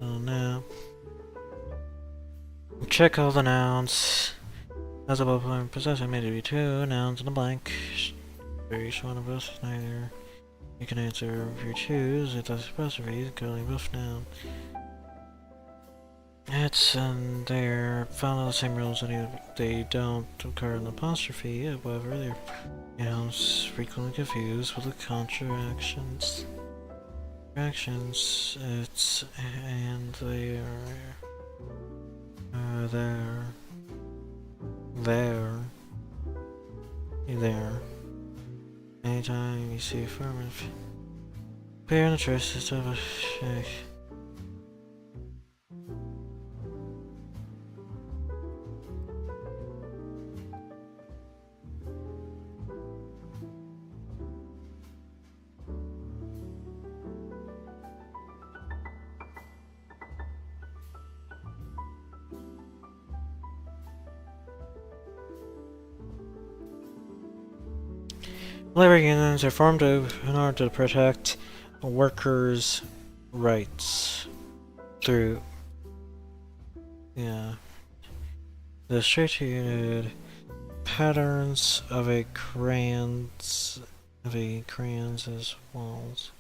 [SPEAKER 2] Oh no. Check all the nouns. As above, possessor may be two nouns in a blank. For each one of us, neither. You can answer if you choose. It's apostrophe, calling both noun. It's and they're follow the same rules, and they don't occur in apostrophe. However, they're nouns frequently confused with the contractions. It's and they are there. Anytime you see affirmative, appear in the choices of a shake. Labor unions are formed in order to protect workers' rights through the straightforward patterns of a crayons as walls.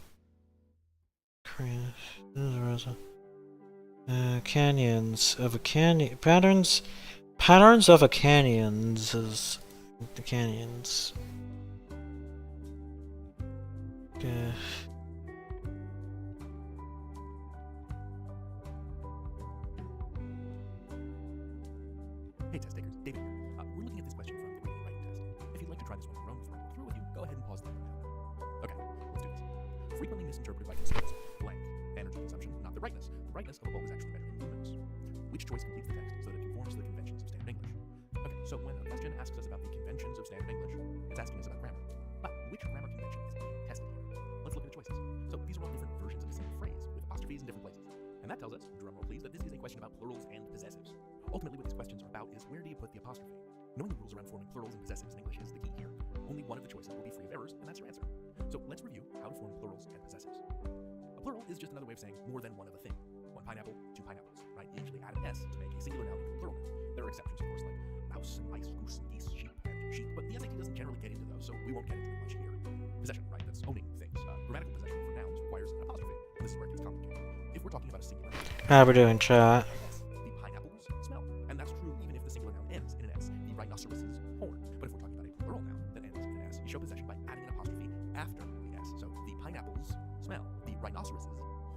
[SPEAKER 2] Canyons of a canyon patterns of a canyons as the canyons. Okay.
[SPEAKER 3] Hey test takers, David here. We're looking at this question from the reading and writing test. If you'd like to try this one on your own before I go through with you, go ahead and pause the video now. Okay, let's do this. Frequently misinterpreted by consumers, blank. Energy consumption, not the brightness. The brightness of a bulb is actually measured in lumens. Which choice completes the text so that it conforms to the conventions of standard English? Okay, so when a question asks us about the conventions of standard English, it's asking us about grammar. But which grammar convention is being tested here? Let's look at the choices. So these are all different versions of the same phrase, with apostrophes in different places. And that tells us, drumroll please, that this is a question about plurals and possessives. Ultimately, what these questions are about is where do you put the apostrophe? Knowing the rules around forming plurals and possessives in English is the key here. Only one of the choices will be free of errors, and that's your answer. So let's review how to form plurals and possessives. A plural is just another way of saying more than one of a thing. One pineapple, two pineapples, right? You usually add an S to make a singular noun into a plural noun. There are exceptions, of course, like mouse and mice, goose and geese, sheep and sheep, but the SAT doesn't generally get into those, so we won't get into it much here. Possession, right? That's owning things. Grammatical possession for nouns requires an apostrophe, and this is where it gets complicated. If we're talking about a singular noun,
[SPEAKER 2] How we're doing, chat?
[SPEAKER 3] the pineapples smell, and that's true even if the singular noun ends in an S, the rhinoceros's horn. But if we're talking about a plural noun that ends in an S, you show possession by adding an apostrophe after the S. So the pineapples smell, the rhinoceros's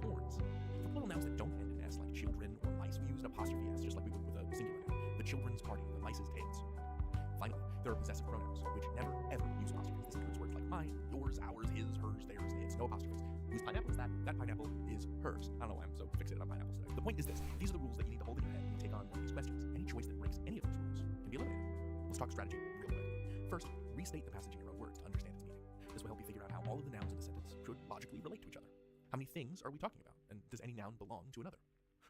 [SPEAKER 3] horns. For plural nouns that don't end in S, like children or mice, we use an apostrophe S, just like we would with a singular noun. The children's party, the mice's tails. Finally, there are possessive pronouns, which never, ever use apostrophes. This includes words like mine, yours, ours, his, hers, theirs, its, no apostrophes. Whose pineapple is that? That pineapple is hers. I don't know why I'm so fixated on pineapples today. The point is this. These are the rules that you need to hold in your head when you take on one of these questions. Any choice that breaks any of those rules can be eliminated. Let's talk strategy real quick. First, restate the passage in your own words to understand its meaning. This will help you figure out how all of the nouns in the sentence should logically relate to each other. How many things are we talking about? And does any noun belong to another?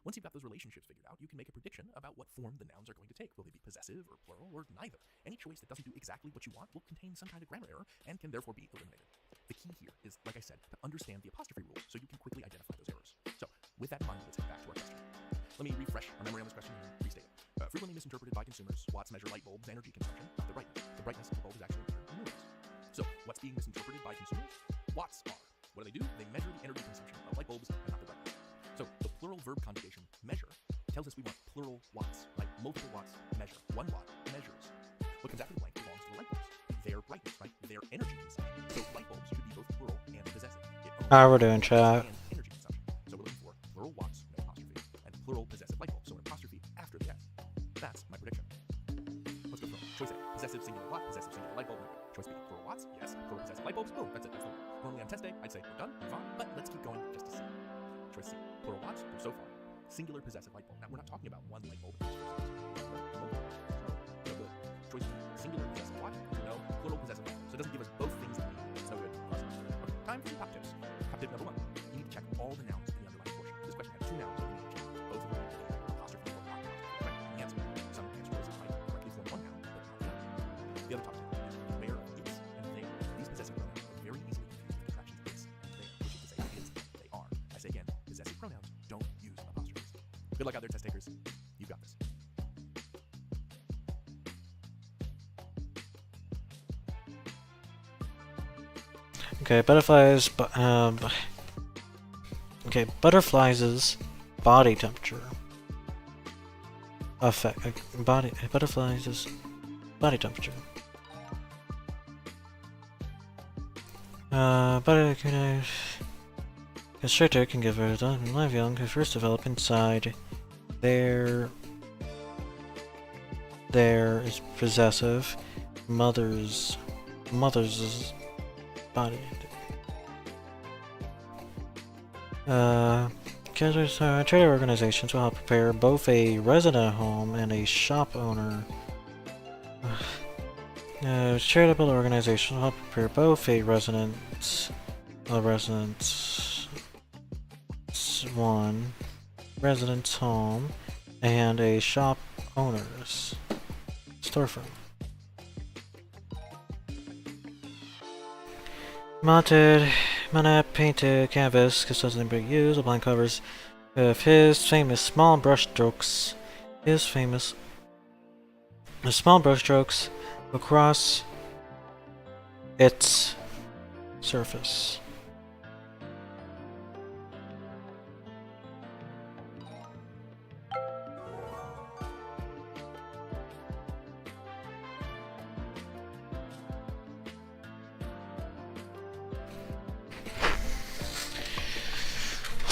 [SPEAKER 3] Once you've got those relationships figured out, you can make a prediction about what form the nouns are going to take. Will they be possessive or plural or neither? Any choice that doesn't do exactly what you want will contain some kind of grammar error and can therefore be eliminated. The key here is, like I said, to understand the apostrophe rule so you can quickly identify those errors. So, with that in mind, let's head back to our question. Let me refresh our memory on this question and restate it. Frequently misinterpreted by consumers, watts measure light bulbs' energy consumption, not the brightness. The brightness of the bulb is actually measured in lumens. So, what's being misinterpreted by consumers? Watts are. What do? They measure the energy consumption of light bulbs and not the brightness. So, the plural verb conjugation measure tells us we want plural watts, right? Multiple watts measure. 1 watt measures. What comes after the blank belongs to the light bulbs. Their brightness, right? Their energy consumption. So light bulbs should be both plural and possessive.
[SPEAKER 2] How we're doing, chat?
[SPEAKER 3] And energy consumption. So we're looking for plural watts, no apostrophe, and plural possessive light bulbs. So an apostrophe after the S. That's my prediction. Let's go through. Choice A, possessive singular watt, possessive singular light bulb. Choice B, plural watt. watts, yes. Plural possessive light bulbs, boom, that's it. That's the one. Normally on test day, I'd say we're done, move on, but let's keep going just to see. Choice C. Plural watts, we're so far. Singular possessive light bulb. Now, we're not talking about one light bulb. So the choice B. Singular possessive watt, no. Plural possessive light bulb. So it doesn't give us both things that we need. It's no good. Okay, time for some top tips. Top tip number 1. You need to check all the nouns in the underlying portion. This question had 2 nouns that we need to check. Both of them had apostrophe or not apostrophe. Right, the answer. Some answer choices might correctly form one noun, but not the other. The other top tip is beware of its and they. These possessive pronouns are very easily confused with the contractions its and they, which is to say is, they are. I say again, possessive pronouns don't use apostrophes. Good luck out there, test takers. You've got this.
[SPEAKER 2] Okay, butterflies. Okay, butterflies' body temperature. Butterflies' body temperature. A constrictor can give birth to live young who first develop inside their is possessive mother's body. Trade organizations will help prepare both a resident home and a shop owner. Charitable organizations will help prepare both a residence home and a shop owner's storefront. Mounted painted canvas constantly being used with blank covers of his famous small brush strokes. Small brush strokes across its surface.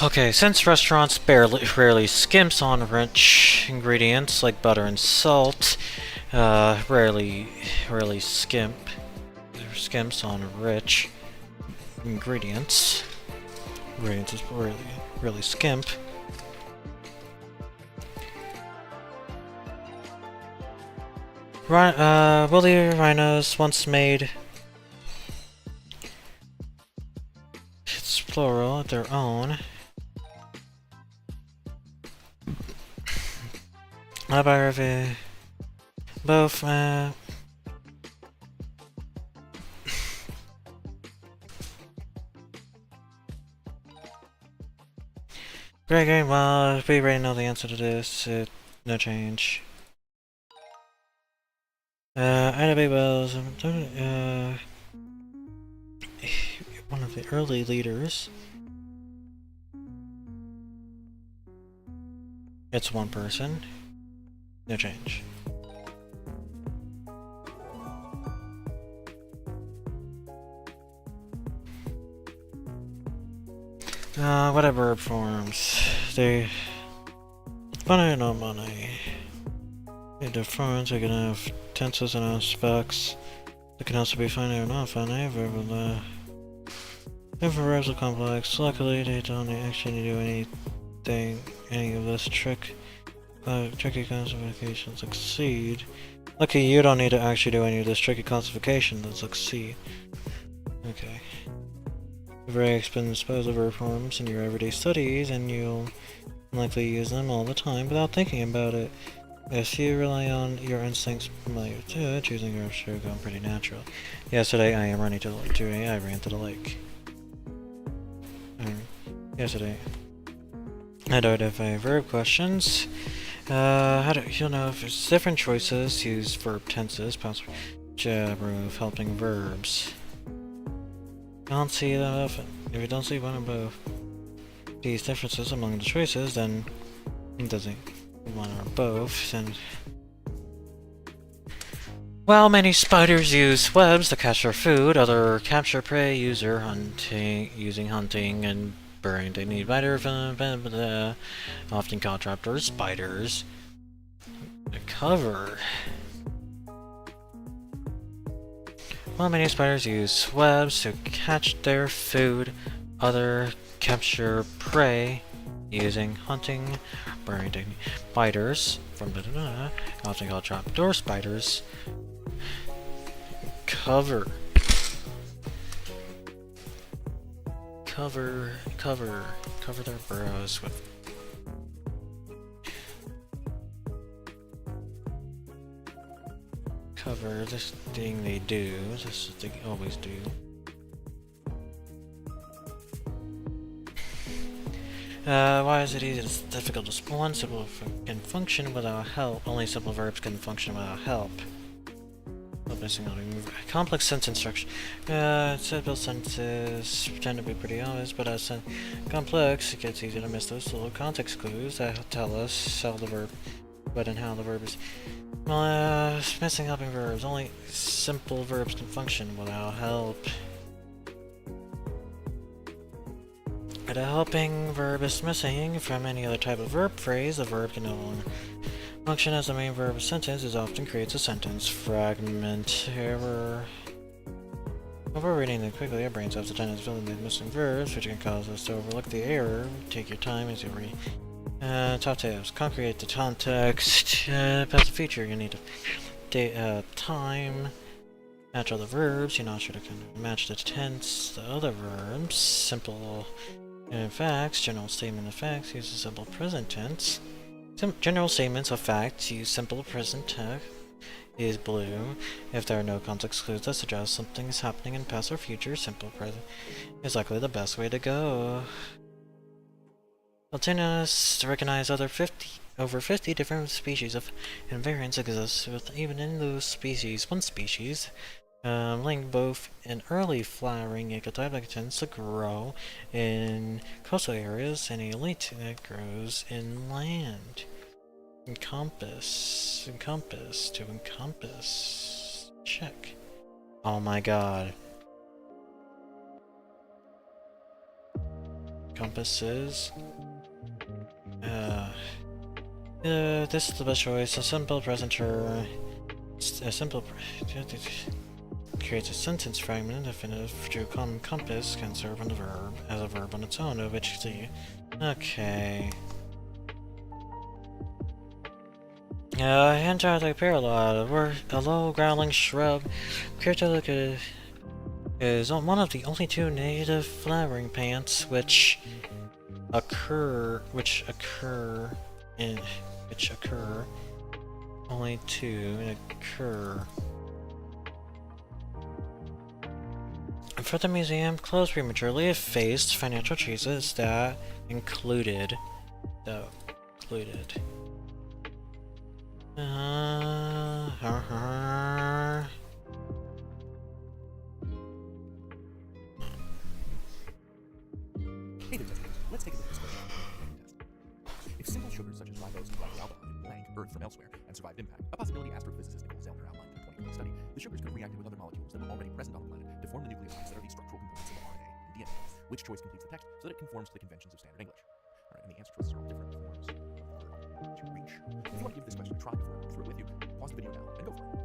[SPEAKER 2] Okay, since restaurants rarely skimps on rich ingredients like butter and salt, rarely skimps on rich ingredients. Ingredients is really skimp. Woolly rhinos once made, it's plural, their own. Autobiography. Both, Great, well, we already know the answer to this, no change. Ida B. Wells, one of the early leaders. It's one person. No change. Whatever forms. They money, no money. The forms they can have tenses and aspects. They can also be funny or not funny. Verbal, verbs are complex. Luckily, they don't actually do any of this tricky classification succeed. Lucky you don't need to actually do any of this tricky classification to succeed. Okay. Very expensive verb forms in your everyday studies, and you'll likely use them all the time without thinking about it. If you rely on your instincts familiar to it, choosing verbs should go pretty natural. Yesterday I ran to the lake. Yesterday I don't have any verb questions. How do you know if there's different choices? Use verb tenses, past remove helping verbs. Don't see them often. If you don't see one or both these differences among the choices, then it doesn't one or both. Then, while many spiders use webs to catch their food, other capture prey using hunting and burrowing. They need often called trapdoor spiders. The cover. While many spiders use webs to catch their food, others capture prey using hunting, burrowing technique. Spiders, from often called trapdoor spiders, cover their burrows with this thing they do. This is what they always do. Why is it easy? It's difficult to one simple can function without help. Only simple verbs can function without help. Missing out complex sentence structure. Simple sentences tend to be pretty obvious, but as complex, it gets easy to miss those little context clues that tell us how the verb, but and how the verb is. Missing helping verbs. Only simple verbs can function without help. If a helping verb is missing from any other type of verb phrase, the verb can no longer function as the main verb of a sentence. It often creates a sentence fragment. However, reading them quickly, our brains have the tendency to fill in the missing verbs, which can cause us to overlook the error. Take your time as you read. Top tips. Concrete the context. Past the feature, you need to time. Match other verbs. You're not sure to match the tense, the other verbs. Simple facts. General statement of facts. Use a simple present tense. General statements of facts use simple present tense. Is blue. If there are no context clues that suggest something is happening in past or future, simple present is likely the best way to go. Continuous to recognize over 50 different species of invariants exist with even in those species. One species, linked both in early flowering ecotype that tends to grow in coastal areas and a late that grows inland. Encompass. Check. Oh my god. Compasses. This is the best choice. A simple presenter. Creates a sentence fragment. Definitive to compass can serve on as a verb on its own. Of which okay. Antarctic parallel, where a low growling shrub, Curtilica is one of the only two native flowering plants which occur only two occur. For the museum, closed prematurely, it faced financial choices that included.
[SPEAKER 3] Hey there, testers. Let's take a look at this question. If simple sugars such as ribose and glycoaldehyde blank Earth from elsewhere and survived impact, a possibility astrophysicist Nicole Zellner outlined in a 2020 study, the sugars could have reacted with other molecules that were already present on the planet to form the nucleotides that are the structural components of RNA and DNA. Which choice completes the text so that it conforms to the conventions of standard English? Alright, and the answer choices are all different forms to reach. If you want to give this question a try before I go through it with you, pause the video now and go for it.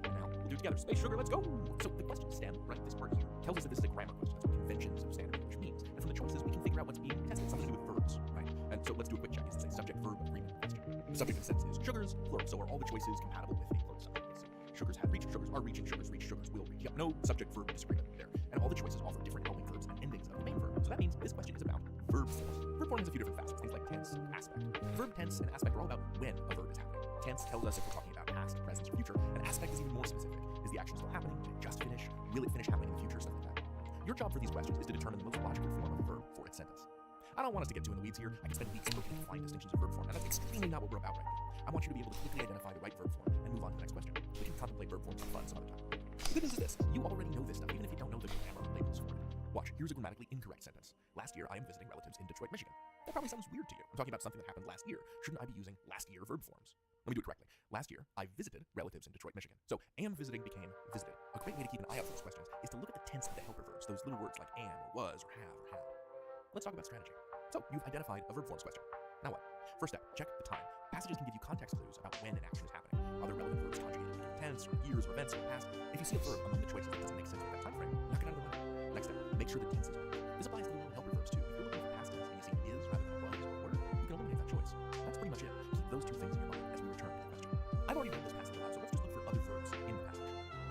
[SPEAKER 3] And now, we'll do it together. Space sugar, let's go! So the question stem, right, this part here, tells us that this is a grammar question. That's what conventions of standard English means. And from the choices, we can figure out what's being tested. Something to do with verbs, right? And so let's do a quick check. It's a subject-verb agreement question. The subject of the sentence is sugars, plural. So are all the choices compatible with a plural subject? Let's see. Sugars have reached, sugars are reaching, sugars reach, sugars will reach. Yep, no subject-verb disagreement there. And all the choices offer different helping verbs and endings of the main verb. So that means this question is about verb form. Verb form has a few different facets, things like tense, aspect. Verb tense and aspect are all about when a verb is happening. Tense tells us if we're talking about past, present, or future, and aspect is even more specific. Is the action still happening? Did it just finish? Will it finish happening in the future? Stuff like that. Your job for these questions is to determine the most logical form of a verb for its sentence. I don't want us to get too in the weeds here. I can spend weeks looking at fine distinctions of verb form, and that's extremely not what we're about right now. I want you to be able to quickly identify the right verb form and move on to the next question. We can contemplate verb forms for fun some other time. The good news is this: you already know this stuff, even if you don't know the grammar labels for it. Watch, here's a grammatically incorrect sentence. Last year, I am visiting relatives in Detroit, Michigan. That probably sounds weird to you. I'm talking about something that happened last year. Shouldn't I be using last year verb forms? Let me do it correctly. Last year, I visited relatives in Detroit, Michigan. So, am visiting became visited. A great way to keep an eye out for these questions is to look at the tense of the helper verbs, those little words like am, or was, or have, or have. Let's talk about strategy. So, you've identified a verb forms question. Now what? First step, check the time. Passages can give you context clues about when an action is happening. Other relevant verbs conjugated in tense, events or years or events in the past. If you see a verb among the choices that doesn't make sense with that time frame, knock it out of the running. Next step, make sure the tense is correct. This applies to the little helper verbs too. If you're looking for past tense and you see is rather than was or were, you can eliminate that choice. That's pretty much it. Keep those two things in your mind as we return to the question. I've already read this passage aloud, so let's just look for other verbs in the passage.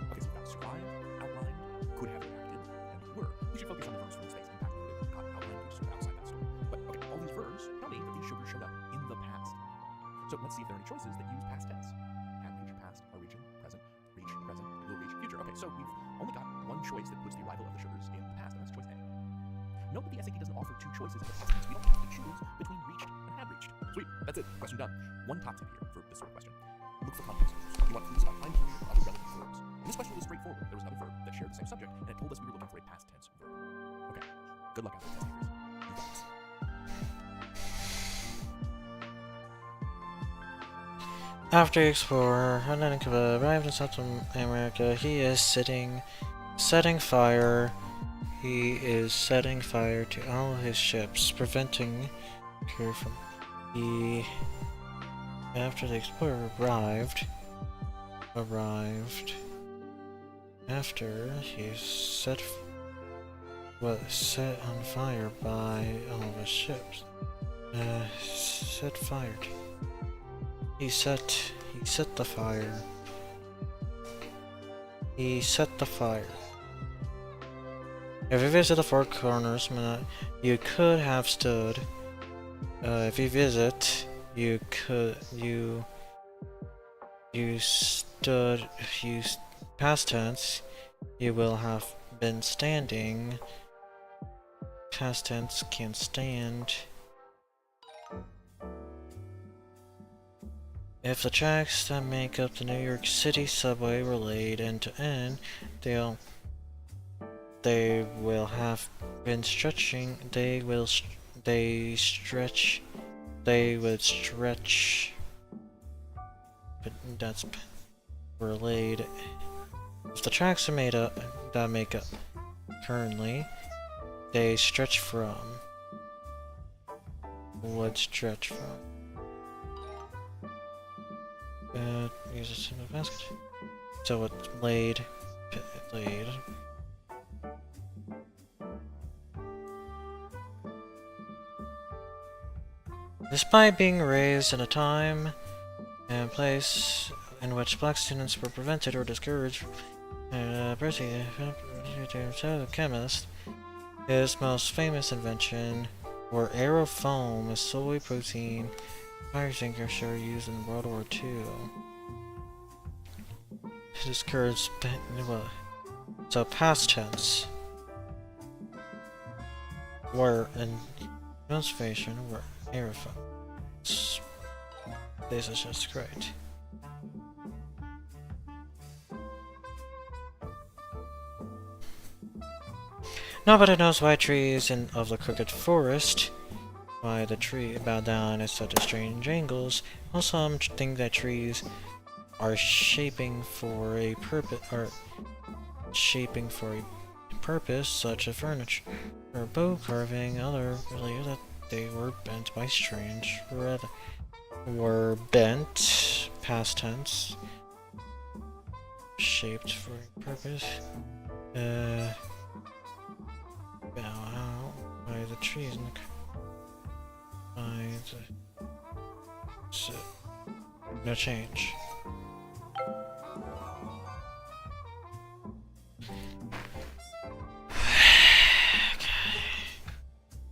[SPEAKER 3] Okay, so we've got survived, outlined, could have reacted, and were. We should focus on the verbs from the space impacting would have got outlined, which is sort of outside that story. But okay, all these verbs tell me that these sugars showed up in the past. So let's see if there are any choices that use past tense. Had reached, past, are reaching, present, reach, present, will reach, future. Okay, so we've only got one choice that puts the arrival of the sugars in the past, and that's choice A. Note that the SAT doesn't offer two choices in the past tense. We don't have to choose between reached and had reached. Sweet, that's it. Question done. One top tip here for this sort of question. Look for context clues. You want clues about time period or other relevant verbs. And this question was straightforward. There was another verb that shared the same subject, and it told us we were looking for a past tense verb. Okay, good luck out there, test takers. You got this.
[SPEAKER 2] After the explorer arrived in South America, he is setting fire. He is setting fire to all of his ships, preventing her from. After the explorer arrived. After he set on fire by all of his ships. Set fired. He set the fire. He set the fire. If you visit the Four Corners, you could have stood. If you visit, you stood. Past tense, you will have been standing. Past tense can stand. If the tracks that make up the New York City subway were laid end to end, they will have been stretching. They would stretch. But that's were laid. If the tracks are made up that make up currently, they stretch from. Would stretch from. Use a single basket. So it's laid. Despite being raised in a time and place in which black students were prevented or discouraged, Percy, the chemist, his most famous invention, were aerofoam, a soy protein fire extinguisher used in World War II. Discouraged, so past tense. Were in demonstration were aerofoam. This is just great. Nobody knows why trees of the crooked forest, why the tree bow down at such strange angles. While some think that trees are shaping for a purpose, such as furniture or bow carving. Others believe that they were bent by strange past tense, shaped for a purpose. Bow out by the trees and no change.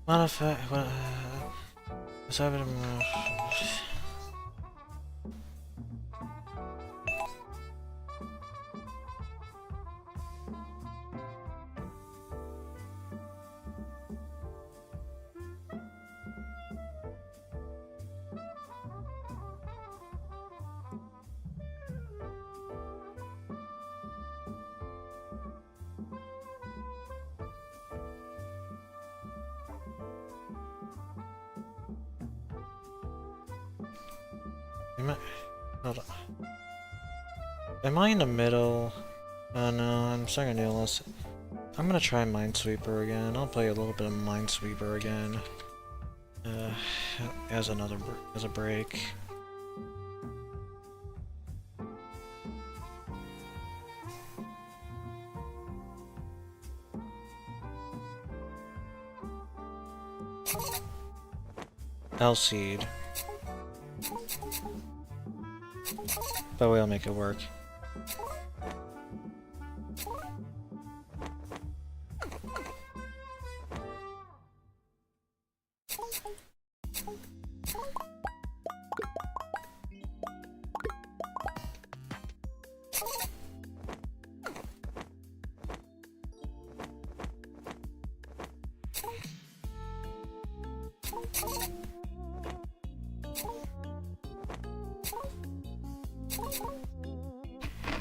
[SPEAKER 2] Modify. What's happening? Am I in the middle? Oh no, I'm starting to do this. I'm gonna try Minesweeper again. I'll play a little bit of Minesweeper again. As a break. L-seed. But we'll make it work.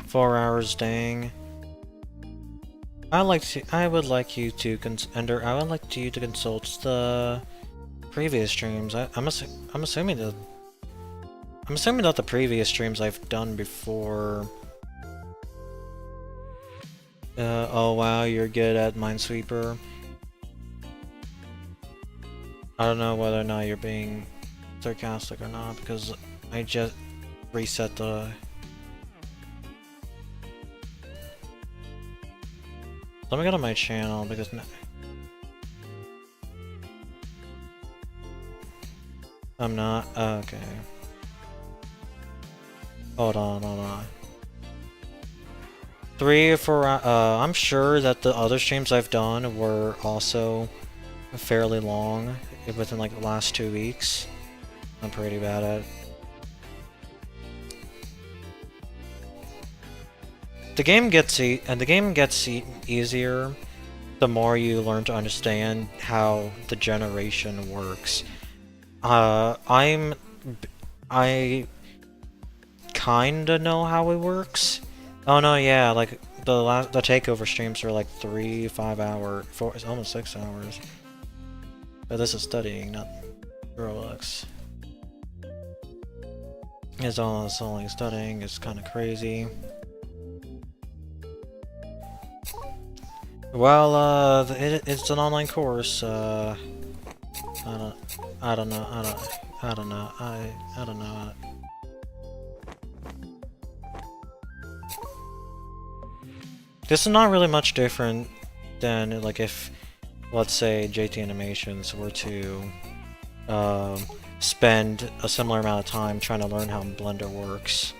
[SPEAKER 2] Four hours, dang. I would like you to consult the previous streams. I'm assuming that the previous streams I've done before. Oh wow, you're good at Minesweeper. I don't know whether or not you're being sarcastic or not, because I just reset the... Let me go to my channel, because... I'm not... okay. Hold on. 3 or 4... I'm sure that the other streams I've done were also fairly long, within like the last 2 weeks. I'm pretty bad at it. The game gets easier the more you learn to understand how the generation works. I kinda know how it works. Oh no, yeah, like the takeover streams are like 3-5 hours, it's almost 6 hours. But this is studying, not Roblox. It's only studying. It's kind of crazy. Well, it's an online course. I don't know. This is not really much different than like if, let's say, JT Animations were to spend a similar amount of time trying to learn how Blender works.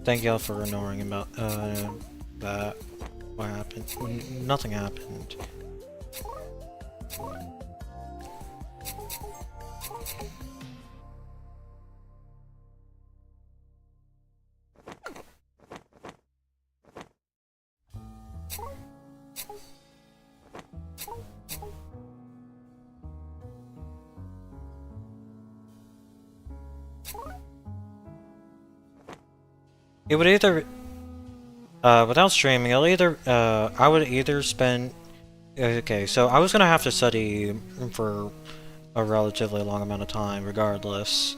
[SPEAKER 2] Thank y'all for ignoring about that. What happened? Nothing happened. It would either, without streaming, I would either spend, okay, so I was gonna have to study for a relatively long amount of time, regardless.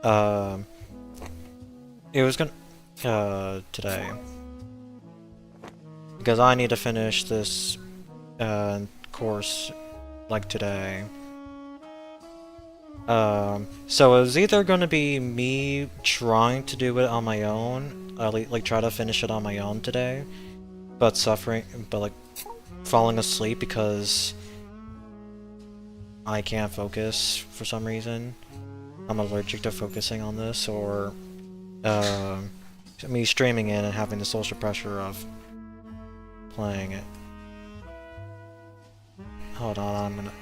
[SPEAKER 2] It was gonna, today. Because I need to finish this, course, like, today. So it was either going to be me trying to do it on my own, like try to finish it on my own today, but like falling asleep because I can't focus for some reason. I'm allergic to focusing on this, or me streaming in and having the social pressure of playing it. Hold on, I'm gonna...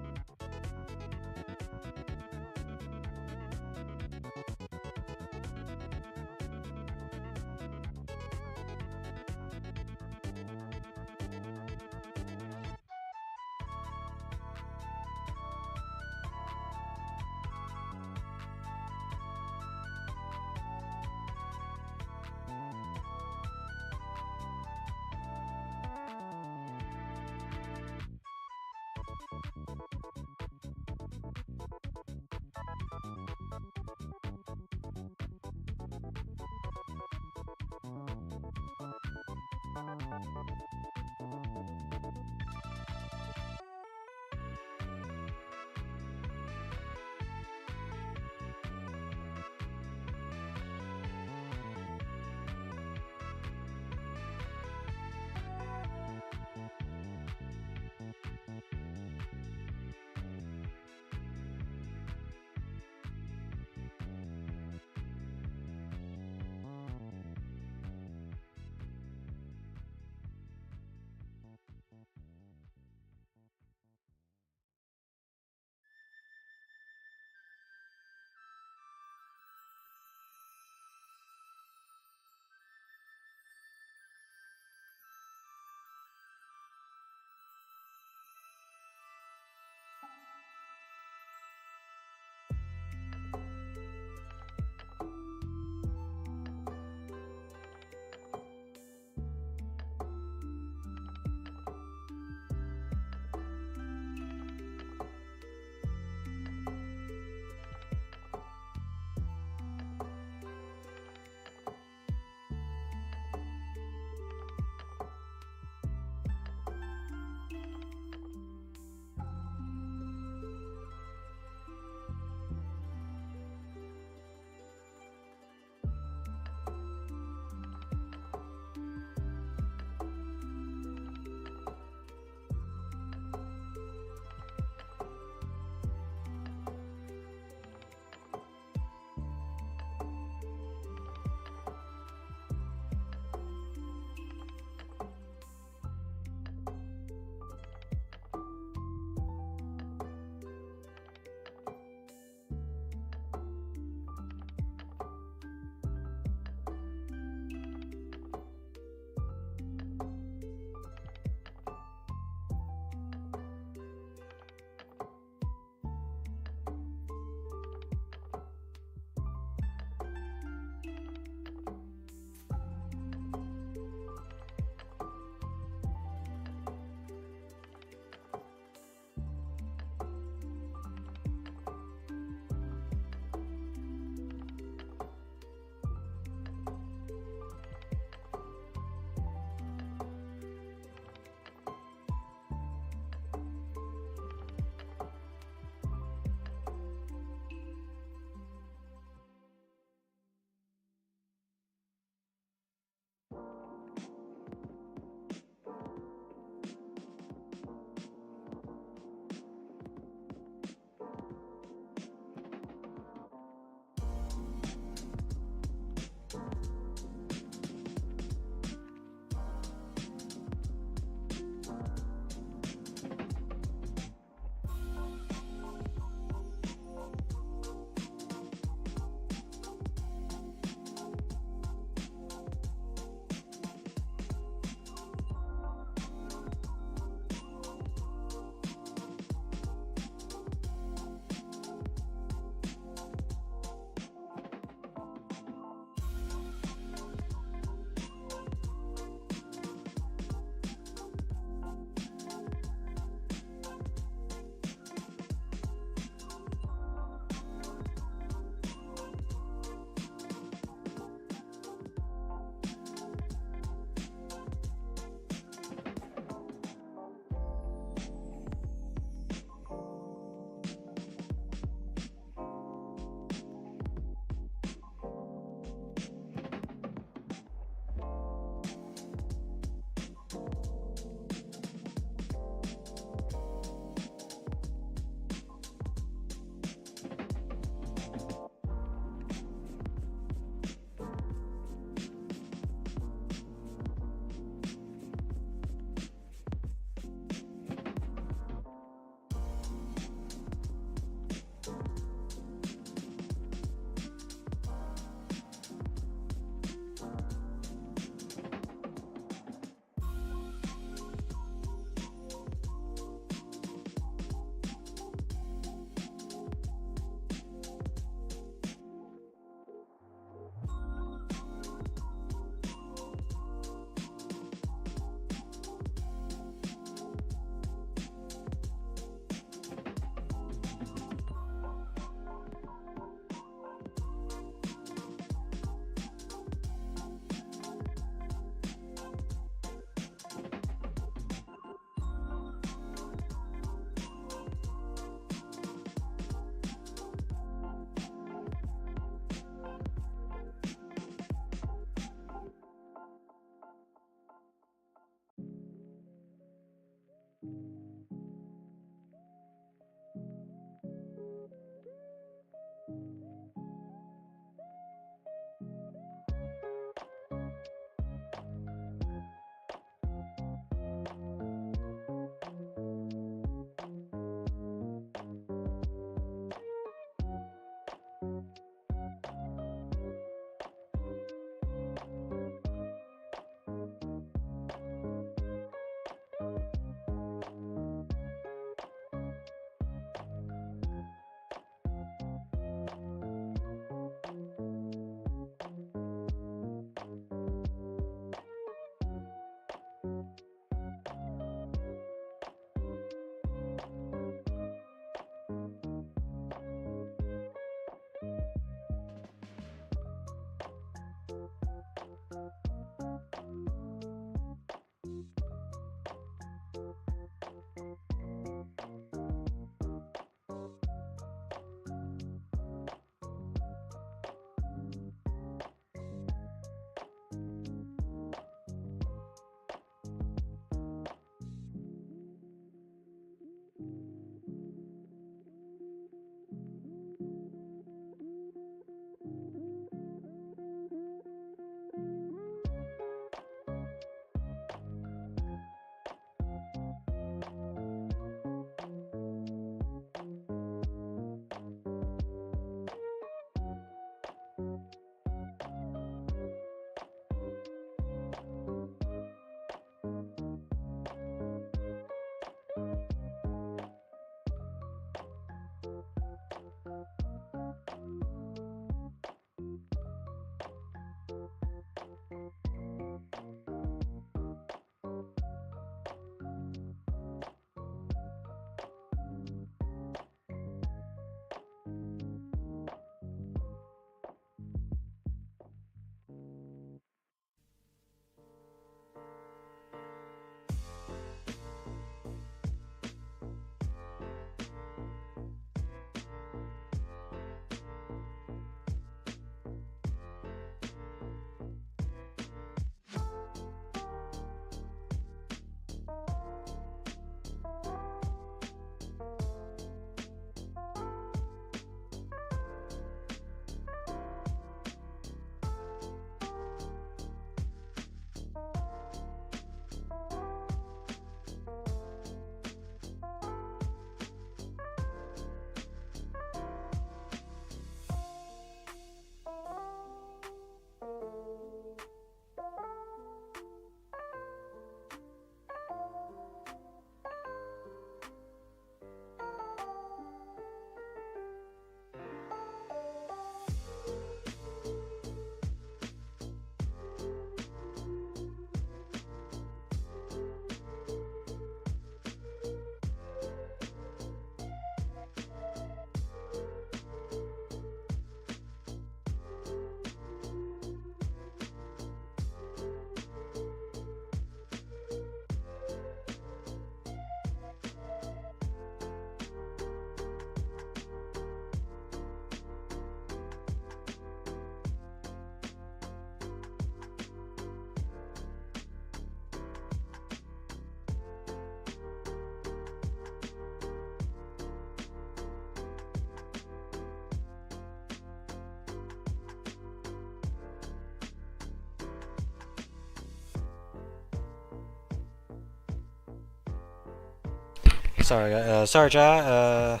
[SPEAKER 2] Sorry, chat.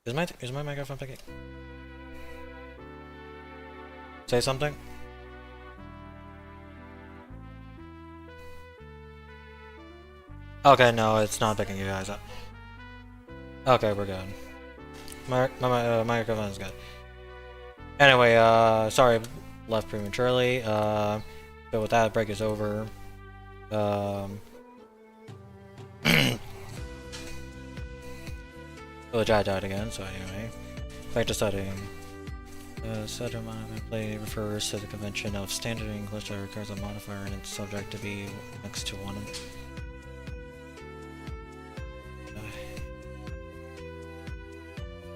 [SPEAKER 2] Is my microphone picking? Say something. Okay, no, it's not picking you guys up. Okay, we're good. My microphone's good. Anyway, sorry, left prematurely. But with that, break is over. The chat died again, so anyway. Back to studying. Such a modifier play refers to the convention of standard English that requires a modifier and its subject to be next to one.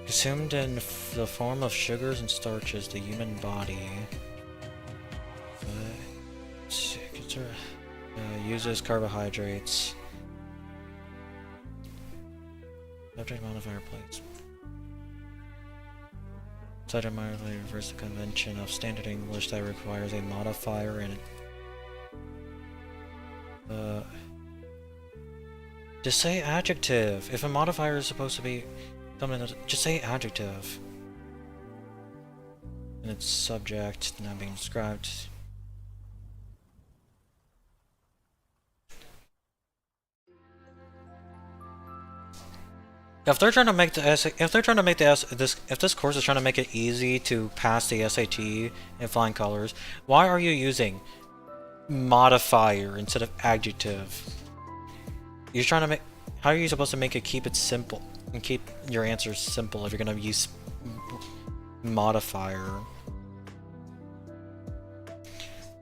[SPEAKER 2] Consumed in the form of sugars and starches, the human body. uses carbohydrates. Subject modifier place. Subject modifier refers to convention of standard English that requires a modifier in it. Just say adjective. If a modifier is supposed to be something that's, just say adjective. And it's subject, not being described. If they're trying to make the if this course is trying to make it easy to pass the SAT in flying colors, why are you using modifier instead of adjective? You're trying to make. How are you supposed to make it keep it simple and keep your answers simple if you're gonna use modifier?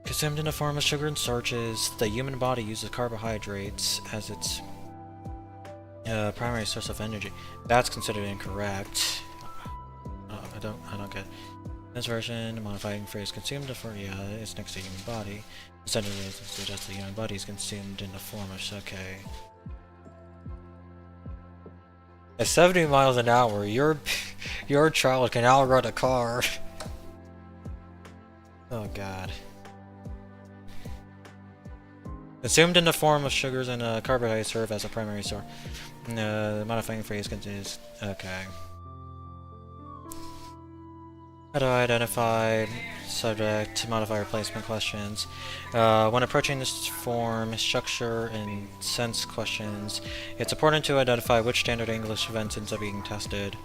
[SPEAKER 2] Consumed in the form of sugar and starches, the human body uses carbohydrates as its primary source of energy. That's considered incorrect. I don't get. This version, the modifying phrase "consumed" for is next to human body. The sentence suggests the human body is consumed in the form of okay. At 70 miles an hour, your child can outrun a car. Oh god. Consumed in the form of sugars and carbohydrates serve as a primary source. The modifying phrase contains okay. How do I identify subject modifier placement questions? When approaching this form, structure, and sense questions, it's important to identify which standard English sentences are being tested.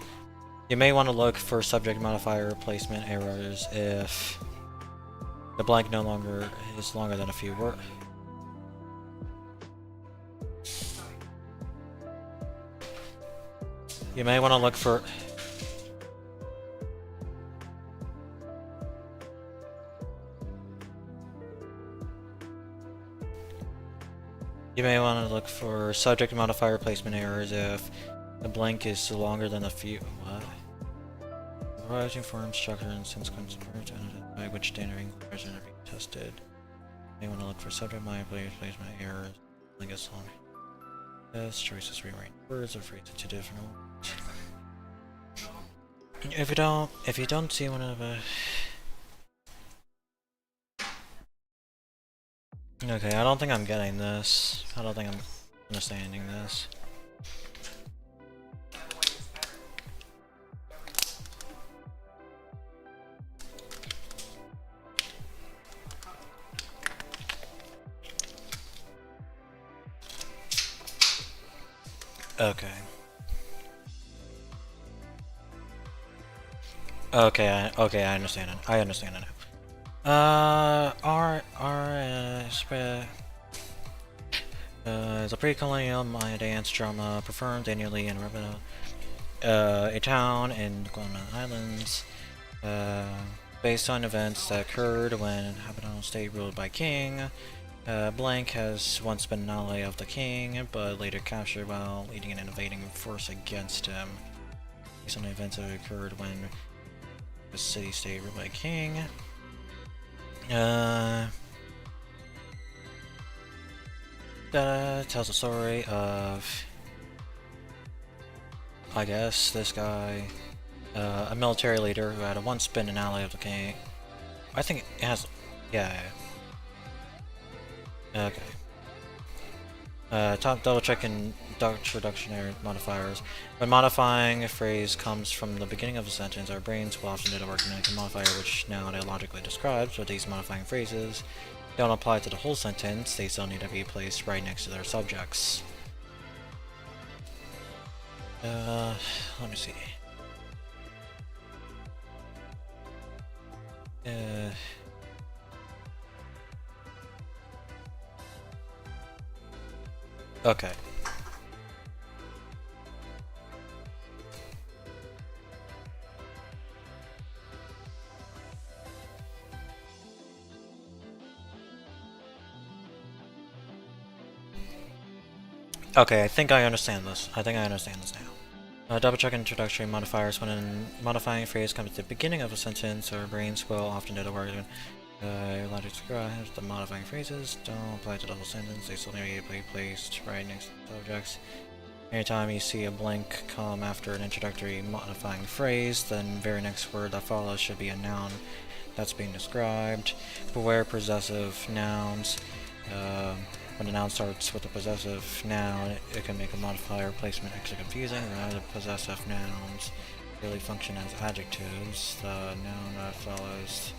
[SPEAKER 2] You may want to look for subject modifier placement errors if the blank no longer is longer than a few words. You may want to look for subject modifier placement errors if the blank is longer than a few. What? Writing form, structure, and sense consequences to identify which standard English are being tested. You may want to look for subject modifier placement errors. I guess long. Yes, choices rearrange words or phrases to different words. If you don't see one of Okay, I don't think I'm getting this. I don't think I'm understanding this. Okay. Okay, I understand it. I understand it now. Is a pre-colonial dance drama performed annually in a town in the Guam Islands, based on events that occurred when Habano State ruled by King. Blank has once been an ally of the king, but later captured while leading an invading force against him. Based on the events that occurred when the city-state ruled by King. Tells a story of, I guess, this guy, a military leader who had once been an ally of the king. I think it has, yeah. Okay. Top double checking introductory modifiers. When modifying a phrase comes from the beginning of a sentence, our brains will often do the work to make a modifier which now logically describes, but these modifying phrases don't apply to the whole sentence, they still need to be placed right next to their subjects. Let me see. Okay. Okay, I think I understand this. now. Double check introductory modifiers. When a modifying phrase comes at the beginning of a sentence, our brains will often do the word. Logic describes the modifying phrases don't apply to the whole sentence. They still need to be placed right next to the subjects. Anytime you see a blank come after an introductory modifying phrase, then very next word that follows should be a noun that's being described. Beware possessive nouns. When a noun starts with a possessive noun, it can make a modifier placement extra confusing. Rather, possessive nouns really function as adjectives. The noun that follows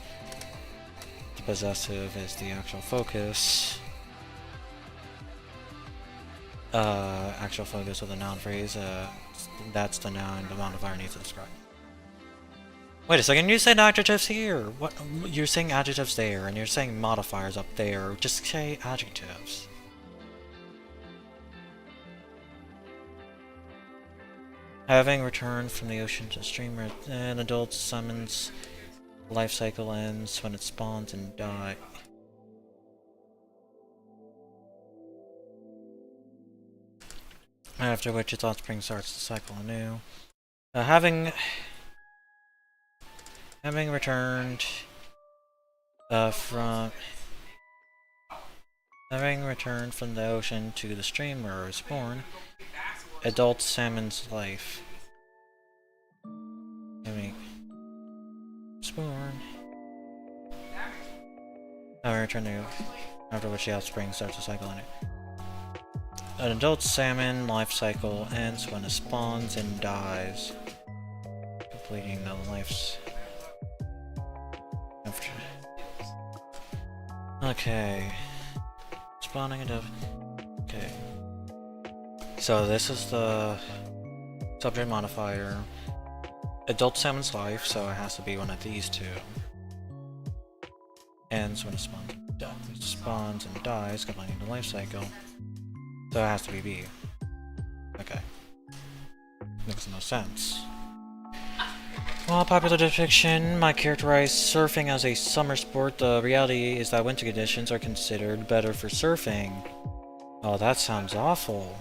[SPEAKER 2] the possessive is the actual focus. Actual focus of the noun phrase. That's the noun the modifier needs to describe. Wait a second, you said adjectives here. What? You're saying adjectives there, and you're saying modifiers up there. Just say adjectives. Having returned from the ocean to the stream, an adult summons life cycle ends when it spawns and dies. After which its offspring starts the cycle anew. Having returned from the ocean to the stream where it was born, adult salmon's life. Spawn. After which the offspring starts the cycle anew. An adult salmon life cycle ends when it spawns and dies, completing the life's. Okay. Spawning and okay. So this is the subject modifier. Adult salmon's life, so it has to be one of these two. Ends when it spawns and dies, completing the life cycle. So it has to be B. Okay. Makes no sense. While popular depiction might characterize surfing as a summer sport, the reality is that winter conditions are considered better for surfing. Oh, that sounds awful.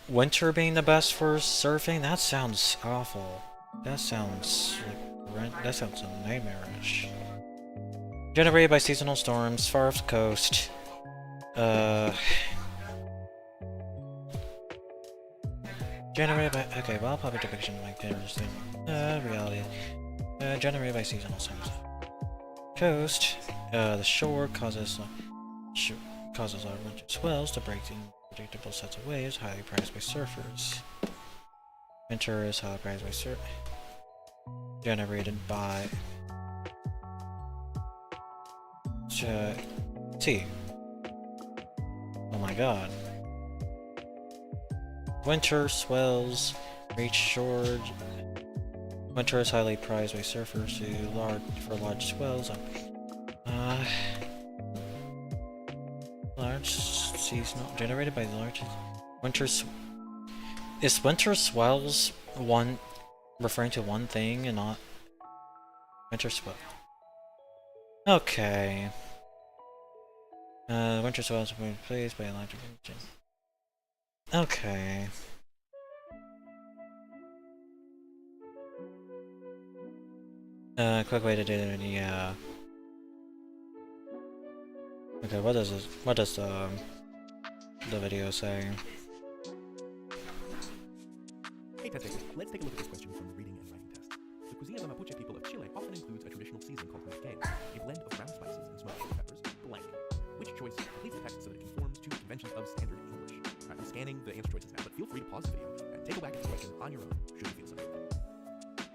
[SPEAKER 2] Winter being the best for surfing? That sounds awful. That sounds nightmarish. Generated by seasonal storms far off the coast. Generated by while public depiction might understand reality. Generated by seasonal storms. Coast. The shore causes large swells to break in predictable sets of waves, highly prized by surfers. Winter is highly prized by surfers. Generated by T. Oh my god. Winter swells reach shore. Winter is highly prized by surfers for large swells. Large seasonal generated by large is winter swells referring to one thing and not winter swell? Okay. Winter swells are replaced by electric engine. Okay. Quick way to do it. Yeah. Okay, what does the video say?
[SPEAKER 3] Hey test takers, let's take a look at this question from the reading and writing test. The cuisine of the Mapuche people of Chile often includes a traditional seasoning called jtgames, a blend of ground spices and smoked chili peppers, blank. Which choice completes the text so that it conforms to the conventions of standard English? I'm scanning the answer choices now, but feel free to pause the video and take a whack at this question on your own, should you feel so.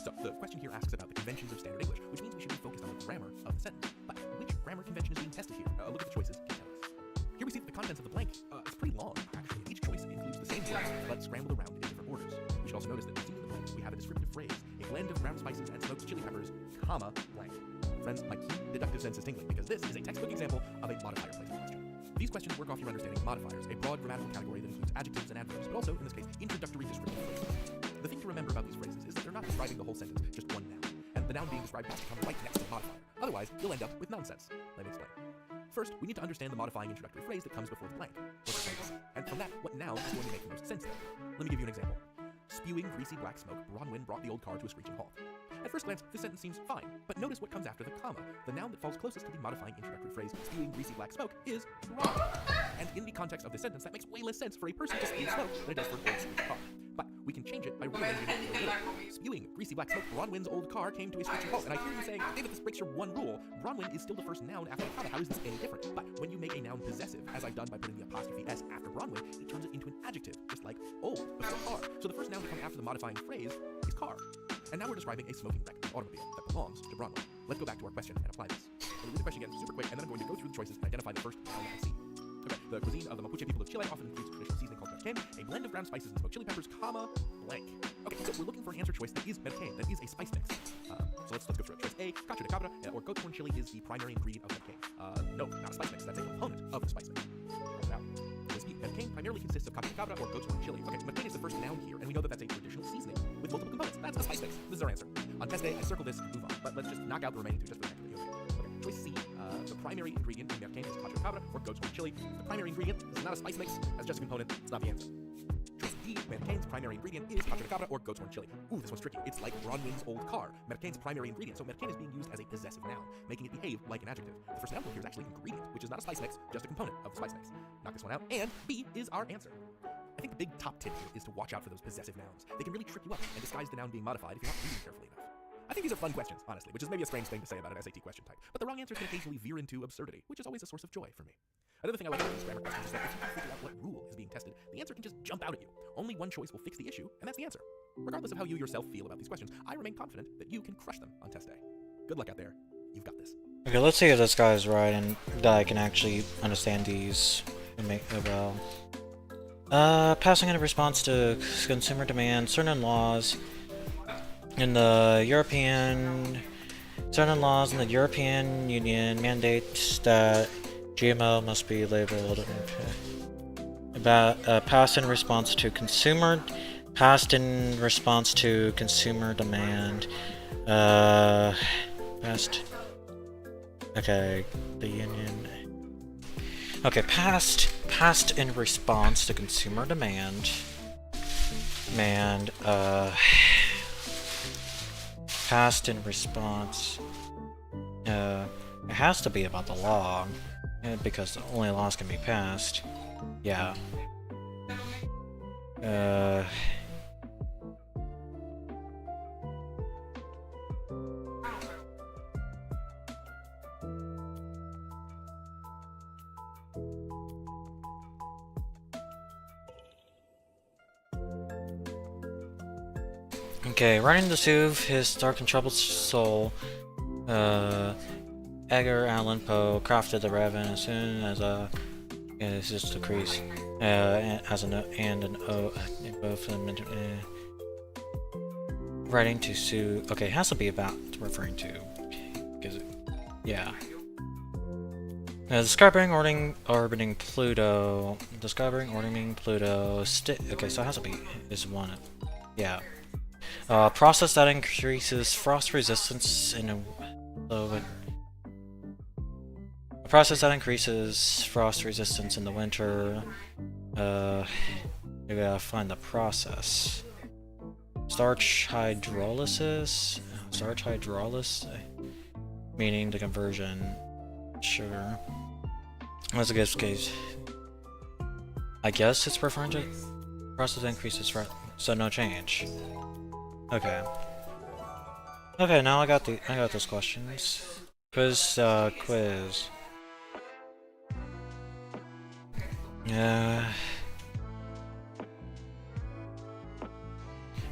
[SPEAKER 3] So, the question here asks about the conventions of standard English, which means we should be focused on the grammar of the sentence. But which grammar convention is being tested here? A look at the choices can tell us. Here we see that the contents of the blank is pretty long, actually. Each choice includes the same words, but scrambled around in different orders. We should also notice that in the blank, we have a descriptive phrase, a blend of ground spices and smoked chili peppers, comma, blank. Friends, my key deductive sense is tingling, because this is a textbook example of a modifier placement question. These questions work off your understanding of modifiers, a broad grammatical category that includes adjectives and adverbs, but also, in this case, introductory descriptive phrases. The thing to remember about these phrases is that they're not describing the whole sentence, just one noun. And the noun being described has to come right next to the modifier. Otherwise, you'll end up with nonsense. Let me explain. First, we need to understand the modifying introductory phrase that comes before the blank. And from that, what noun is going to make the most sense there? Let me give you an example. Spewing greasy black smoke, Bronwyn brought the old car to a screeching halt. At first glance, this sentence seems fine, but notice what comes after the comma. The noun that falls closest to the modifying introductory phrase, spewing greasy black smoke, is Bronwyn. And in the context of this sentence, that makes way less sense for a person to spew smoke than it does for an old screeching car. But we can change it by rearranging it a little. Spewing greasy black smoke, Bronwyn's old car came to a screeching halt. And I hear you saying, David, this breaks your one rule. Bronwyn is still the first noun after the comma. How is this any different? But when you make a noun possessive, as I've done by putting the apostrophe s after Bronwyn, it turns it into an adjective, just like old, but still car. So the first noun to come after the modifying phrase is car. And now we're describing a smoking wreck, automobile, that belongs to Bronwyn. Let's go back to our question and apply this. I'm going to read the question again super quick, and then I'm going to go through the choices and identify the first noun I see. Okay, the cuisine of the Mapuche people of Chile often includes a traditional seasoning called merquén, a blend of ground spices and smoked chili peppers, comma, blank. Okay, so we're looking for an answer choice that is merquén, that is a spice mix. So let's go through it. Choice A, cacho de cabra, or goat's horn chili is the primary ingredient of merquén. No, not a spice mix, that's a component of the spice mix. Now, choice B, merquén primarily consists of cacho de cabra or goat's horn chili. Okay, merquén is the first noun here, and we know that that's a traditional seasoning with multiple components. That's a spice mix. This is our answer. On test day, I circle this and move on, but let's just knock out the remaining two just for the heck of it. Okay, choice C, the primary ingredient in merquén is cacho de cabra or goat's horn chili. The primary ingredient is not a spice mix, that's just a component, it's not the answer. Choice D, merquén's primary ingredient is cacho de cabra or goat's horn chili. Ooh, this one's tricky. It's like Bronwyn's old car. Merquén's primary ingredient, so merquén is being used as a possessive noun, making it behave like an adjective. The first noun here is actually ingredient, which is not a spice mix, just a component of the spice mix. Knock this one out, and B is our answer. I think the big top tip here is to watch out for those possessive nouns. They can really trip you up and disguise the noun being modified if you're not reading carefully enough. I think these are fun questions, honestly, which is maybe a strange thing to say about an SAT question type, but the wrong answers can occasionally veer into absurdity, which is always a source of joy for me. Another thing I like about these grammar questions is that if you can figure out what rule is being tested, the answer can just jump out at you. Only one choice will fix the issue, and that's the answer. Regardless of how you yourself feel about these questions, I remain confident that you can crush them on test day. Good luck out there. You've got this.
[SPEAKER 2] Okay, let's see if this guy is right and that I can actually understand these and make well. Passing in response to consumer demand, certain laws in the European Union mandate that GMO must be labeled passed in response to consumer demand. Okay, the union. Okay, passed in response to consumer demand. Passed in response. It has to be about the law, because only laws can be passed. Yeah. Okay, running to soothe his dark and troubled soul, Edgar Allan Poe crafted the Raven as soon as it's just decrease as an and an O in both them. Writing to soothe. Okay, it has to be about referring to, because yeah. Discovering orbiting Pluto. Okay, so it has to be is one. Yeah. Process that increases frost resistance in a process that increases frost resistance in the winter. We gotta find the process. Starch hydrolysis, meaning the conversion. Sugar. What's a good case? I guess it's referring to process that increases frost. So no change. Okay. Okay, now I got those questions. Quiz.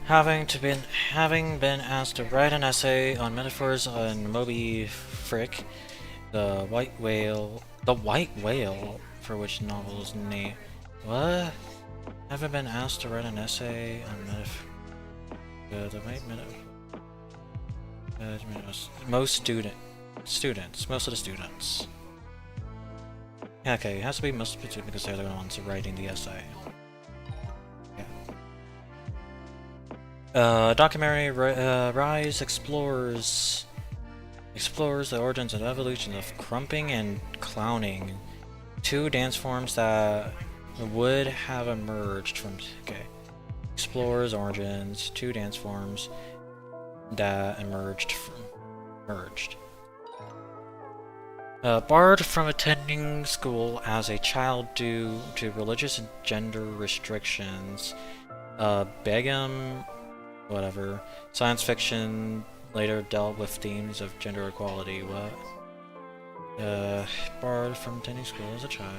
[SPEAKER 2] Having been asked to write an essay on metaphors on Moby Frick, the white whale, for which novel's name. What? Haven't been asked to write an essay on metaphors. Most of the students. Okay, it has to be most of the students because they're the ones writing the essay. Yeah. Documentary Rise explores the origins and evolution of crumping and clowning, two dance forms that would have emerged from. Okay. explores origins, 2 dance forms that merged. Barred from attending school as a child due to religious and gender restrictions. Begum, whatever. Science fiction later dealt with themes of gender equality. What? Barred from attending school as a child.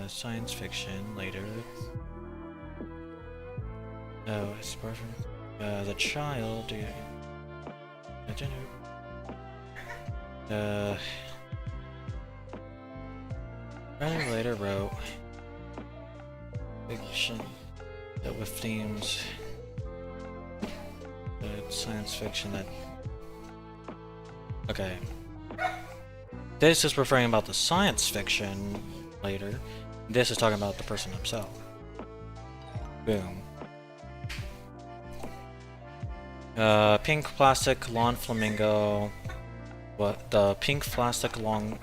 [SPEAKER 2] Science fiction later. Oh, it's barred from as a child. Rather later wrote fiction with themes. Science fiction that. Okay. This is referring about the science fiction later. This is talking about the person himself. Boom. Pink plastic lawn flamingo. What? The pink plastic lawn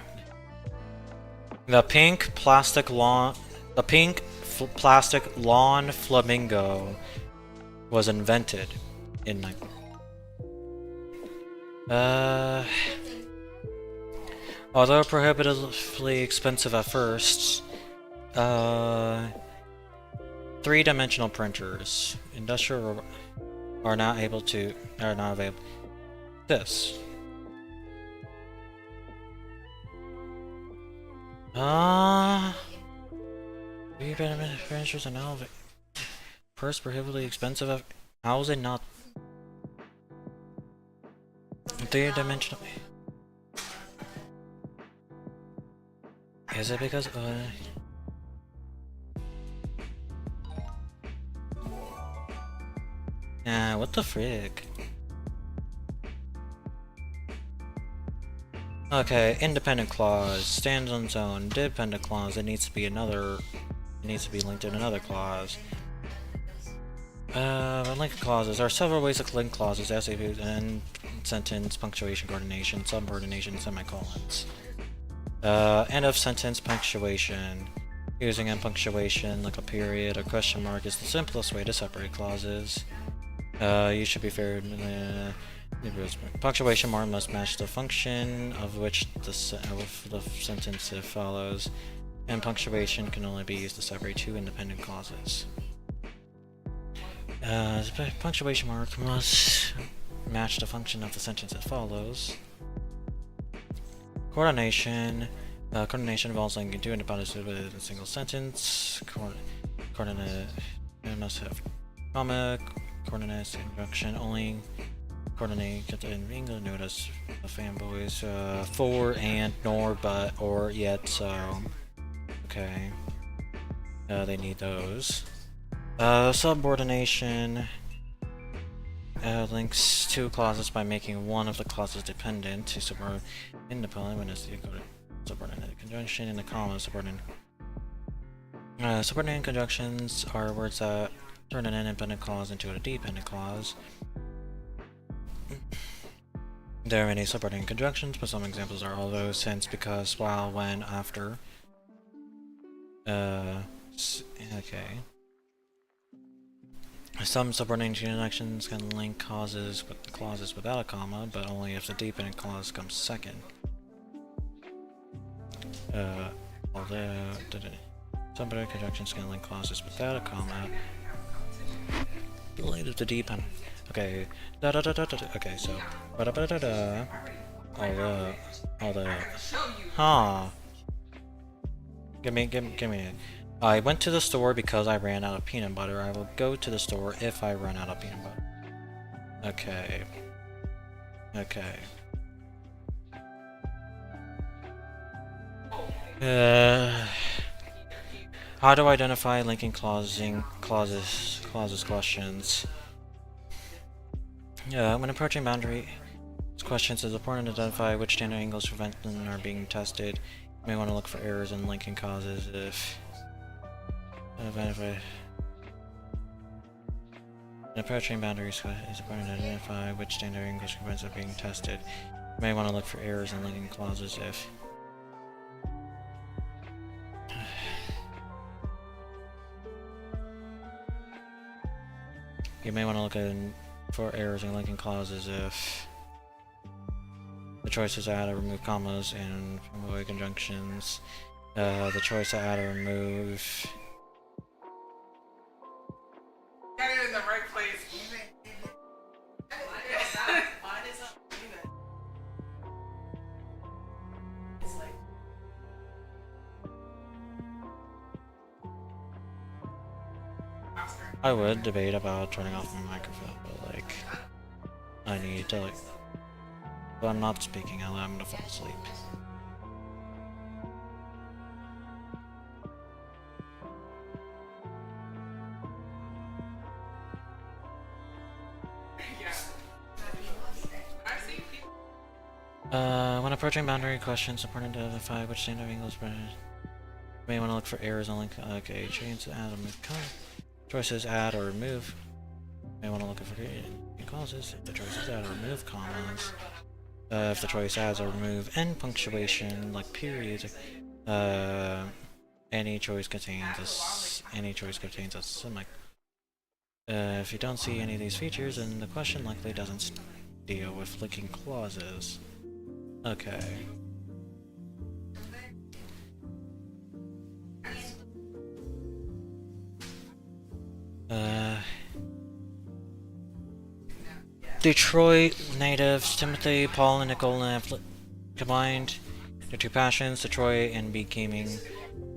[SPEAKER 2] flamingo was invented in although prohibitively expensive at first, 3-dimensional printers, industrial are not available. This. Three-dimensional printers are now first prohibitively expensive. How is it not 3-dimensional? Is it because what the frick? Okay, independent clause, stands on its own. Dependent clause, it needs to be linked in another clause. Link clauses. There are several ways to link clauses: SAP, end sentence, punctuation, coordination, subordination, semicolons. End of sentence punctuation. Using end punctuation like a period or question mark is the simplest way to separate clauses. You should be fair. Punctuation mark must match the function of which the sentence it follows, and punctuation can only be used to separate 2 independent clauses. Punctuation mark must match the function of the sentence it follows. Coordination. Coordination involves linking 2 independent sentences with a single sentence. Coordinate must have comma. Coordinates introduction only. Coordinate get in English notice the fanboys. For, and, nor, but, or, yet, so. Okay. They need those. Subordination links 2 clauses by making one of the clauses dependent to subordinate independent when it's subordinate conjunction in the comma subordinate. Subordinate conjunctions are words that turn an independent clause into a dependent clause. There are many subordinate conjunctions, but some examples are although, since, because, while, when, after. Okay. Some subordinate conjunctions can link clauses without a comma, but only if the dependent clause comes second. Although subordinate conjunctions can link clauses without a comma, only if the dependent. Okay. Okay, so. Although. Huh. Give me it. I went to the store because I ran out of peanut butter. I will go to the store if I run out of peanut butter. Okay. Okay. How do I identify linking clauses questions? When approaching boundary questions, it's important to identify which standard angles for venting are being tested. You may want to look for errors in linking clauses if when approaching boundaries, it's important to identify which standard English components are being tested. You may want to look for errors in linking clauses if You may want to look for errors in linking clauses if the choice is to add or remove commas and avoid conjunctions. The choice to add or remove.
[SPEAKER 4] Got it in the right place. Mine is up. It's like.
[SPEAKER 2] I would debate about turning off my microphone, but like, I need to like. But I'm not speaking out loud, I'm gonna fall asleep. When approaching boundary questions, important to identify which standard of English you may want to look for errors on link. Okay, change to add or remove choices add or remove. You may want to look for clauses. If the choice is add or remove commas. If the choice adds or remove end punctuation like periods. Any choice contains a semicolon. If you don't see any of these features, then the question likely doesn't deal with linking clauses. Okay. Detroit natives Timothy, Paul, and Nicole have combined their two passions, Detroit and bee gaming,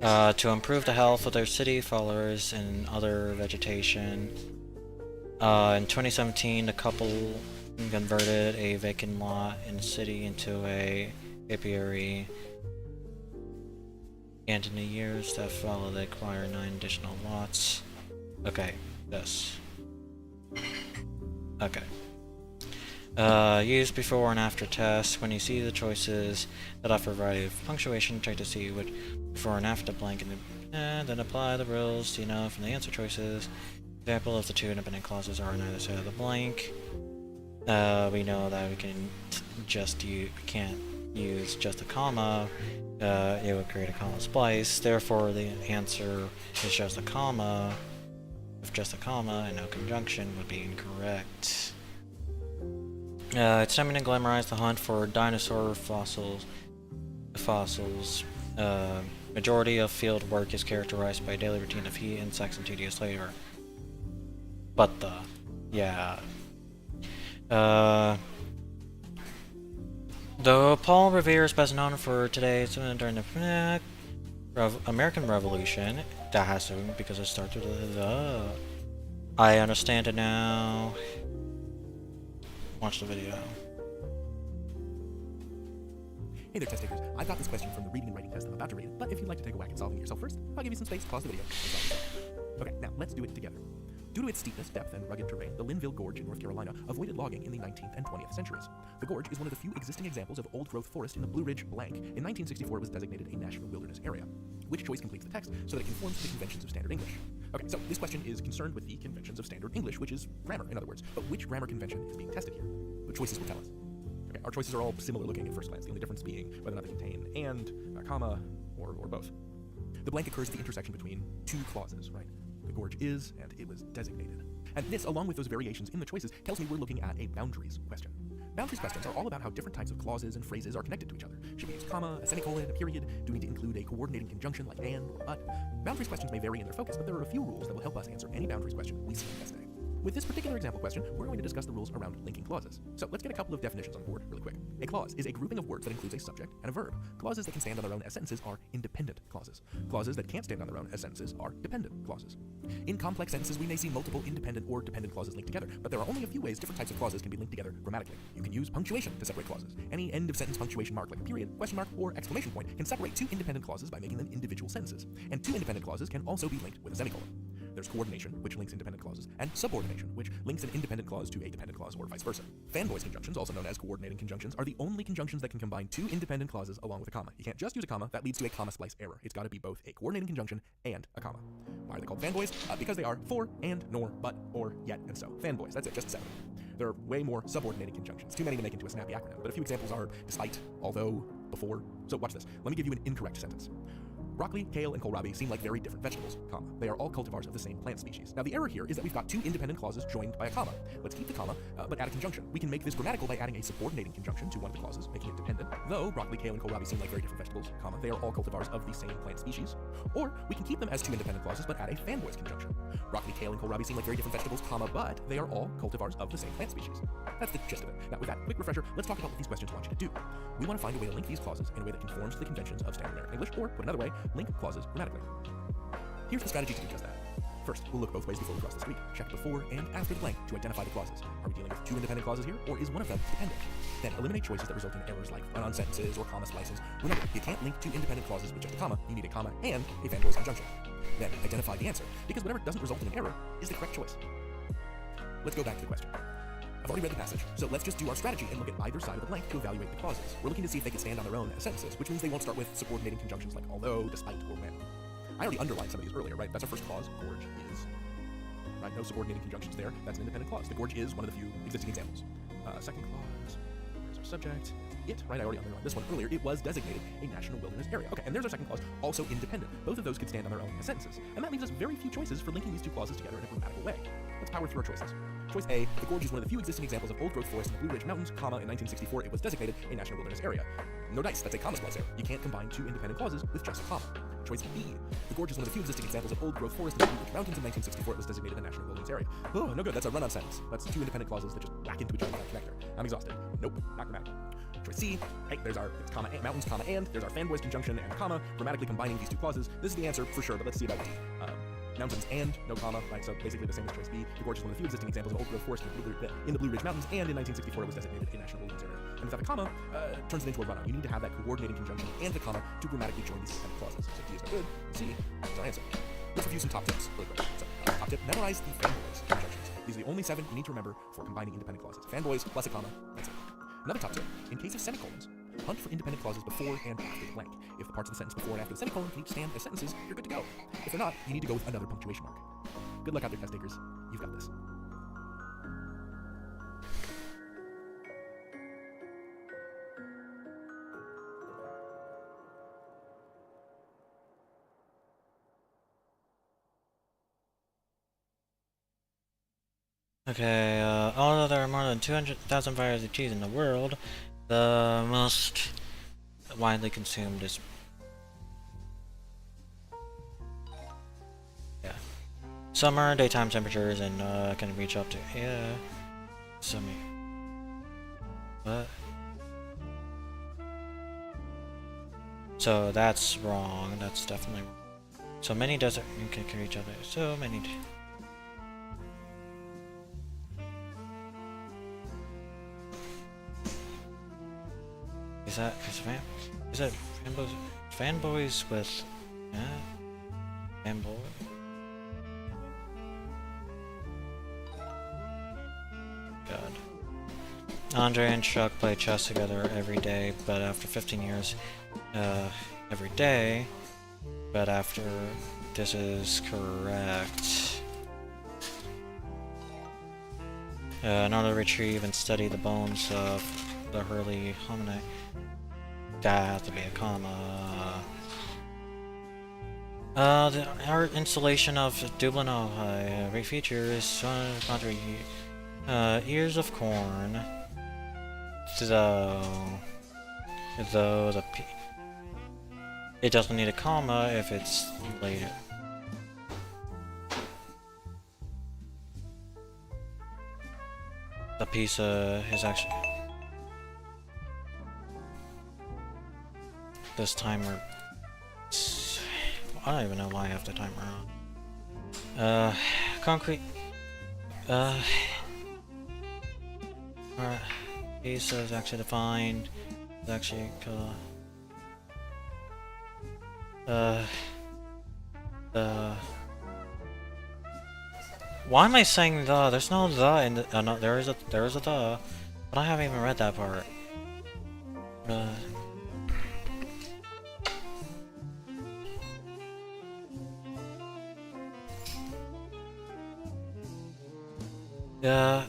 [SPEAKER 2] to improve the health of their city, followers, and other vegetation. In 2017, the couple converted a vacant lot in the city into a apiary, and in the years that followed, they acquired 9 additional lots. Okay, this. Okay. Use before and after tests. When you see the choices that offer a variety of punctuation, check to see what before and after blank and then apply the rules you know from the answer choices. Example of the two independent clauses are on either side of the blank. We know that we can can't use just a comma. It would create a comma splice. Therefore, the answer is just a comma. If just a comma and no conjunction would be incorrect. It's time to glamorize the hunt for dinosaur fossils. Majority of field work is characterized by a daily routine of heat, insects, and tedious labor. But yeah. Though Paul Revere is best known for today's during the American Revolution, that has to because it starts with the. I understand it now. Watch the video.
[SPEAKER 3] Hey there, test takers. I've got this question from the reading and writing test I'm about to read, but if you'd like to take a whack at solving it yourself first, I'll give you some space to pause the video and solve yourself. Okay, now let's do it together. Due to its steepness, depth, and rugged terrain, the Linville Gorge in North Carolina avoided logging in the 19th and 20th centuries. The gorge is one of the few existing examples of old-growth forest in the Blue Ridge Blank. In 1964, it was designated a National Wilderness Area. Which choice completes the text so that it conforms to the conventions of Standard English? Okay, so this question is concerned with the conventions of Standard English, which is grammar, in other words. But which grammar convention is being tested here? The choices will tell us. Okay, our choices are all similar looking at first glance, the only difference being whether or not they contain and, a comma, or both. The blank occurs at the intersection between two clauses, right? The gorge is, and it was designated. And this, along with those variations in the choices, tells me we're looking at a boundaries question. Boundaries questions are all about how different types of clauses and phrases are connected to each other. Should we use comma, a semicolon, a period? Do we need to include a coordinating conjunction like and or but? Boundaries questions may vary in their focus, but there are a few rules that will help us answer any boundaries question we see on test day. With this particular example question, we're going to discuss the rules around linking clauses. So let's get a couple of definitions on board really quick. A clause is a grouping of words that includes a subject and a verb. Clauses that can stand on their own as sentences are independent clauses. Clauses that can't stand on their own as sentences are dependent clauses. In complex sentences, we may see multiple independent or dependent clauses linked together, but there are only a few ways different types of clauses can be linked together grammatically. You can use punctuation to separate clauses. Any end of sentence punctuation mark like a period, question mark, or exclamation point can separate two independent clauses by making them individual sentences. And two independent clauses can also be linked with a semicolon. There's coordination, which links independent clauses, and subordination, which links an independent clause to a dependent clause or vice versa. Fanboys conjunctions, also known as coordinating conjunctions, are the only conjunctions that can combine two independent clauses along with a comma. You can't just use a comma, that leads to a comma splice error. It's got to be both a coordinating conjunction and a comma. Why are they called fanboys? Because they are for, and, nor, but, or, yet, and so. Fanboys, that's it, just 7. There are way more subordinating conjunctions, too many to make into a snappy acronym, but a few examples are despite, although, before. So watch this. Let me give you an incorrect sentence. Broccoli, kale, and kohlrabi seem like very different vegetables, comma. They are all cultivars of the same plant species. Now the error here is that we've got two independent clauses joined by a comma. Let's keep the comma, but add a conjunction. We can make this grammatical by adding a subordinating conjunction to one of the clauses, making it dependent. Though broccoli, kale, and kohlrabi seem like very different vegetables, comma, they are all cultivars of the same plant species. Or we can keep them as two independent clauses, but add a fanboys conjunction. Broccoli, kale, and kohlrabi seem like very different vegetables, comma, but they are all cultivars of the same plant species. That's the gist of it. Now with that quick refresher, let's talk about what these questions want you to do. We want to find a way to link these clauses in a way that conforms to the conventions of standard American English, or put another way, link clauses grammatically. Here's the strategy to do just that. First, we'll look both ways before we cross the street. Check before and after the blank to identify the clauses. Are we dealing with two independent clauses here, or is one of them dependent? Then eliminate choices that result in errors like run-on sentences or comma splices. Remember, you can't link two independent clauses with just a comma. You need a comma and a fanboys conjunction. Then identify the answer, because whatever doesn't result in an error is the correct choice. Let's go back to the question. I've already read the passage, so let's just do our strategy and look at either side of the blank to evaluate the clauses. We're looking to see if they can stand on their own as sentences, which means they won't start with subordinating conjunctions like although, despite, or when. I already underlined some of these earlier, right? That's our first clause, gorge is. Right, no subordinating conjunctions there. That's an independent clause. The gorge is one of the few existing examples. Second clause, where's our subject? It, right? I already underlined this one earlier. It was designated a national wilderness area. Okay, and there's our second clause, also independent. Both of those could stand on their own as sentences. And that leaves us very few choices for linking these two clauses together in a grammatical way. Let's power through our choices. Choice A, the gorge is one of the few existing examples of old-growth forest in the Blue Ridge Mountains, comma, in 1964 it was designated a national wilderness area. No dice, that's a comma splice error. You can't combine two independent clauses with just a comma. Choice B, the gorge is one of the few existing examples of old-growth forest in the Blue Ridge Mountains in 1964 it was designated a national wilderness area. Oh, no good, that's a run-on sentence. That's two independent clauses that just whack into each other without a connector. I'm exhausted. Nope, not grammatical. Choice C, hey, there's our comma, mountains, comma, and there's our fanboys conjunction and a comma, grammatically combining these two clauses. This is the answer for sure, but let's see about D. Mountains and no comma, right? So basically the same as choice B. The gorge is one of the few existing examples of old-growth forest in the Blue Ridge Mountains, and in 1964 it was designated a national wilderness area. And without a comma, turns it into a run-on. You need to have that coordinating conjunction and the comma to grammatically join these independent clauses. So D is no good. C is our answer. Let's review some top tips really quick. So, top tip: memorize the fanboys conjunctions. These are the only 7 you need to remember for combining independent clauses. Fanboys plus a comma. That's it. Another top tip: in case of semicolons, hunt for independent clauses before and after the blank. If the parts of the sentence before and after the semicolon can each stand as sentences, you're good to go. If they're not, you need to go with another punctuation mark. Good luck out there, test takers. You've got this.
[SPEAKER 2] Okay, although there are more than 200,000 varieties of cheese in the world, the most widely consumed is... yeah. Summer, daytime temperatures, and can reach up to... yeah... what? So that's wrong, that's definitely wrong. So many desert... can reach up to... so many... Is that fanboys with fanboy? God. Andre and Chuck play chess together every day, but after 15 years, every day. But after this is correct. In order to retrieve and study the bones of the early homini. That has to be a comma. The art installation of Dublin, Ohio features ears of corn. Though the it doesn't need a comma if it's later. The piece is actually. This timer... I don't even know why I have the timer on. Concrete... alright. Piece is actually defined. It's actually why am I saying the? There's no the in the... no, there is a the. But I haven't even read that part. Yeah.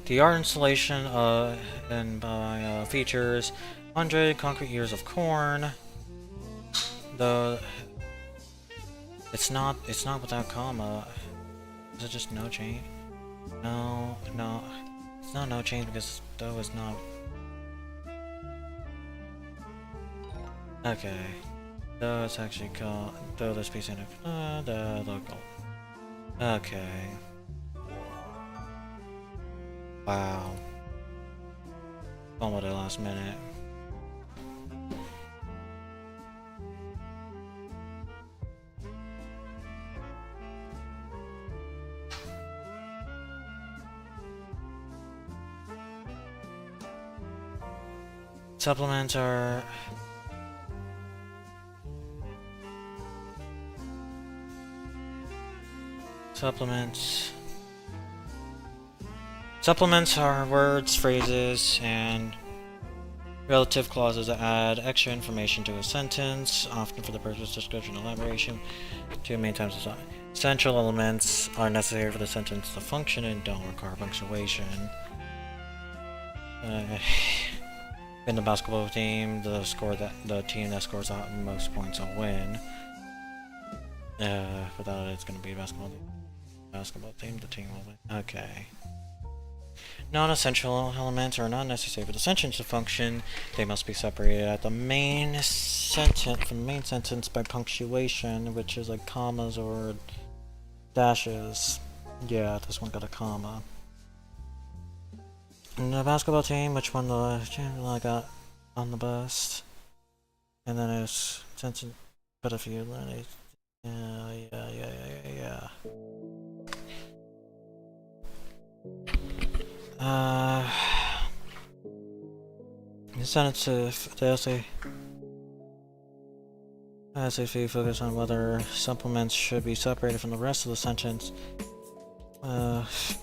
[SPEAKER 2] The art installation and by features 100 concrete ears of corn. The it's not without comma. Is it just no change? No, it's not no change because though is not. Okay, though it's actually called though this piece in the local. Okay. Wow. Almost the last minute. Supplements are Supplements are words, phrases, and relative clauses that add extra information to a sentence, often for the purpose of description and elaboration. Two main types of essential elements are necessary for the sentence to function and don't require punctuation. In the basketball team, the team that scores out most points will win. Without it, it's going to be basketball team. The team will win. Okay. Non-essential elements are not necessary for the sentence to function. They must be separated at the main sentence from the main sentence by punctuation, which is like commas or dashes. Yeah, this one got a comma. And the basketball team, which won the champion, I got on the bus. And then it's sentence, but if you learn it, yeah. The sentence the essay fee focus on whether supplements should be separated from the rest of the sentence.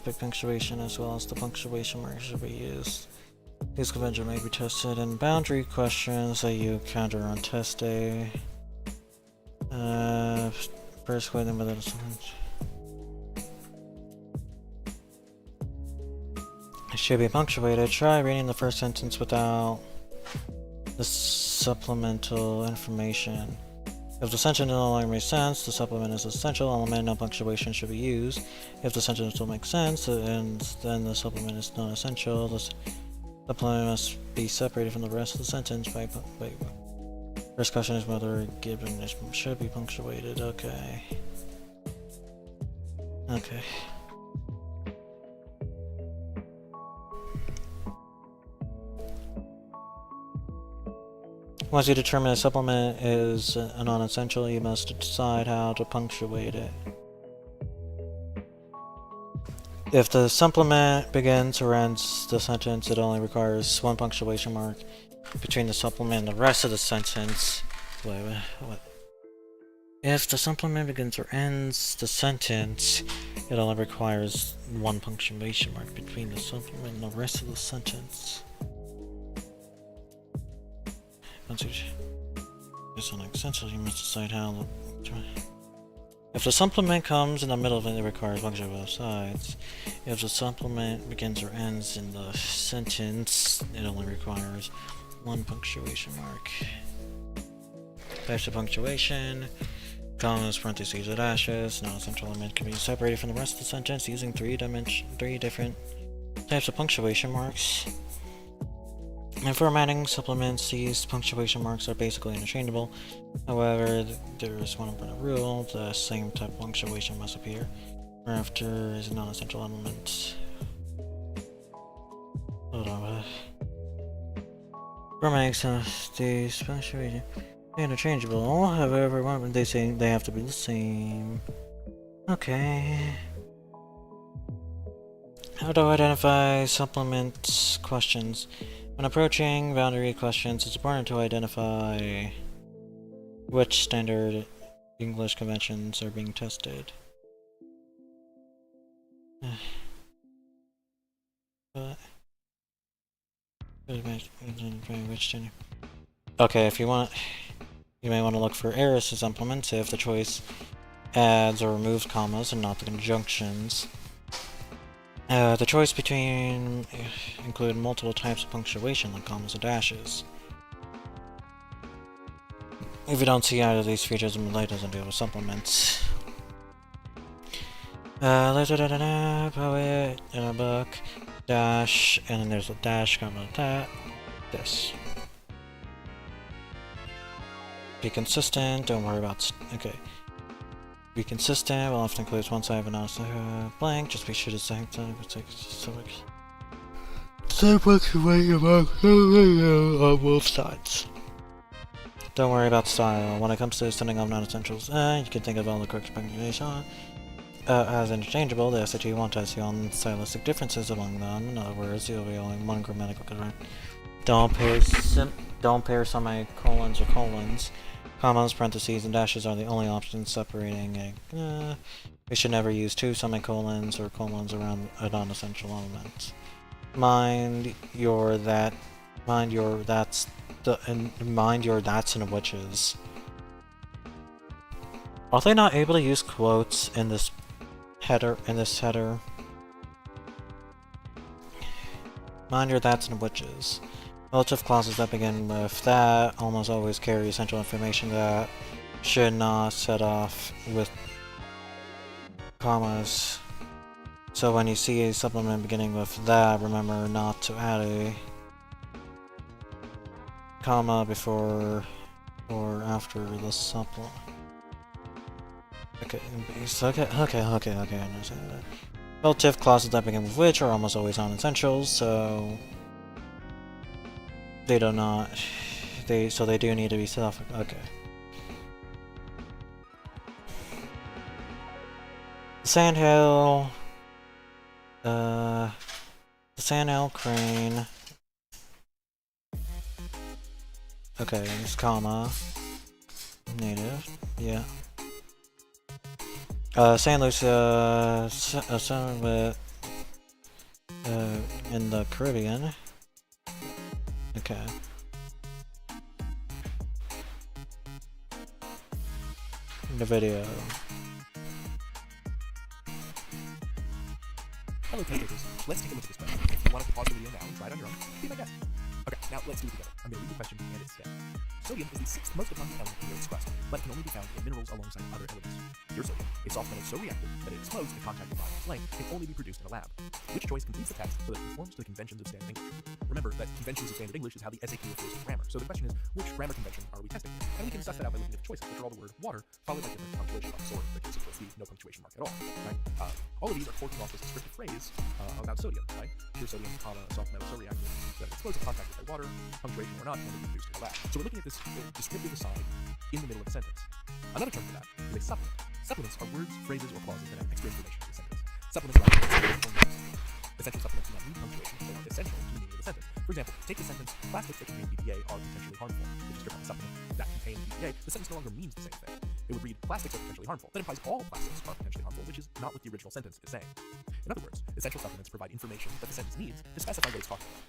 [SPEAKER 2] Big punctuation as well as the punctuation marks should be used. These conventions may be tested in boundary questions that you encounter on test day. First question whether the sentence should be punctuated. Try reading the first sentence without the supplemental information. If the sentence no longer makes sense, the supplement is an essential element, no punctuation should be used. If the sentence still makes sense, and then the supplement is not essential, the supplement must be separated from the rest of the sentence by first question is whether given should be punctuated. Okay. Once you determine a supplement is a non-essential, you must decide how to punctuate it. If the supplement begins or ends the sentence, it only requires one punctuation mark between the supplement and the rest of the sentence. What? If the supplement begins or ends the sentence, it only requires one punctuation mark between the supplement and the rest of the sentence. Once it's an essential, you must decide how to. If the supplement comes in the middle of it, it requires punctuation on both sides. If the supplement begins or ends in the sentence, it only requires one punctuation mark. Types of punctuation: commas, parentheses, or dashes. Non-essential element can be separated from the rest of the sentence using three different types of punctuation marks. In formatting supplements, these punctuation marks are basically interchangeable. However, there is one important rule: the same type of punctuation must appear after is a non-essential element. Hold on. Formatting these punctuation interchangeable. However, when they say they have to be the same. Okay. How to identify supplement questions? When approaching boundary questions, it's important to identify which standard English conventions are being tested. Okay, if you want, you may want to look for errors to supplements if the choice adds or removes commas and not the conjunctions. The choice between include multiple types of punctuation like commas or dashes. If you don't see either of these features, the delay doesn't deal with supplements. Poet in a book, dash, and then there's a dash comma that. This. Be consistent, don't worry about. Okay. Be consistent, will often include one side of an blank, just be sure to say on both sides. Don't worry about style. When it comes to sending off non-essentials, you can think of all the correct punctuation as interchangeable. The SAT won't test you on stylistic differences among them. In other words, you'll be only one grammatical correct. Don't pair semicolons or colons. Commas, parentheses, and dashes are the only options separating a. We should never use two semicolons or colons around a non-essential element. Mind your that's and whiches. Are they not able to use quotes in this header? Mind your that's and whiches. Relative clauses that begin with that almost always carry essential information that should not set off with commas. So when you see a supplement beginning with that, remember not to add a comma before or after the supplement. Okay, I understand that. Relative clauses that begin with which are almost always non-essentials, so they do need to be set off. Okay. Sandhill. The Sandhill crane. Okay, it's comma. Native. Yeah. San Lucia. With in the Caribbean. Okay. The video.
[SPEAKER 3] Hello, test takers. Let's take a look at this question. If you want to pause the video now and try it on your own, be my guest. Okay, now let's do it together. I'm going to read the question and its step. Sodium is the sixth most abundant element in the Earth's crust, but it can only be found in minerals alongside other elements. Pure sodium, a soft metal so reactive that it explodes if contact with ion flame, can only be produced in a lab. Which choice completes the test so that it conforms to the conventions of standard English? Remember that conventions of standard English is how the SAT refers to grammar, so the question is, which grammar convention are we testing? And we can suss that out by looking at the choices, which are all the word water, followed by different punctuation marks, or in the case of course B, no punctuation mark at all, right? All of these are forking off this descriptive phrase about sodium, right? Pure sodium, comma, soft metal so reactive that it explodes if contact with water, punctuation or not, can only be produced in the lab. So we're looking at this descriptive aside in the middle of a sentence. Another term for that is a supplement. Supplements are words, phrases, or clauses that add extra information to the sentence. Supplements are essential supplements do not need punctuation, so they're essential to the meaning of the sentence. For example, take the sentence, plastics that contain BPA are potentially harmful. If you strip out the supplement that contains BPA, the sentence no longer means the same thing. It would read, plastics are potentially harmful. That implies all plastics are potentially harmful, which is not what the original sentence is saying. In other words, essential supplements provide information that the sentence needs to specify what it's talking about.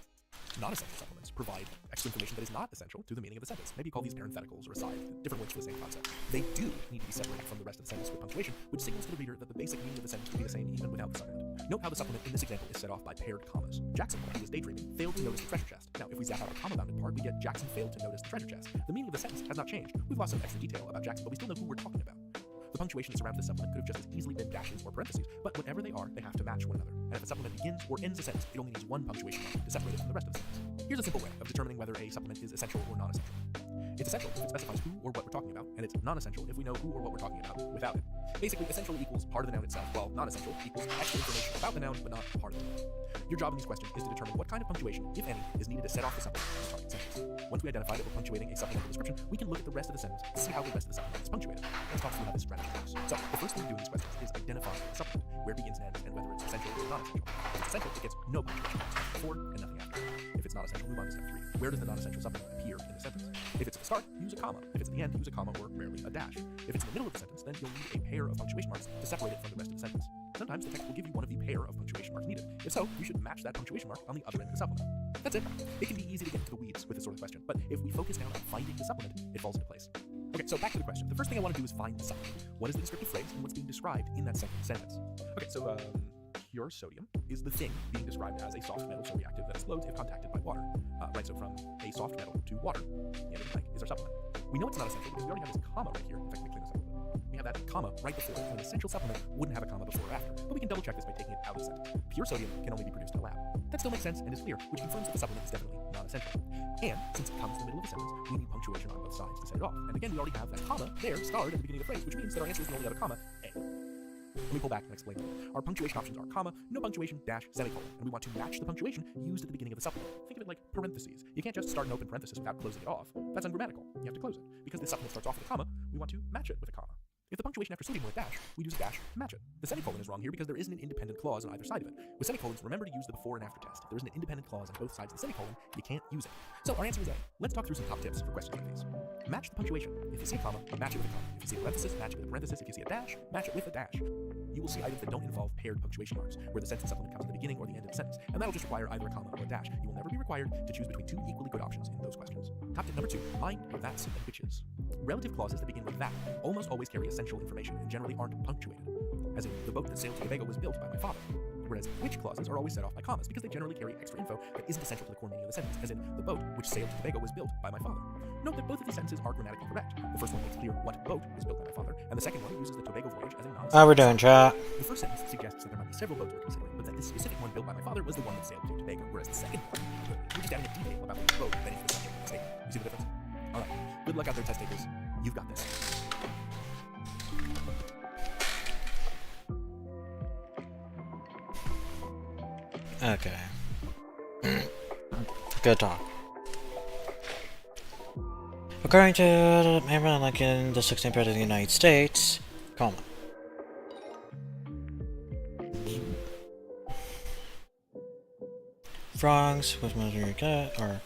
[SPEAKER 3] Non-essential supplements provide extra information that is not essential to the meaning of the sentence. Maybe call these parentheticals or asides, different words for the same concept. They do need to be separated from the rest of the sentence with punctuation, which signals to the reader that the basic meaning of the sentence will be the same even without the supplement. Note how the supplement in this example is set off by paired commas. Jackson, while he was daydreaming, failed to notice the treasure chest. Now, if we zap out our comma-bounded part, we get Jackson failed to notice the treasure chest. The meaning of the sentence has not changed. We've lost some extra detail about Jackson, but we still know who we're talking about. The punctuation that surrounds this supplement could have just as easily been dashes or parentheses, but whatever they are, they have to match one another. And if a supplement begins or ends a sentence, it only needs one punctuation mark to separate it from the rest of the sentence. Here's a simple way of determining whether a supplement is essential or non-essential. It's essential if it specifies who or what we're talking about, and it's non-essential if we know who or what we're talking about without it. Basically, essential equals part of the noun itself, while non-essential equals extra information about the noun, but not part of the noun. Your job in these questions is to determine what kind of punctuation, if any, is needed to set off the supplement in the target sentence. Once we identify that we're punctuating a supplemental description, we can look at the rest of the sentence to see how the rest of the supplement is punctuated. Let's talk through how this strategy works. So, the first thing we do in these questions is identify the supplement, where it begins and ends, and whether it's essential or non-essential. If it's essential, it gets no punctuation marks before and nothing after. If it's not essential, move on to step 3. Where does the non-essential supplement appear in the sentence? If it's at the start, use a comma. If it's at the end, use a comma or rarely a dash. If it's in the middle of the sentence, then you'll need a pair of punctuation marks to separate it from the rest of the sentence. Sometimes the text will give you one of the pair of punctuation marks needed. If so, you should match that punctuation mark on the other end of the supplement. That's it. It can be easy to get into the weeds with this sort of question, but if we focus down on finding the supplement, it falls into place. Okay, so back to the question. The first thing I want to do is find the supplement. What is the descriptive phrase and what's being described in that second sentence? Okay, so pure sodium is the thing being described as a soft metal so reactive that explodes if contacted by water. Right, so from a soft metal to water, the end of the blank is our supplement. We know it's not essential because we already have this comma right here. In fact, let me clean this up a little bit. We have that comma right before it. An essential supplement wouldn't have a comma before or after, but we can double check this by taking it out of the sentence. Pure sodium can only be produced in a lab. That still makes sense and is clear, which confirms that the supplement is definitely non-essential. And since it comes in the middle of a sentence, we need punctuation on both sides to set it off. And again, we already have that comma there starred at the beginning of the phrase, which means that our answer is the only other comma, A. Let me pull back and explain. Our punctuation options are comma, no punctuation, dash, semicolon, and we want to match the punctuation used at the beginning of the supplement. Think of it like parentheses. You can't just start an open parenthesis without closing it off. That's ungrammatical. You have to close it. Because the supplement starts off with a comma, we want to match it with a comma. If the punctuation after sodium were a dash, we'd use a dash to match it. The semicolon is wrong here because there isn't an independent clause on either side of it. With semicolons, remember to use the before and after test. If there isn't an independent clause on both sides of the semicolon, you can't use it. So our answer is A. Let's talk through some top tips for questions like these. Match the punctuation. If you see a comma, match it with a comma. If you see a parenthesis, match it with a parenthesis. If you see a dash, match it with a dash. You will see items that don't involve paired punctuation marks, where the sentence supplement comes at the beginning or the end of the sentence, and that'll just require either a comma or a dash. You will never be required to choose between two equally good options in those questions. Top tip number 2, mind your that's and whiches. Relative clauses that begin with that almost always carry essential information and generally aren't punctuated, as in, the boat that sailed to Tobago was built by my father. Whereas which clauses are always set off by commas because they generally carry extra info that isn't essential to the core meaning of the sentence, as in, the boat which sailed to Tobago was built by my father. Note that both of these sentences are grammatically correct. The first one makes clear what boat was built by my father, and the second one uses the Tobago voyage as a non-essential.
[SPEAKER 2] How we're doing, chat?
[SPEAKER 3] The first sentence suggests that there might be several boats we're considering, but that this specific one built by my father was the one that sailed to Tobago, whereas the second one, we're just adding a detail about which boat that is the subject of the statement. You see the difference? Alright, good luck out there, test takers. You've got this.
[SPEAKER 2] Okay. Good talk. According to Abraham Lincoln, the 16th President of the United States, comma. Frogs with military cut, or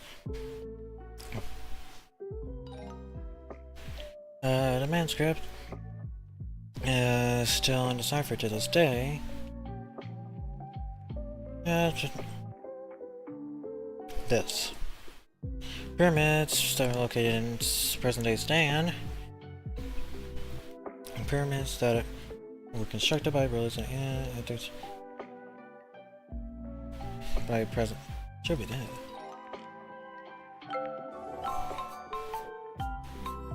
[SPEAKER 2] the manuscript is still undeciphered to this day. This. Pyramids that are located in present-day Sudan. Pyramids that were constructed by rulers and by present. Should be that.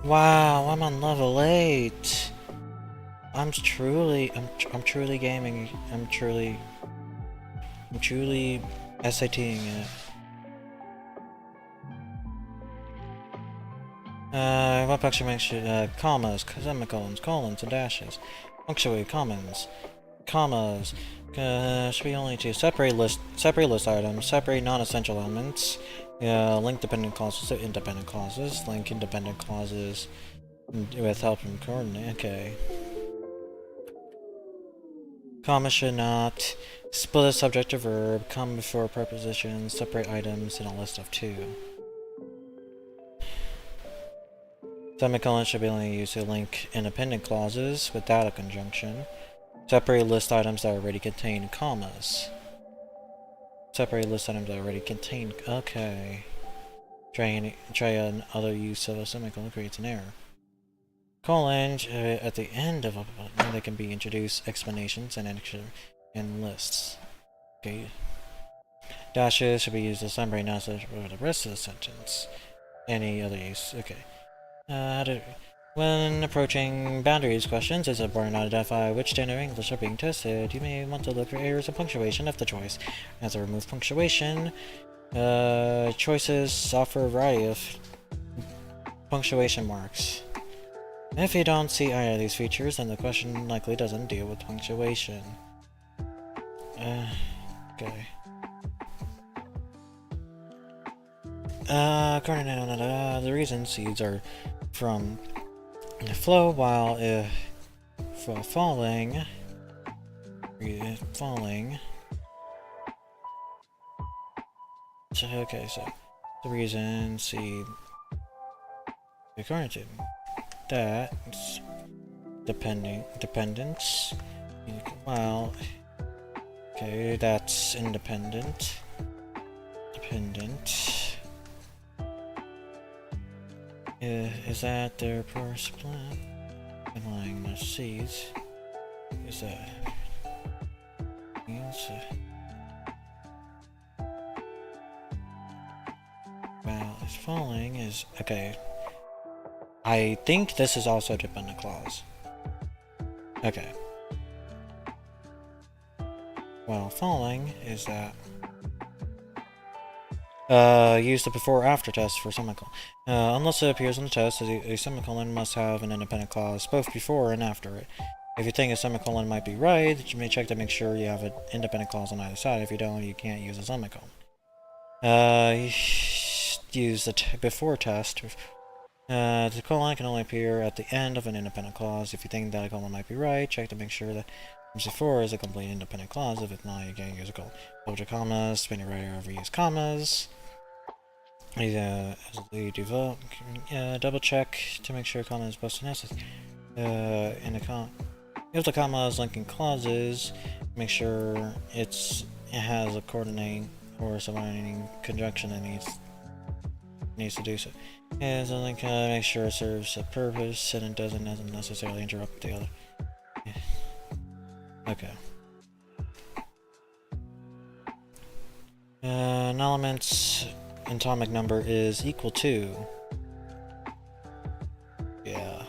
[SPEAKER 2] Wow, I'm on level 8. I'm truly gaming. I'm truly SATing it. What punctuation? Commas, semicolons, colons, and dashes. Punctuate commas. Should be only two. Separate list items. Separate non-essential elements. Link dependent clauses to independent clauses. Link independent clauses with help from coordinate. Okay. Comma should not split a subject or verb. Come before prepositions. Separate items in a list of two. Semicolons should be only used to link independent clauses without a conjunction. Separate list items that already contain commas. Separate list items that already contain. Okay. Try another use of a semicolon creates an error. Colon at the end of a button, they can be introduced explanations and lists. Okay. Dashes should be used to summary, not for the rest of the sentence. Any other use? Okay. When approaching boundaries questions, it's important to identify which standard of English are being tested. You may want to look for errors in punctuation if the choice has a remove punctuation. Choices offer a variety of punctuation marks. If you don't see either of these features, then the question likely doesn't deal with punctuation. Okay. According to the reasons these are from the flow, while if for falling. So, okay, so the reason C according to that dependence. Well, okay, that's independent. Is that their poor split? Underlying the C's. Is that Well, it's falling is okay. I think this is also a dependent clause. Okay. Well, falling is that use the before after test for semicolon. Unless it appears in the test, a semicolon must have an independent clause both before and after it. If you think a semicolon might be right, you may check to make sure you have an independent clause on either side. If you don't, you can't use a semicolon. Use the before test. The colon can only appear at the end of an independent clause. If you think that a colon might be right, check to make sure that before is a complete independent clause. If it's not, you can't use a colon. Hold your commas, spin it right over, use commas. As we develop, double check to make sure comma is both necessary. If the comma is linking clauses, make sure it has a coordinating or subordinating conjunction that needs to do so. As a link, make sure it serves a purpose and it doesn't necessarily interrupt the other. Yeah. Okay. An element's atomic number is equal to. Yeah.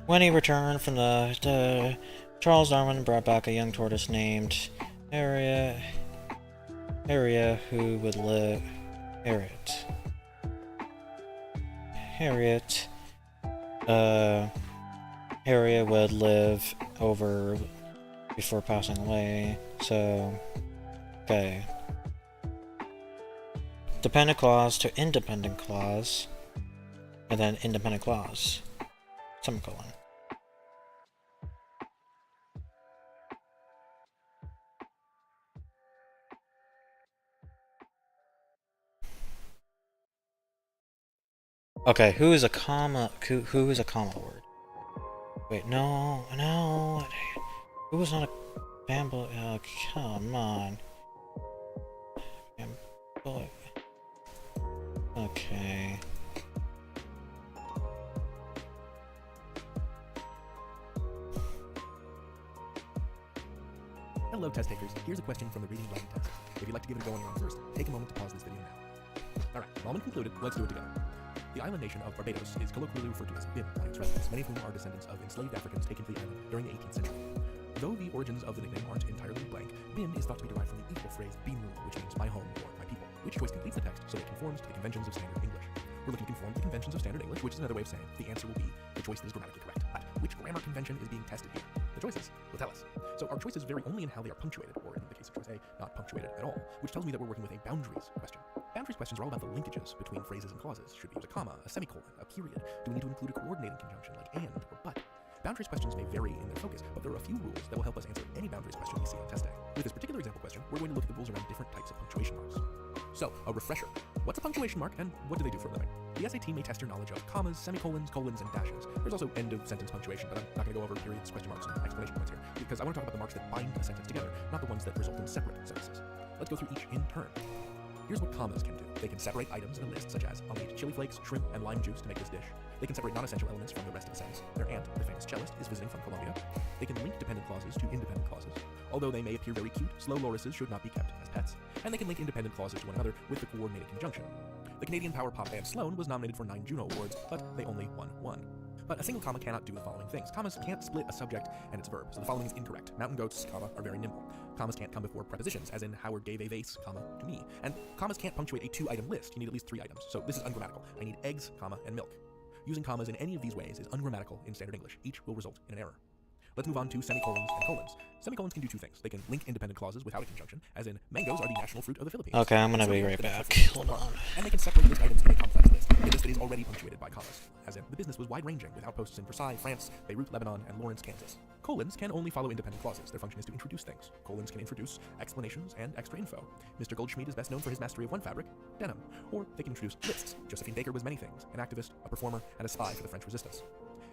[SPEAKER 2] When he returned from the Charles Darwin brought back a young tortoise named Harriet, who would live. Harriet would live over before passing away. So, okay. Dependent clause to independent clause, and then independent clause. Semicolon. Okay, who is a comma? Who is a comma word? Wait, no. Who was not a bamboo? Oh, come on. Bamboo. Okay.
[SPEAKER 3] Hello, test takers. Here's a question from the reading writing test. If you'd like to give it a go on your own first, take a moment to pause this video now. Alright, moment concluded, let's do it together. The island nation of Barbados is colloquially referred to as BIM by its residents, many of whom are descendants of enslaved Africans taken to the island during the 18th century. Though the origins of the nickname aren't entirely blank, BIM is thought to be derived from the equal phrase BIMU, which means my home or my people, which choice completes the text so that it conforms to the conventions of standard English. We're looking to conform to the conventions of standard English, which is another way of saying the answer will be the choice that is grammatically correct. But which grammar convention is being tested here? The choices will tell us. So our choices vary only in how they are punctuated, or in the case of choice A, not punctuated at all, which tells me that we're working with a boundaries question. Boundaries questions are all about the linkages between phrases and clauses. Should we use a comma, a semicolon, a period? Do we need to include a coordinating conjunction like and or but? Boundaries questions may vary in their focus, but there are a few rules that will help us answer any boundaries question we see on test day. With this particular example question, we're going to look at the rules around different types of punctuation marks. So, a refresher. What's a punctuation mark, and what do they do for a living? The SAT may test your knowledge of commas, semicolons, colons, and dashes. There's also end of sentence punctuation, but I'm not going to go over periods, question marks, and exclamation points here, because I want to talk about the marks that bind a sentence together, not the ones that result in separate sentences. Let's go through each in turn. Here's what commas can do. They can separate items in a list, such as I'll need chili flakes, shrimp, and lime juice to make this dish. They can separate non-essential elements from the rest of the sentence. Their aunt, the famous cellist, is visiting from Colombia. They can link dependent clauses to independent clauses. Although they may appear very cute, slow lorises should not be kept as pets. And they can link independent clauses to one another with the coordinated conjunction. The Canadian power pop band Sloan was nominated for 9 Juno Awards, but they only won 1. But a single comma cannot do the following things. Commas can't split a subject and its verb, so the following is incorrect. Mountain goats, comma, are very nimble. Commas can't come before prepositions, as in Howard gave a vase, comma, to me. And commas can't punctuate a 2-item list. You need at least 3 items. So this is ungrammatical. I need eggs, comma, and milk. Using commas in any of these ways is ungrammatical in standard English. Each will result in an error. Let's move on to semicolons and colons. Semicolons can do 2 things. They can link independent clauses without a conjunction, as in mangoes are the national fruit of the Philippines.
[SPEAKER 2] Okay, I'm gonna be right back. Hold on.
[SPEAKER 3] And they can separate list items in a complex list, a list that is already punctuated by commas, as in the business was wide-ranging with outposts in Versailles, France, Beirut, Lebanon, and Lawrence, Kansas. Colons can only follow independent clauses. Their function is to introduce things. Colons can introduce explanations and extra info. Mr. Goldschmidt is best known for his mastery of one fabric, denim. Or they can introduce lists. Josephine Baker was many things, an activist, a performer, and a spy for the French resistance.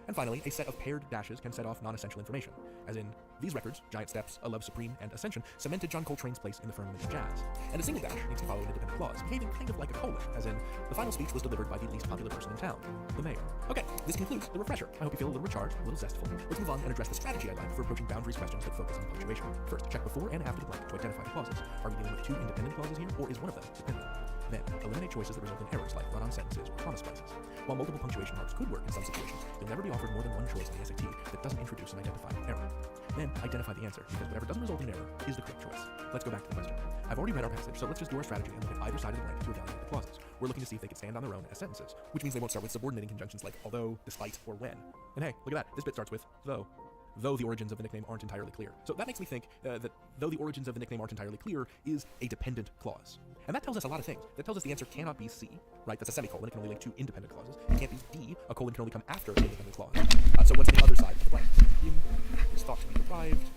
[SPEAKER 3] And finally, a set of paired dashes can set off non-essential information, as in, these records, Giant Steps, A Love Supreme, and Ascension, cemented John Coltrane's place in the firmament of jazz. And a single dash needs to follow an independent clause, behaving kind of like a colon, as in, the final speech was delivered by the least popular person in town, the mayor. Okay, this concludes the refresher. I hope you feel a little recharged, a little zestful. Let's move on and address the strategy I like for approaching boundaries questions that focus on punctuation. First, check before and after the blank to identify the clauses. Are we dealing with two independent clauses here, or is one of them dependent? Then, eliminate choices that result in errors like run-on sentences or comma splices. While multiple punctuation marks could work in some situations, you'll never be offered more than one choice in the SAT that doesn't introduce an identifiable error. Then, identify the answer, because whatever doesn't result in error is the correct choice. Let's go back to the question. I've already read our passage, so let's just do our strategy and look at either side of the blank to evaluate the clauses. We're looking to see if they could stand on their own as sentences, which means they won't start with subordinating conjunctions like although, despite, or when. And hey, look at that, this bit starts with though the origins of the nickname aren't entirely clear. So that makes me think that though the origins of the nickname aren't entirely clear is a dependent clause. And that tells us a lot of things. That tells us the answer cannot be C, right? That's a semicolon. It can only link two independent clauses. It can't be D. A colon can only come after an independent clause. So what's on the other side of the blank? Bim is thought to be derived.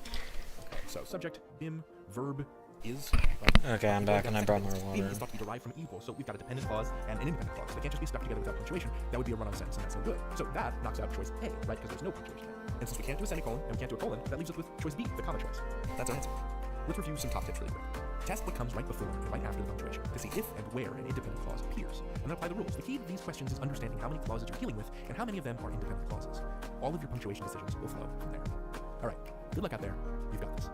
[SPEAKER 3] Okay, so subject, bim, verb, is.
[SPEAKER 2] Okay, I'm back and I brought more
[SPEAKER 3] Bim
[SPEAKER 2] water.
[SPEAKER 3] is thought to be derived from equal, so we've got a dependent clause and an independent clause. They can't just be stuck together without punctuation. That would be a run-on sentence, and that's no good. So that knocks out choice A, right? Because there's no punctuation there. And since we can't do a semicolon and we can't do a colon, that leaves us with choice B, the comma choice. That's our answer. Let's review some top tips really quick. Test what comes right before and right after the punctuation to see if and where an independent clause appears, and then apply the rules. The key to these questions is understanding how many clauses you're dealing with and how many of them are independent clauses. All of your punctuation decisions will flow from there. All right, good luck out there. You've got this.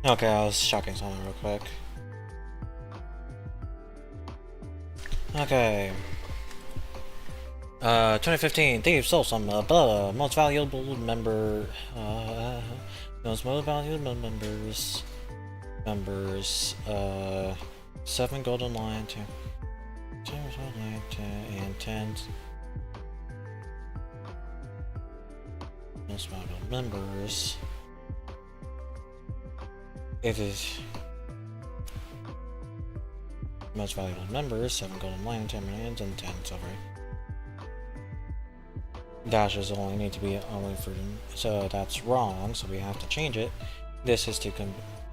[SPEAKER 2] Okay, I was checking something real quick. Okay. 2015, Thief stole some, most valuable member, most valuable members, 7 golden lion, 10 and 10 most valuable members. It is most valuable members, 7 golden lion, 10 millions, and 10 silver. Dashes only need to be only for, so that's wrong, so we have to change it. This is to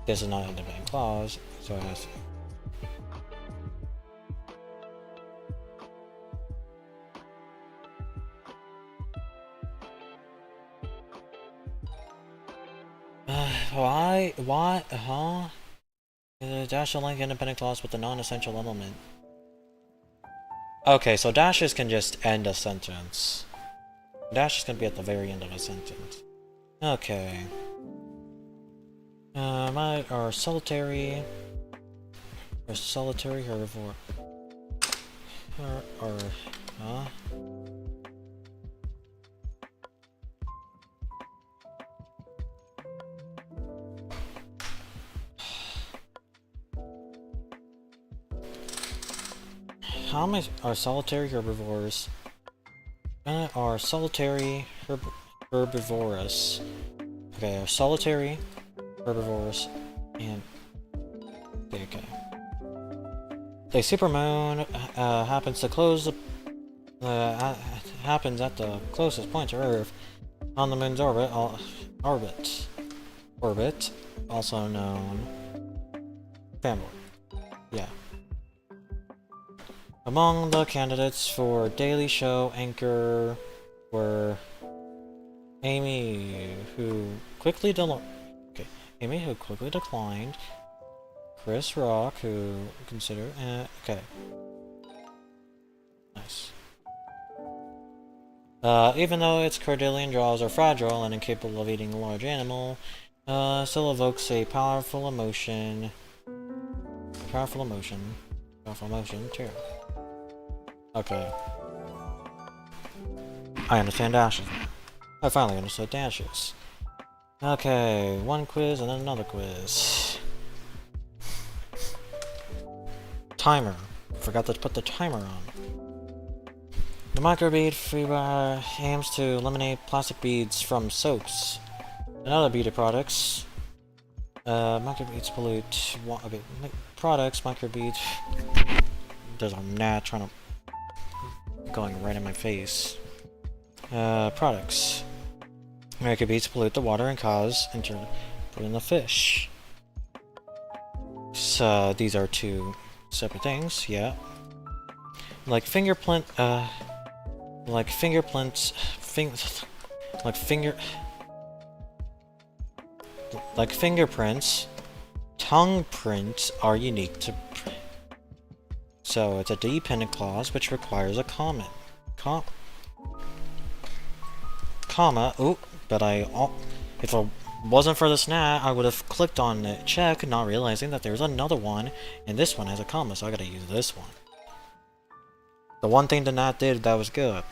[SPEAKER 2] this is not an independent clause, so it has to. Why, huh? Dash will link independent clause with a non-essential element. Okay, so dashes can just end a sentence. Dash is gonna be at the very end of a sentence. Okay. Our solitary herbivore. Huh? How many are solitary herbivores? Are solitary herbivorous. Okay, are solitary herbivores, and okay. The supermoon happens to close happens at the closest point to Earth on the moon's orbit, also known family. Yeah. Among the candidates for Daily Show anchor were Amy, who quickly declined. Chris Rock, who considered. Okay. Nice. Even though its Cordillean jaws are fragile and incapable of eating a large animal, still evokes a powerful emotion. Powerful emotion too. Okay. I understand dashes now. I finally understood dashes. Okay, one quiz and then another quiz. Timer. Forgot to put the timer on. The microbead freebar aims to eliminate plastic beads from soaps and other beauty products. Microbeads pollute. Okay, products, microbeads. There's a gnat trying to. Going right in my face. Products. Microbeads pollute the water and cause injury in the fish. So these are two separate things, yeah. Like fingerprints, tongue prints are unique to. So it's a dependent clause which requires a comment. Comma. Ooh, but if it wasn't for this gnat, I would have clicked on the check, not realizing that there's another one, and this one has a comma, so I gotta use this one. The one thing the gnat did that was good.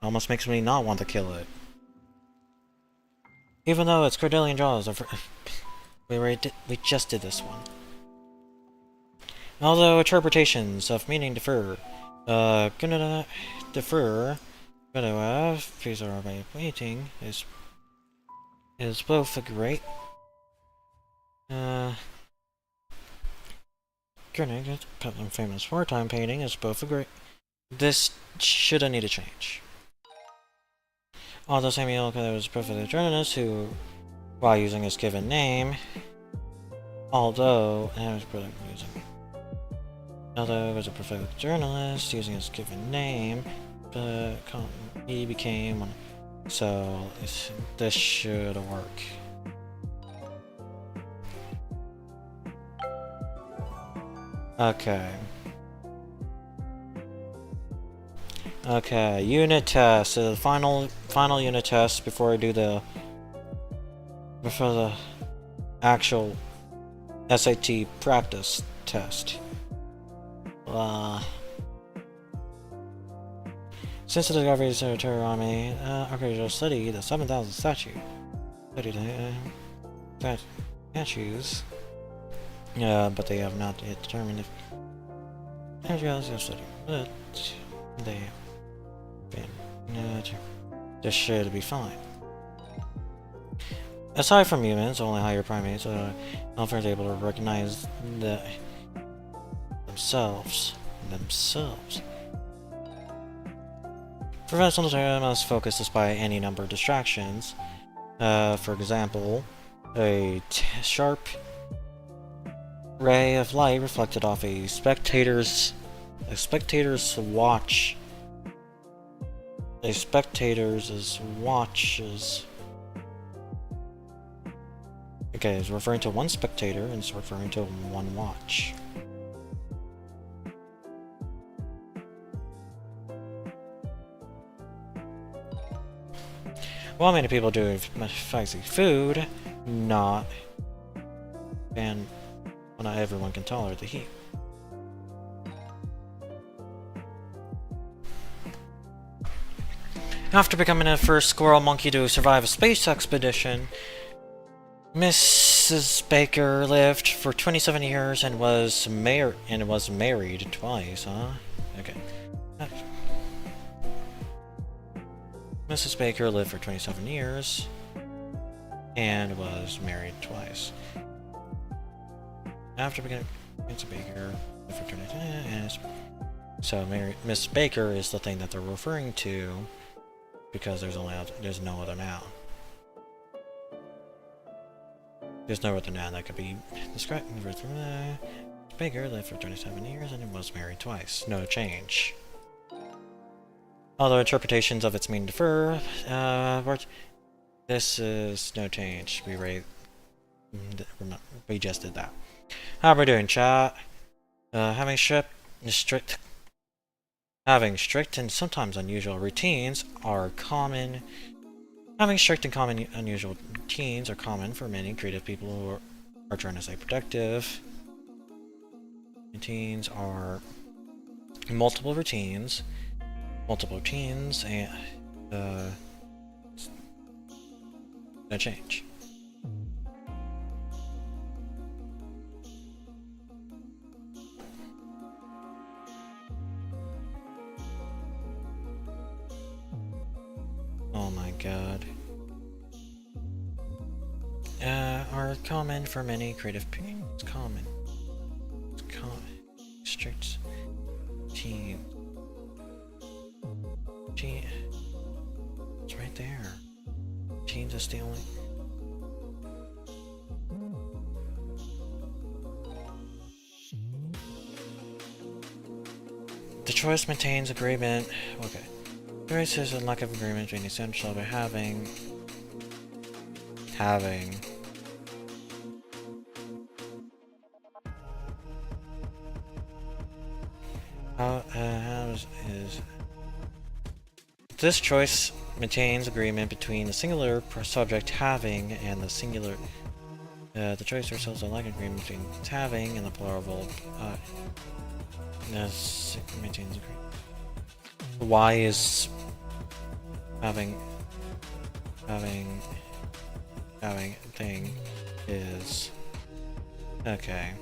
[SPEAKER 2] Almost makes me not want to kill it. Even though it's Cordillean jaws, we just did this one. Although interpretations of meaning differ, gonna differ. Please are by waiting is both a great. Famous wartime painting is both a great. This should need a change. Although Samuel was a prolific journalist who, while using his given name, although he was a prolific journalist using his given name, but he became one. So this should work. Okay. Okay, unit test. So the final unit test before the actual SAT practice test. Since the discovery of the Terror Army, archaeologists studied the 7,000 statues. But they have not yet determined if archaeologists have studied. But they have been. This should be fine. Aside from humans, only higher primates are able to recognize themselves. Professional terror must focus despite any number of distractions. For example, a sharp ray of light reflected off a spectator's watch. A spectator's watches. Okay, it's referring to one spectator and it's referring to one watch. While many people do spicy food, not everyone can tolerate the heat. After becoming the first squirrel monkey to survive a space expedition, Mrs. Baker lived for 27 years and was married twice, huh? Okay. Mrs. Baker lived for 27 years and was married twice. After becoming Miss Baker, the fraternity is so Miss Baker is the thing that they're referring to because there's no other noun. There's no other noun that could be described. Baker lived for 27 years and was married twice. No change. Although interpretations of its meaning differ, this is no change. We just did that. How are we doing, chat? Having strict and sometimes unusual routines are common. Having strict and unusual routines are common for many creative people who are trying to stay productive. Routines are multiple routines, and no change. Oh my god. Are common for many creative people. It's common. Strict team. It's right there. Teams is the only. The choice maintains agreement. Okay. There is a lack of agreement being essential by having. This choice maintains agreement between the singular subject having and the singular. The choice ourselves a lack of agreement between having and the plural. This maintains agreement. Why is having thing is okay.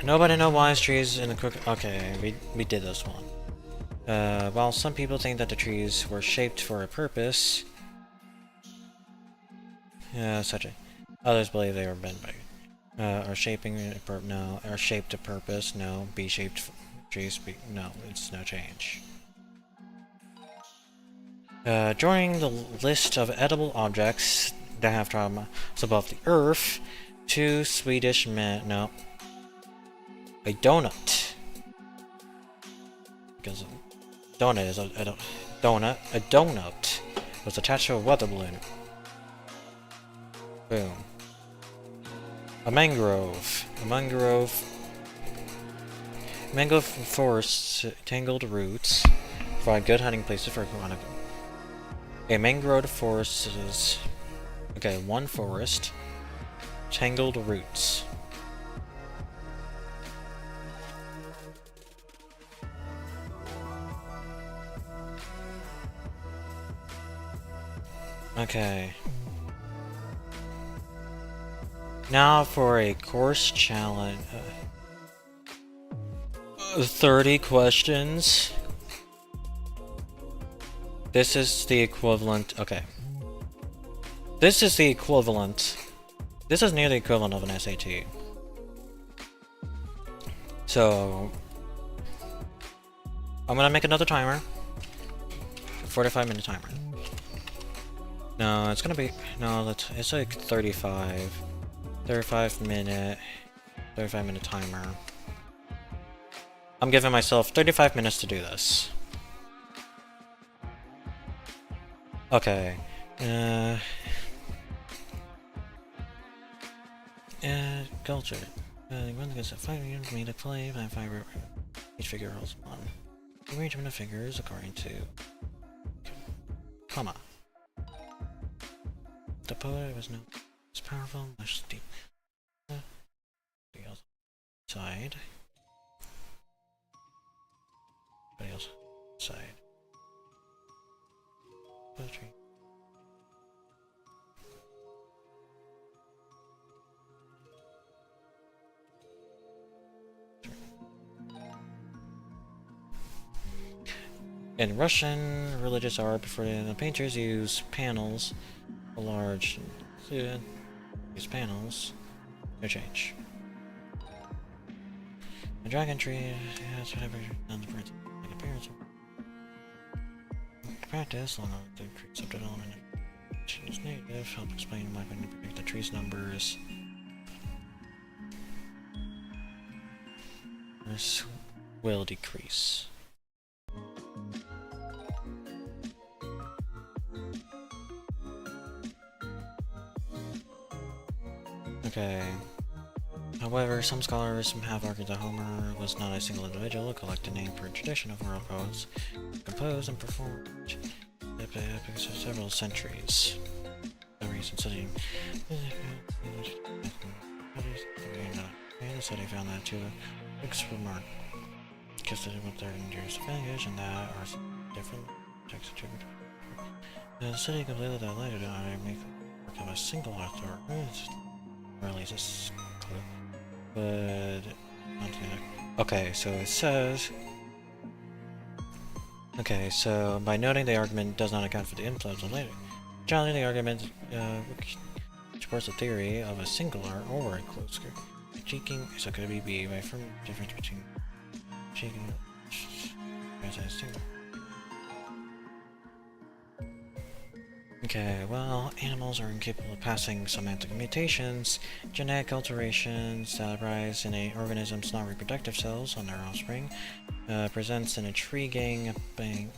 [SPEAKER 2] Nobody know why trees in the cook. Okay, we did this one. While some people think that the trees were shaped for a purpose, others believe they were bent by. Are shaped to purpose? No. B-shaped trees? No. It's no change. During the list of edible objects that have trauma above the earth, 2 Swedish men. No. A donut. Because a donut was attached to a weather balloon. Boom. A mangrove. Mangrove forests, tangled roots, provide good hunting places for iguana. A mangrove forest is. Okay, one forest. Tangled roots. Okay. Now for a course challenge. 30 questions. This is the equivalent. Okay. This is the equivalent. This is near the equivalent of an SAT. So I'm gonna make another timer. 45-minute timer. No, it's gonna be it's like 35 minute timer. I'm giving myself 35 minutes to do this. Okay. Culture. One against a 5 units made a play by 5 each figure rolls 1. The arrangement of figures according to comma. The poet was no as powerful, much deep. The other side. The other side. Poetry. In Russian religious art, before the painters use panels, a large use panels to change. The dragon tree has whatever appearance. Practice along with the concept element is native, help explain why when you predict the tree's numbers. This will decrease. Okay. However, some scholars have argued that Homer was not a single individual, a collective name per tradition of oral poets, composed and performed epics for several centuries. The reason studying the study found that two books remark consistent with their years of language and that are different texts attributed. The study concluded that later did not make the work of a single author, or at least a clue. But okay, so it says. Okay, so by noting the argument does not account for the influence of later, challenging the argument supports the theory of a singular or a close group. Cheeking, so could it be by from difference between cheeking as a single. Okay, well, animals are incapable of passing semantic mutations, genetic alterations that arise in a organism's non-reproductive cells on their offspring, presents in intriguing thing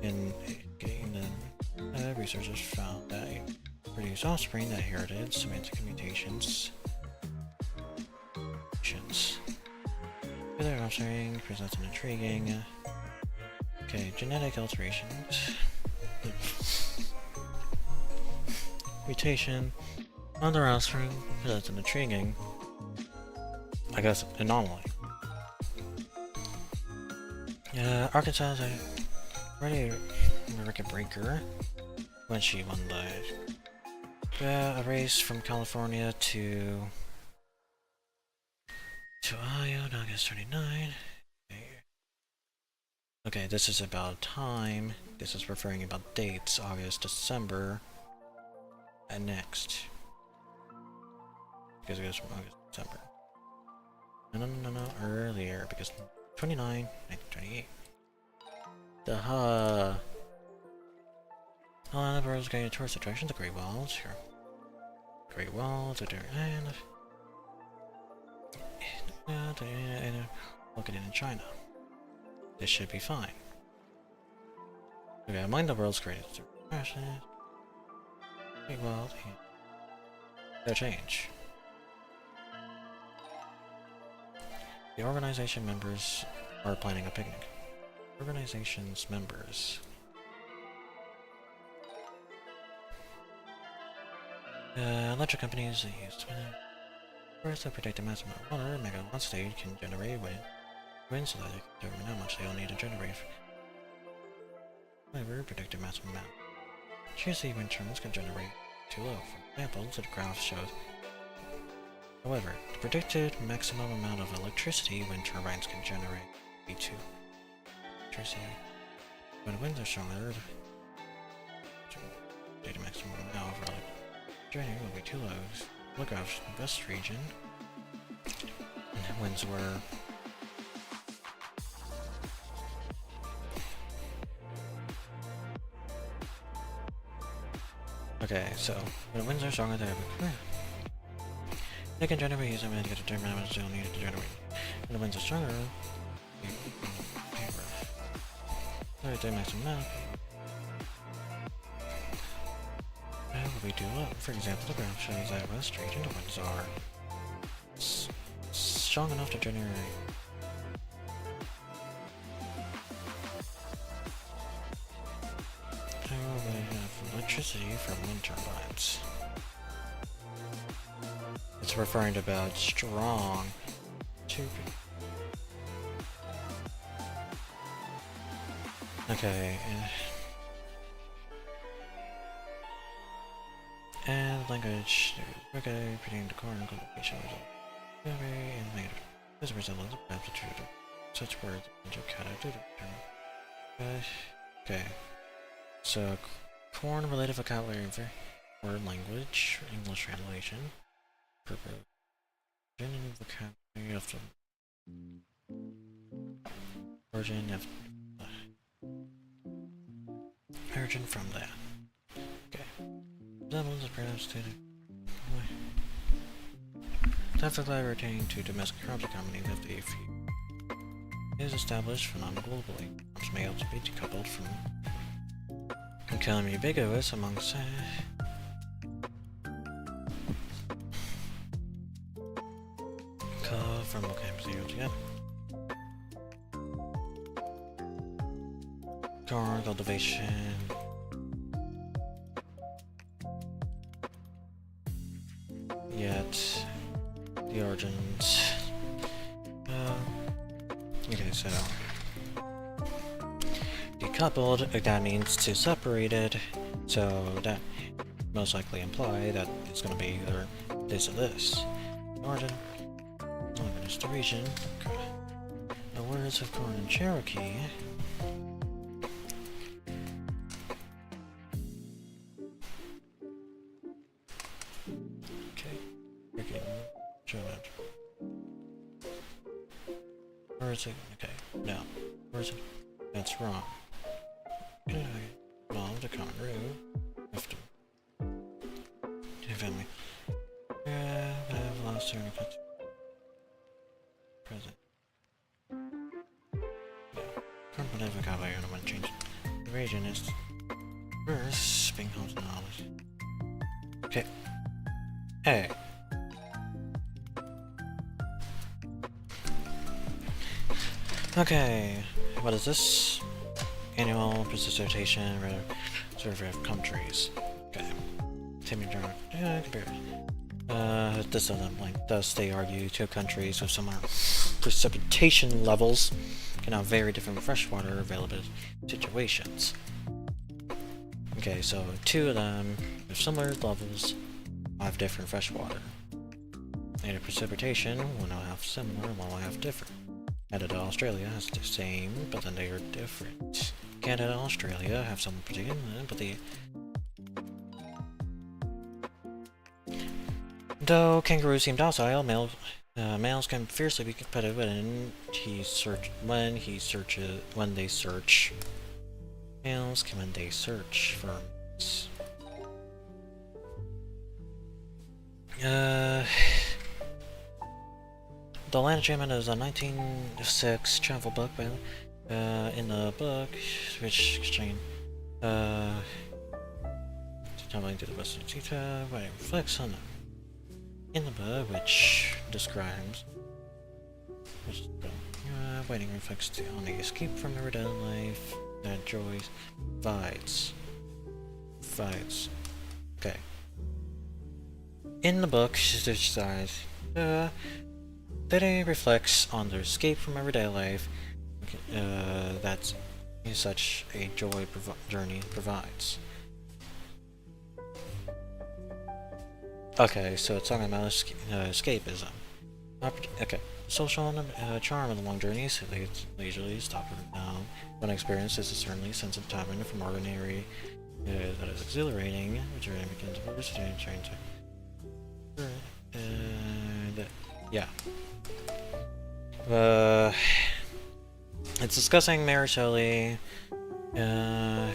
[SPEAKER 2] in the researchers found that produce offspring that inherited semantic mutations. Their offspring presents an intriguing genetic alterations. Mutation on their offspring presents an intriguing, I guess, anomaly. Arkansas is already a record breaker when she won a race from California to Ohio in August 39. Okay, this is about time. This is referring about dates, August, December, and next. Because it goes from August to December. No, earlier, because 29, 1928. Duh. Oh, the birds going towards the direction of the Great Walls here. Great Walls, the and located in China. This should be fine. Okay, among the world's greatest fashion. Great Wall and no change. The organization members are planning a picnic. Organization's members. Electric companies use first to predict the maximum of water megawatt state can generate wind so that they can determine how much they will need to generate. However, predict the maximum amount. Choose the wind turbines can generate too low. For example, the graph shows. However, the predicted maximum amount of electricity wind turbines can generate be too. Electricity. When winds are stronger, the maximum amount of electricity generated will be too low. Look out the west region. And the winds were okay, so when the winds are stronger, they can generate using to determine how much they'll need to generate. When the winds are stronger, the maximum amount. Will be too low. For example, the graph shows that west region the winds are strong enough to generate electricity from wind turbines. It's referring to about strong to okay. And language, okay, pretending to corn location and negative. This resembles the aptitude of such words into character to determine Okay. So, corn-related vocabulary or language, English translation, purpose, and vocabulary of origin from that. Okay. Examples of pronounced that vocabulary pertaining to domestic crops companies of the is established phenomenon globally. Which may also be decoupled from become ubiquitous amongst from vocabulary together. Corn cultivation. Yet the origins. Okay, so decoupled, that means to separated, so that most likely imply that it's going to be either this or this. Origin, is the region. The words of corn and Cherokee. Okay, where is it? Okay, no. Where is it? That's wrong. Well, the common root. Have to. Family. I've lost certain cut. Present. Yeah. Current vocabulary, I don't want to change it. The region is first being held to knowledge. Okay. Hey. Okay, what is this? Annual dissertation survey of countries. Okay. This doesn't blank. Thus, they argue two countries with similar precipitation levels can have very different freshwater availability situations. Okay, so two of them with similar levels have different freshwater. And the precipitation will not have similar, will have different. Canada, Australia has the same, but then they are different. Canada and Australia have some particular, but they... Though kangaroos seem docile, males can fiercely be competitive when they search. Males can when they search for mates. The Land Enchantment is a 1906 travel book by, in the book, which explains, traveling to the western Theta, but it reflects on in the book, which describes, waiting reflects on the escape from everyday life that Joyce provides. Okay. In the book, she says, that it reflects on their escape from everyday life that such a joy journey provides. Okay, so it's talking about escapism. Okay, social charm of the long journeys leisurely stop now. One experience is certainly a sense of time from ordinary that is exhilarating, which begins to trying to. Yeah. It's discussing Mary Shelley, the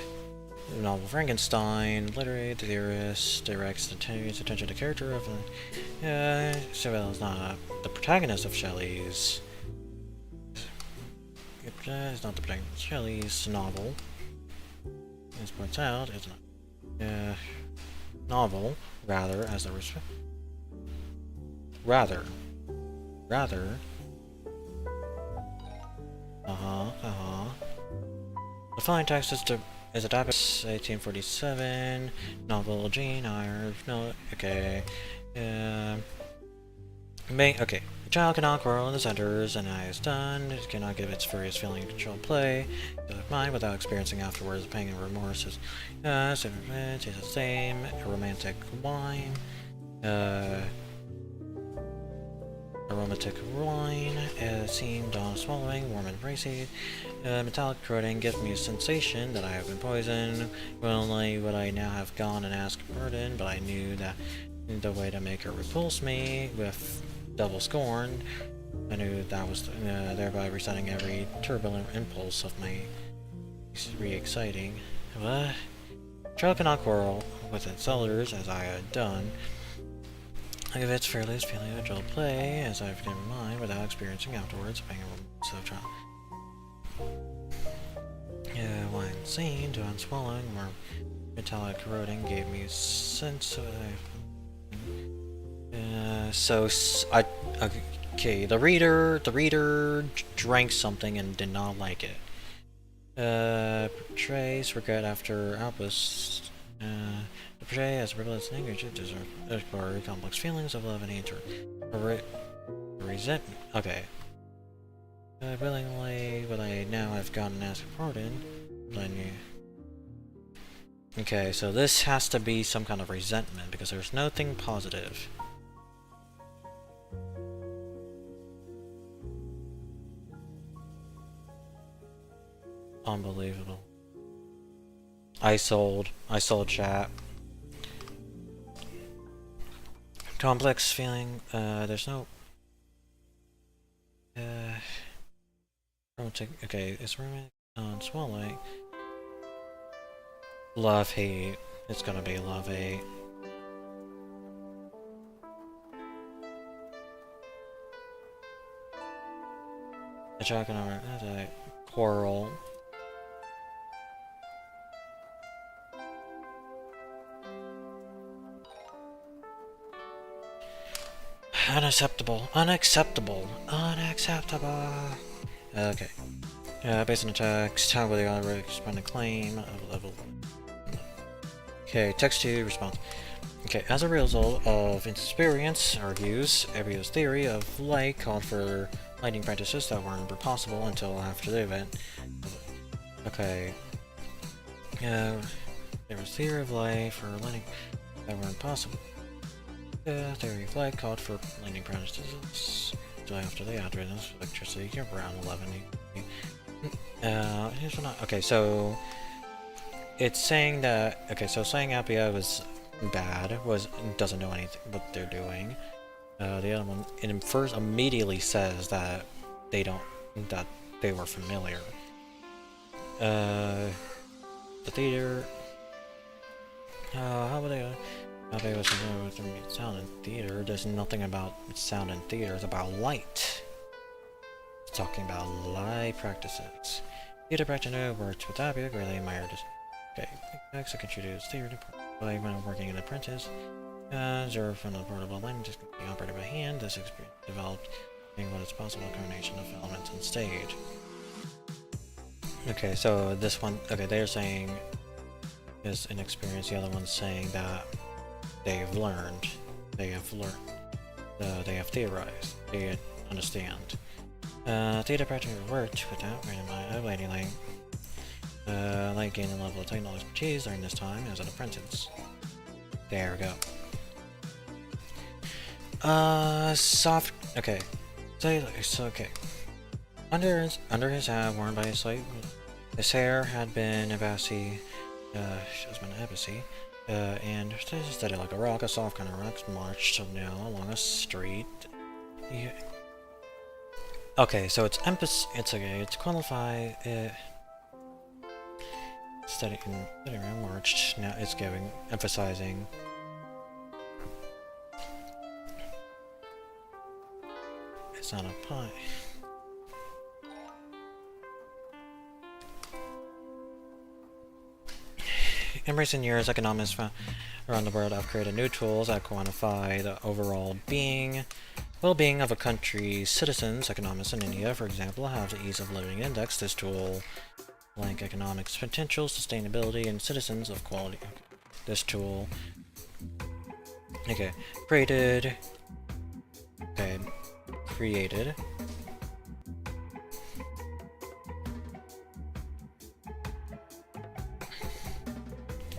[SPEAKER 2] novel Frankenstein, literary theorist, directs attention to character of Chevelle is not the protagonist of Shelley's. It's not the protagonist of Shelley's novel. As points out, it's not novel, rather as the rather. The following text is adapted 1847 novel Jane Eyre. No, okay. Okay. The child cannot quarrel in the centers, and as done, it cannot give its furious feeling controlled play to the mind without experiencing afterwards the pain and remorse. It's the same. A romantic wine. A aromatic wine seemed on swallowing, warm and racy. Metallic corroding gives me a sensation that I have been poisoned. Well, only would I now have gone and asked pardon, but I knew that the way to make her repulse me with double scorn. I knew that was thereby resetting every turbulent impulse of my re-exciting. Trial cannot quarrel with its elders, as I had done. I give its fearless feeling of dull play, as I've given mine, without experiencing afterwards being a so trial. Wine scene to unswallowing, more metallic corroding gave me a sense of. Okay, the reader drank something and did not like it. Portrays regret after outbursts. To portray as rebellious language, it deserves to explore complex feelings of love and hatred. Resentment. Okay. Willingly, but I now have gotten asked pardon. But I knew. Okay, so this has to be some kind of resentment because there's nothing positive. Unbelievable. I sold chat. Complex feeling, there's no... okay, it's romantic on swallowing. Love, hate. It's gonna be love, hate. The chocolate over, quarrel. Unacceptable. Unacceptable. Unacceptable. Okay. Based on the text, how will the author expand a claim of level? Okay, text to response. Okay, as a result of experience, argues, Abiyo's theory of light called for lighting practices that weren't possible until after the event. Okay. There was theory of light for lighting that weren't possible. Theory of light called for lighting practices until after the advent of electricity around 11. Here's what okay, so it's saying that so saying Appia was bad doesn't know anything what they're doing. The other one it first immediately says that they were familiar. The theater. How would they? Appia was familiar with sound and theater. There's nothing about sound and theater. It's about light. It's talking about light practices. Theater practitioner worked with Appia, greatly admired. Okay, next I contributed theater when working in apprentice. Zero from the portable language can be operated by hand. This experience developed being what is possible combination of elements and stage. Okay, so this one, they're saying is an experience. The other one's saying that they have learned, they have theorized, they understand. Theater practitioner worked without anything. Like gaining a level of technical expertise during this time as an apprentice. There we go. Soft. Okay. So okay. Under his hat, worn by his slave, his hair had been ebony. And steady like a rock, a soft kind of rock marched now along a street. Yeah. Okay, so it's okay. It's qualified. Steady around marched. Now it's emphasizing. It's not a pie. In recent years, economists around the world have created new tools that quantify the overall well-being of a country's citizens. Economists in India, for example, have the Ease of Living Index. This tool ranks economic potential, sustainability, and citizens of quality. This tool, created.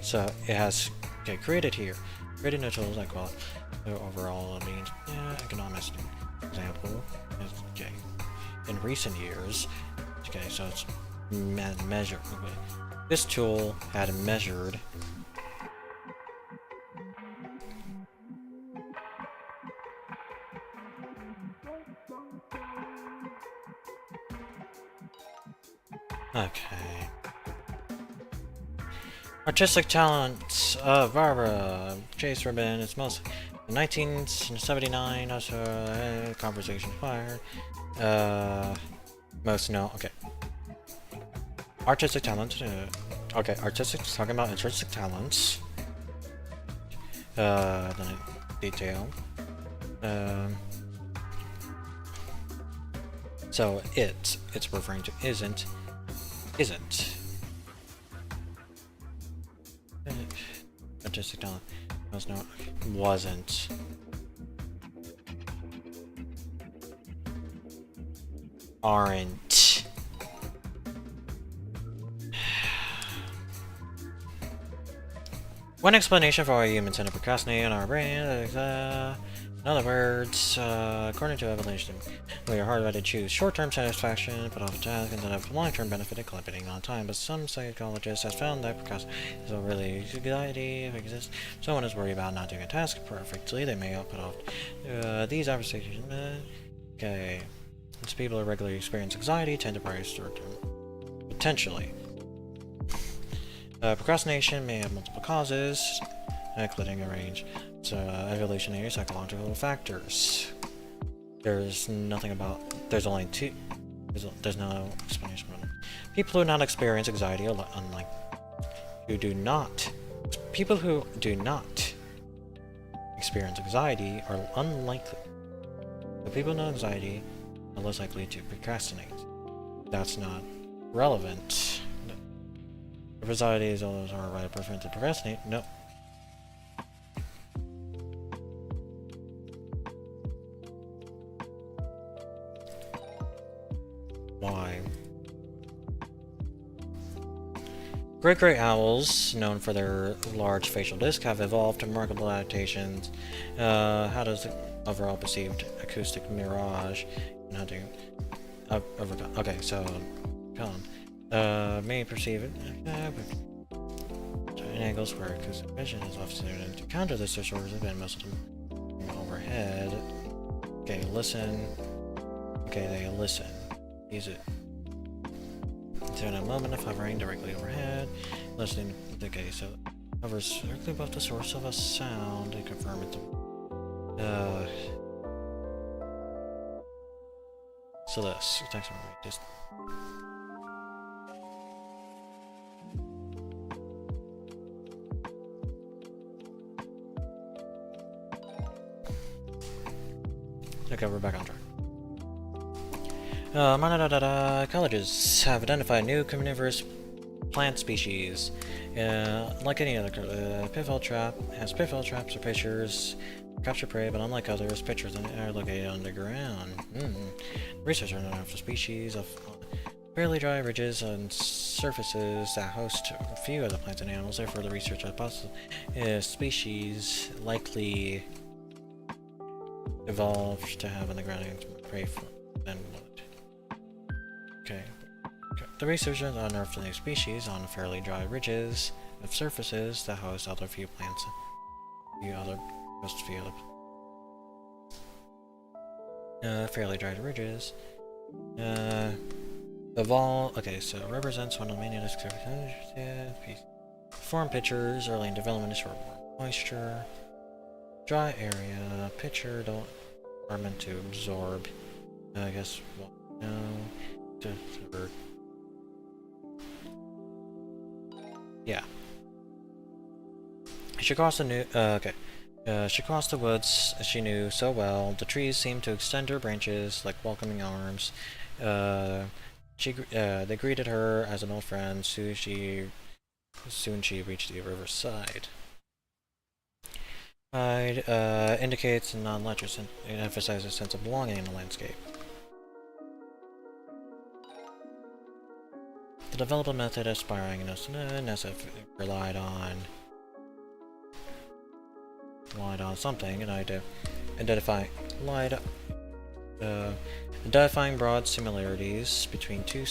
[SPEAKER 2] So it has created here. Created new tools like overall, I mean, economics example is okay. In recent years, okay, so it's measured. Okay. This tool had measured okay. Artistic talents of Barbara Chase Ribbon. It's most 1979. Also, conversation fire. Most no. Okay. Artistic talents. Okay, artistic. Talking about artistic talents. Then detail. So it's referring to isn't. Artistic talent. Was not. Wasn't. Aren't. One explanation for why humans tend to procrastinate in our brain. In other words, according to evolution, we are hardwired to choose short-term satisfaction, put off a task, and then have long-term benefit in collecting on time. But some psychologists have found that procrastination is a really good idea if it exists. If someone is worried about not doing a task perfectly, they may put off these conversations. Okay. As people who regularly experience anxiety tend to prioritize short-term. Potentially. Procrastination may have multiple causes, including a range of evolutionary psychological factors. There's nothing about. There's only two. There's no explanation about it. People who do not experience anxiety are unlike. People who do not experience anxiety are unlikely. The people who know anxiety are less likely to procrastinate. That's not relevant. If anxiety is always our right preference to procrastinate, no. Why? Great gray owls, known for their large facial disc, have evolved remarkable adaptations. How does the overall perceived acoustic mirage? How do you overcome? Okay, so come on. May perceive it certain angles where acoustic vision is often to counter this disorders have been most of them overhead. Okay, listen. Okay, they listen. Use it. In a moment of hovering directly overhead, listening. Okay, so hovers directly above the source of a sound and confirm it. So this. Thanks for just. Okay, we're back on track. Colleges have identified new carnivorous plant species. Like any other pitfall trap, has pitfall traps or pitchers capture prey, but unlike others, pitchers are located underground. Researchers are known for species of fairly dry ridges and surfaces that host a few of the plants and animals. Therefore, the research hypothesis species likely evolved to have underground prey than wood. Okay. The researchers unearthed new species on fairly dry ridges of surfaces that host other few plants, fairly dry ridges. Okay, so it represents one of the main form pitchers early in development is short moisture. Dry area, pitcher are meant to absorb. I guess, well, no. Yeah. She crossed she crossed the woods she knew so well. The trees seemed to extend her branches like welcoming arms. They greeted her as an old friend. Soon she reached the river's side. Indicates a non-lecture sense. It emphasizes a sense of belonging in the landscape. The development method aspiring Nessa relied on light on something, and identifying broad similarities between two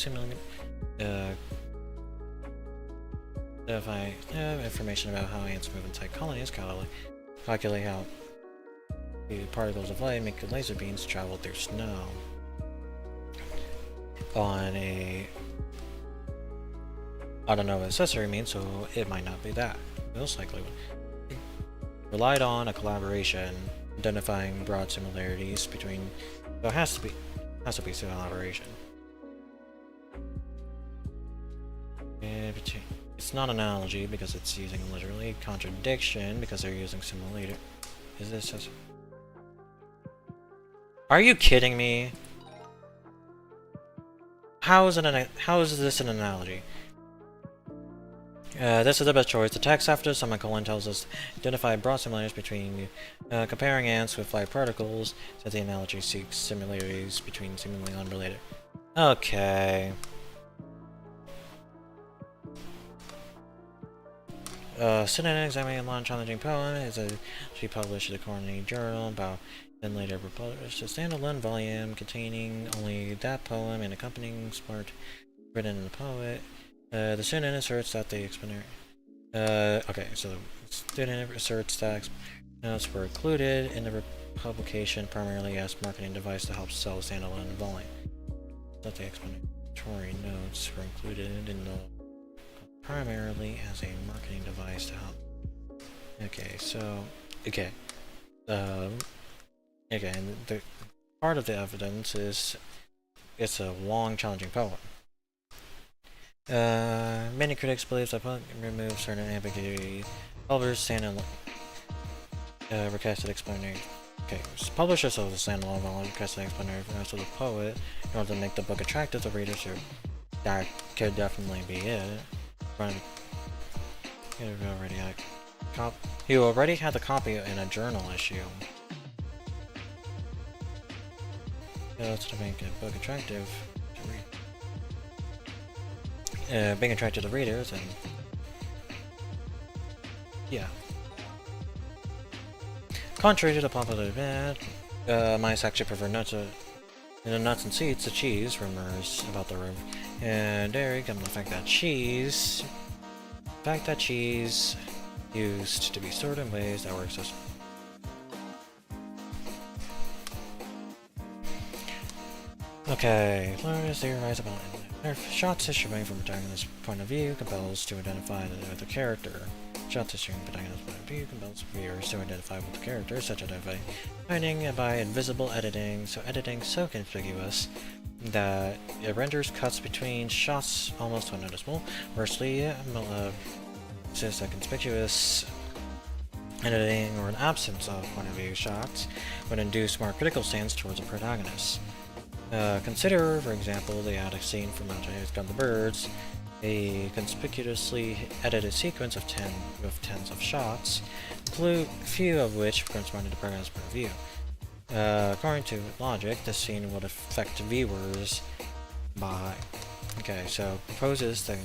[SPEAKER 2] identify information about how ants move inside colonies, calculate how the particles of light make laser beams travel through snow. On a... I don't know what accessory means, so it might not be that. Most likely relied on a collaboration, identifying broad similarities between... So it has to be collaboration. It's not analogy because it's using literally. Contradiction because they're using simulator. Is this just... Are you kidding me? How is this an analogy? This is the best choice. The text after the semicolon tells us identify broad similarities between comparing ants with light particles, says the analogy seeks similarities between seemingly unrelated. Okay. Student examining a long-challenging poem she published in the Quarterly Journal about, then later published a standalone volume containing only that poem and accompanying smart written in the poet. The student asserts that the exponent. Okay, so the student asserts that notes were included in the publication primarily as marketing device to help sell standalone volume. That the explanatory notes were included in the primarily as a marketing device to help. Okay, so okay, and the part of the evidence is it's a long, challenging poem. Many critics believe that poem removes certain ambiguity. Publishers standalone requested explanatory. Okay, publishers of the standalone volume requested explanatory notes of the poet in order to make the book attractive to readers. So that could definitely be it. You already had the copy in a journal issue. To make a book attractive to read. Being attractive to readers, and yeah. Contrary to the popular demand, mice actually prefer nuts and seeds to cheese. Rumors about the room and dairy come from the fact that cheese used to be stored in ways that were accessible. Okay, Laura's theorized about it. Shots issuing from protagonist's point of view compels to identify the character. Shots issuing from protagonist's point of view compels viewers to identify with the character, such as finding by invisible editing. So editing so conspicuous that it renders cuts between shots almost unnoticeable. Conversely, since a conspicuous editing or an absence of point of view shots would induce more critical stance towards a protagonist. Consider, for example, the attic scene from Mountain's Gun the Birds, a conspicuously edited sequence of tens of shots, few of which correspond to the protagonist's point of view. According to logic, this scene would affect viewers by... Okay, so proposes the...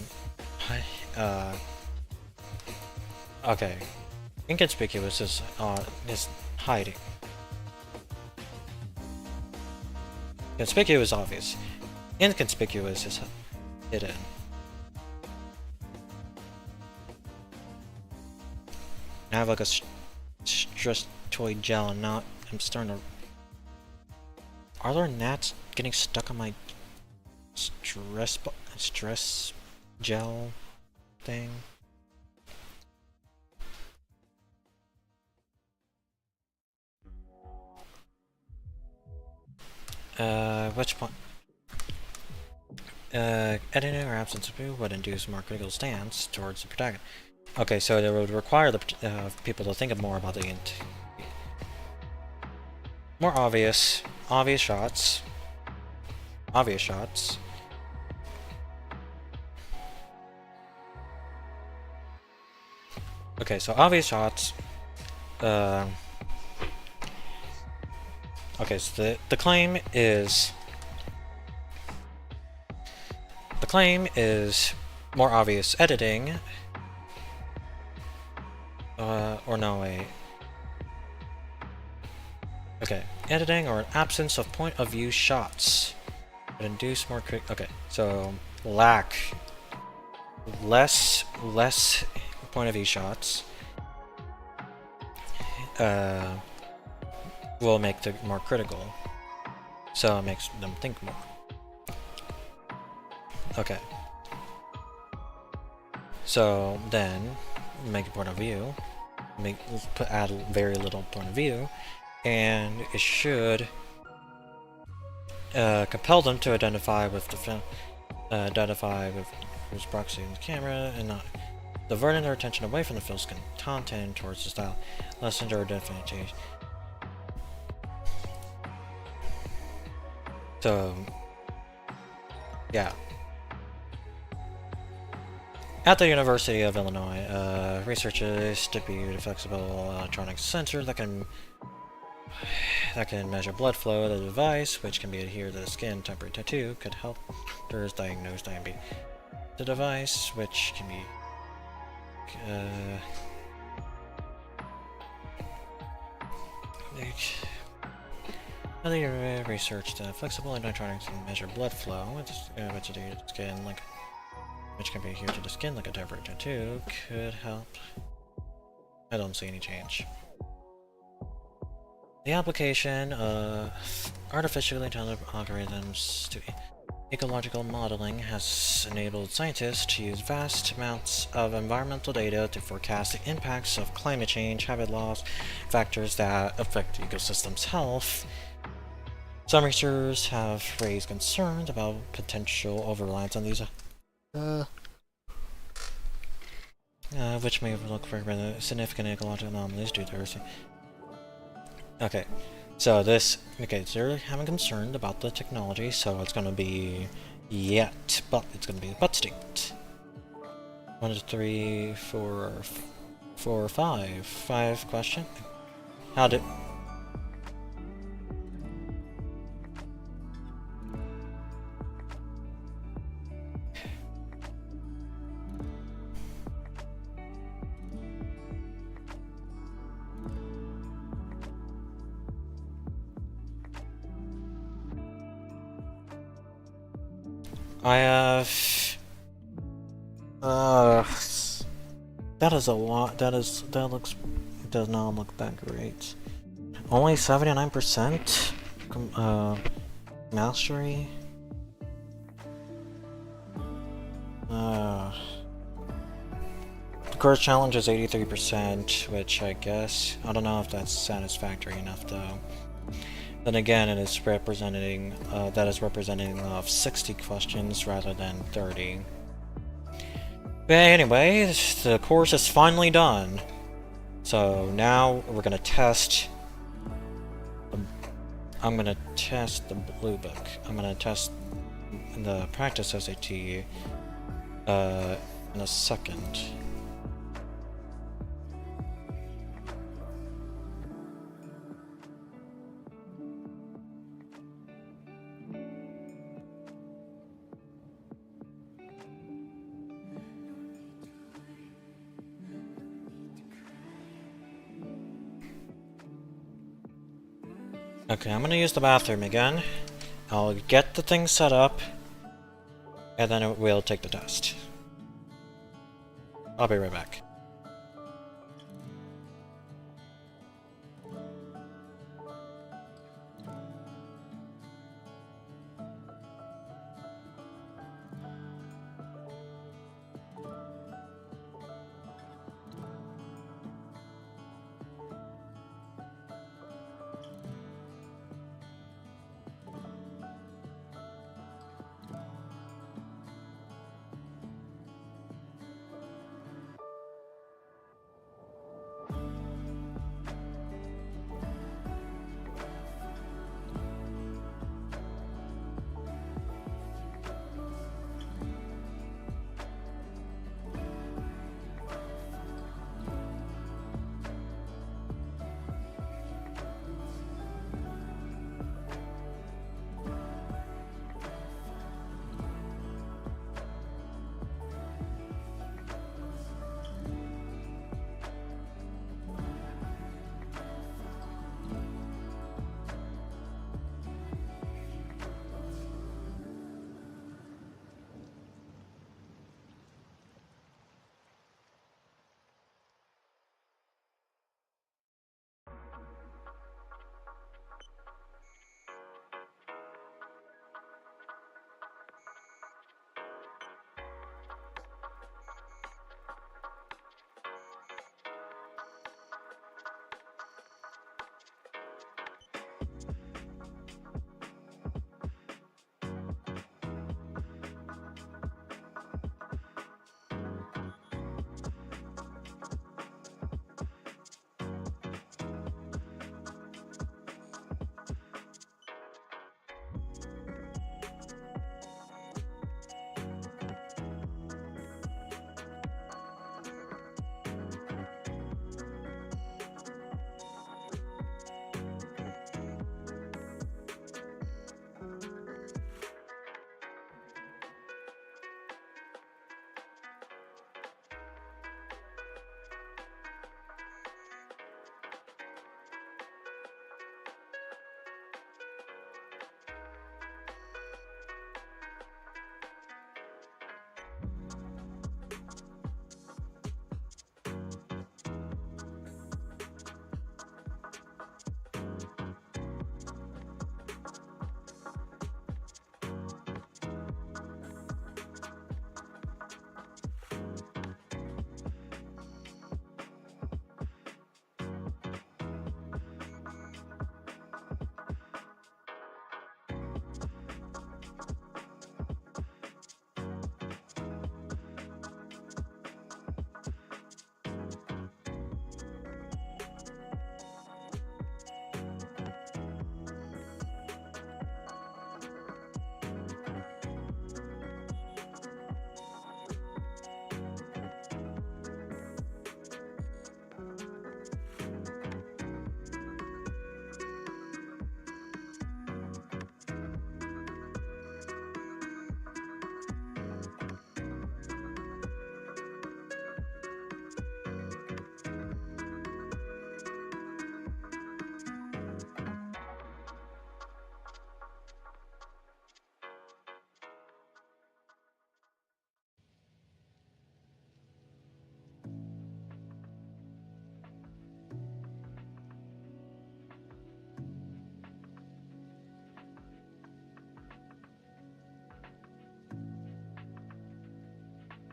[SPEAKER 2] okay. Inconspicuous is hiding. Conspicuous is obvious. Inconspicuous is hidden. I have like a stress toy gel and now I'm starting to... Are there gnats getting stuck on my stress gel thing? Which point? Editing or absence of view would induce more critical stance towards the protagonist. Okay, so it would require the people to think more about the more obvious shots. Obvious shots. Okay, so obvious shots. Okay, so the claim is more obvious editing, or no, wait. Okay, editing or an absence of point of view shots would induce more okay, so less point of view shots will make them more critical, so it makes them think more. Okay, so then make a point of view, add very little point of view, and it should compel them to identify with who's proxying the camera and not diverting their attention away from the film's content towards the style, lessened or differentiation. So, yeah. At the University of Illinois, researchers debuted a flexible electronic sensor that can measure blood flow. The device, which can be adhered to the skin, temporary tattoo, could help doctors diagnose diabetes. The device, which can be other researched flexible electronics can measure blood flow, which adhered to the skin, which can be adhered to the skin like a temporary tattoo, could help. I don't see any change. The application of artificially intelligent algorithms to ecological modeling has enabled scientists to use vast amounts of environmental data to forecast the impacts of climate change, habitat loss, factors that affect the ecosystem's health. Some researchers have raised concerns about potential over-reliance on these, which may look for significant ecological anomalies due to their. Okay, so they're having concern about the technology, so it's gonna be but it's gonna be a but state. 1 to 3, 4, 4, 5. 5 question. How did? I have. That is a lot. Does not look that great. Only 79% mastery. The course challenge is 83%, which I guess I don't know if that's satisfactory enough though. Then again, it is representing of 60 questions rather than 30. But anyway, the course is finally done. So now we're gonna test. I'm gonna test the blue book. I'm gonna test the practice SAT in a second. Okay, I'm gonna use the bathroom again. I'll get the thing set up, and then we'll take the test. I'll be right back.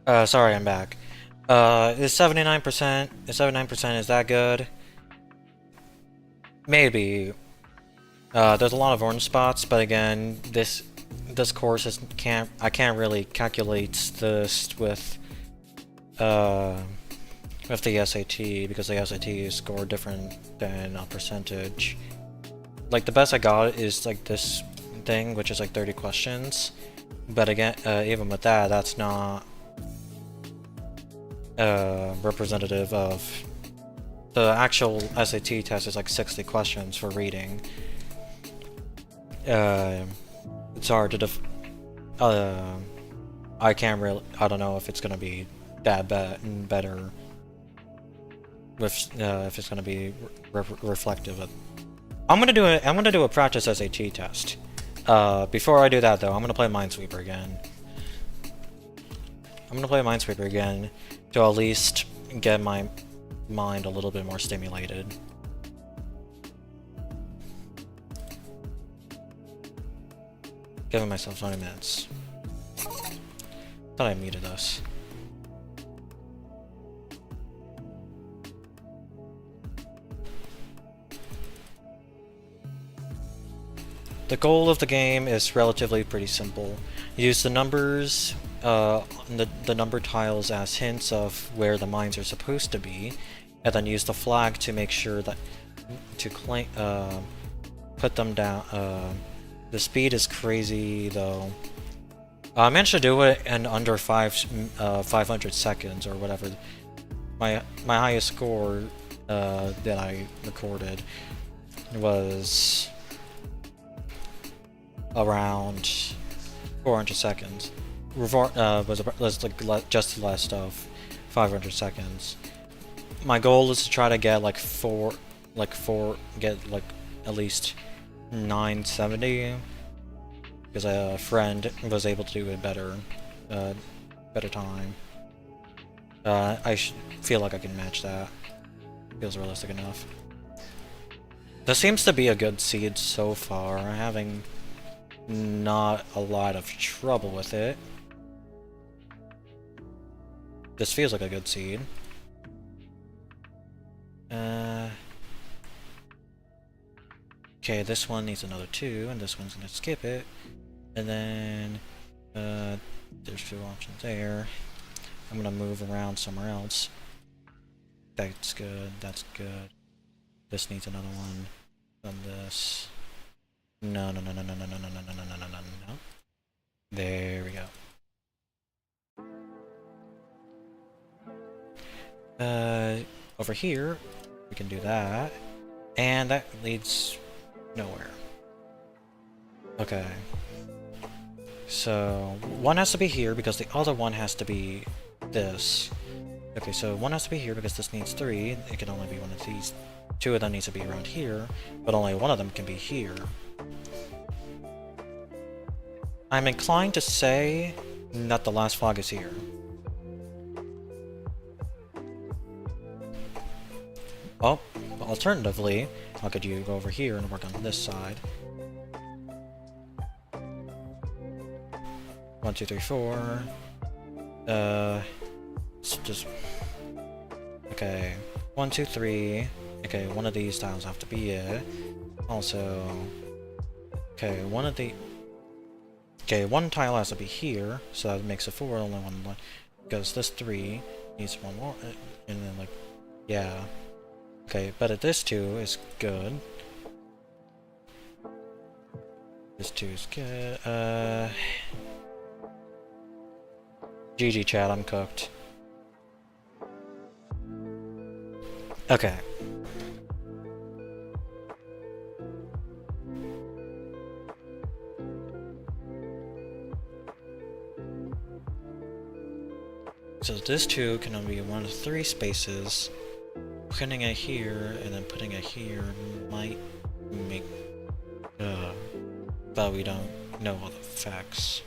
[SPEAKER 2] Sorry, I'm back. Is 79%? Is 79% is that good? Maybe. There's a lot of orange spots, but again, this course is I can't really calculate this with the SAT because the SAT is scored different than a percentage. Like the best I got is like this thing, which is like 30 questions. But again, even with that, that's not representative of the actual SAT test. Is like 60 questions for reading. It's hard to I can't really. I don't know if it's gonna be that better. With if it's gonna be reflective of. I'm gonna do a practice SAT test. Before I do that though, I'm gonna play Minesweeper again. I'm gonna play Minesweeper again to at least get my mind a little bit more stimulated. Giving myself 20 minutes. Thought I muted us. The goal of the game is relatively pretty simple. Use the numbers, the number tiles as hints of where the mines are supposed to be, and then use the flag to make sure that put them down. The speed is crazy though. I managed to do it in under 500 seconds or whatever. My highest score that I recorded was around 400 seconds. Was like just less of 500 seconds. My goal is to try to get like at least 970 because a friend was able to do it better time. I feel like I can match that. Feels realistic enough. This seems to be a good seed so far. I'm having not a lot of trouble with it. This feels like a good seed. Okay, this one needs another 2, and this one's gonna skip it. And then, there's 2 options there. I'm gonna move around somewhere else. That's good, that's good. This needs another one. Then this. No. There we go. Over here, we can do that. And that leads nowhere. Okay. So, one has to be here because the other one has to be this. Okay, so one has to be here because this needs 3. It can only be one of these. 2 of them needs to be around here, but only one of them can be here. I'm inclined to say that the last flag is here. Oh, alternatively, how could you go over here and work on this side? 1, 2, 3, 4. It's just okay. 1, 2, 3. Okay, one of these tiles have to be it. Also, okay, one tile has to be here, so that makes it 4. Only one left because this 3 needs one more, and then like, yeah. Okay, but this 2 is good. This 2 is good. GG chat, I'm cooked. Okay. So this 2 can only be one of 3 spaces. Putting it here and then putting it here might make but we don't know all the facts.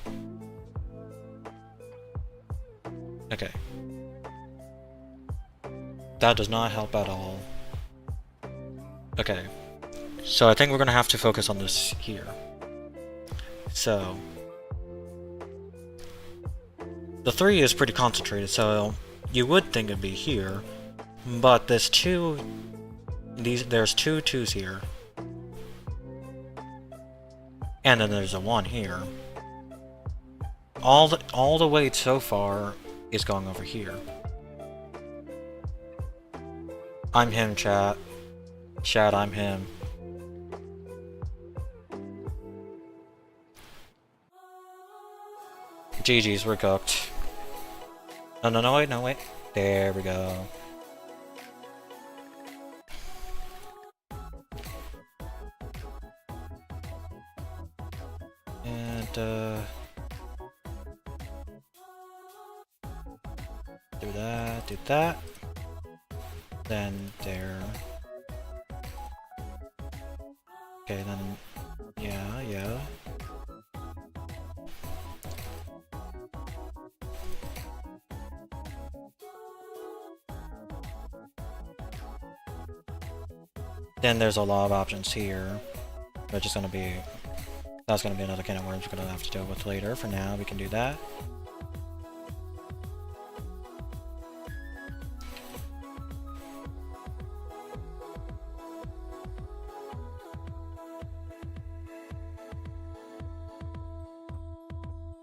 [SPEAKER 2] Okay. That does not help at all. Okay. So I think we're gonna have to focus on this here. So The 3 is pretty concentrated, so you would think it'd be here, but there's two 2s here. And then there's a 1 here. All the weight so far is going over here. I'm him, chat. Chat, I'm him. GG's, we're cooked. No, wait. There we go. And, do that. Then there. Okay, then, yeah. Then there's a lot of options here, which is that's gonna be another can of worms we're gonna have to deal with later. For now, we can do that.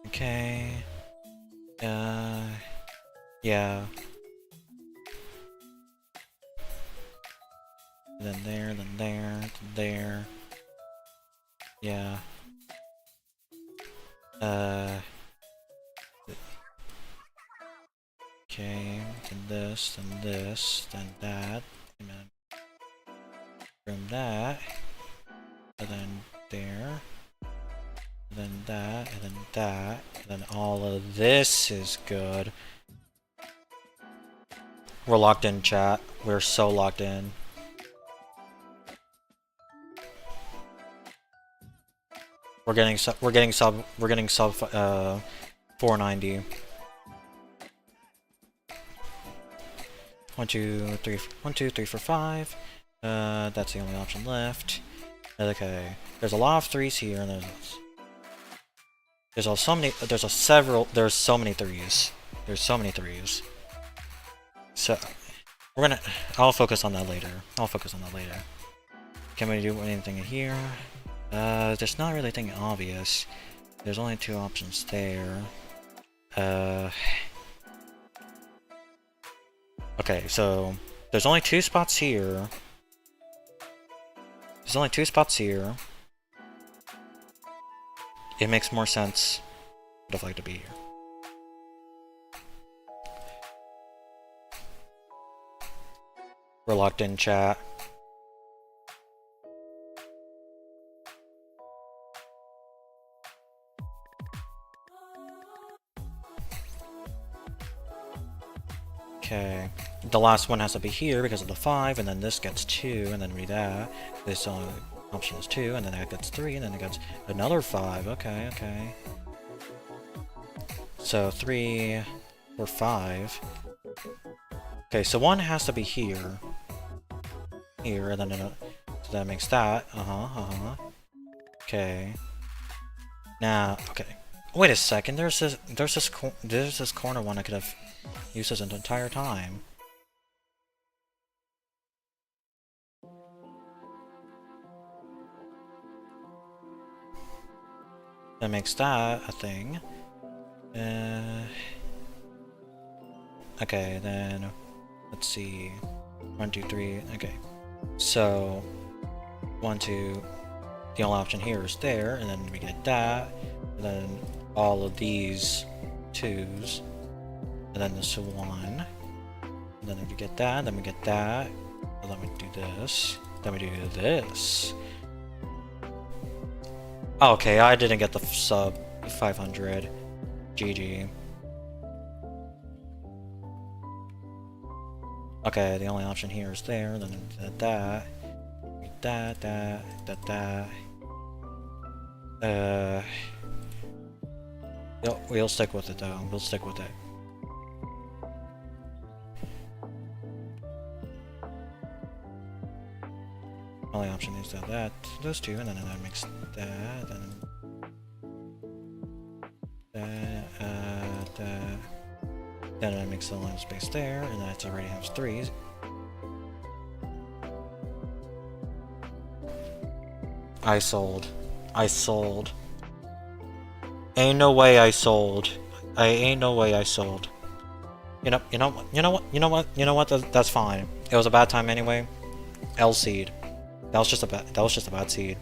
[SPEAKER 2] Okay. Yeah. Then there, then there. Yeah. Okay, then this, then that, and then from that, and then there, and then that, and then that, and then all of this is good. We're locked in, chat. We're so locked in. We're getting sub 490. 1, 2, 3, 1, 2, 3, 4, 5. That's the only option left. Okay, there's a lot of 3s here, and there's so many 3s. There's so many 3s. So I'll focus on that later. Can we do anything in here? There's not really anything obvious. There's only 2 options there. Okay, so there's only 2 spots here. It makes more sense. I'd like to be here. We're locked in, chat. Okay, the last one has to be here because of the 5, and then this gets 2, and then read that. This only option is 2, and then that gets 3, and then it gets another 5. Okay. So 3 or 5. Okay, so 1 has to be here. Here, and then so that makes that. Okay. Now, okay. Wait a second. There's this corner one I could have used this entire time. That makes that a thing. Okay, then let's see. 1, 2, 3. Okay, so 1, 2. The only option here is there, and then we get that, and then all of these 2s, and then this 1, and then we get that, then we get that, and then we do this, then we do this. Okay, I didn't get the sub 500. GG. Okay, the only option here is there, then that. We'll stick with it though. We'll stick with it. Only option is that those 2, and then that makes that, and then that. Then it makes the line space there, and that already has 3s. I sold. I sold. Ain't no way I sold. Ain't no way I sold. You know what? That's fine. It was a bad time anyway. L seed. That was just a bad seed.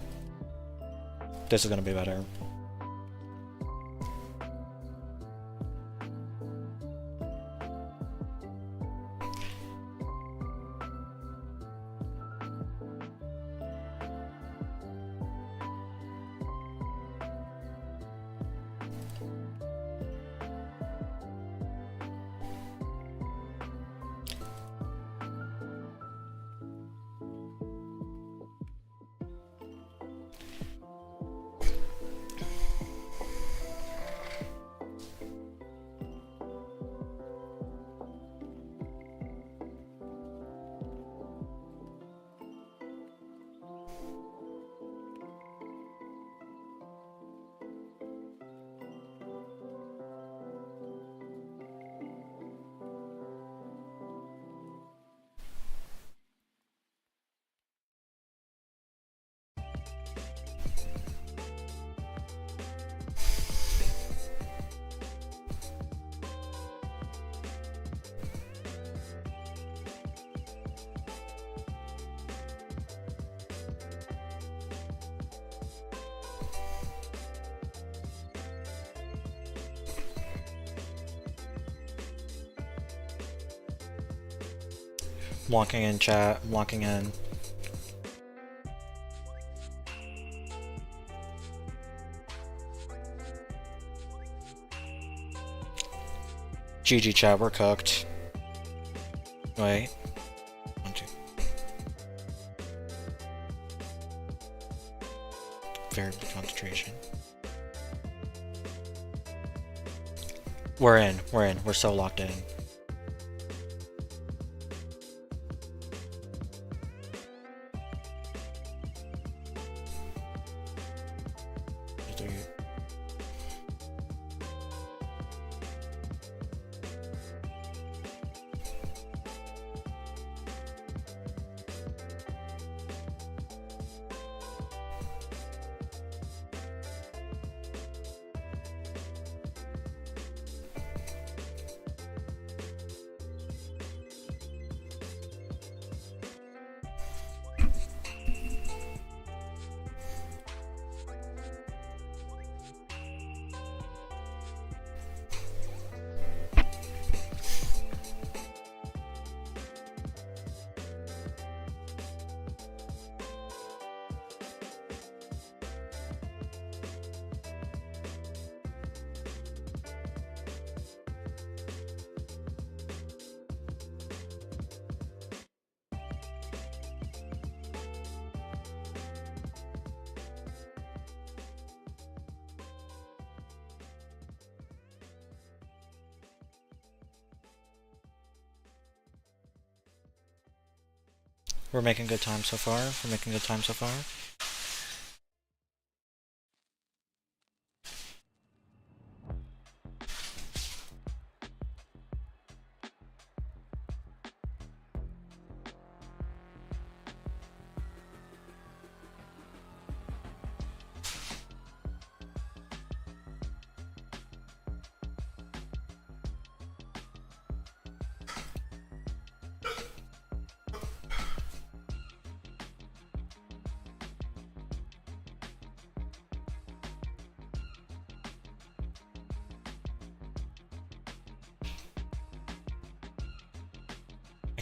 [SPEAKER 2] This is gonna be better. Walking in chat, walking in. GG chat, we're cooked. Wait. 1, 2. Very good concentration. We're in, we're so locked in. We're making good time so far. We're making good time so far.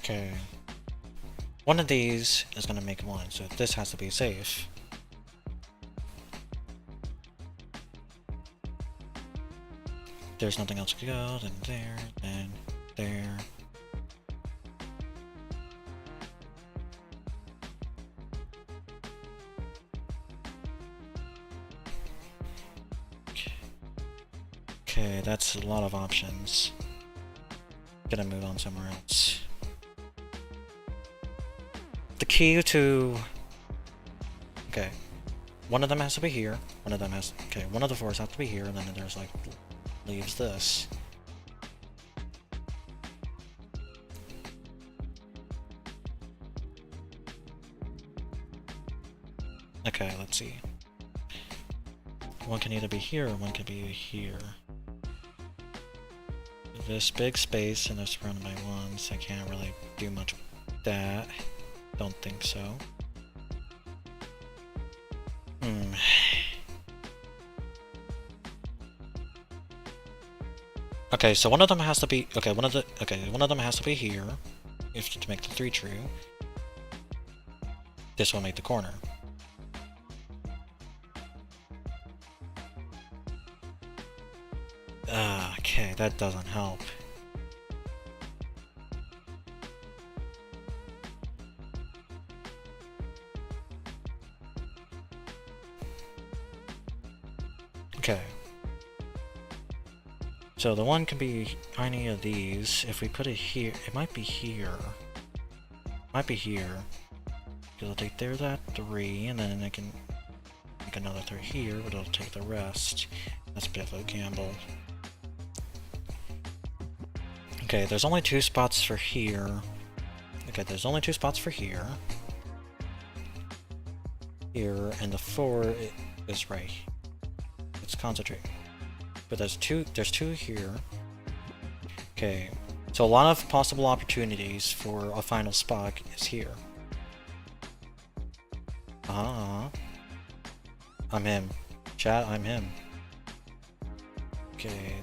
[SPEAKER 2] Okay. One of these is gonna make one, so this has to be safe. There's nothing else to go, then there, then there. Okay, that's a lot of options. Gonna move on somewhere else. The key to... Okay. One of them has to be here. One of them has... Okay, one of the 4s have to be here, and then there's like... leaves this. Okay, let's see. One can either be here or one can be here. This big space and they're surrounded by ones. I can't really do much with that. Don't think so. Okay, so one of them has to be one of them has to be here if to make the 3 true. This will make the corner. Okay, that doesn't help. Okay. So the one can be any of these. If we put it here, it might be here. Might be here. Because I'll take there that 3, and then I can make another 3 here, but it'll take the rest. That's a bit of a gamble. Okay, there's only 2 spots for here. Okay, there's only 2 spots for here. Here, and the 4 is right. Let's concentrate. But there's two here. Okay, so a lot of possible opportunities for a final spot is here. I'm him. Chat, I'm him. Okay.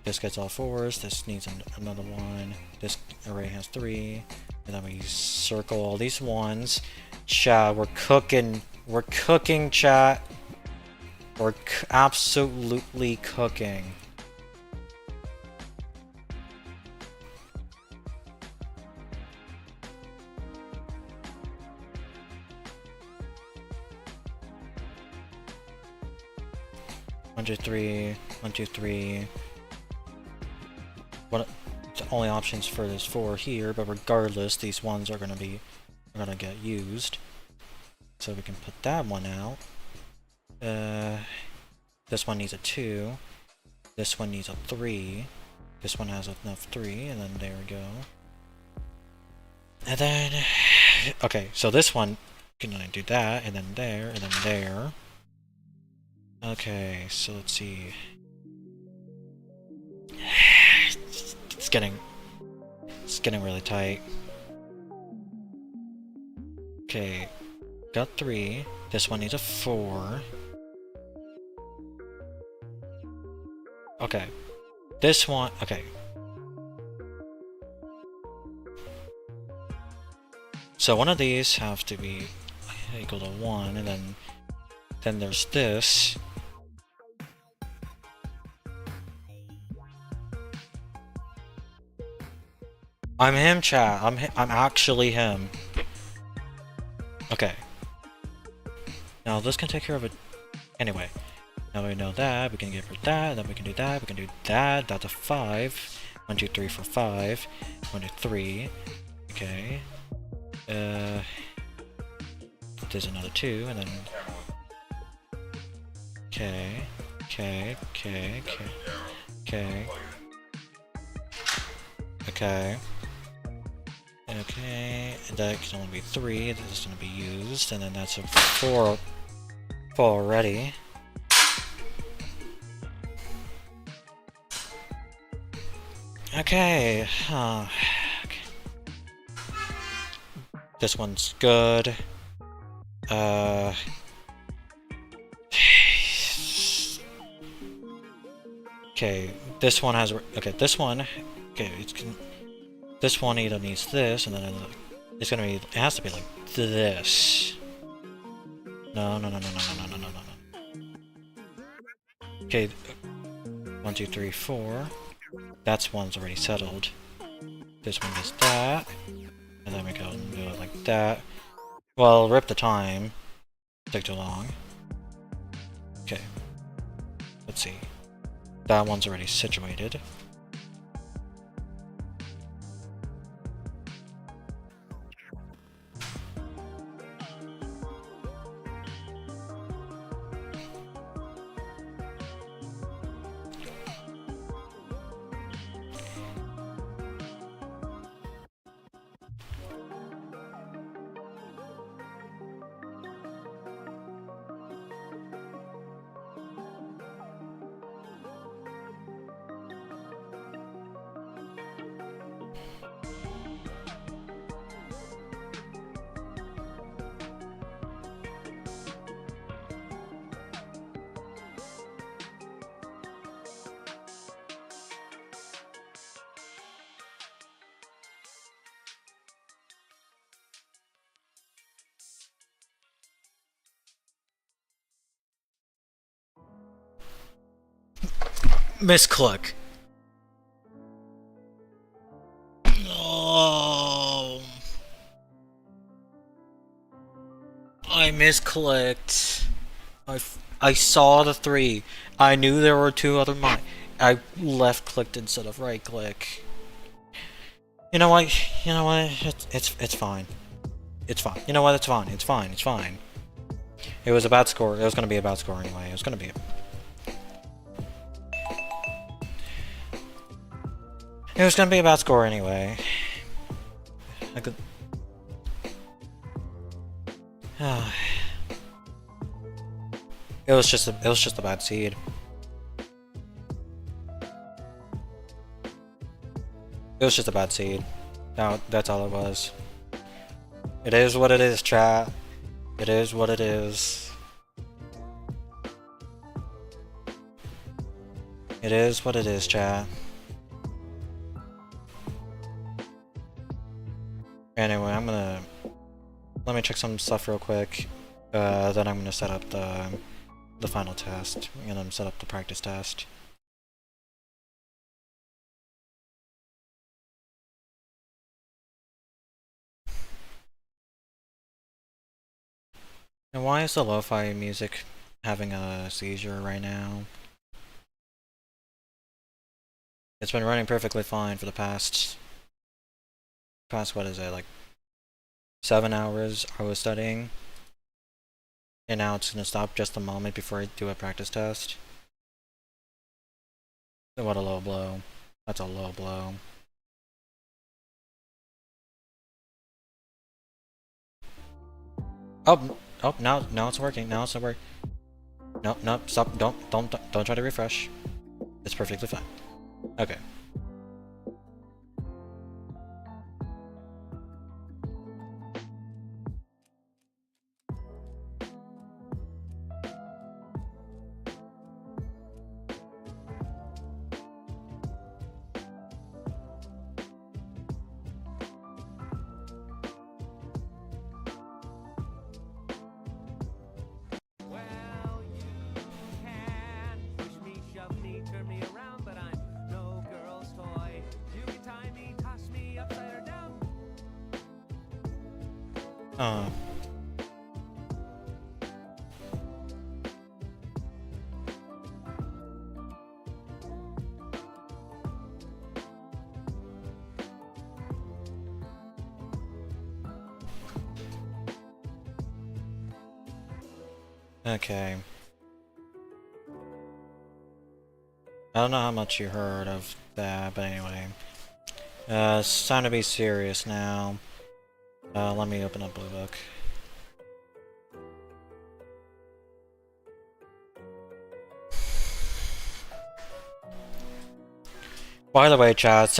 [SPEAKER 2] This gets all 4s, this needs another 1, this array has 3, and then we circle all these 1s. Chat, we're cooking, chat. We're absolutely cooking. One, two, three. 1, 2, 3. What? The only options for this 4 here, but regardless, these 1s are gonna get used. So we can put that one out. This one needs a 2. This one needs a 3. This one has enough 3, and then there we go. And then, okay, so this one can only do that, and then there, and then there. Okay, so let's see. It's getting really tight. Okay, got 3. This one needs a 4. Okay. This one, okay. So one of these have to be equal to 1, and then there's this. I'm him, chat. I'm actually him. Okay. Now this can take care of it. Anyway. Now we know that, we can get rid of that, then we can do that, we can do that, that's a 5. 1, 2, 3, 4, 5. 1, 2, 3. Okay. There's another 2, and then... Okay. Okay. And that can only be 3, this is going to be used, and then that's a 4 already. Okay. Okay. This one's good. Okay, this one has... Okay, this one... Okay, this one either needs this, and then it's gonna be... It has to be like this. No. Okay, 1, 2, 3, 4. That's one's already settled. This one gets that. And then we go and do it like that. Well, rip the time. Take too long. Okay. Let's see. That one's already situated. Misclick. Oh. I misclicked. I saw the 3. I knew there were 2 other I left clicked instead of right click. You know what? You know what? It's fine. It's fine. You know what? It's fine. It's fine. It's fine. It was a bad score. It was gonna be a bad score anyway. It was gonna be It was gonna be a bad score anyway. I could. It was just a bad seed. It was just a bad seed. No, that's all it was. It is what it is, chat. It is what it is. It is what it is, chat. Anyway, let me check some stuff real quick. Then I'm gonna set up the final test. I'm gonna set up the practice test. And why is the lo-fi music having a seizure right now? It's been running perfectly fine for the past what is it, like 7 hours I was studying. And now it's gonna stop just a moment before I do a practice test. What a low blow. That's a low blow. Oh, now it's working. Now it's not working. No, stop. Don't try to refresh. It's perfectly fine. Okay. Okay. I don't know how much you heard of that, but anyway. It's time to be serious now. Let me open up Blue Book. By the way, chat,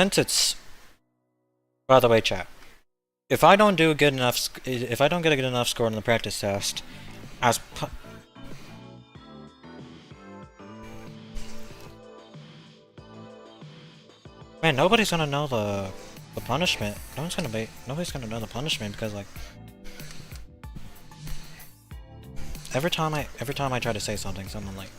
[SPEAKER 2] if I don't do good enough, if I don't get a good enough score in the practice test, man, nobody's gonna know the punishment. Nobody's gonna know the punishment because like every time I try to say something, someone like.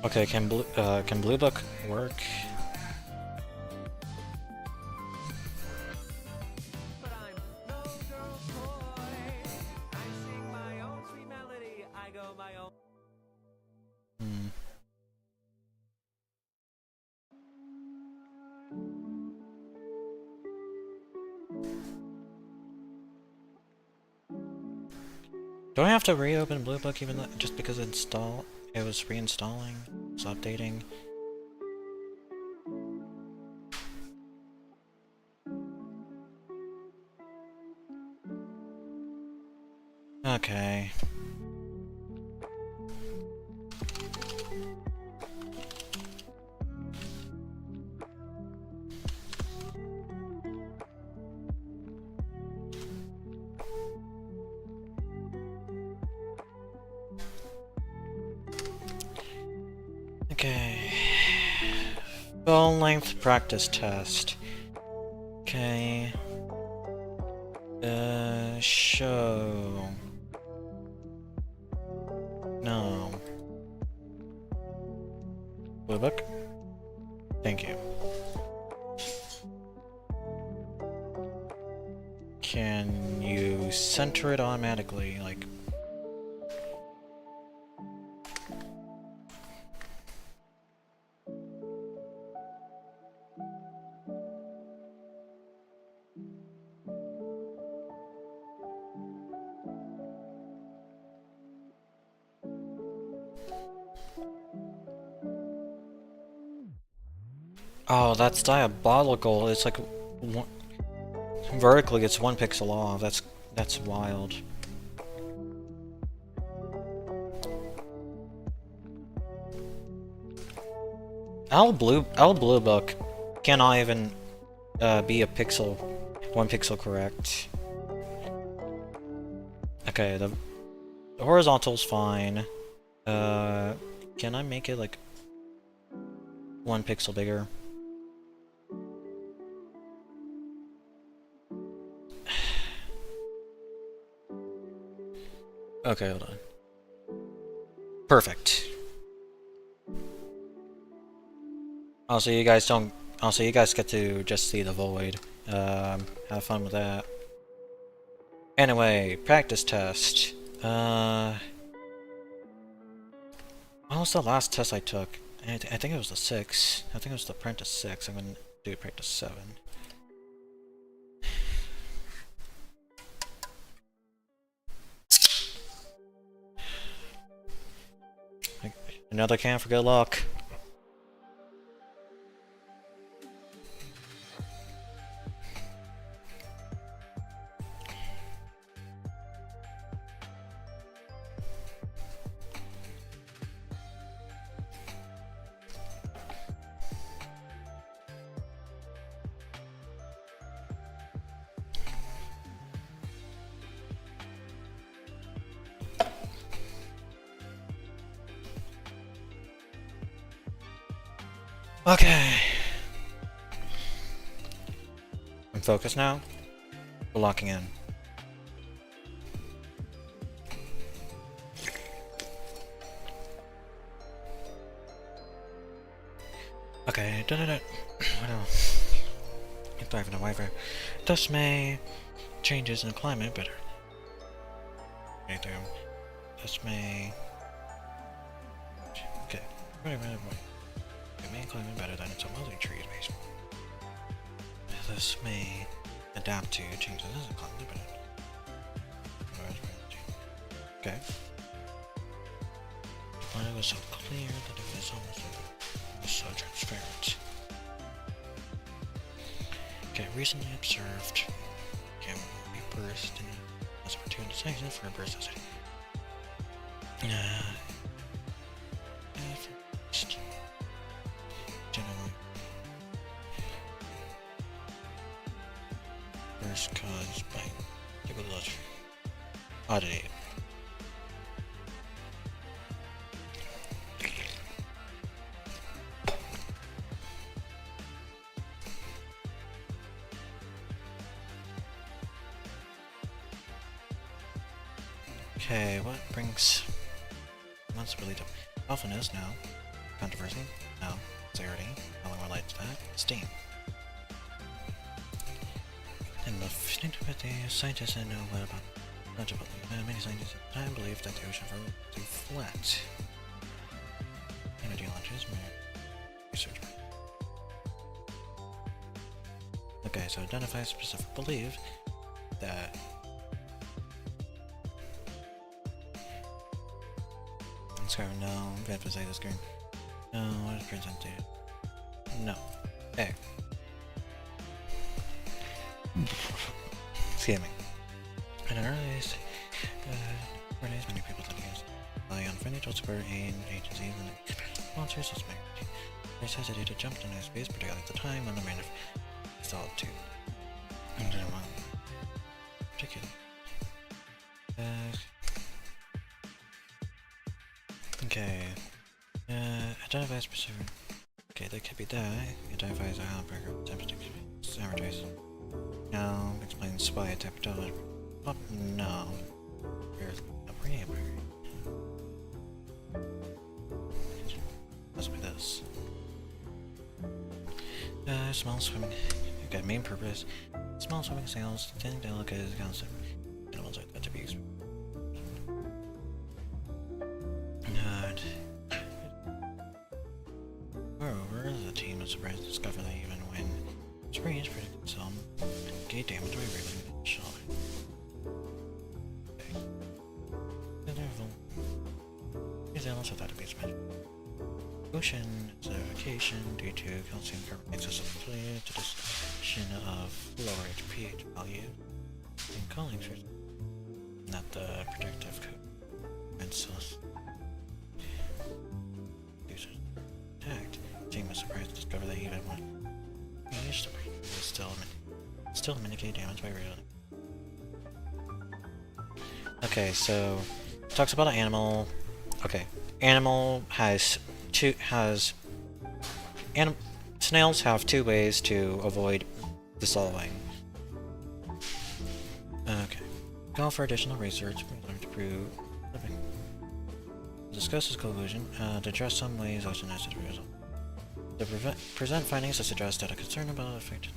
[SPEAKER 2] Okay, can Blue Book work? Do I have to reopen Blue Book even though, just because it was reinstalling? It's updating. Okay. Okay. Full length practice test. Okay. Show. No. Blue book? Thank you. Can you center it automatically? Like. Oh, that's diabolical. It's like one, vertically, it's 1 pixel off. That's wild. L Blue Book cannot even be a pixel, 1 pixel correct. Okay, the horizontal's fine. Can I make it like 1 pixel bigger? Okay, hold on. Perfect. Also, you guys don't. Also, you guys get to just see the void. Have fun with that. Anyway, practice test. What was the last test I took? I think it was the 6. I think it was the Apprentice 6. I'm gonna do Practice 7. Another can for good luck. Okay. I'm focused now. We're locking in. Okay, What else? It's diving away for. This may changes in climate better. This may. Okay. It may climate better than some other trees, basically. This may adapt to changes in climate better. Okay. But it was so clear that it was almost so transparent. Okay, recently observed. Okay, we burst in as opportunity seconds for a burst of city. First. Generally. First caused by typical oddity. Okay, what brings... That's really dumb. Often is now. Controversy? No. Clarity? How long relates to that? Steam. And the scientists didn't know what about much about them. Many scientists at the time believed that the ocean floor was flat. Meteorologists, research. Okay, so identify specific belief that no, we have to say this screen. No, what is presented? No. Hey. Excuse me. In an early days, many people did use rely on financial support aid agencies and sponsors as married. They hesitated to jump to new space, particularly at the time when the man installed two. And didn't want particular. Okay. Identifies specific. Okay, that could be that. Identifies a hamburger. Advertise. No. Explains why it's advertised. Oh, no. Here's a hamburger. Must be this. Small swimming. Okay, main purpose. Small swimming sails, thin, delicate concept. Animals like that to be used. Moreover, the team is surprised to discover that even when springs predicted some gate damage, we really didn't show. Okay. These animals are thought to be special. Ocean is a location due to calcium carbonate susceptibility to dissolution of fluoride pH value and calling for not the protective code. And so users attacked. Team was surprised to discover that even when managed to still mitigate damage by reloading. Okay, so talks about an animal. Okay, animal snails have two ways to avoid dissolving. Okay. Call for additional research to prove. Discuss his conclusion to address some ways ocean acid result. To present findings to suggest that a concern about effect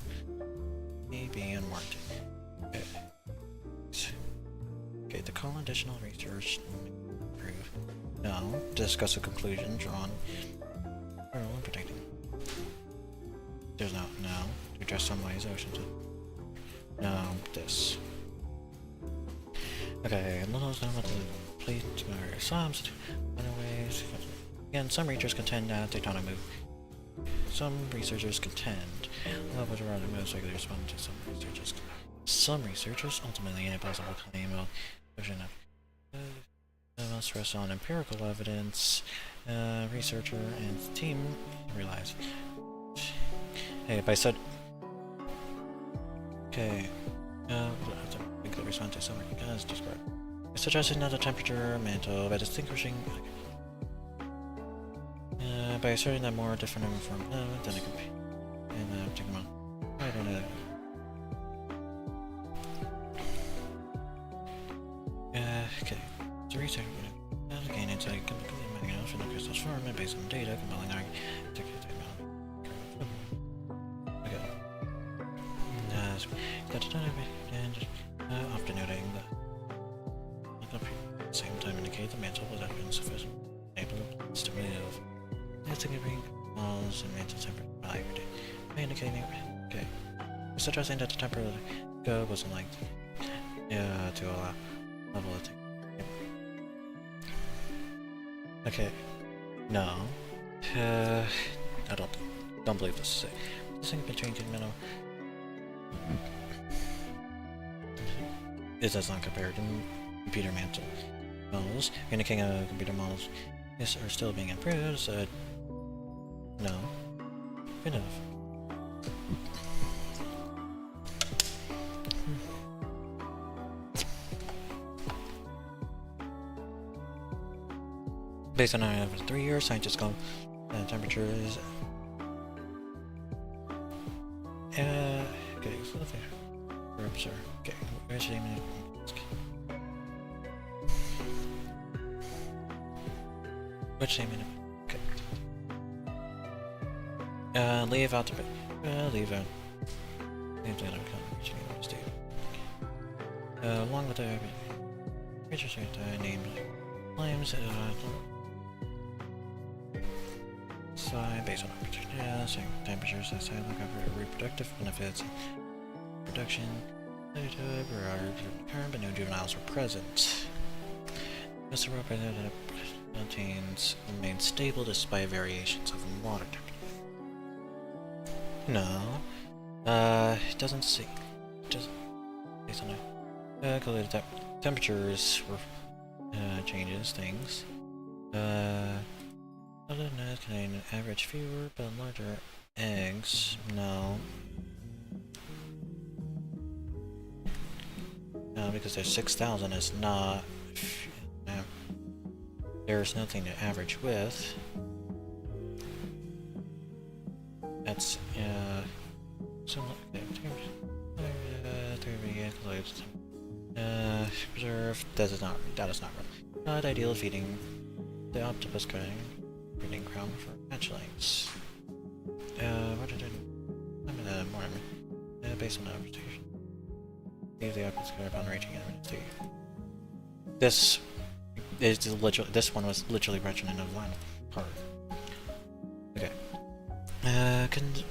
[SPEAKER 2] may be unwarranted. Okay. Okay, to call additional research to prove. No. Discuss a conclusion drawn. Protecting. There's no. To address some ways oceans. No. This. Okay, let us know about the plate or some ways. Again, some researchers contend that they don't move. Some researchers contend levels around the most likely respond to some researchers. Some researchers ultimately an impossible claim of version of must rest on empirical evidence. Researcher and team realize. Hey, if I said okay, the response to some as described. It's suggesting that the temperature mantle by distinguishing by asserting that more different from than it could be. And take them on. I don't know. Okay. So research gain insight completely from the crystal's form and based on data compelling argument. Often noting that at the same time indicate the mantle was insufficient able to move. It's significant walls and mantle temperature value indicating okay. Suggesting that the temperature go wasn't like to allow level of okay. No. I don't believe this is it. Distinct between metal. It does not compare to computer mantle models. Indicating computer models are still being improved, so no. Good enough. Based on over 3 years, scientists call temperature is okay, so let's see. Sure. Okay, where's the name? Which name? Okay. Leave out the leave out. Leave that out. State. Along with the research named claims based on same temperatures and silent cover reproductive benefits. Production, but no juveniles were present. Mr. Representative contains remain stable despite variations of water temperature. No, it doesn't see. Just based on calculated temperatures changes things. Other than that, contain average fewer but larger eggs. No. No, because there's 6,000 is not. There's nothing to average with. Preserve. That is not real. Not ideal of feeding the octopus breeding ground for hatchlings. What did I? More. Based on the station. Leave the octopus upon reaching it. This is literally. This one was literally mentioned in the final part. Okay.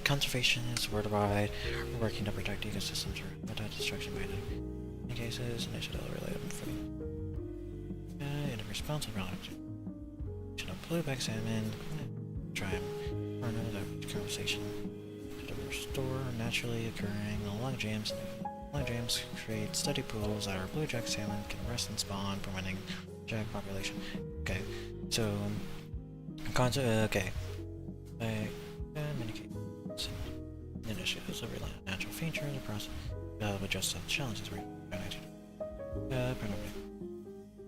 [SPEAKER 2] Conservation is worldwide. We're working to protect ecosystems without destruction by any cases, and I should relay them for in a responsive knowledge. Should have blueback salmon. Try and another conversation. To restore naturally occurring lung jams. Lung jams create steady pools that our bluejack salmon can rest and spawn, preventing jack population. Okay, so okay. Many cases and initiatives of rely on natural features and process but just some challenges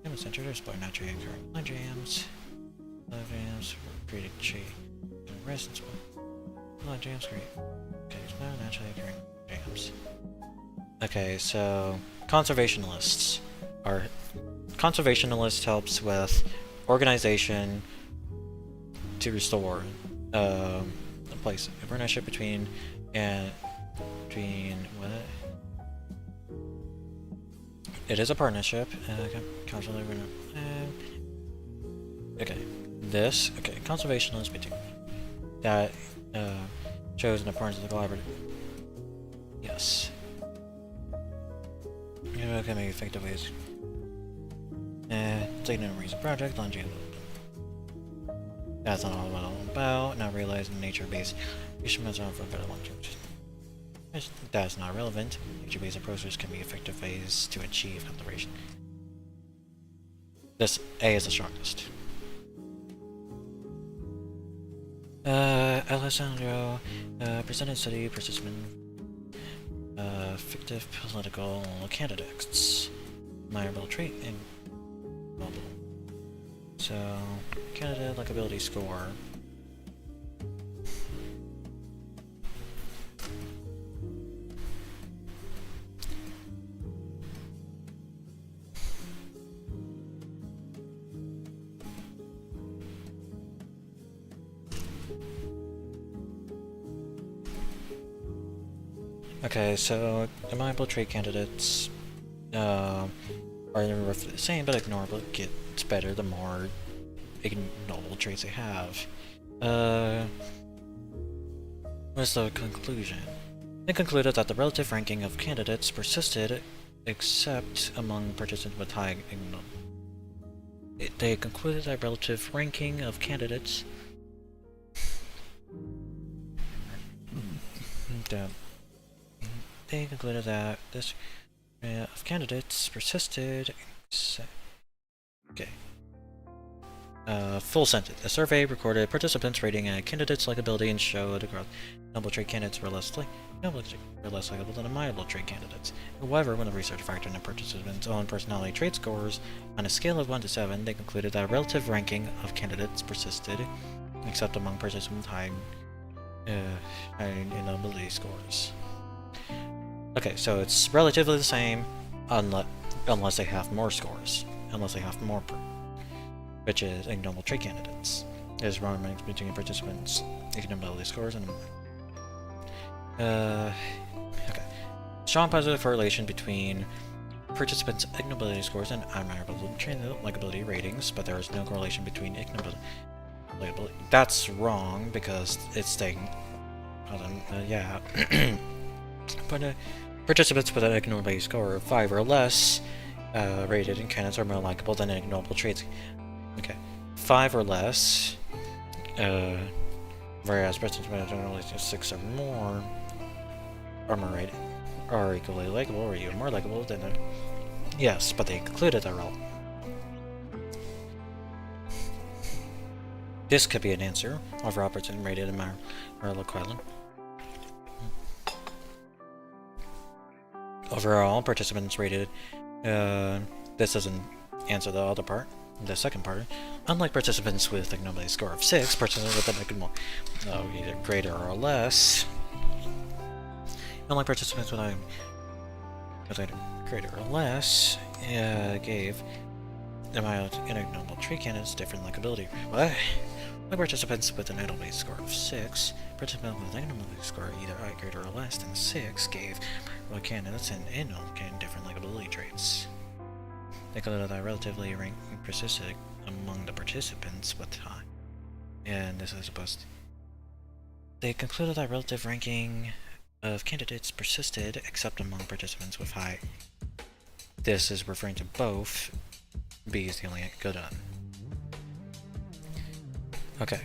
[SPEAKER 2] Human centered exploit naturally occurring lung jams. Lung jams created shade and rest and spawn. Lung jams create naturally occurring jams. Okay, so conservationists helps with organization to restore a place. A partnership between what? It is a partnership. Constantly okay. This conservationists between that shows an importance of the collaborative. Yes. Okay, maybe effective ways. Taking a reason project, launching. That's not all about. Not realizing nature-based instruments are for better long-term. That's not relevant. Nature-based approaches can be effective ways to achieve conservation. This A is the strongest. Alessandro presented study participant fictive political candidates. Admirable trait and mobile. So, candidate likability score. Okay, so admirable trait candidates are roughly the same, but ignorable gets better the more ignorable traits they have. What's the conclusion? They concluded that the relative ranking of candidates persisted, except among participants with high ignorance. They concluded that relative ranking of candidates they concluded that this of candidates persisted. Okay. Full sentence. A survey recorded participants rating a candidate's likability and showed noble trait candidates were less likable than admirable trait candidates. However, when the research factored in participants' own personality trait scores on a scale of 1 to 7, they concluded that relative ranking of candidates persisted, except among participants' high ability scores. Okay, so it's relatively the same, unless they have more scores, which is ignoble trait candidates. There's wrong mix between participants' ignobility scores and okay. Strong positive correlation between participants' ignobility scores and admirable trait likability ratings, but there is no correlation between ignobility. That's wrong because it's taking. Yeah. But participants with an ignorability score of 5 or less rated in candidates are more likable than ignoble traits. Okay, 5 or less, whereas participants with ignorability 6 or more are more rated, are equally likable or even more likable than yes, but they concluded their role. This could be an answer. Overall, participant rated in Marlow Quedlin. Overall, participants rated. This doesn't answer the other part. The second part. Unlike participants with ignobility score of 6, participants with an either greater or less Unlike participants with item greater or less, gave the mild ignorable tree candidates different likability. What? Like participants with an ability score of 6, participants with an ability score either greater or less than 6 gave candidates and different likability traits. They concluded that relatively rank persisted among the participants with high. And this is supposed. They concluded that relative ranking of candidates persisted except among participants with high. This is referring to both. B is the only good one. Okay.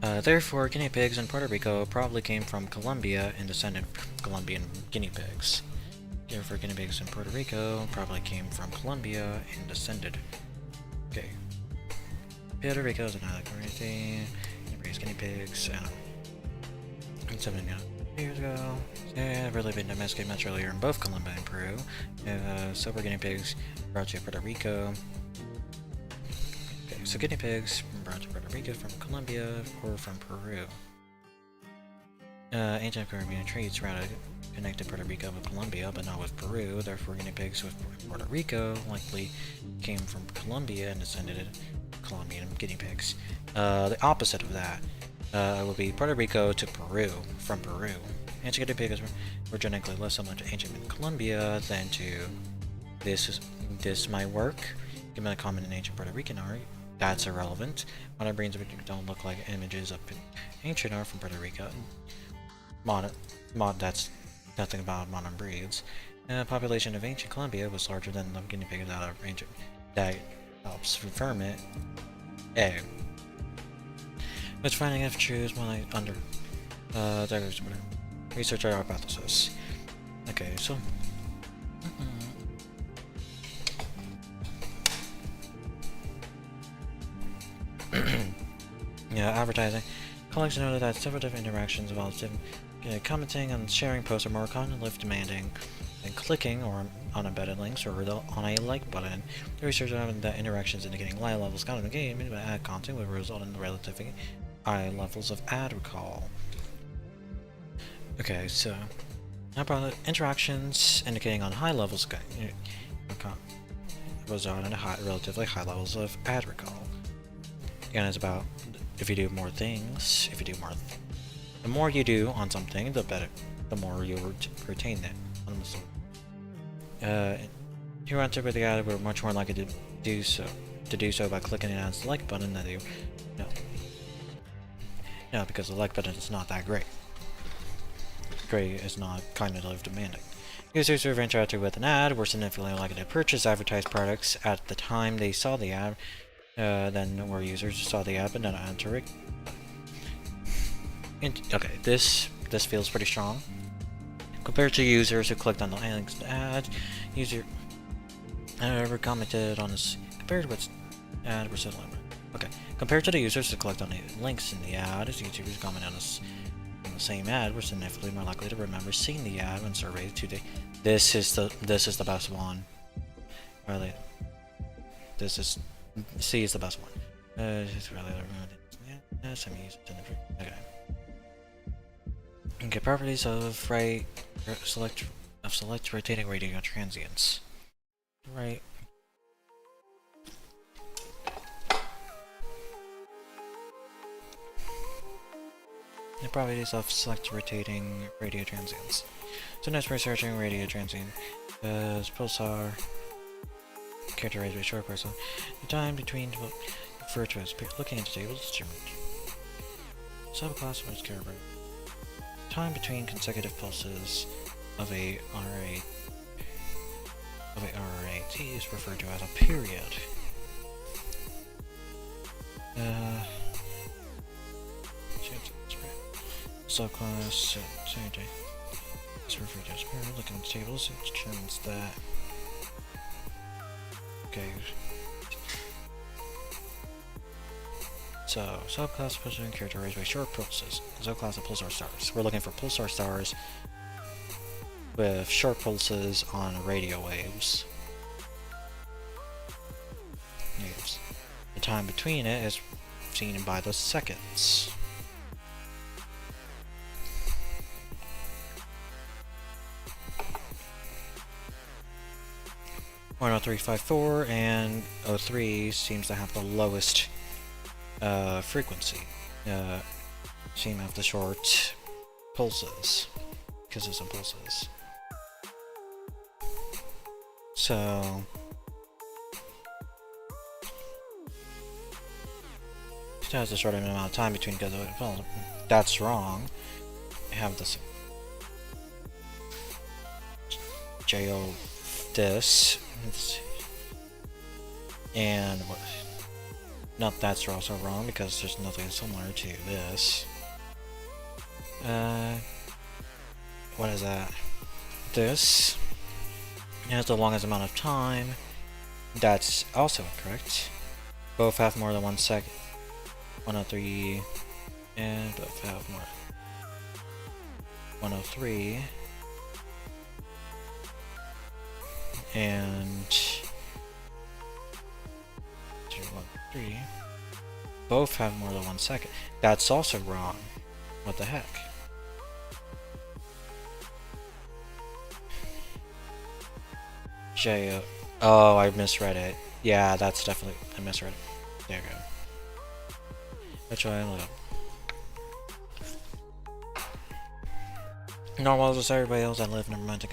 [SPEAKER 2] Therefore, guinea pigs in Puerto Rico probably came from Colombia and descended from Colombian guinea pigs. Therefore, guinea pigs in Puerto Rico probably came from Colombia and descended. Okay. Puerto Rico is another community. Guinea pigs. 70 years ago. Yeah, really been domesticated much earlier in both Colombia and Peru. Silver guinea pigs brought to Puerto Rico. Okay, so guinea pigs brought to Puerto Rico from Colombia or from Peru. Ancient Caribbean trades rather connected Puerto Rico with Colombia, but not with Peru. Therefore, guinea pigs with Puerto Rico likely came from Colombia and descended Colombian guinea pigs. The opposite of that would be Puerto Rico to Peru from Peru. Ancient guinea pigs were genetically less similar to ancient Colombia than to this might work. Given a common in ancient Puerto Rican art, that's irrelevant. Modern breeds don't look like images of ancient art from Puerto Rico. That's nothing about modern breeds. The population of ancient Colombia was larger than the guinea pigs out of ancient. That helps confirm it. A. Which finding if true is more like under research our hypothesis. Okay, so yeah, advertising. Colleagues noted that several different interactions involved commenting and sharing posts are more cognitively demanding than clicking or on embedded links or on a like button. The research found that interactions indicating high levels of engagement with ad content would result in relatively high levels of ad recall. Okay, so interactions indicating on high levels of result in relatively high levels of ad recall. Again, it's about if you do more things, the more you do on something, the better, the more you retain that. If you enter with the ad, we're much more likely to do so by clicking the ad's like button than you. No, because the like button is not that great. Great is not cognitively demanding. Users who have interacted with an ad were significantly likely to purchase advertised products at the time they saw the ad than were users who saw the ad but not enter it. Okay, this feels pretty strong. Compared to users who clicked on the links in the ad, user commented on this. Compared with ad, we're still okay. Compared to the users who clicked on the links in the ad, users who comment on this in the same ad were significantly more likely to remember seeing the ad when surveyed today. This is the best one. Really, C is the best one. It's really okay. Okay, properties of select rotating radio transients. Right. The properties of select rotating radio transients. So next we're searching radio transient as pulsar characterized by short pulsar. The time between referred to as looking into tables determined. Subclass was care about time between consecutive pulses of a RAT is referred to as a period. Subclass is referred to as period. Looking at the tables, it determines that. Okay. So, subclass of pulsar characterized by short pulses. Subclass of pulsar stars. We're looking for pulsar stars with short pulses on radio waves. The time between it is seen by the seconds. 10354 and 03 seems to have the lowest frequency. Seem to have the short pulses because of some pulses. So it has a short amount of time between because well, that's wrong. I have this JO this and what? Not that's also wrong because there's nothing similar to this. What is that? This has the longest amount of time. That's also incorrect. Both have more than 1 second. 103 and both have more. 103 and 213 both have more than 1 second. That's also wrong. What the heck? J. Oh, I misread it. Yeah, that's definitely. I misread it. There you go. Let's try and look up. Narwhals are everybody else that live in romantic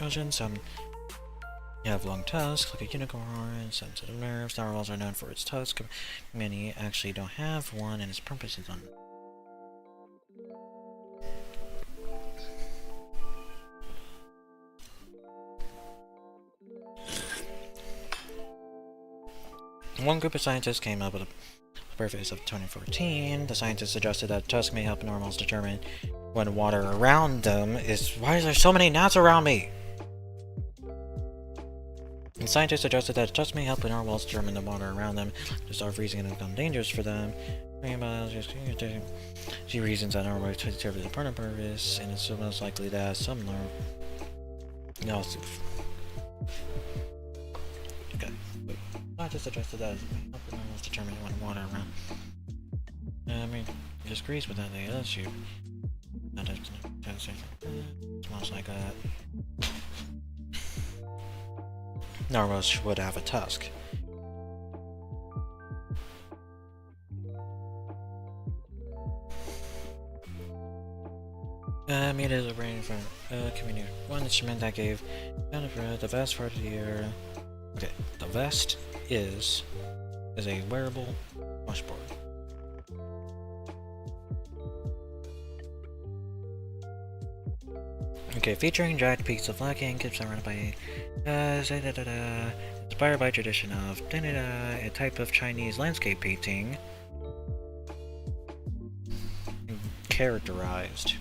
[SPEAKER 2] oceans. Some have long tusks, like a unicorn, sensitive nerves. Narwhals are known for its tusk. Many actually don't have one, and its purpose is unknown. One group of scientists came up with a purpose of 2014. The scientists suggested that tusk may help normals determine when water around them is. Why is there so many gnats around me? The scientists suggested that tusk may help narwhals determine the water around them to start freezing and become dangerous for them. She reasons that narwhals serve as a partner purpose, and it's most likely that some narwhals. Okay. Scientists suggested that it may help narwhals determine when water around. I mean, it just agrees with that. That's you. Smells like that. Narwhals would have a tusk. Made it a rain from community. One instrument that gave the vest part of the year. Okay, the vest is a wearable washboard. Okay, featuring jagged peaks of lacking, keeps surrounded by inspired by tradition of a type of Chinese landscape painting. Characterized.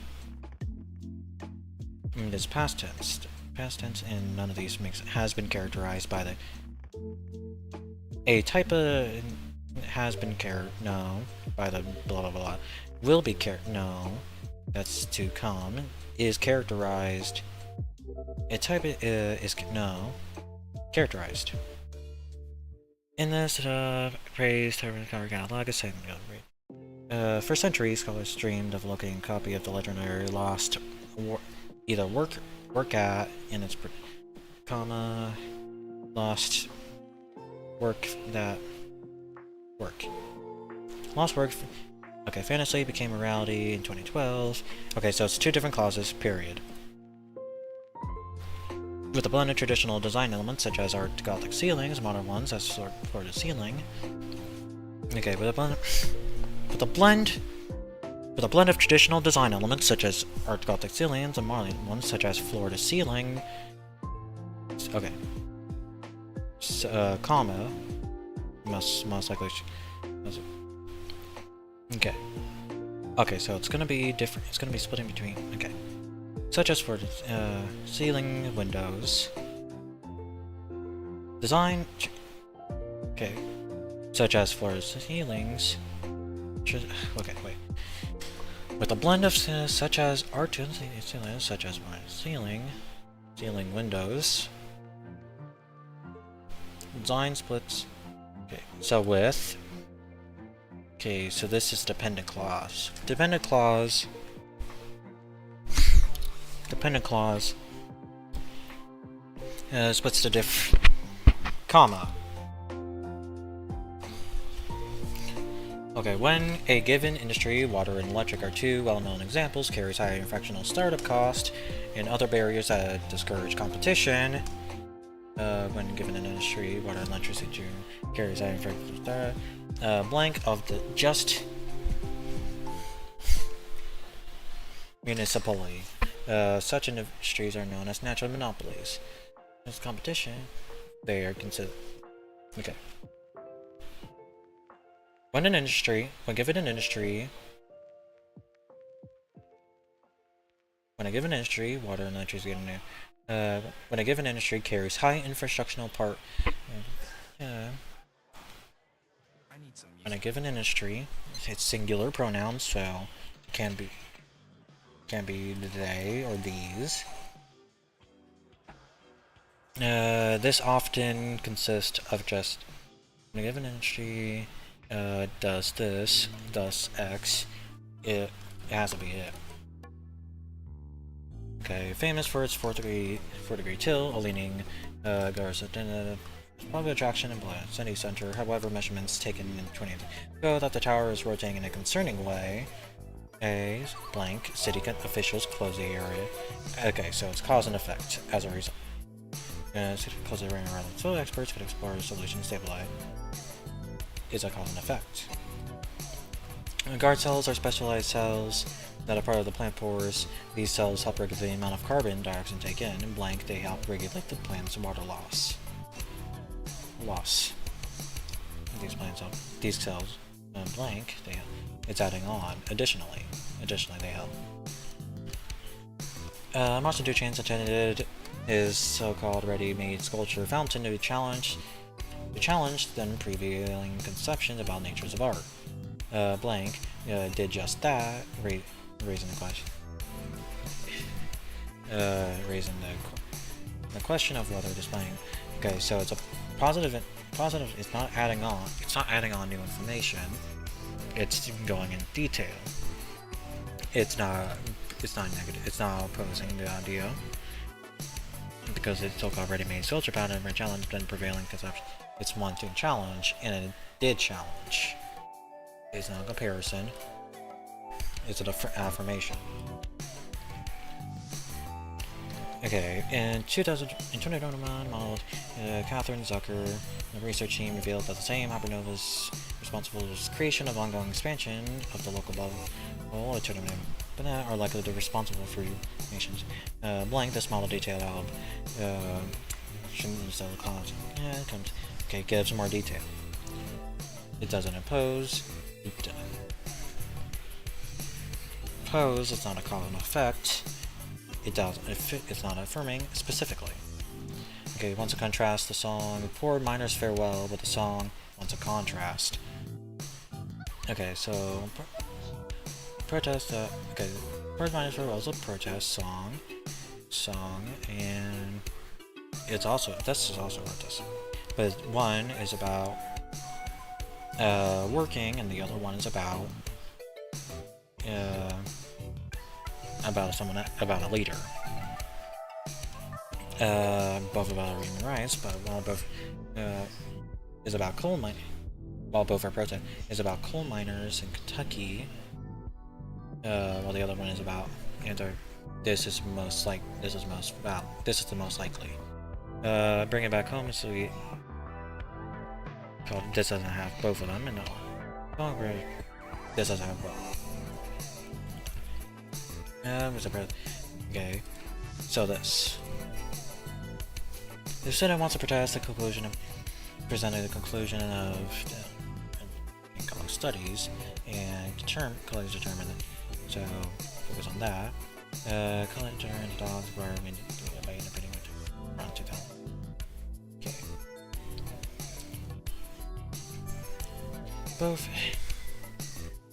[SPEAKER 2] It is past tense. Past tense, and none of these has been characterized by the. A type of has been no by the blah blah blah. Will be no. That's to come. Is characterized. A type is no. Characterized. In this praised catalog, for centuries, scholars dreamed of locating a copy of the legendary lost either work at in its lost work that work. Lost work. Okay, fantasy became a reality in 2012. Okay, so it's two different clauses, period. With a blend of traditional design elements such as Art Gothic ceilings, modern ones as floor to ceiling. Okay, with a blend of traditional design elements such as Art Gothic ceilings and modern ones such as floor to ceiling. Okay. Comma. Most likely. Okay. Okay, so it's gonna be different. It's gonna be split in between. Okay. Such as for ceiling windows. Design. Okay. Such as for ceilings. Okay, wait. With a blend of such as art ceilings, such as ceiling windows. Design splits. Okay, so with. Okay, so this is dependent clause. Dependent clause Splits the diff, comma. Okay, when a given industry, water and electric are two well-known examples, carries high fractional startup cost and other barriers that discourage competition. When given an industry, water and electricity carries high fractional startup. Blank of the just municipally. Such industries are known as natural monopolies. As competition, they are considered. Okay. When given an industry, water and electricity, when a given industry carries high infrastructural part, when a given industry, it's singular pronouns, so it can be they or these. This often consists of just when a given industry does this, does X, it has to be it. Okay, famous for its 4-degree tilt, a leaning guards public attraction and city center. However, measurements taken in 20 show that the tower is rotating in a concerning way. A blank city officials close the area. Okay, so it's cause and effect as a result. City close the area rather. So experts could explore a solution stabilize. Is a cause and effect. Guard cells are specialized cells that are part of the plant pores. These cells help regulate the amount of carbon dioxide take in. In blank, they help regulate the plant's water loss. These cells, blank, it's adding on. Additionally, they help. Martin Duchamp's attended his so-called ready-made sculpture fountain to challenge then prevailing conceptions about natures of art. Blank did just that, raising the question. Raising the question of whether displaying. Okay, so it's a positive. It's not adding on. It's not adding on new information. It's going in detail. It's not negative. It's not opposing the idea because it's so-called ready-made sculpture pattern for challenge then prevailing conception. It's one to challenge, and it did challenge. It's not a comparison. It's an affirmation. Okay, in 2021 model, Catherine Zucker, the research team revealed that the same hypernovas responsible for the creation of ongoing expansion of the local bubble are likely to be responsible for nations. Blank, this model detailed out. Okay, gives more detail. It doesn't impose. It's not a cause and effect. It's not affirming specifically. Okay, wants to contrast the song Poor Miner's Farewell with the song wants a contrast. Okay, so protest. Okay, Poor Miner's Farewell is a protest song, and this is also a protest. But one is about working, and the other one is about a leader. Both about human rights, but while both is about coal mining, while both are protest is about coal miners in Kentucky, while the other one is about this is the most likely. Bring it back home so we this doesn't have both of them, and this doesn't have both. Okay, so this. The student wants to protest the conclusion of presenting the conclusion of college studies and college determined. So focus on that. College determined dogs were made by interpreting around 2000. Okay. Both.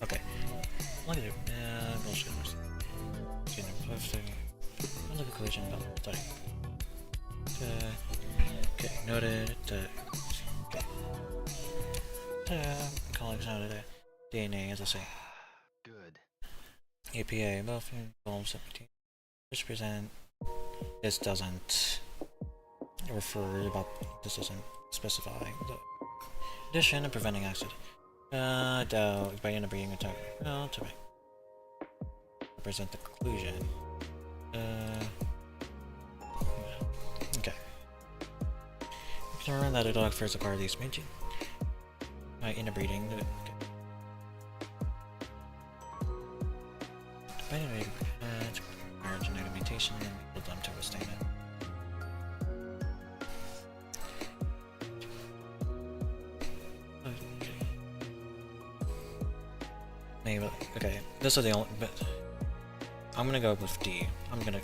[SPEAKER 2] Okay. Look at it. Bullshit. The conclusion about the study. Okay, noted. Colleagues noted that DNA is the same.
[SPEAKER 5] Good.
[SPEAKER 2] APA, both in 17. Which present. This doesn't. refer about this doesn't specify the addition and preventing accident. Though by interbreeding a target. Well, to represent the conclusion. Okay. You can learn that a dog first acquire these mating. By interbreeding. Okay. By interbreeding, to acquire genetic mutation and enable them to withstand it. Maybe, okay, this is the only, but I'm gonna go with D. I'm gonna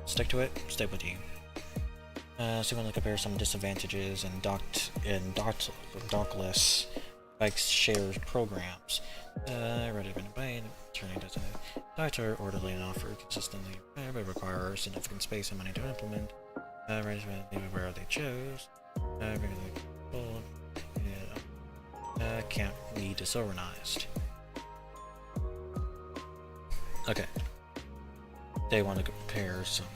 [SPEAKER 2] stick to it, stay with D. So we want to compare some disadvantages and dockless bike share programs. Ready to buy, turning to docs are orderly and offer consistently, but require significant space and money to implement. Ready to leave it where they chose. Can't be disorganized. Okay. They want to compare some.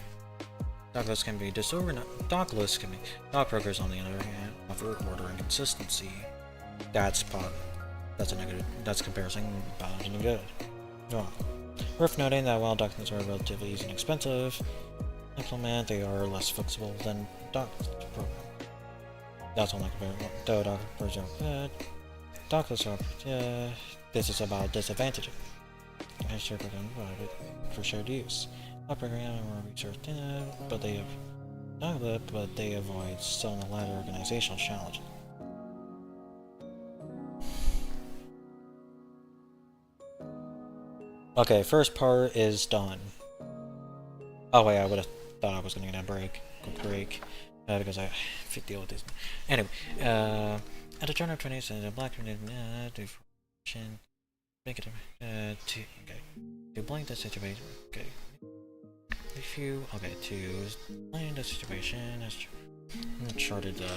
[SPEAKER 2] Dockless can be disorganized. Dockless can be. Dog programs, on the other hand, offer order and consistency. That's a negative. That's comparison bad and good. Oh. Worth noting that while dockless are relatively easy and expensive to implement, they are less flexible than dockless programs. That's all I compare. Though dockless are good. Dockless are. This is about disadvantages. I share program for shared use. Not program or research, but they avoid some of the latter organizational challenges. Okay, first part is done. Oh wait, I would have thought I was gonna get a quick break, because I deal with this. Anyway, at the turn of 20s, the black make it to blank the situation. Okay. If you to blank the situation has charted the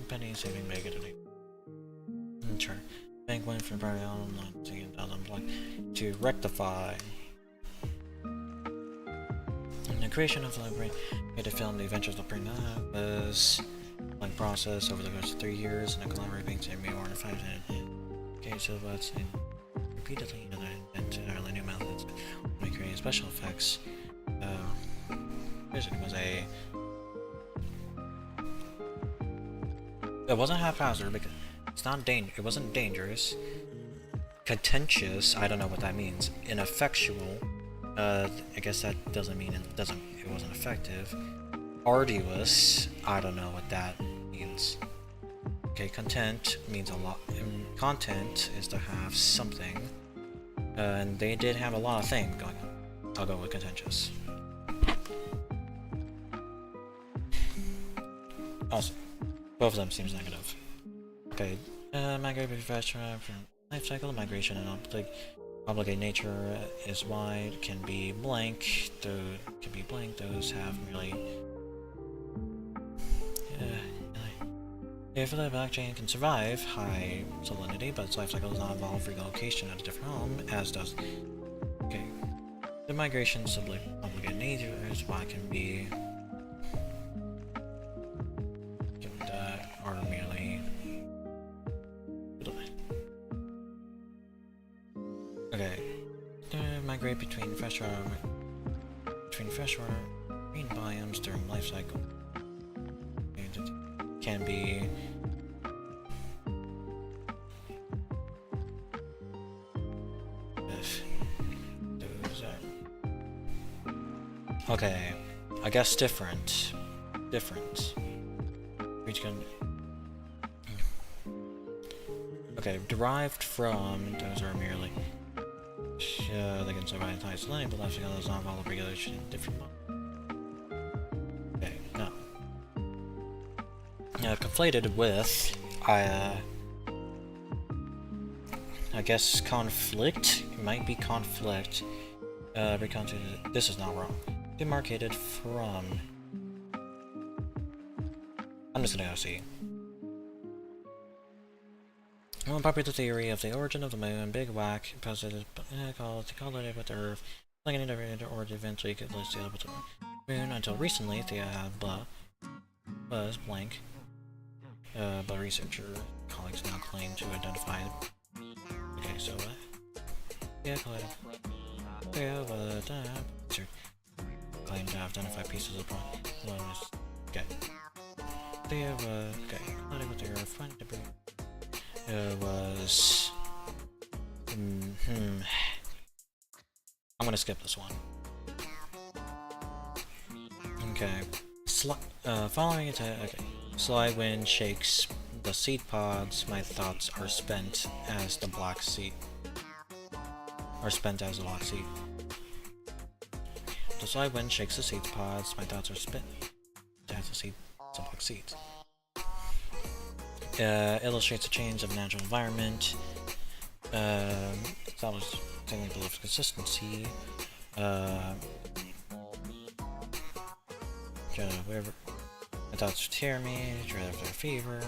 [SPEAKER 2] penny saving negatively. Chart bank went from priority online to rectify. And the creation of the library made to film the adventures of Bring was like process over the course of 3 years and a collaborating to me more than 5 minutes. So let's repeatedly invent entirely new methods when creating special effects. It wasn't haphazard because it wasn't dangerous. Contentious, I don't know what that means. Ineffectual, I guess that doesn't mean it wasn't effective. Arduous, I don't know what that means. Okay, content means a lot. Content is to have something, and they did have a lot of things going on. I'll go with contentious. Also, both of them seems negative. Okay, migrate professional from life cycle migration and obligate nature is wide. Can be blank. Those have merely. If the blockchain can survive high salinity, but its life cycle does not involve relocation at a different home, as does. Okay. The migration obligate nature is why can be. Are merely. Okay. Migrate between freshwater marine biomes during life cycle. Can be okay, I guess different. Which can okay, derived from those are merely they can survive in high salinity, but life cycle does not follow regulation in different modes. Conflated with, I guess conflict. It might be conflict. This is not wrong. Demarcated from. I'm just gonna go see. One popular theory of the origin of the moon, Big Whack, posited called it with the Earth, linking it or eventually could list it with the moon until recently. The blah. was blank, but researcher colleagues now claim to identify it. Okay, so yeah, claim to identify pieces of okay. They have okay, colliding with their front debris. Was I'm gonna skip this one. Okay. Following it, okay. Sly wind shakes the seed pods. My thoughts are spent as the black seed. Are spent as the black seed. The sly wind shakes the seed pods. My thoughts are spent as the black seeds. Illustrates a change of natural environment. Establishes technical of consistency. Whatever. My thoughts tear me, dread after fever.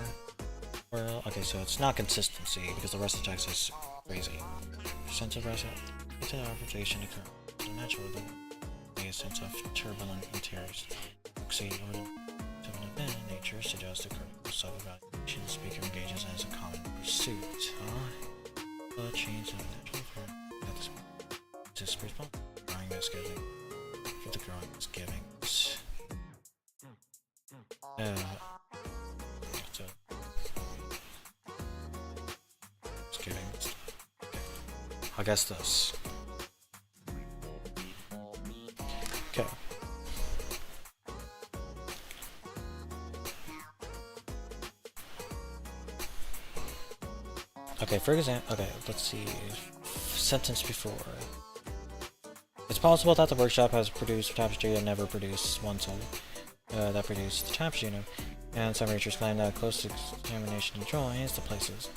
[SPEAKER 2] Well, okay, so it's not consistency because the rest of the text is crazy. Sense of representation occurs. The natural a sense of turbulent interiors. Succeed or to an event in nature suggests a critical self-evaluation. The speaker engages as a common pursuit. A change in natural form. This response. Growing misgiving. For the growing misgivings. Misgivings. I guess this. Okay. Okay, for example, okay, let's see. Sentence before. It's possible that the workshop has produced a tapestry and never produced one soul that produced the tapestry, and some researchers claim that close examination joins the places.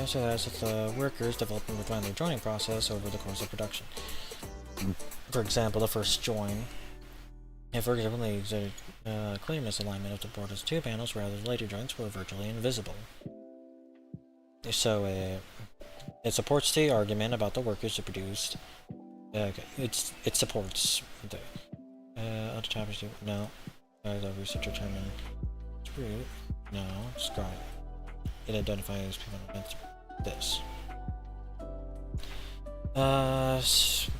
[SPEAKER 2] So that's the workers develop and refine their joining process over the course of production. For example, the first join, if for example, they exerted clear misalignment of the board's two panels, whereas the later joints were virtually invisible. So it supports the argument about the workers who produced. Okay, it supports the other tapestry. No, the researcher determined true. No, scribe. It identifies people against this.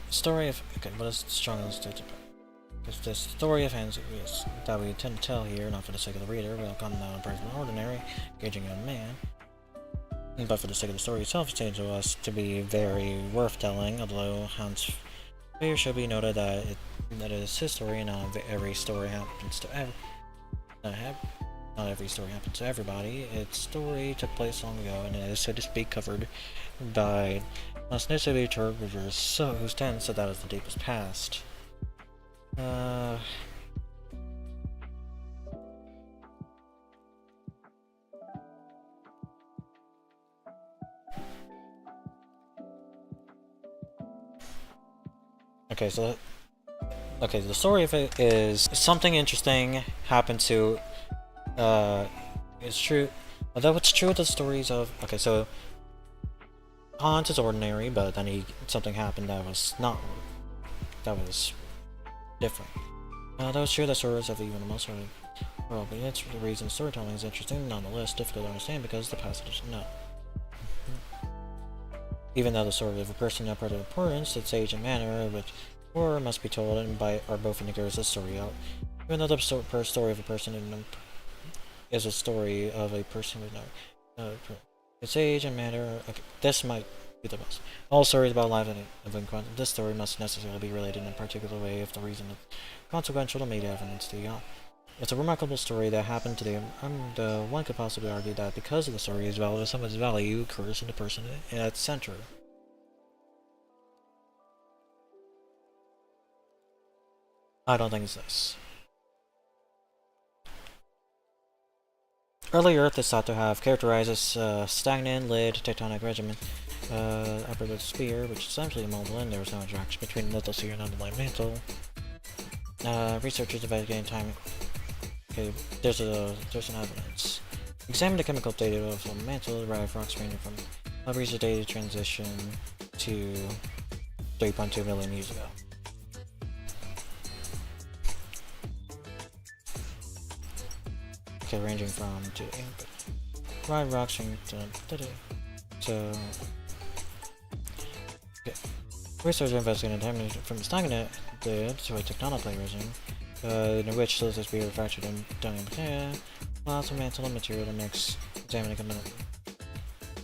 [SPEAKER 2] Story of okay. What is the strongest stage about? Because the story of Hans is that we tend to tell here, not for the sake of the reader, will come down a person ordinary, engaging a man. But for the sake of the story itself, it seems to us to be very worth telling, although Hans' failure should be noted that it is his story and not every story happens to not every story happens to everybody. Its story took place long ago and is, so to speak, covered by ethnicity interpreters who stand so that is the deepest past. Okay, the story of it is something interesting happened to, it's true, although it's true the stories of, okay, so, Hans is ordinary, but then something happened that was different. Though it's true that stories of even the most world, but it's the reason storytelling is interesting, nonetheless difficult to understand because the passage is not. Even though the story of a person is part of importance, its age and manner, which horror must be told, and by are both indicators the story out. Even though the story of a person is a story of a person with no its age and manner. Okay, this might be the most. All stories about life and this story must necessarily be related in a particular way if the reason is consequential to make evidence to you. It's a remarkable story that happened to one could possibly argue that because of the story is valid, some of its value occurs in the person at its center. I don't think it's this. Early Earth is thought to have characterized as stagnant lid tectonic regimen. Upper lithosphere, which is essentially immobile, and there was no interaction between the lithosphere and underlying mantle. Researchers investigating time. Okay, there's an evidence. Examine the chemical data of the mantle, derived rocks ranging from recent data transition to 3.2 million years ago. Okay, ranging from to ride rocks to so. Okay. Research investigating damage from stagnant to a tectonic regime, in which lizards be refractured in dung material, lots of mantle and material to mix, examining a minute.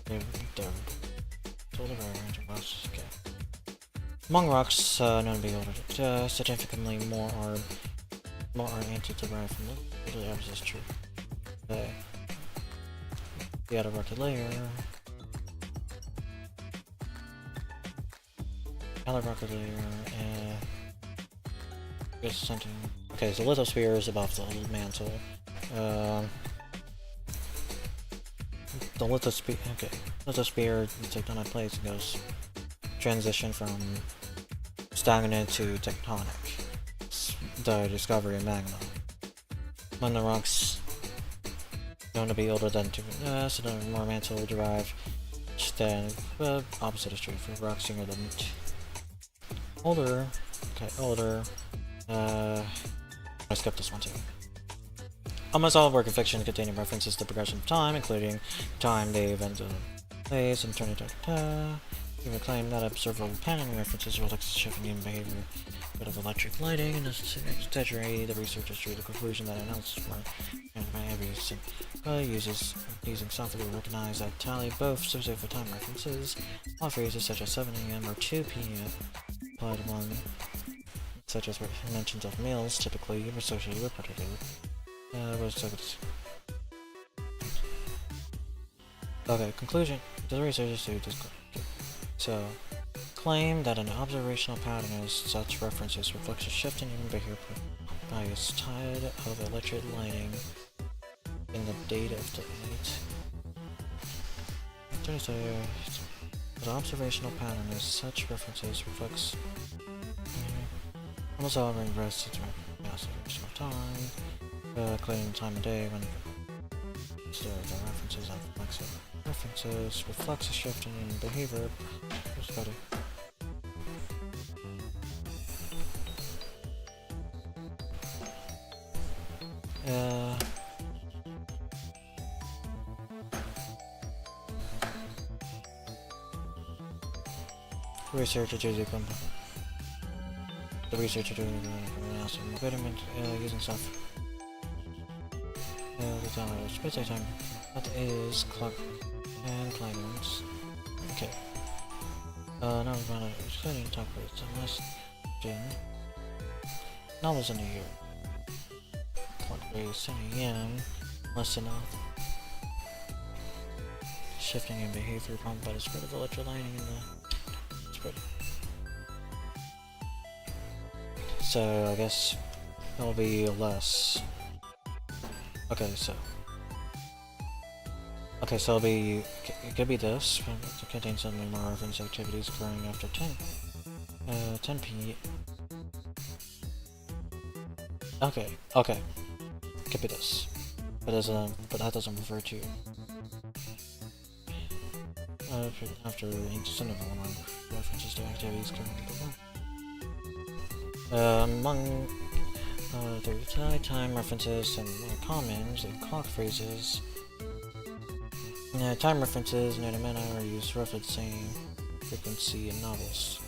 [SPEAKER 2] Okay. Among rocks known to be older, significantly more are anti-derived from the opposite is true. The outer rocky layer. Outer rocky layer, just something. Okay, so lithosphere is above the mantle. The lithosphere. Okay, lithosphere tectonic plates goes transition from stagnant to tectonic. The discovery of magma. When the rocks known to be older than 2 so the more mantle derived than opposite is true for rocks younger than older. Okay, older. I skipped this one too. Almost all work of fiction containing references to progression of time, including time, the event of place, and turning to even claim that observable pattern references reflects shifting human behavior. Bit of electric lighting and exaggerate the researchers drew the conclusion that announced by every uses using software to recognize that tally both specific time references, all phrases such as 7 AM or 2 PM, applied one such as mentions of meals typically associated with predator. Okay, conclusion. The researchers do this. So, claim that an observational pattern as such references reflects a shift in human behavior by its tide of electric lighting in the date of the night. The observational pattern as such references reflects almost all ring rests its observation of time, claiming time of day when the references and references reflects a shift in human behavior. Researcher to the researcher doing analysis of betterment using software. The time of space time. That is clock and climates. Okay. Now we're gonna explain talk about the last gen. Novels in a year. Clock race 10 AM. Less enough. Shifting in behavior prompted by the spread of electrolighting in the spread. So I guess it'll be less. Okay, so it'll be, it could be this, but it contains some more reference activities occurring after 10 p. Okay, it could be this, but that doesn't refer to after ancient references to activities occurring. Among the time references and comments and clock phrases. Time references and anamena are used roughly the same frequency in novels.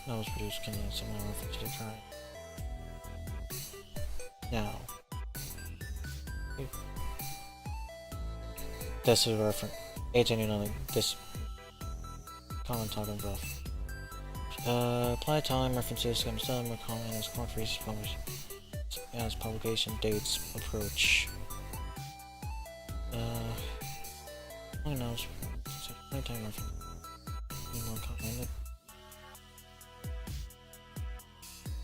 [SPEAKER 2] Novels produced can have similar reference to the current. Now, this is a reference. 1809. This common talking rough. Apply time references can be still more common as clock phrases published as publication dates approach. Who knows? Time reference. More common.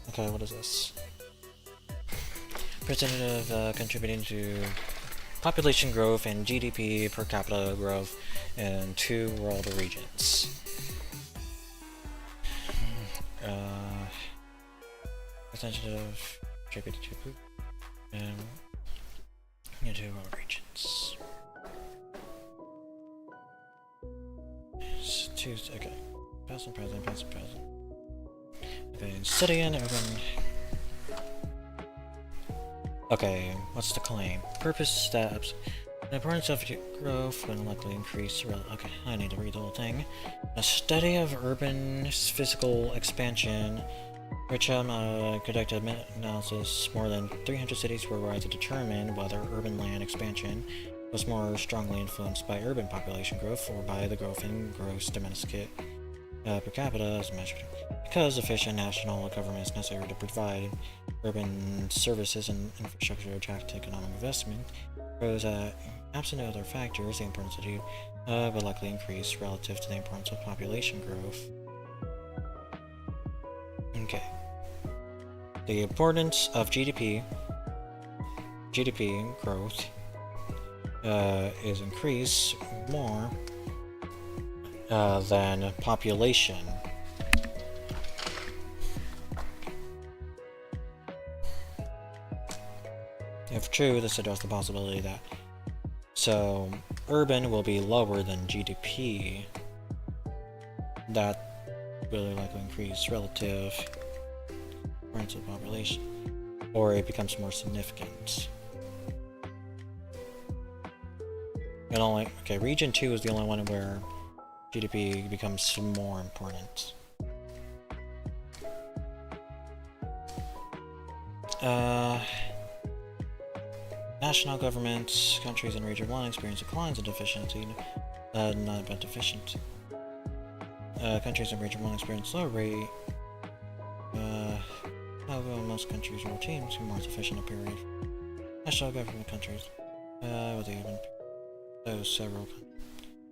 [SPEAKER 2] Okay, what is this? Percentage of contributing to population growth and GDP per capita growth in 2 world regions. Percentage of contributing to in 2 world regions. Okay. Past and present, past and present. Okay, city and urban. Okay, what's the claim? Purpose steps. The importance of growth will likely increase. Okay, I need to read the whole thing. A study of urban physical expansion. Conducted analysis more than 300 cities worldwide to determine whether urban land expansion was more strongly influenced by urban population growth or by the growth in gross domestic per capita as measured. Because efficient national government is necessary to provide urban services and infrastructure to attract economic investment, shows that absent other factors, the importance of GDP will likely increase relative to the importance of population growth. Okay. The importance of GDP growth is increased more than population. If true, this suggests the possibility that urban will be lower than GDP. That will likely increase relative importance of population, or it becomes more significant. Region 2 is the only one where GDP becomes more important. National governments, countries in Region 1 experience declines in deficiency, not about deficient. Countries in Region 1 experience low rate. Although most countries will teams to more sufficient a period. National government countries, with even those several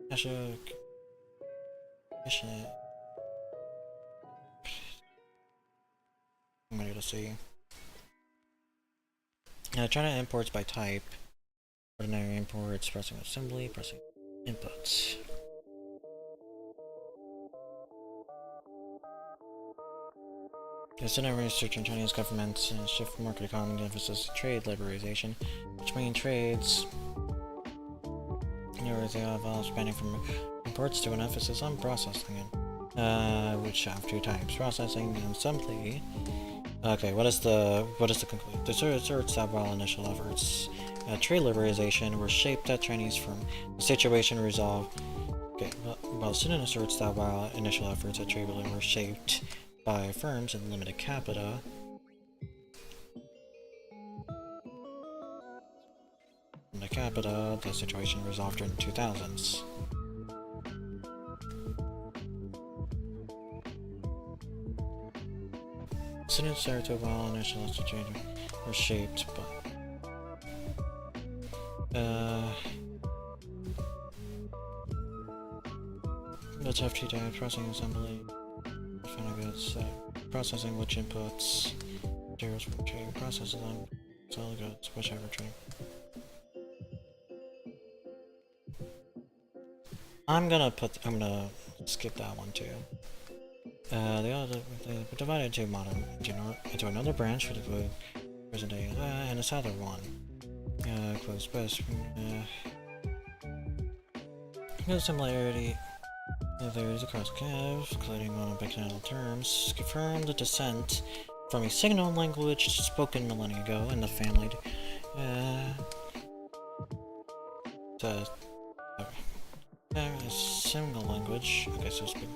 [SPEAKER 2] national efficient. I'm ready to see. China imports by type. Ordinary imports, pressing assembly, pressing inputs. Considering research in Chinese governments and shift from market economy to emphasis trade liberalization, which means trades spanning from imports to an emphasis on processing it, which have two types: processing and assembly. Okay, what is the conclusion? The asserts that while initial efforts at trade liberalization were shaped at Chinese firm, the situation resolved. Okay, well, student asserts that while initial efforts at trade liberalization were shaped by firms in limited capita, the situation resolved during the 2000s. Students start to while initial efforts were shaped by let's have two types: processing assembly, final goods, processing which inputs, materials for trade, processing them, solid goods, whichever trade. I'm gonna skip that one too. They were divided into another branch for the present day, and a southern one. Close best. No similarity. There is across calves, including non-bictional terms, confirm the descent from a signal language spoken millennia ago in the family. Signal language. Okay, so speak.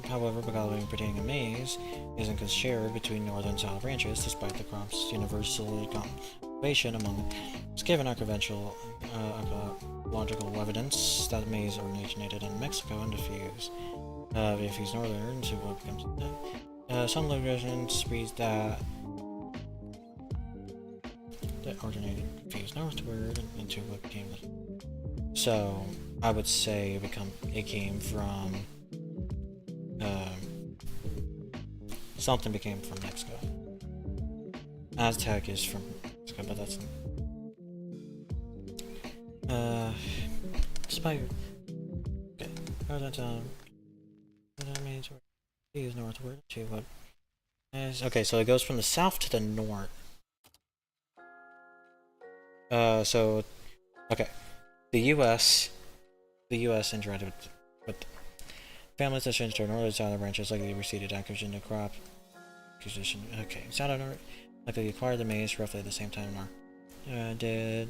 [SPEAKER 2] However, Tagalog pertaining a maze isn't shared between northern and south branches, despite the crop's universal cultivation among us, given our conventional archaeological evidence that maize originated in Mexico and diffused northern to what becomes some locations read that originated diffused northward into what became the. So I would say it came from something became from Mexico. Aztec is from Mexico, but that's despite okay. That means use northward to what is okay. So it goes from the south to the north. So okay, the U.S. interacted with families that changed their northern and southern branches likely receded acquisition to crop acquisition. Okay, southern north. Likely acquired the maze roughly at the same time did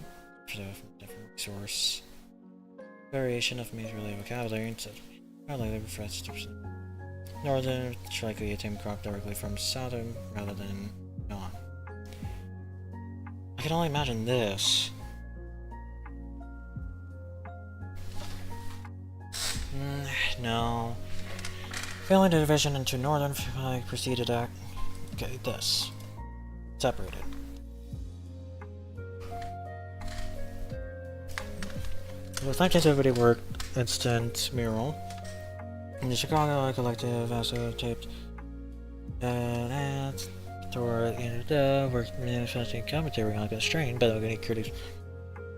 [SPEAKER 2] from a different source. Variation of maze related vocabulary instead of refers to northern, likely attained crop directly from southern rather than non. I can only imagine this. No. Failing the division into northern, proceeded act. Okay, this. Separated. The 1970 work instant mural in the Chicago Collective also taped and toward the work manifesting commentary on constraint, but organic critics.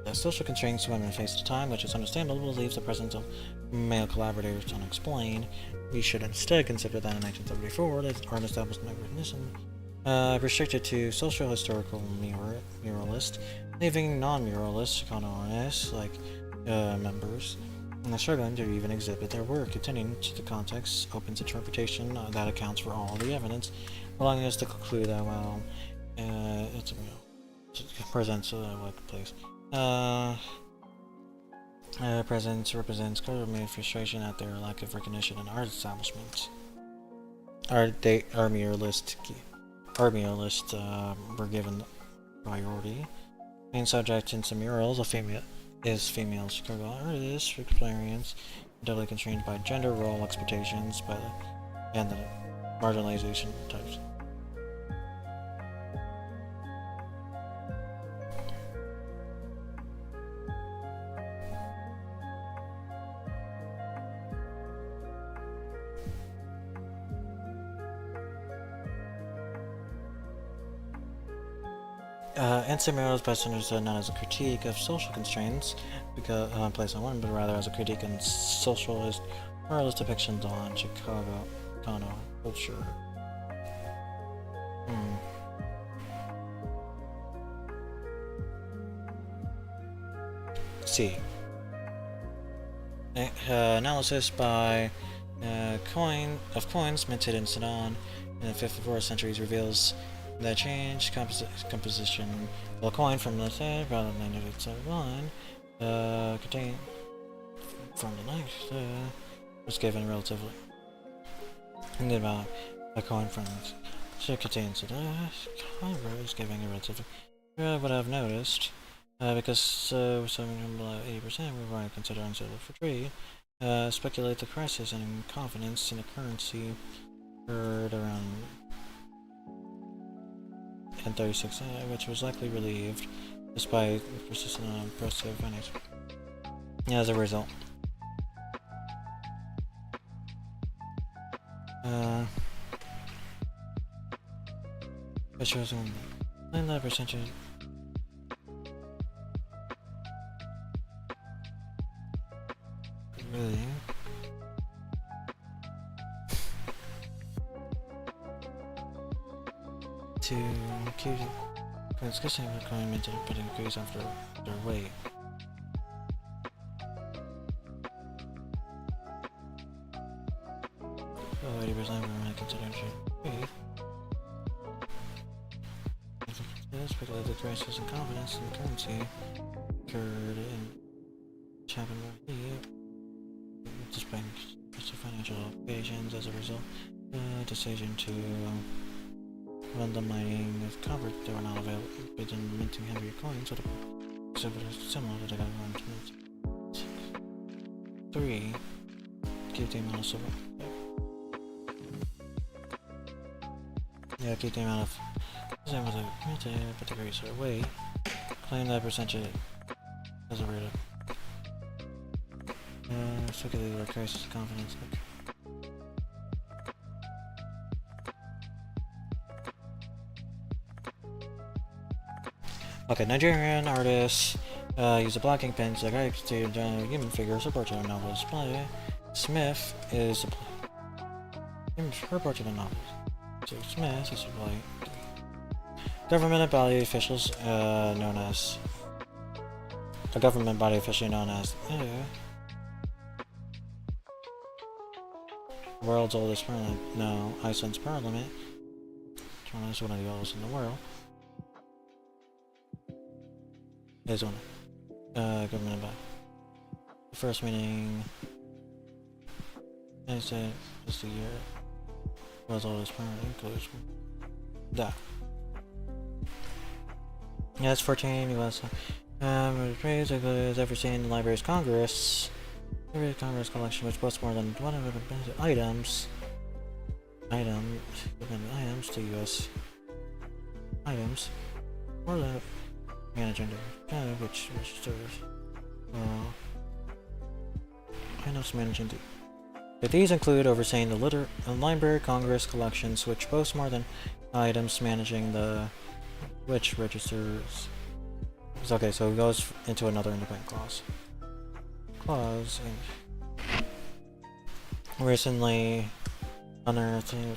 [SPEAKER 2] The social constraints women face at the time, which is understandable, leaves the presence of male collaborators unexplained. We should instead consider that in 1974, the art establishment recognition restricted to social historical muralists, leaving non-muralists, Chicano artists, like members, and the struggling to even exhibit their work, continuing to the context, opens interpretation that accounts for all the evidence, allowing us to conclude that, well, it presents what place. Presence represents government frustration at their lack of recognition in art establishments. Our muralists were given priority. Main subject in some murals is female Chicago artists, experience doubly constrained by gender role expectations and the marginalization types. Instant murals best understood not as a critique of social constraints placed on women, but rather as a critique on socialist muralist depictions on Chicano culture. C. Analysis by coins minted in Sudan in the 5th and 4th centuries reveals that change composition of a coin from the side rather than 9871 contained from the knife was given relatively. And about a coin from it contains it is giving a relatively what I've noticed because some 80% we want to consider unsuitable for trade. Speculate the crisis and confidence in the currency heard around and 36, which was likely relieved despite persistent and oppressive finance. As a result, which was only 9% really. To keep discussing the requirement but increase after their weight. Oh, 80% were considered weight. Speculated crisis and confidence in the currency occurred in Chapman despite financial obligations as a result. Decision to when the mining of copper they were not available, but in minting heavier coins would have similar to the government. 3. Keep the amount of silver. Yeah, keep the amount of same with the but decrease their weight. Claim that percentage as a rate of speculated crisis confidence. Okay, Nigerian artists use a blocking pen to execute a human figure, a portrait of a novelist. Smith is her portrait of a novelist. So Smith is like government body officials known as a government body officially known as world's oldest parliament. No, Iceland's parliament. It's one of the oldest in the world. is one. Government about the first meeting. I said this the year was all this permanent includes that. Yeah, it's 14 US. Praise includes everything in the Library's Congress. Library Congress collection, which boasts more than 100 items. Items to US items. More than managing which registers. Items managing the. But these include overseeing the Library Congress collections, which boast more than items managing the which registers. Okay, so it goes into another independent clause. Recently unearthed in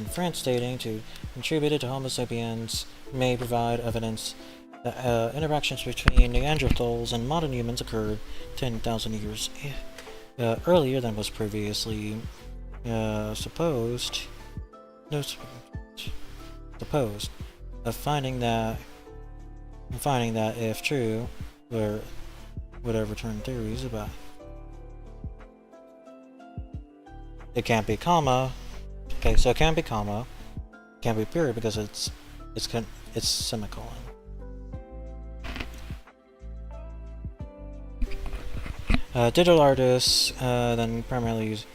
[SPEAKER 2] France, stating to contributed to Homo sapiens may provide evidence that interactions between Neanderthals and modern humans occurred 10,000 years earlier than was previously supposed. Finding that if true, there would overturn theories about it can't be comma. Okay, so it can't be comma, can't be period because it's semicolon. Digital artists then primarily use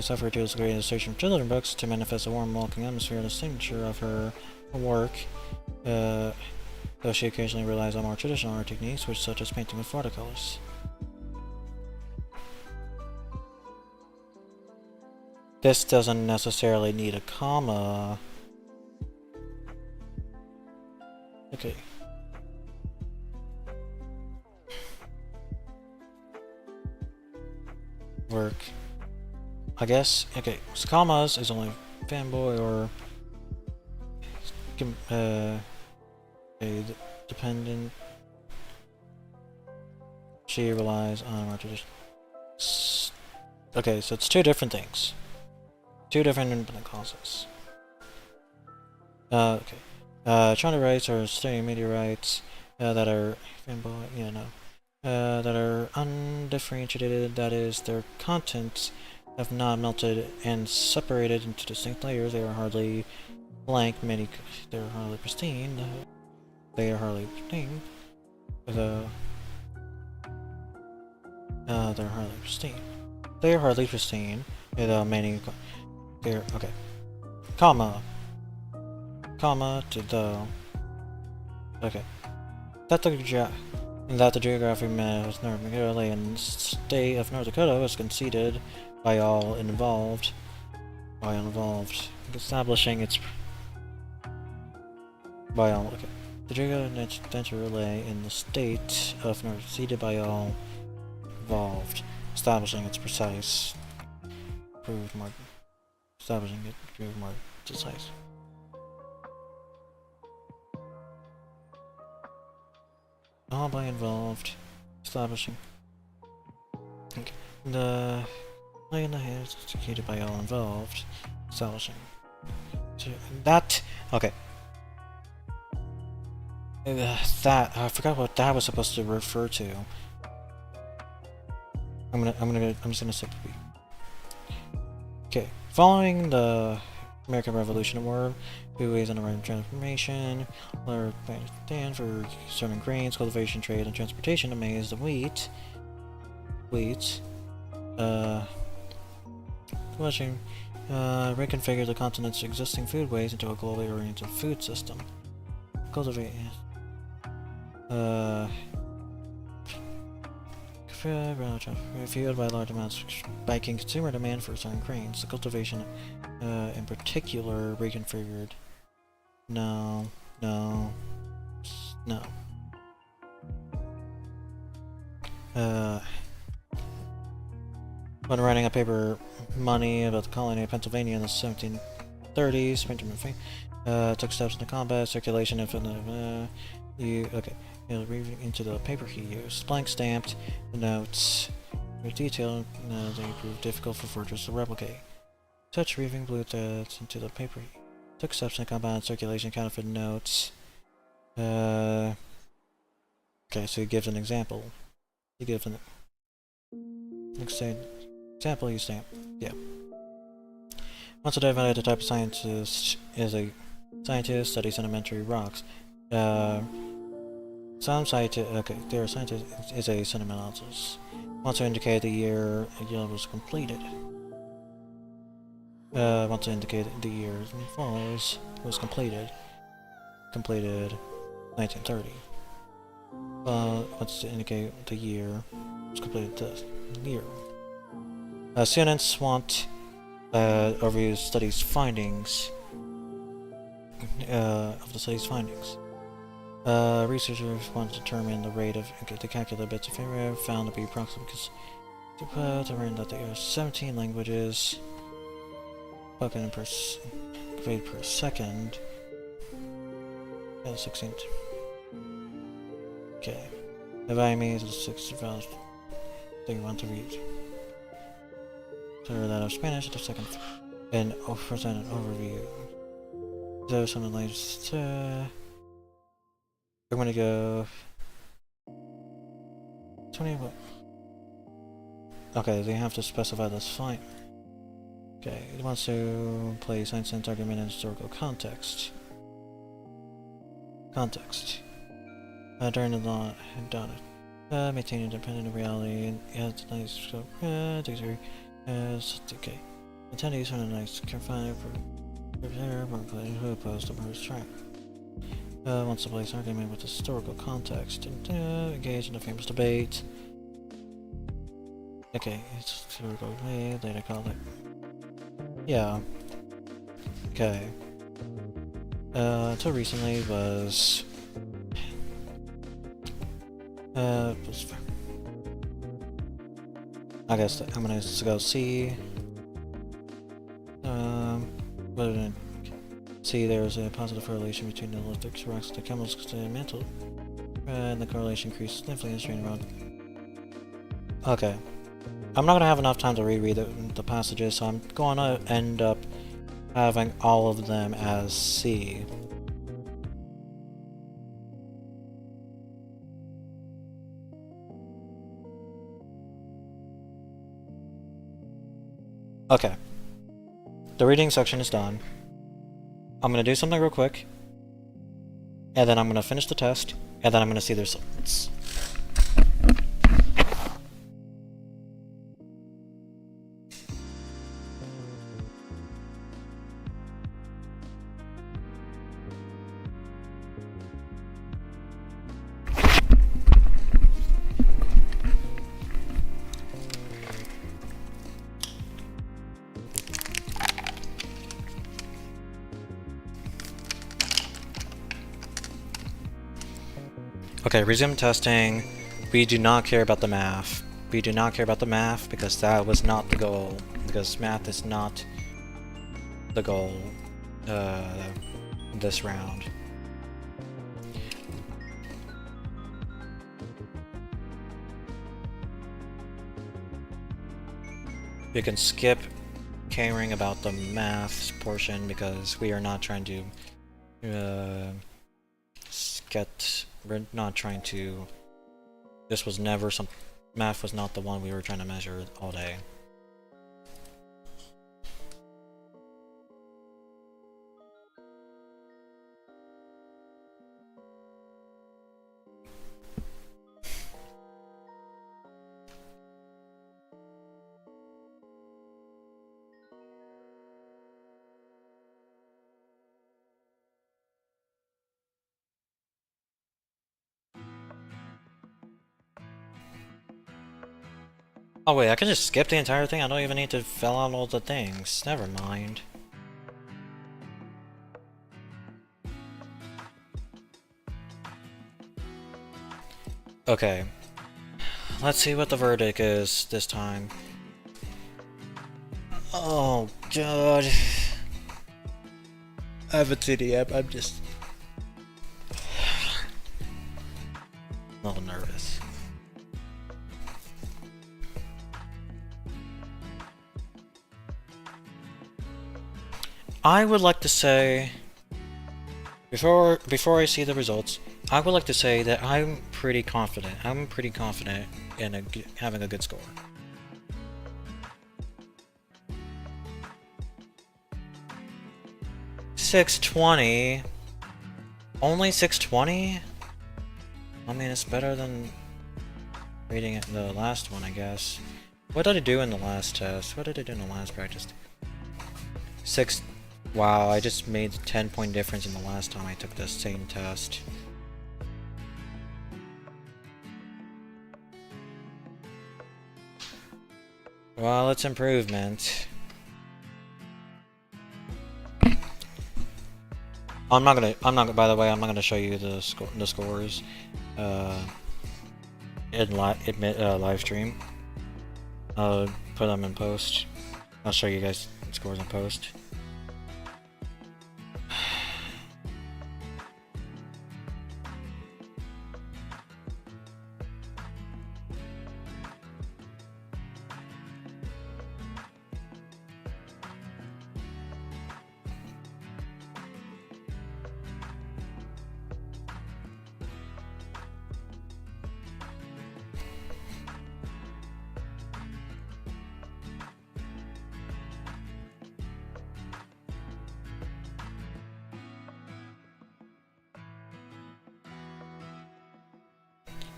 [SPEAKER 2] software tools to create illustration from children's books to manifest a warm, welcoming atmosphere. The signature of her work, though she occasionally relies on more traditional art techniques, which such as painting with watercolors. This doesn't necessarily need a comma. Okay. Work. I guess. Okay. So commas is only fanboy or dependent. She relies on more tradition. Okay, so it's two different things. Two different independent clauses. Okay. China rights are studying media rights that are that are undifferentiated. That is, their contents have not melted and separated into distinct layers. They are hardly blank. They are hardly pristine. They are hardly pristine. They're hardly pristine. They are hardly pristine. Many. They're okay. Comma to the. Okay. That the geographic map of North Dakota and state of North Dakota was conceded by all involved. Establishing its. By all. Okay. The geographic relay in the state of North conceded by all involved, establishing its precise. Establishing it proved more precise. All by involved, establishing. Okay. The lay in the hands executed by all involved, establishing. That okay. That I forgot what that was supposed to refer to. I'm just gonna say. Okay. Following the American Revolution War, ways on the right transformation, stand for serving grains, cultivation, trade, and transportation of maize, the wheat, reconfigure the continent's existing foodways into a globally oriented food system. Cultivate, fueled by large amounts of spiking consumer demand for certain grains. The cultivation, in particular, reconfigured. No. When writing a paper money about the colony of Pennsylvania in the 1730s, Benjamin Franklin took steps into combat, circulation, and into the paper he used. Blank stamped the notes with detail they proved difficult for forgers to replicate. Such weaving blew threads into the paper he took steps in combat, circulation, counterfeit notes. Okay, so he gives an example. He gives an example. You stamp. Yeah. Once identified, the type of scientist is a scientist studies sedimentary rocks. Some scientist. Okay, their scientist is a sedimentologist. Wants to indicate the year a yield was completed. Want to indicate the year falls was completed. Completed 1930. Wants to indicate the year was completed this year. Students want overview studies findings of the study's findings. Researchers want to determine the rate of the calculated bits of error found to be approximate because to learn that there are 17 languages spoken per second. Yeah, 16. Okay. The value means the 6 values they want to read. So that of Spanish, the second, and present an overview. So something like we're gonna go 20. Okay, they have to specify this fine. Okay, it wants to place science argument in historical context. During the law, maintain independent of reality, and it's nice scope. Okay. Attendees from the nice confined for who opposed the first track. Wants to place argument with historical context and engage in a famous debate. Okay, it's historical debate, later called it. Yeah. Okay. Until recently was I guess I'm gonna go see. See, there's a positive correlation between the electric rocks, the chemicals, the mantle, and the correlation increased significantly in strain around. Okay, I'm not gonna have enough time to reread the passages, so I'm going to end up having all of them as C. Okay. The reading section is done. I'm gonna do something real quick, and then I'm gonna finish the test, and then I'm gonna see the results. Okay, resume testing. We do not care about the math. We do not care about the math because that was not the goal. Because math is not the goal this round. We can skip caring about the math portion because we are not trying to we're not trying to. This was never some. Math was not the one we were trying to measure all day. Oh wait, I can just skip the entire thing? I don't even need to fill out all the things. Never mind. Okay. Let's see what the verdict is this time. Oh god. I haven't seen it yet, I'm just a little nervous. I would like to say Before I see the results, I would like to say that I'm pretty confident. I'm pretty confident in having a good score. $620. Only $620? I mean, it's better than reading it in the last one, I guess. What did I do in the last test? What did I do in the last practice? Wow, I just made a 10-point difference in the last time I took this same test. Well, it's improvement. By the way, I'm not gonna show you the scores, in live stream. I'll put them in post. I'll show you guys the scores in post.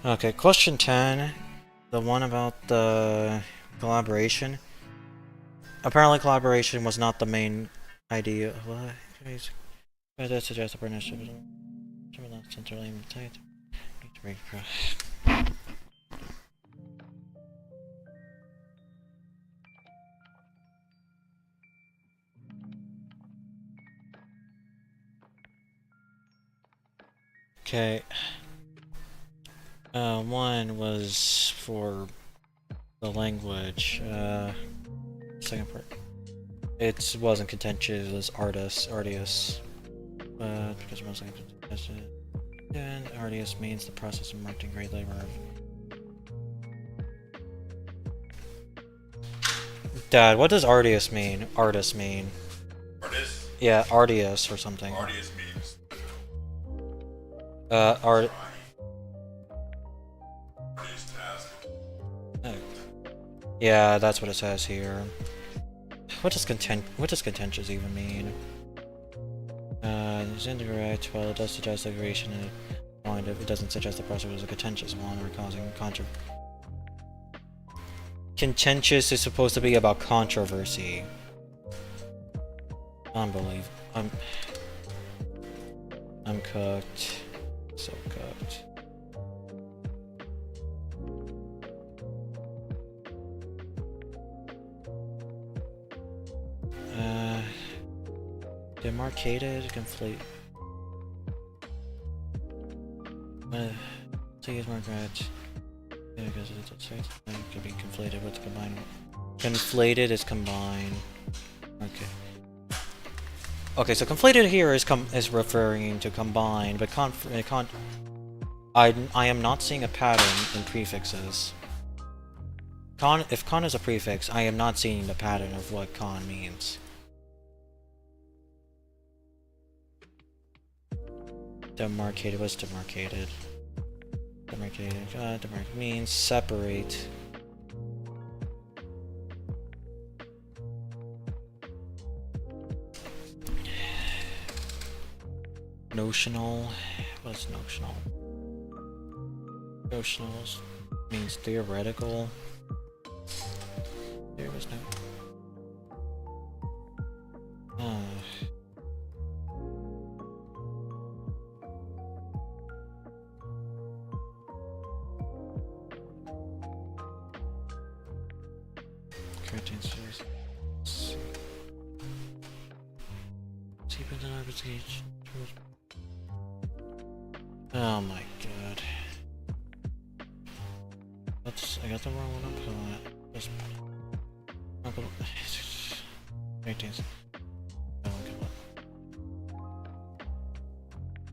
[SPEAKER 2] Okay, question 10, the one about the collaboration. Apparently collaboration was not the main idea. What? That suggests a partnership. Okay. One was for the language. Second part. It wasn't contentious, it was artius. Because most likely contentious. And artius means the process of marking great labor of. Dad, what does artius mean? Artist mean?
[SPEAKER 5] Artist?
[SPEAKER 2] Yeah, artius or something.
[SPEAKER 5] Artist means.
[SPEAKER 2] Art.
[SPEAKER 5] Artist task.
[SPEAKER 2] Oh. Yeah, that's what it says here. What does contentious even mean? It's incorrect. Well, it does suggest the creation and point it doesn't suggest the process was a contentious one or causing controversy. Contentious is supposed to be about controversy. Unbelievable. I'm cooked. So cooked. Demarcated, conflate. To use more grad. Yeah, because it could be conflated with combined. Conflated is combined. Okay. Okay, so conflated here is referring to combined, but I am not seeing a pattern in prefixes. If con is a prefix, I am not seeing the pattern of what con means. Demarcated, what's demarcated? Demarcated, demarcated means separate. Notional, what's notional? Notional means theoretical. There was no. Oh my god. I got the wrong one up on that. Just Uncle 18th.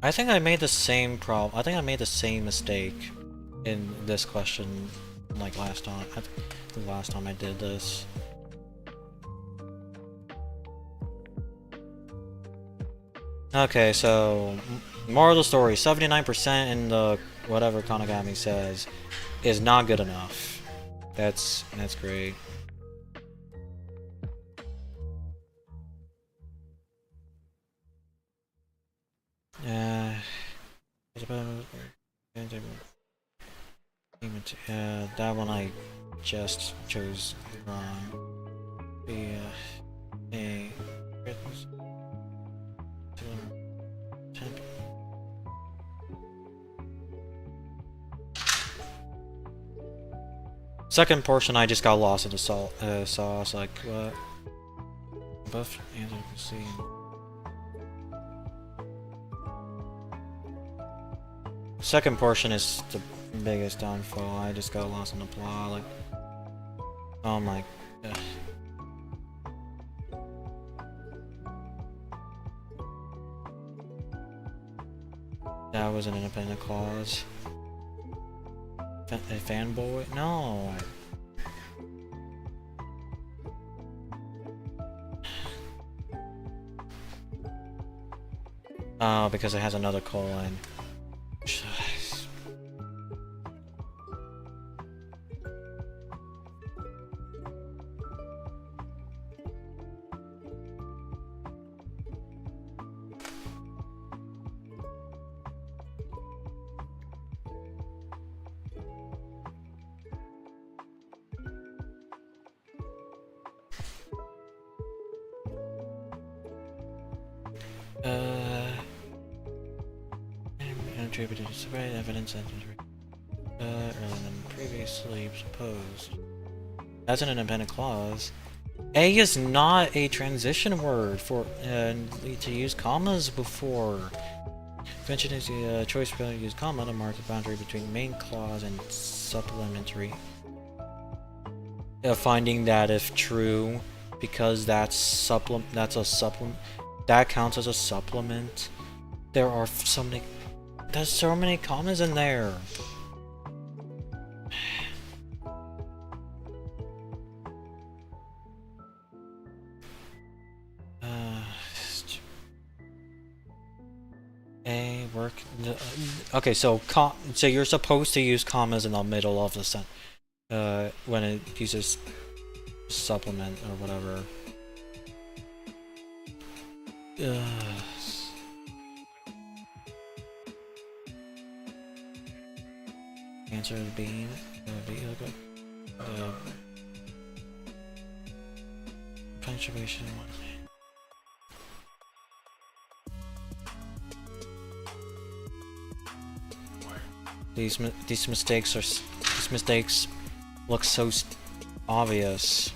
[SPEAKER 2] I think I made the same problem. I think I made the same mistake in this question like last time. I think the last time I did this. Okay, so moral of the story: 79% in the whatever Konagami says is not good enough. That's great. That one I just chose wrong. A second portion I just got lost in the sauce, like what? Buff and you can see. Second portion is the biggest downfall. I just got lost in the plot, like, oh my god. That was an independent clause. A fanboy? No. Oh, because it has another colon. Attributed to survey evidence earlier than previously supposed. That's an independent clause. A is not a transition word for to use commas before. Convention is the choice for to use comma to mark the boundary between main clause and supplementary. Finding that if true, because that's a supplement. That counts as a supplement. There are so many. There's so many commas in there. A work. Okay, so you're supposed to use commas in the middle of the sentence when it uses supplement or whatever. Answer is B. Punctuation. These mistakes look so obvious.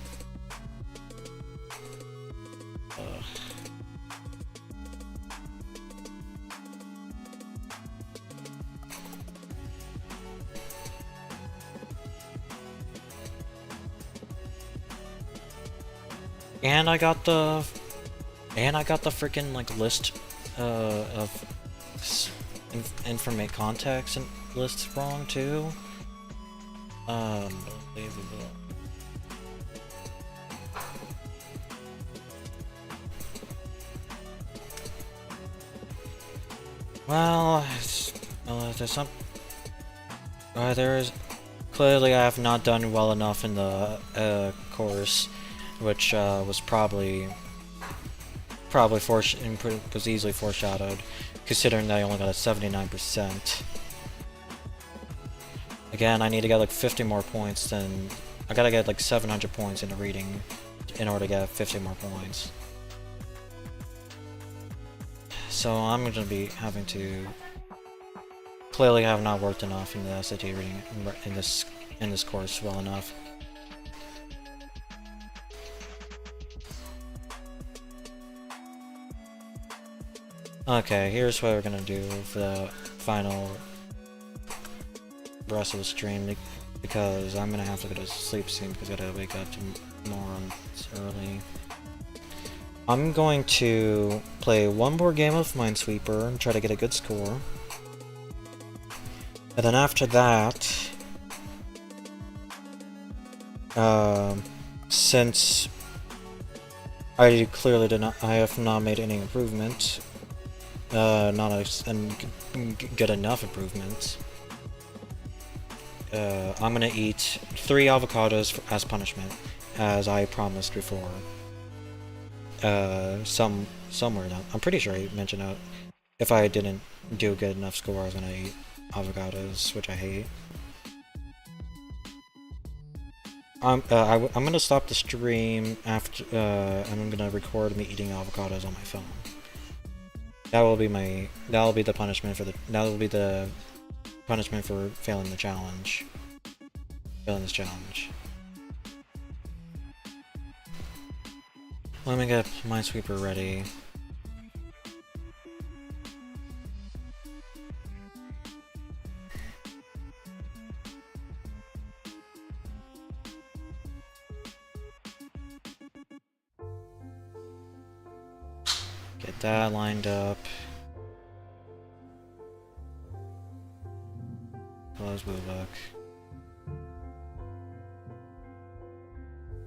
[SPEAKER 2] And I got the freaking like list of information contacts and lists wrong too. Unbelievable. Well, there's some. There is clearly I have not done well enough in the course, which was probably was easily foreshadowed, considering that I only got a 79%. Again, I need to get like 50 more points than I gotta get like 700 points in the reading in order to get 50 more points. So I'm gonna be having to clearly have not worked enough in the SAT reading in this course well enough. Okay, here's what we're gonna do for the final rest of the stream, because I'm gonna have to go to sleep soon because I gotta wake up tomorrow early. I'm going to play one more game of Minesweeper and try to get a good score. And then after that, since I clearly I have not made any improvement, not good enough improvements. I'm gonna eat 3 avocados as punishment, as I promised before. Somewhere down. I'm pretty sure I mentioned that if I didn't do a good enough score, I was gonna eat avocados, which I hate. I'm gonna stop the stream after, and I'm gonna record me eating avocados on my phone. That'll be the punishment for failing the challenge. Failing this challenge. Let me get Minesweeper ready. Get that lined up. Close blue book.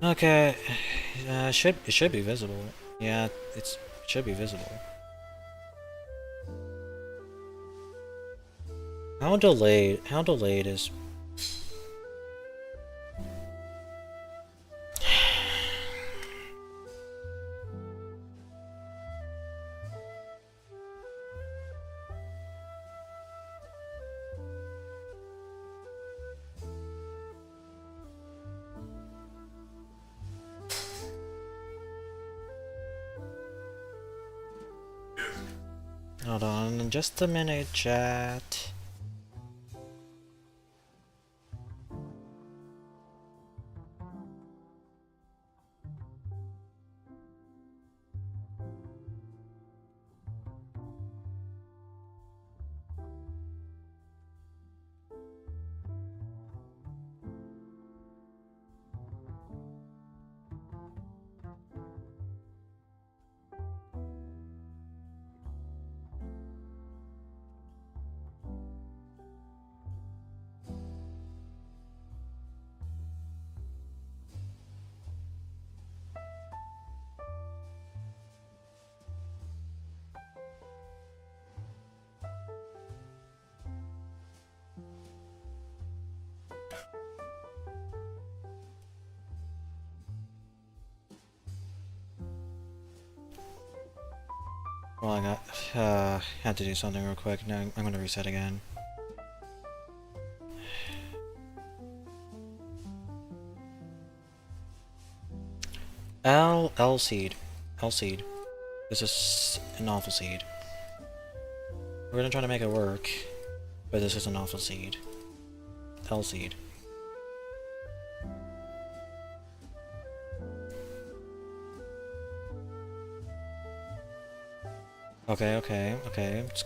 [SPEAKER 2] Okay, it should be visible. Yeah, it should be visible. How delayed is... Hold on, just a minute, chat. Well, I had to do something real quick. Now I'm gonna reset again. L seed. L seed. This is an awful seed. We're gonna try to make it work, but this is an awful seed. L seed. Okay. It's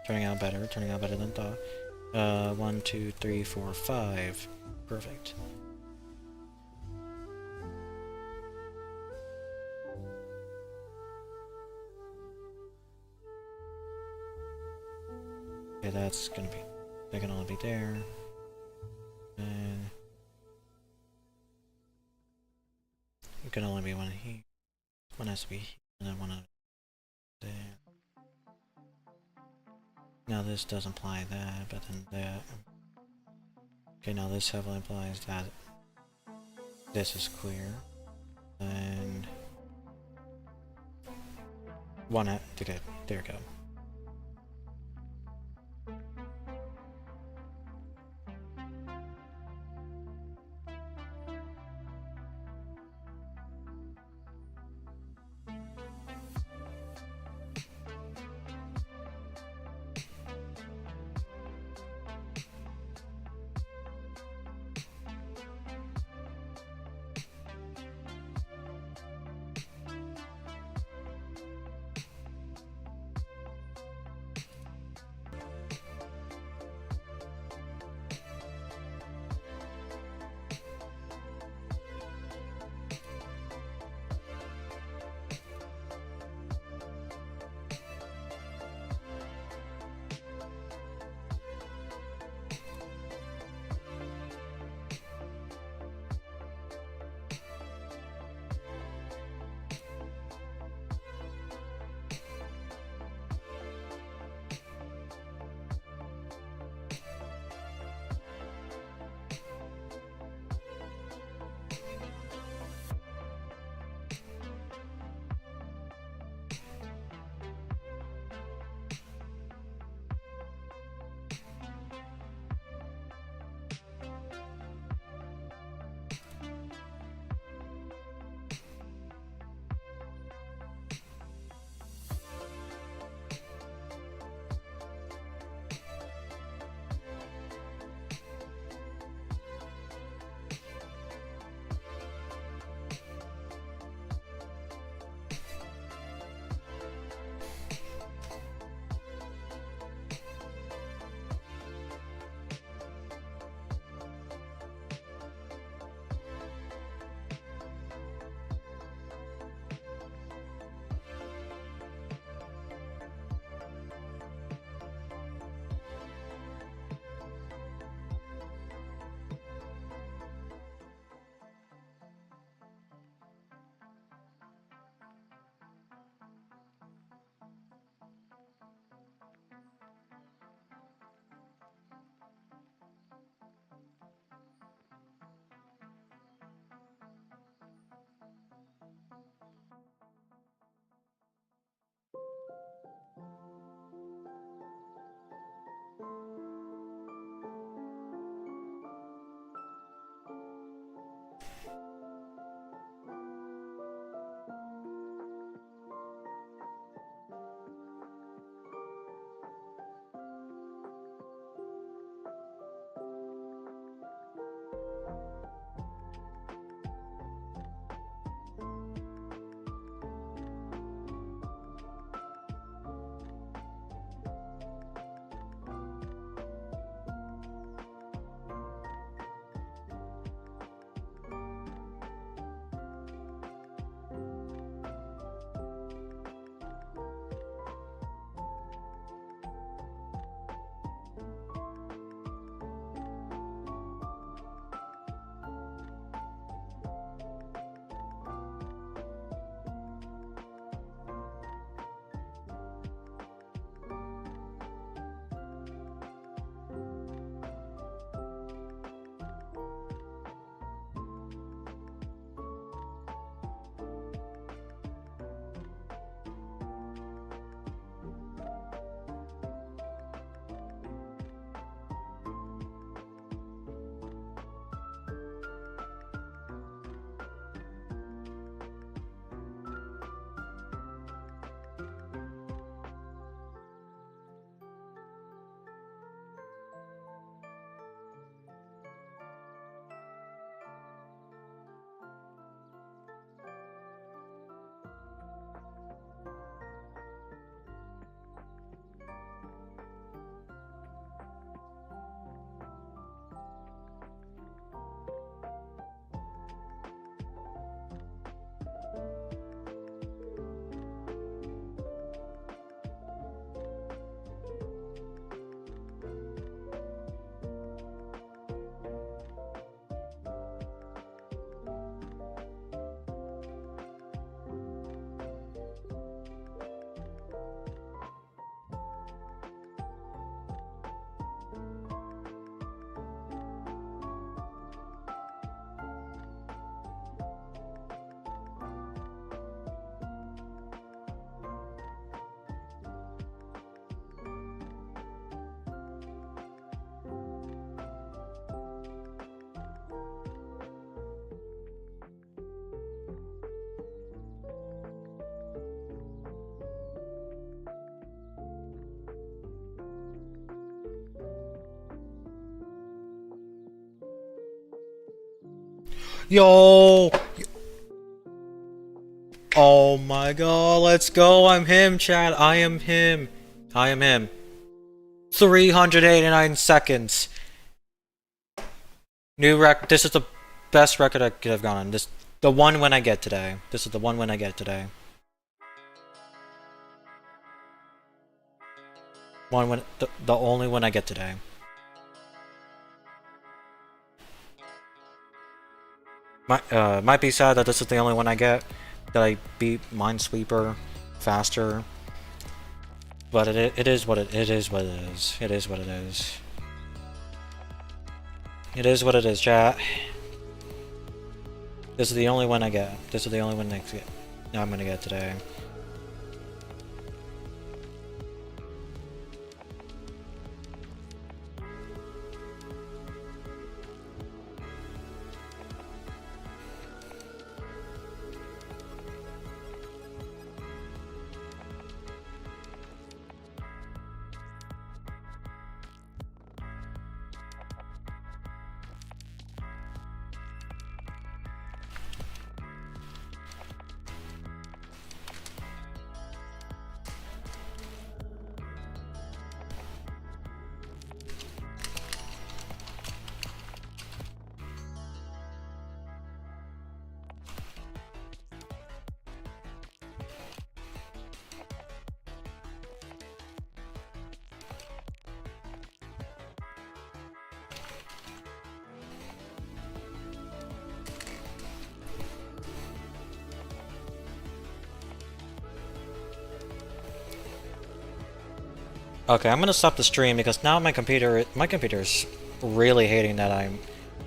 [SPEAKER 2] turning out better than thought. 1, 2, 3, 4, 5. Perfect. Okay, they can only be there. And it can only be one here. One has to be here, and then one there. Now this does imply that, but then that. Okay, now this heavily implies that this is clear. And okay, there we go. Yo! Oh my god, let's go! I'm him, Chad. I am him. I am him. 389 seconds. New rec. This is the best record I could have gone on. The one win I get today. This is the one win I get today. One win. The only win I get today. Might be sad that this is the only one I get. That I beat Minesweeper faster. But it is what it is what it is. It is what it is. It is what it is, chat. This is the only one I get. This is the only one I'm gonna get today. Okay, I'm gonna stop the stream because now my computer's really hating that I'm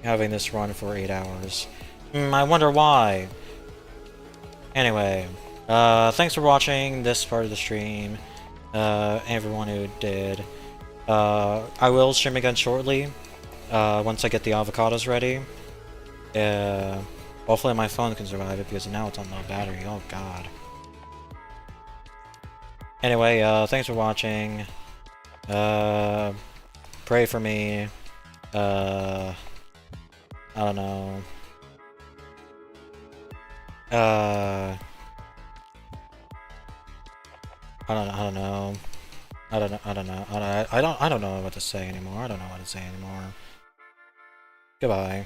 [SPEAKER 2] having this run for 8 hours. I wonder why. Anyway, thanks for watching this part of the stream. Everyone who did. I will stream again shortly. Once I get the avocados ready. Hopefully my phone can survive it because now it's on low battery. Oh god. Anyway, thanks for watching. Pray for me. I don't know. I don't know. I don't know what to say anymore. I don't know what to say anymore. Goodbye.